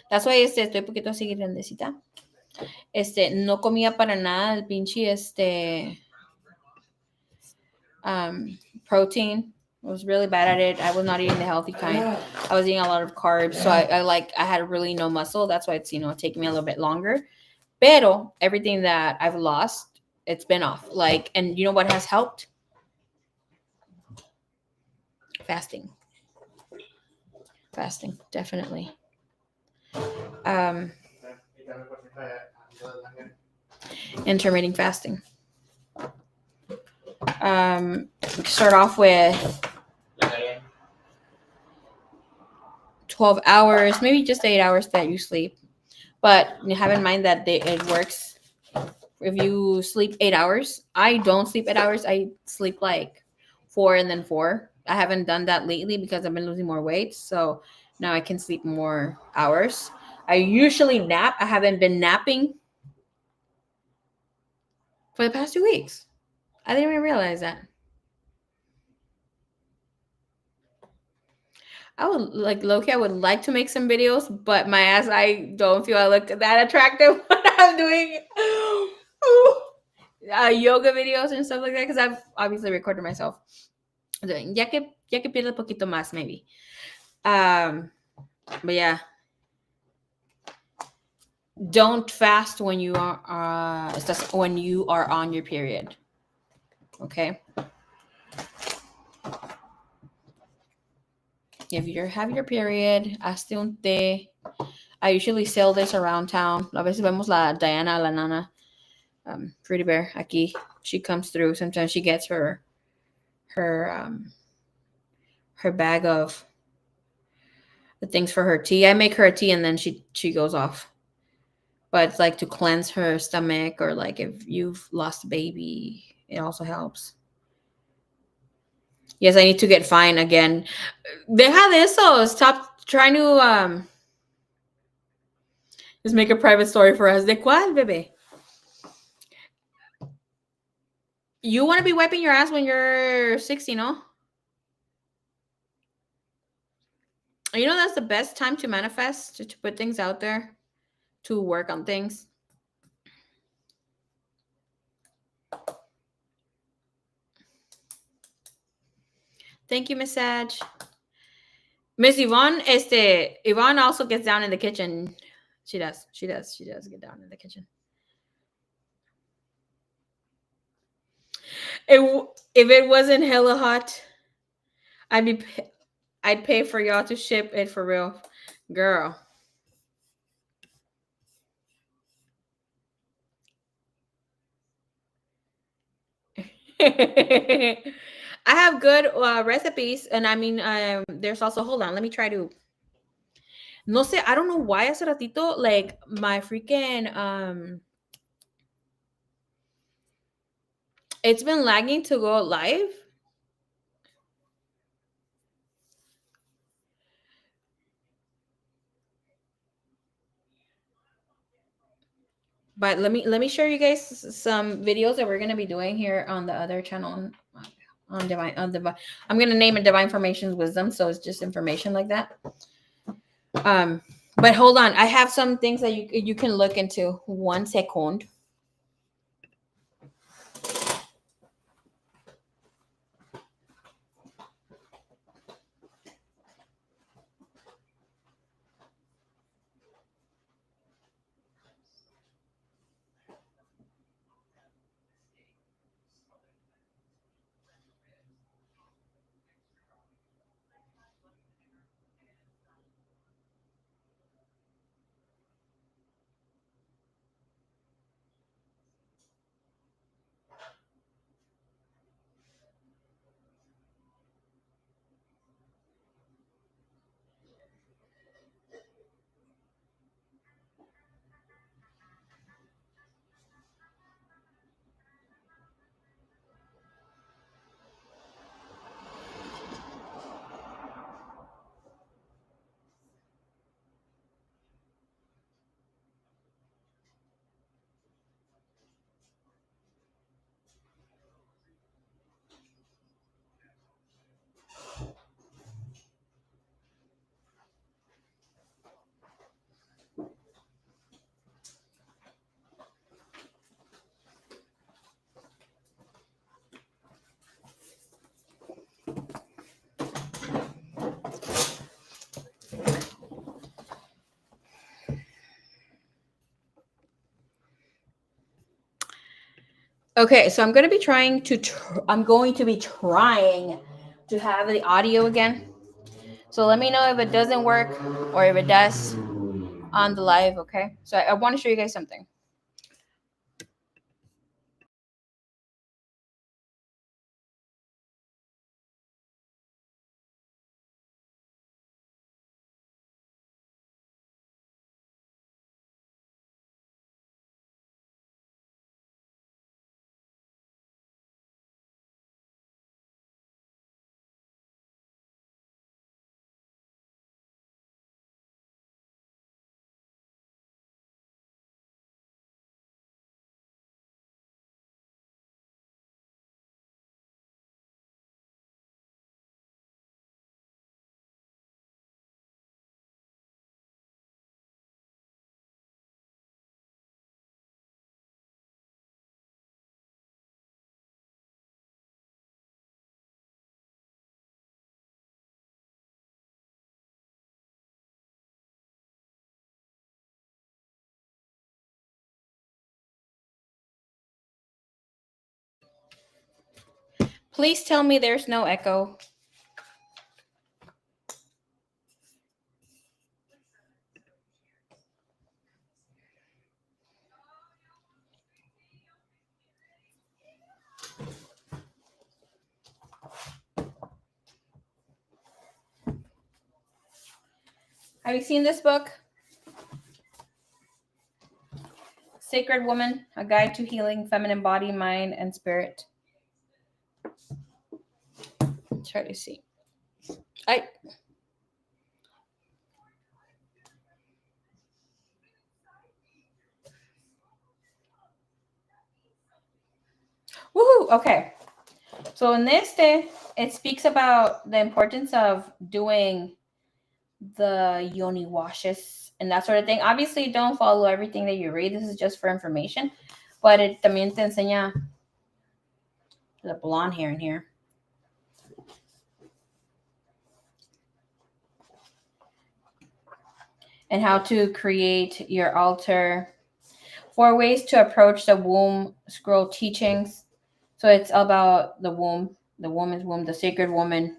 That's why estoy poquito así grandecita. No comía para nada el pinche protein. I was really bad at it. I was not eating the healthy kind. I was eating a lot of carbs, so I had really no muscle. That's why it's taking me a little bit longer. Pero everything that I've lost, it's been off. Like, and you know what has helped? Fasting, definitely. Intermittent fasting. Start off with 12 hours, maybe just 8 hours that you sleep. But you have in mind that it works. If you sleep 8 hours, I don't sleep 8 hours. I sleep like 4 and then 4. I haven't done that lately because I've been losing more weight. So now I can sleep more hours. I usually nap. I haven't been napping for the past 2 weeks. I didn't even realize that. I would like, low-key, I would like to make some videos, but my ass, I don't feel I look that attractive when I'm doing yoga videos and stuff like that because I've obviously recorded myself doing. Ya que pierda poquito más, maybe. But yeah, don't fast when you are when you are on your period. Okay. If you have your period, hazte un té. I usually sell this around town. A veces vemos la Diana, la Nana, Pretty Bear aquí. She comes through. Sometimes she gets her her bag of the things for her tea. I make her a tea and then she goes off. But it's like to cleanse her stomach or like if you've lost a baby, it also helps. Yes, I need to get fine again. Deja de eso. Stop trying to just make a private story for us. ¿De cuál, bebé? You want to be wiping your ass when you're 60, no? You know that's the best time to manifest, to put things out there, to work on things. Thank you, Miss Sag. Miss Yvonne, Yvonne also gets down in the kitchen. She does get down in the kitchen. If it wasn't hella hot, I'd pay for y'all to ship it for real, girl. I have good recipes, and I mean, there's also, hold on, let me try to. No sé, I don't know why hace ratito, like my freaking it's been lagging to go live. But let me show you guys some videos that we're gonna be doing here on the other channel on divine I'm gonna name it Divine Formations Wisdom, so it's just information like that. But hold on, I have some things that you can look into. 1 second. Okay, so I'm going to be trying to have the audio again. So let me know if it doesn't work or if it does on the live, okay? So I want to show you guys something. Please tell me there's no echo. Have you seen this book? Sacred Woman, A Guide to Healing Feminine Body, Mind, and Spirit. Try to see. Woohoo! Okay. So in this day, it speaks about the importance of doing the yoni washes and that sort of thing. Obviously, don't follow everything that you read. This is just for information. But it también te enseña the blonde hair in here. And how to create your altar. 4 ways to approach the womb scroll teachings. So it's about the womb, the woman's womb, the sacred woman,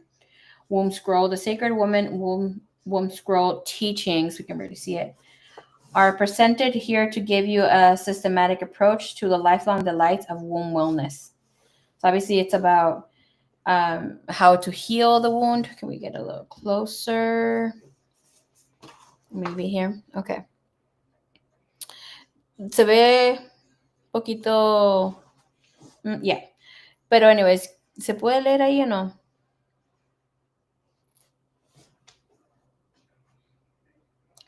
womb scroll, the sacred woman, womb scroll teachings. We can really see it. Are presented here to give you a systematic approach to the lifelong delights of womb wellness. So obviously it's about how to heal the wound. Can we get a little closer? Maybe here. Okay. Se ve poquito. Yeah. Pero anyways, ¿se puede leer ahí o no?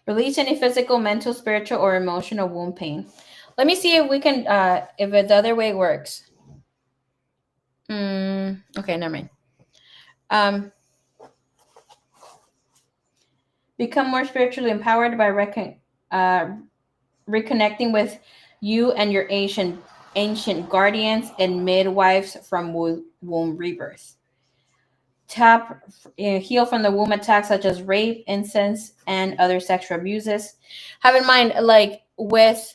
Release any physical, mental, spiritual, or emotional wound pain. Let me see if we can, if the other way works. Okay, never mind. Become more spiritually empowered by reconnecting with you and your ancient guardians and midwives from womb rebirth. Heal from the womb attacks such as rape, incest, and other sexual abuses. Have in mind, like with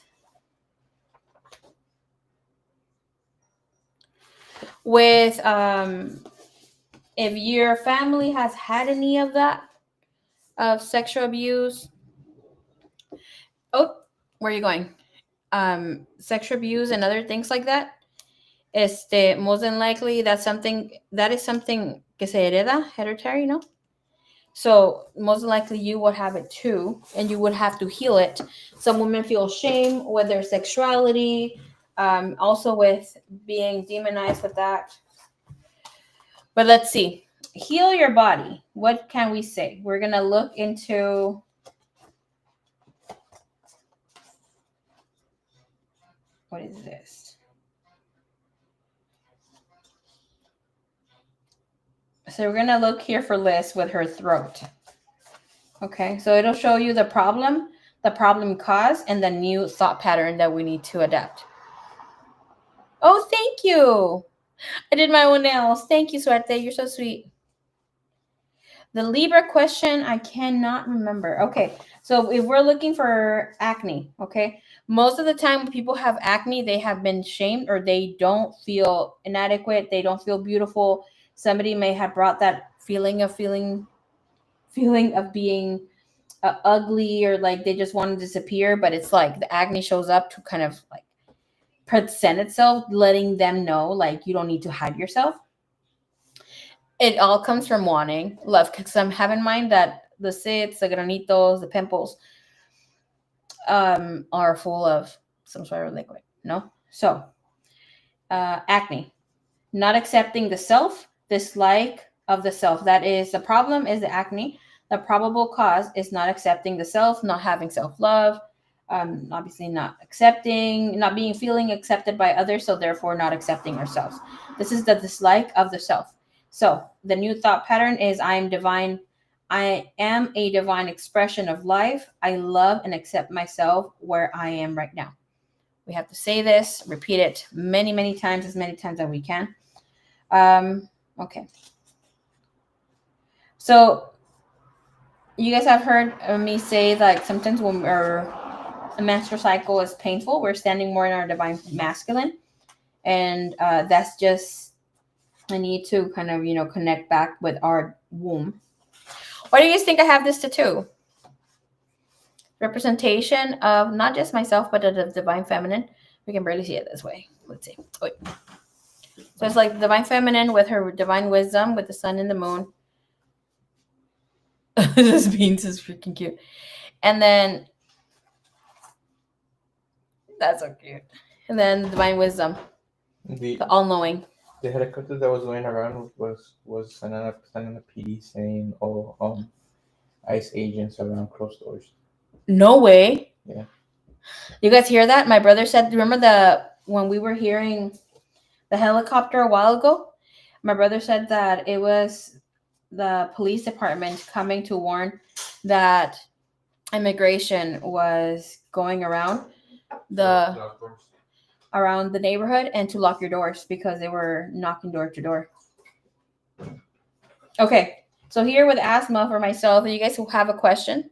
if your family has had any of that, of sexual abuse. Oh, where are you going? Sexual abuse and other things like that. Most than likely that is something que se hereda, hereditary, no? So most likely you would have it too, and you would have to heal it. Some women feel shame with their sexuality, also with being demonized with that. But let's see. Heal your body. What can we say? We're going to look into what is this? So we're going to look here for Liz with her throat. Okay, so it'll show you the problem cause, and the new thought pattern that we need to adapt. Oh, thank you. I did my own nails. Thank you, Suerte. You're so sweet. The Libra question, I cannot remember. Okay, so if we're looking for acne, okay, most of the time when people have acne, they have been shamed or they don't feel inadequate. They don't feel beautiful. Somebody may have brought that feeling of being ugly, or like they just want to disappear. But it's like the acne shows up to kind of like present itself, letting them know like you don't need to hide yourself. It all comes from wanting love, because have in mind that the zits, the granitos, the pimples are full of some sort of liquid, no? So acne, not accepting the self, dislike of the self. That is, the problem is the acne. The probable cause is not accepting the self, not having self-love, obviously not feeling accepted by others, so therefore not accepting ourselves. This is the dislike of the self. So the new thought pattern is, I am divine. I am a divine expression of life. I love and accept myself where I am right now. We have to say this, repeat it many, many times, as many times as we can. Okay. So you guys have heard me say like sometimes when a menstrual cycle is painful, we're standing more in our divine masculine. And that's just I need to kind of, connect back with our womb. Why do you guys think I have this tattoo? Representation of not just myself, but of the divine feminine. We can barely see it this way. Let's see. Wait. So it's like the divine feminine with her divine wisdom, with the sun and the moon. This beans is freaking cute. And then that's so cute. And then the divine wisdom, The the all-knowing. the helicopter that was going around was another PD saying, "Oh, ICE agents around closed doors." No way. Yeah. You guys hear that? My brother said, remember when we were hearing the helicopter a while ago? My brother said that it was the police department coming to warn that immigration was going around the neighborhood and to lock your doors because they were knocking door to door. Okay, so here with asthma for myself, you guys who have a question,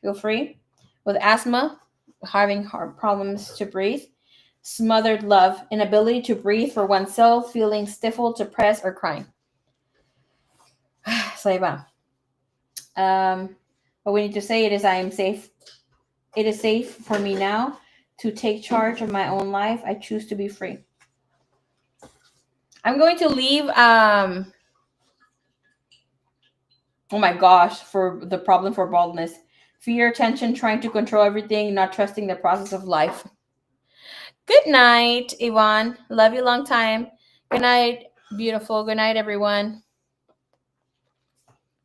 feel free. With asthma, having hard problems to breathe, smothered love, inability to breathe for oneself, feeling stifled, depressed, or crying. So ahí va. What we need to say it is I am safe. It is safe for me now to take charge of my own life. I choose to be free. I'm going to leave oh my gosh, for the problem for baldness. Fear, tension, trying to control everything, not trusting the process of life. Good night, Yvonne. Love you long time. Good night, beautiful. Good night, everyone.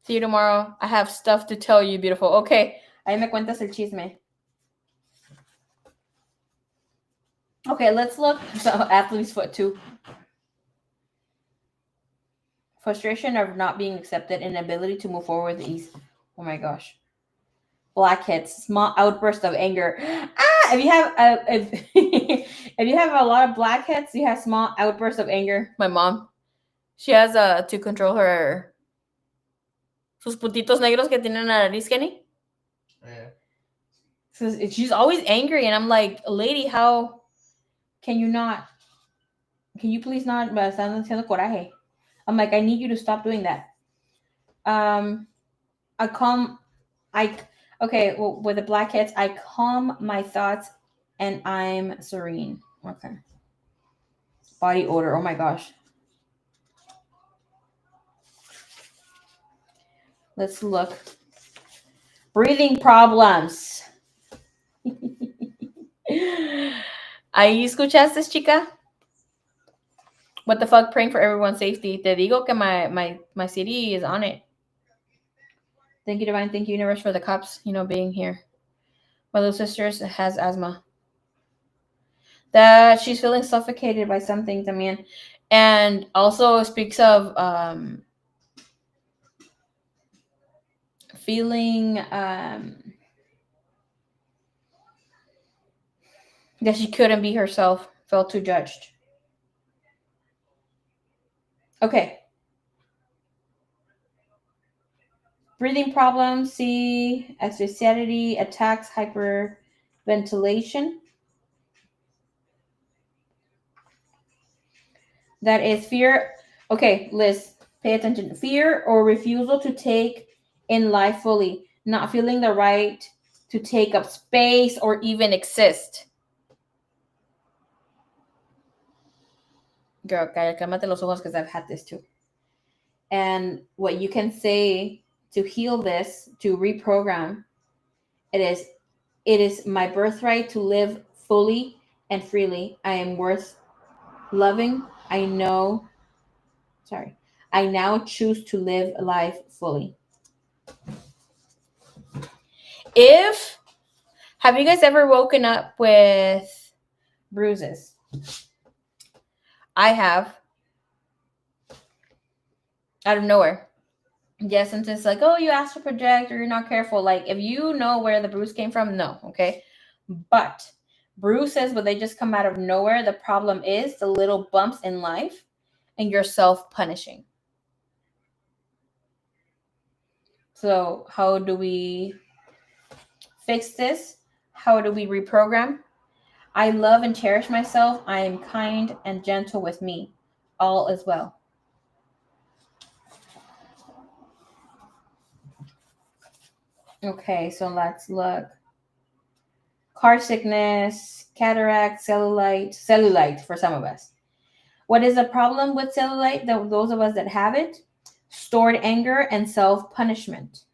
See you tomorrow. I have stuff to tell you, beautiful. Okay, ahí me cuentas el chisme. Okay, let's look. So, athlete's foot too. Frustration of not being accepted, inability to move forward with ease. Oh my gosh. Blackheads, small outburst of anger. If you have if you have a lot of blackheads, you have small outbursts of anger. My mom, she has to control her sus puntitos negros que tiene en la nariz, Kenny. Yeah. So she's always angry, and I'm like, lady, how can you not? Can you please not? Están haciendo coraje. I'm like, I need you to stop doing that. With the blackheads, I calm my thoughts and I'm serene. Okay. Body odor. Oh my gosh. Let's look. Breathing problems. ¿Ahí escuchaste, chica? What the fuck? Praying for everyone's safety. Te digo que my CD is on it. Thank you, Divine. Thank you, Universe, for the cops, being here. My little sister has asthma. That she's feeling suffocated by something, también. And also speaks of feeling that she couldn't be herself, felt too judged. Okay. Breathing problems, see, asphyxiety, attacks, hyperventilation. That is fear. Okay, Liz, pay attention. Fear or refusal to take in life fully, not feeling the right to take up space or even exist. Girl, cállate los ojos because I've had this too. And what you can say to heal this, to reprogram, it is my birthright to live fully and freely. I am worth loving. I now choose to live life fully. Have you guys ever woken up with bruises? I have. Out of nowhere. Yes, and it's like, oh, you asked to project or you're not careful. Like, if you know where the bruise came from, no, okay? But bruises, when they just come out of nowhere, the problem is the little bumps in life and you're self-punishing. So how do we fix this? How do we reprogram? I love and cherish myself. I am kind and gentle with me. All is well. Okay, so let's look. Car sickness, cataract, cellulite for some of us. What is the problem with cellulite? Those of us that have it, stored anger and self-punishment.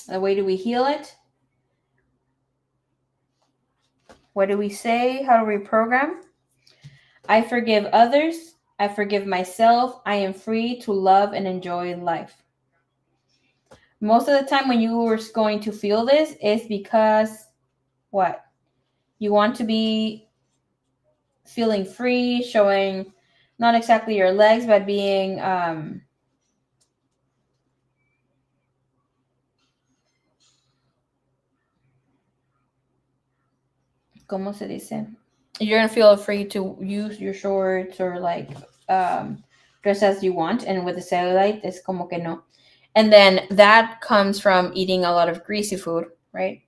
The way do we heal it? What do we say? How do we program? I forgive others. I forgive myself. I am free to love and enjoy life. Most of the time when you are going to feel this is because what? You want to be feeling free, showing not exactly your legs, but being ¿cómo se dice? You're gonna feel free to use your shorts or like dress as you want, and with the cellulite, it's como que no. And then that comes from eating a lot of greasy food, right?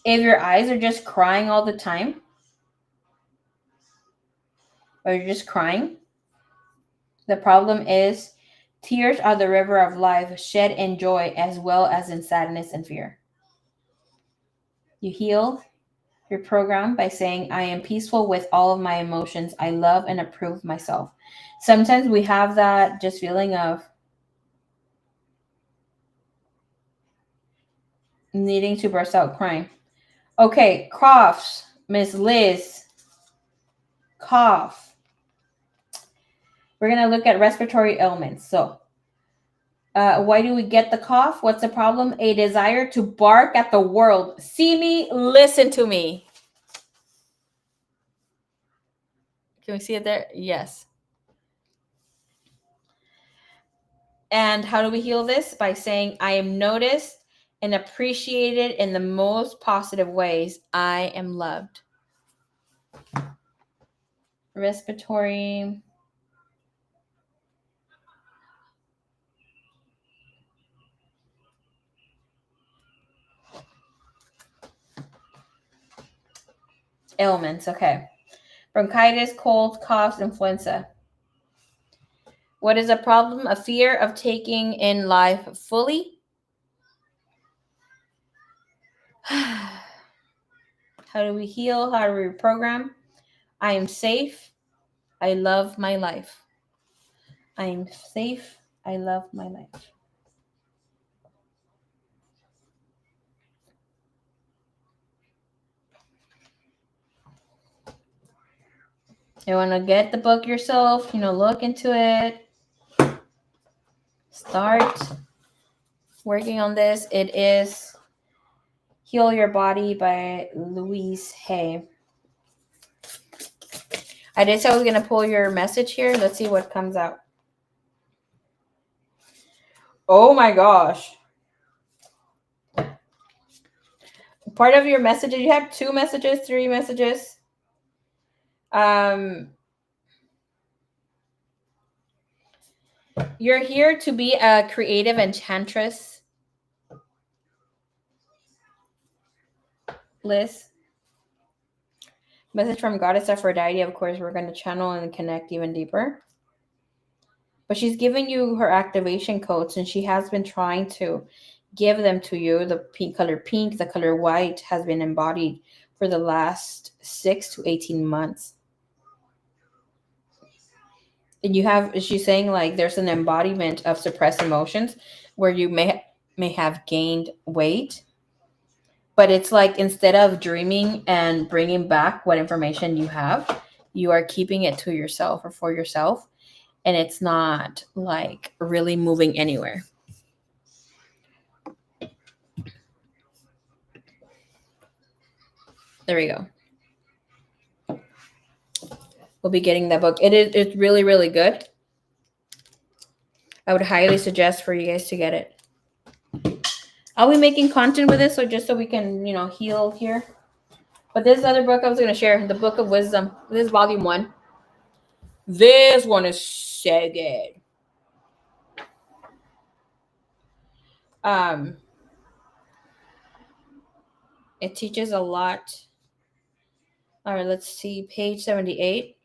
If your eyes are just crying all the time, or you're just crying, the problem is tears are the river of life, shed in joy as well as in sadness and fear. You heal your program by saying, I am peaceful with all of my emotions. I love and approve myself. Sometimes we have that just feeling of needing to burst out crying. Okay, coughs, Miss Liz. Cough. We're going to look at respiratory ailments. So, why do we get the cough? What's the problem? A desire to bark at the world. See me, listen to me. Can we see it there? Yes. And how do we heal this? By saying, I am noticed and appreciated in the most positive ways. I am loved. Respiratory. Ailments. Okay. Bronchitis, cold, coughs, influenza. What is a problem? A fear of taking in life fully. How do we heal? How do we reprogram? I am safe. I love my life. I am safe. I love my life. You want to get the book yourself, look into it. Start working on this. It is Heal Your Body by Louise Hay. I did say I was going to pull your message here. Let's see what comes out. Oh my gosh. Part of your messages, you have 2 messages, 3 messages. You're here to be a creative enchantress, Liz. Message from Goddess Aphrodite. Of course, we're going to channel and connect even deeper. But she's giving you her activation codes, and she has been trying to give them to you. The pink, the color white has been embodied for the last 6 to 18 months. And she's saying like there's an embodiment of suppressed emotions where you may have gained weight, but it's like instead of dreaming and bringing back what information you have, you are keeping it to yourself or for yourself, and it's not like really moving anywhere. There we go. We'll be getting that book. It's really, really good. I would highly suggest for you guys to get it. I'll be making content with this, so just so we can, heal here. But this other book I was going to share, the Book of Wisdom. This is volume 1. This one is so good. It teaches a lot. All right, let's see, page 78.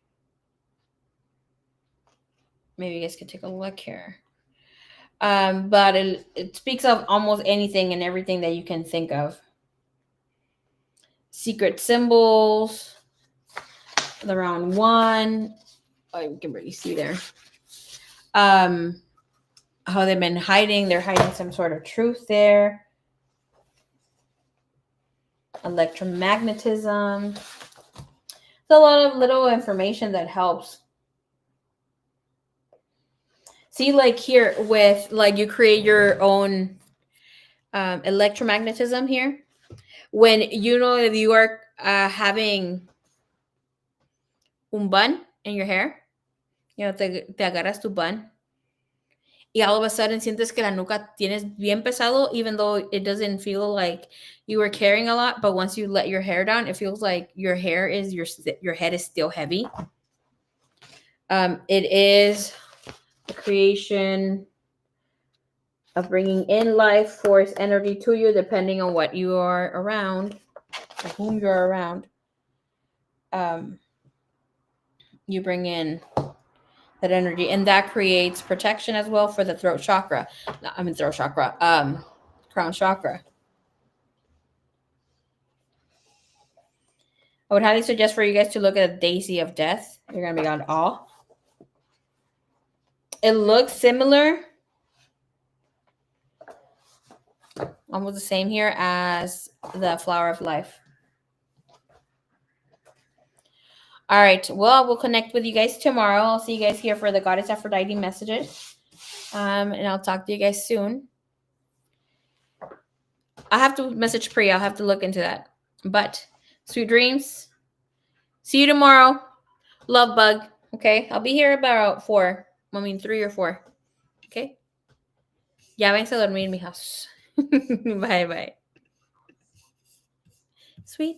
Maybe you guys could take a look here. But it speaks of almost anything and everything that you can think of. Secret symbols, the round one. Oh, you can really see there. How they've been hiding. They're hiding some sort of truth there. Electromagnetism. It's a lot of little information that helps. See, like here with like you create your own electromagnetism here. When you know if you are having un bun in your hair, you know, te agarras tu bun, y all of a sudden sientes que la nuca tienes bien pesado, even though it doesn't feel like you were carrying a lot. But once you let your hair down, it feels like your hair is your head is still heavy. It is the creation of bringing in life force energy to you, depending on what you are around, or whom you're around. You bring in that energy, and that creates protection as well for the throat chakra. Crown chakra. I would highly suggest for you guys to look at a Daisy of Death. You're gonna be on awe. It looks similar, almost the same here as the Flower of Life. All right. Well, we'll connect with you guys tomorrow. I'll see you guys here for the Goddess Aphrodite messages. And I'll talk to you guys soon. I have to message Priya. I'll have to look into that. But sweet dreams. See you tomorrow. Love bug. Okay. I'll be here about 3 or 4. Okay. Ya vense a dormir, mijas. Bye, bye. Sweet.